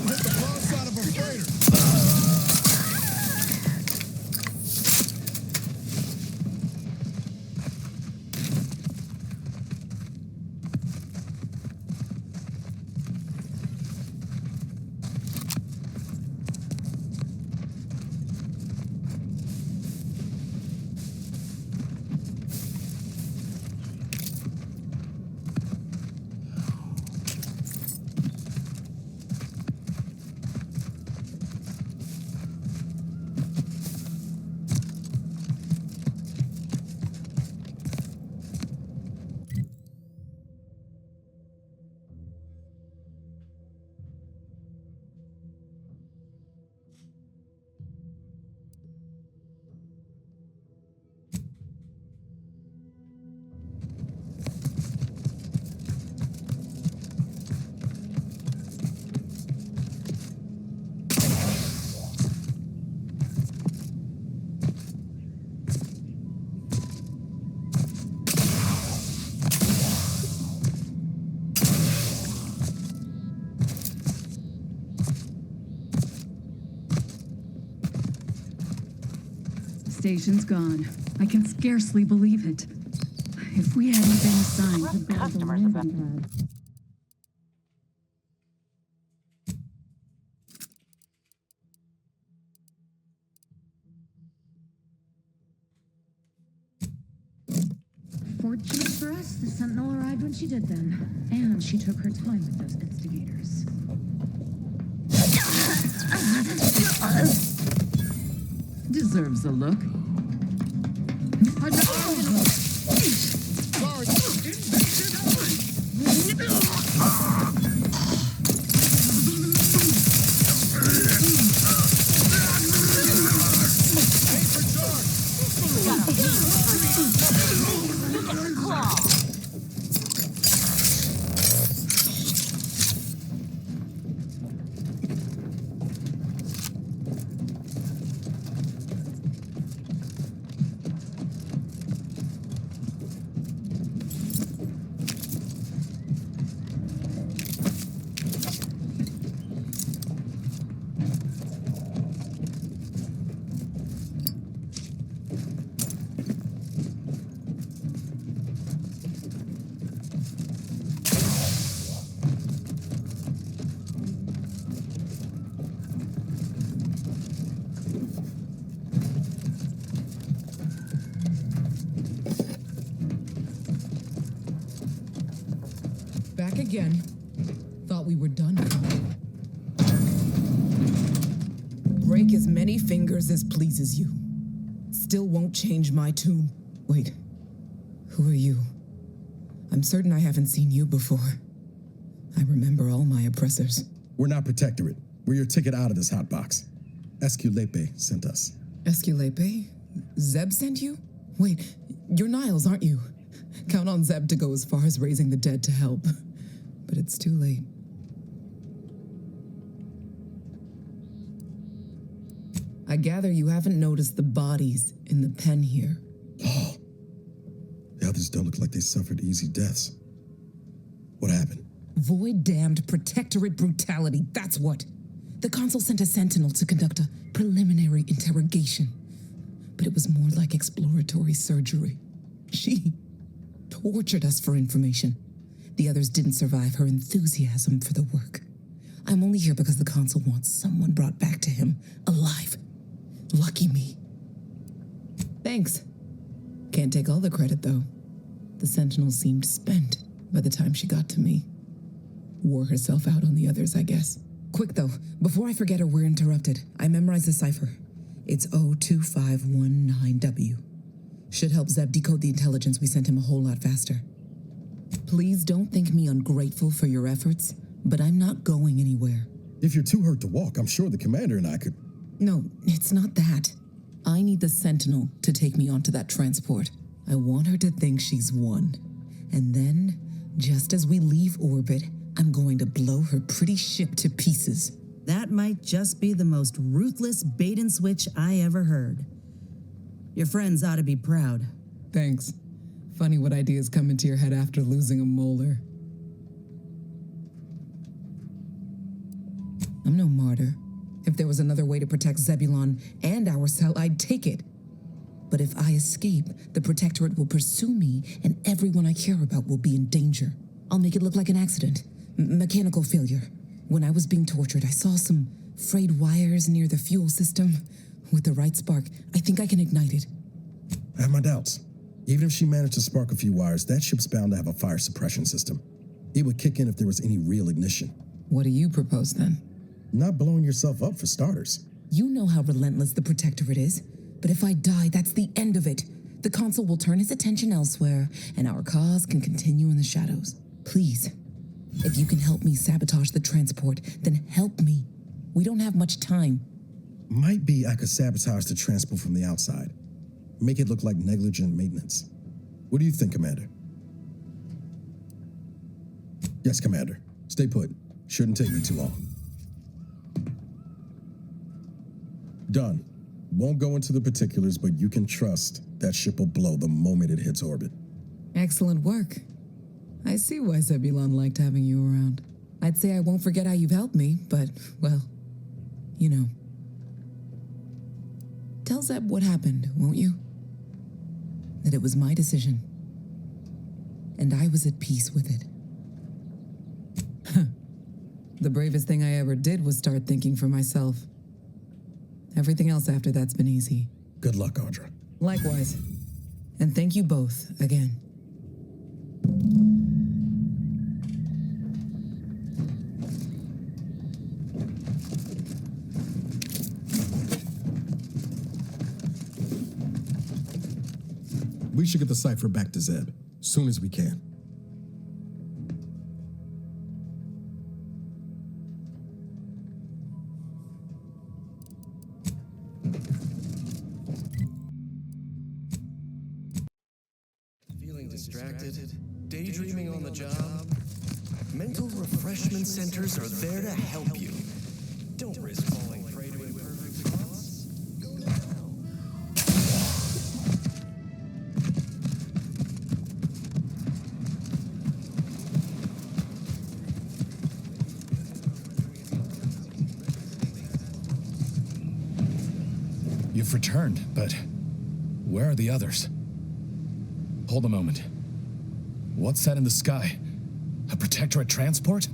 Hit the wrong side of a freighter. station's gone. I can scarcely believe it. If we hadn't been assigned to build the landing pad. Fortunate for us, the Sentinel arrived when she did then. And she took her time with those instigators. Deserves a look. Back again. Thought we were done. Break as many fingers as pleases you. Still won't change my tune. Wait, who are you? I'm certain I haven't seen you before. I remember all my oppressors. We're not Protectorate. We're your ticket out of this hotbox. Esculepe sent us. Esculepe? Zeb sent you? Wait, you're Niles, aren't you? Count on Zeb to go as far as raising the dead to help. But it's too late. I gather you haven't noticed the bodies in the pen here. Oh. The others don't look like they suffered easy deaths. What happened? Void-damned Protectorate brutality, that's what. The Consul sent a sentinel to conduct a preliminary interrogation. But it was more like exploratory surgery. She tortured us for information. The others didn't survive her enthusiasm for the work. I'm only here because the Consul wants someone brought back to him, alive. Lucky me. Thanks. Can't take all the credit, though. The Sentinel seemed spent by the time she got to me. Wore herself out on the others, I guess. Quick, though, before I forget or we're interrupted, I memorized the cipher. It's 02519W. Should help Zeb decode the intelligence we sent him a whole lot faster. Please don't think me ungrateful for your efforts, but I'm not going anywhere. If you're too hurt to walk, I'm sure the commander and I could... No, it's not that. I need the Sentinel to take me onto that transport. I want her to think she's won. And then, just as we leave orbit, I'm going to blow her pretty ship to pieces. That might just be the most ruthless bait and switch I ever heard. Your friends ought to be proud. Thanks. Funny what ideas come into your head after losing a molar. I'm no martyr. If there was another way to protect Zebulon and our cell, I'd take it. But if I escape, the Protectorate will pursue me, and everyone I care about will be in danger. I'll make it look like an accident. Mechanical failure. When I was being tortured, I saw some frayed wires near the fuel system. With the right spark, I think I can ignite it. I have my doubts. Even if she managed to spark a few wires, that ship's bound to have a fire suppression system. It would kick in if there was any real ignition. What do you propose, then? Not blowing yourself up, for starters. You know how relentless the Protectorate is. But if I die, that's the end of it. The Consul will turn his attention elsewhere, and our cause can continue in the shadows. Please, if you can help me sabotage the transport, then help me. We don't have much time. Might be I could sabotage the transport from the outside. Make it look like negligent maintenance. What do you think, Commander? Yes, Commander. Stay put. Shouldn't take me too long. Done. Won't go into the particulars, but you can trust that ship will blow the moment it hits orbit. Excellent work. I see why Zebulon liked having you around. I'd say I won't forget how you've helped me, but, well, you know. Tell Zeb what happened, won't you? That it was my decision. And I was at peace with it. The bravest thing I ever did was start thinking for myself. Everything else after that's been easy. Good luck, Audra. Likewise. And thank you both again. We should get the cipher back to Zeb, soon as we can. Feeling distracted? Daydreaming on the job? Mental refreshment centers are there to help you. Don't risk falling prey to imperfect thoughts. Go now. You've returned, but where are the others? Hold a moment. What's that in the sky? A Protectorate transport?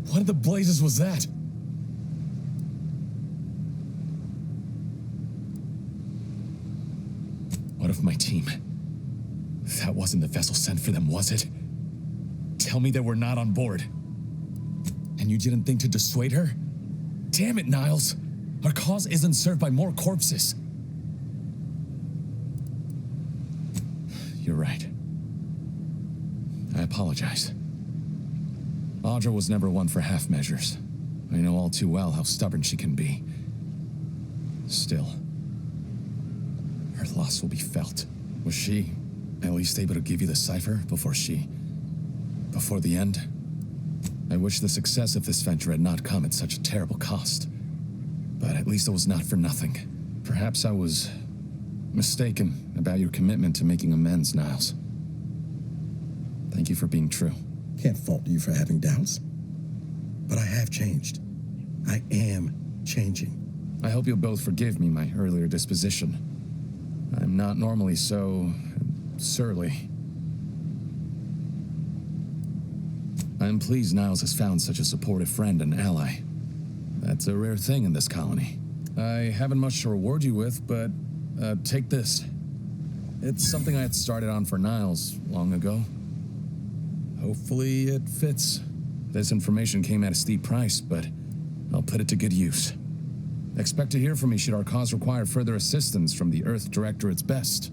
What in the blazes was that? What of my team? That wasn't the vessel sent for them, was it? Tell me they were not on board. And you didn't think to dissuade her? Damn it, Niles! Our cause isn't served by more corpses. You're right. I apologize. Audra was never one for half measures. I know all too well how stubborn she can be. Still, her loss will be felt. Was she at least able to give you the cipher before the end? I wish the success of this venture had not come at such a terrible cost. But at least it was not for nothing. Perhaps I was mistaken about your commitment to making amends, Niles. Thank you for being true. Can't fault you for having doubts. But I have changed. I am changing. I hope you'll both forgive me my earlier disposition. I'm not normally so surly. I'm pleased Niles has found such a supportive friend and ally. That's a rare thing in this colony. I haven't much to reward you with, but take this. It's something I had started on for Niles long ago. Hopefully it fits. This information came at a steep price, but I'll put it to good use. Expect to hear from me should our cause require further assistance from the Earth Directorate's best.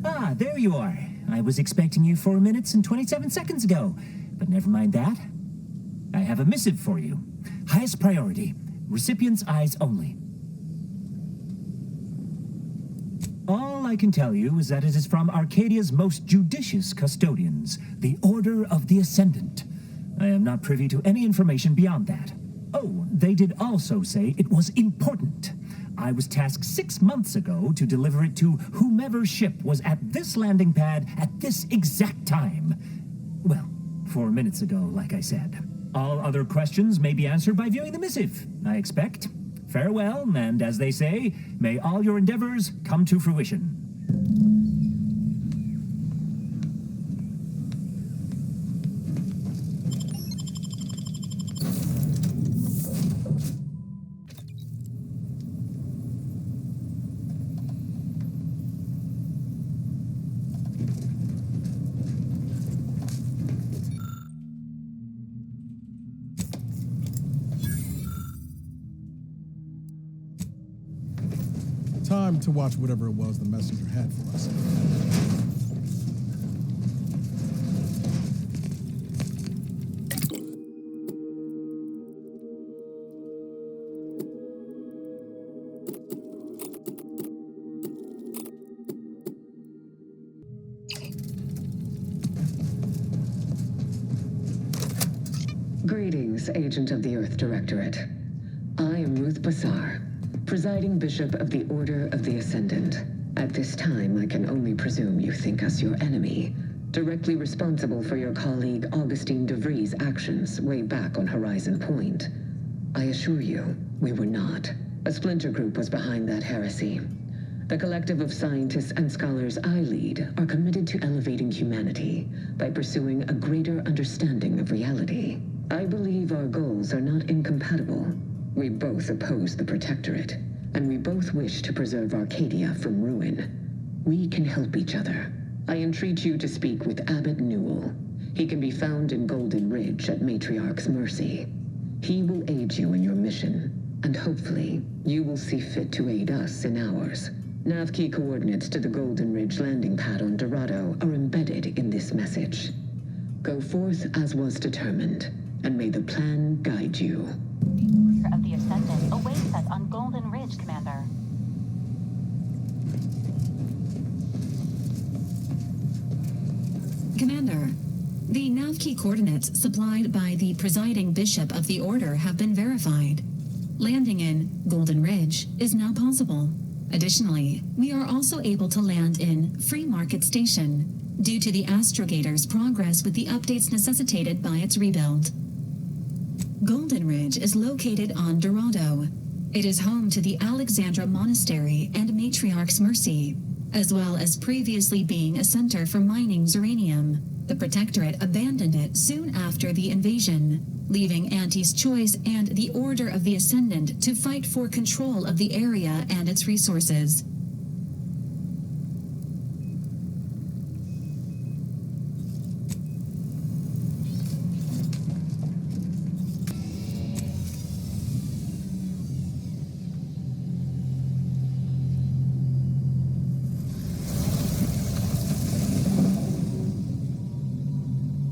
Ah, there you are. I was expecting you 4 minutes and 27 seconds ago, but never mind that. I have a missive for you. Highest priority. Recipient's eyes only. All I can tell you is that it is from Arcadia's most judicious custodians, the Order of the Ascendant. I am not privy to any information beyond that. Oh, they did also say it was important. I was tasked 6 months ago to deliver it to whomever ship was at this landing pad at this exact time. Well, 4 minutes ago, like I said. All other questions may be answered by viewing the missive, I expect. Farewell, and as they say, may all your endeavors come to fruition. Time to watch whatever it was the messenger had for us. Greetings, Agent of the Earth Directorate. I am Ruth Bassar, Presiding Bishop of the Order of the Ascendant. At this time, I can only presume you think us your enemy, directly responsible for your colleague Augustine DeVries' actions way back on Horizon Point. I assure you, we were not. A splinter group was behind that heresy. The collective of scientists and scholars I lead are committed to elevating humanity by pursuing a greater understanding of reality. I believe our goals are not incompatible. We both oppose the Protectorate, and we both wish to preserve Arcadia from ruin. We can help each other. I entreat you to speak with Abbot Newell. He can be found in Golden Ridge at Matriarch's Mercy. He will aid you in your mission, and hopefully, you will see fit to aid us in ours. Nav key coordinates to the Golden Ridge landing pad on Dorado are embedded in this message. Go forth as was determined, and may the plan guide you. The Order of the Ascendant awaits us on Golden Ridge, Commander. Commander, the nav key coordinates supplied by the presiding bishop of the Order have been verified. Landing in Golden Ridge is now possible. Additionally, we are also able to land in Free Market Station due to the Astrogator's progress with the updates necessitated by its rebuild. Golden Ridge is located on Dorado. It is home to the Alexandra Monastery and Matriarch's Mercy, as well as previously being a center for mining Zeranium. The Protectorate abandoned it soon after the invasion, leaving Auntie's Choice and the Order of the Ascendant to fight for control of the area and its resources.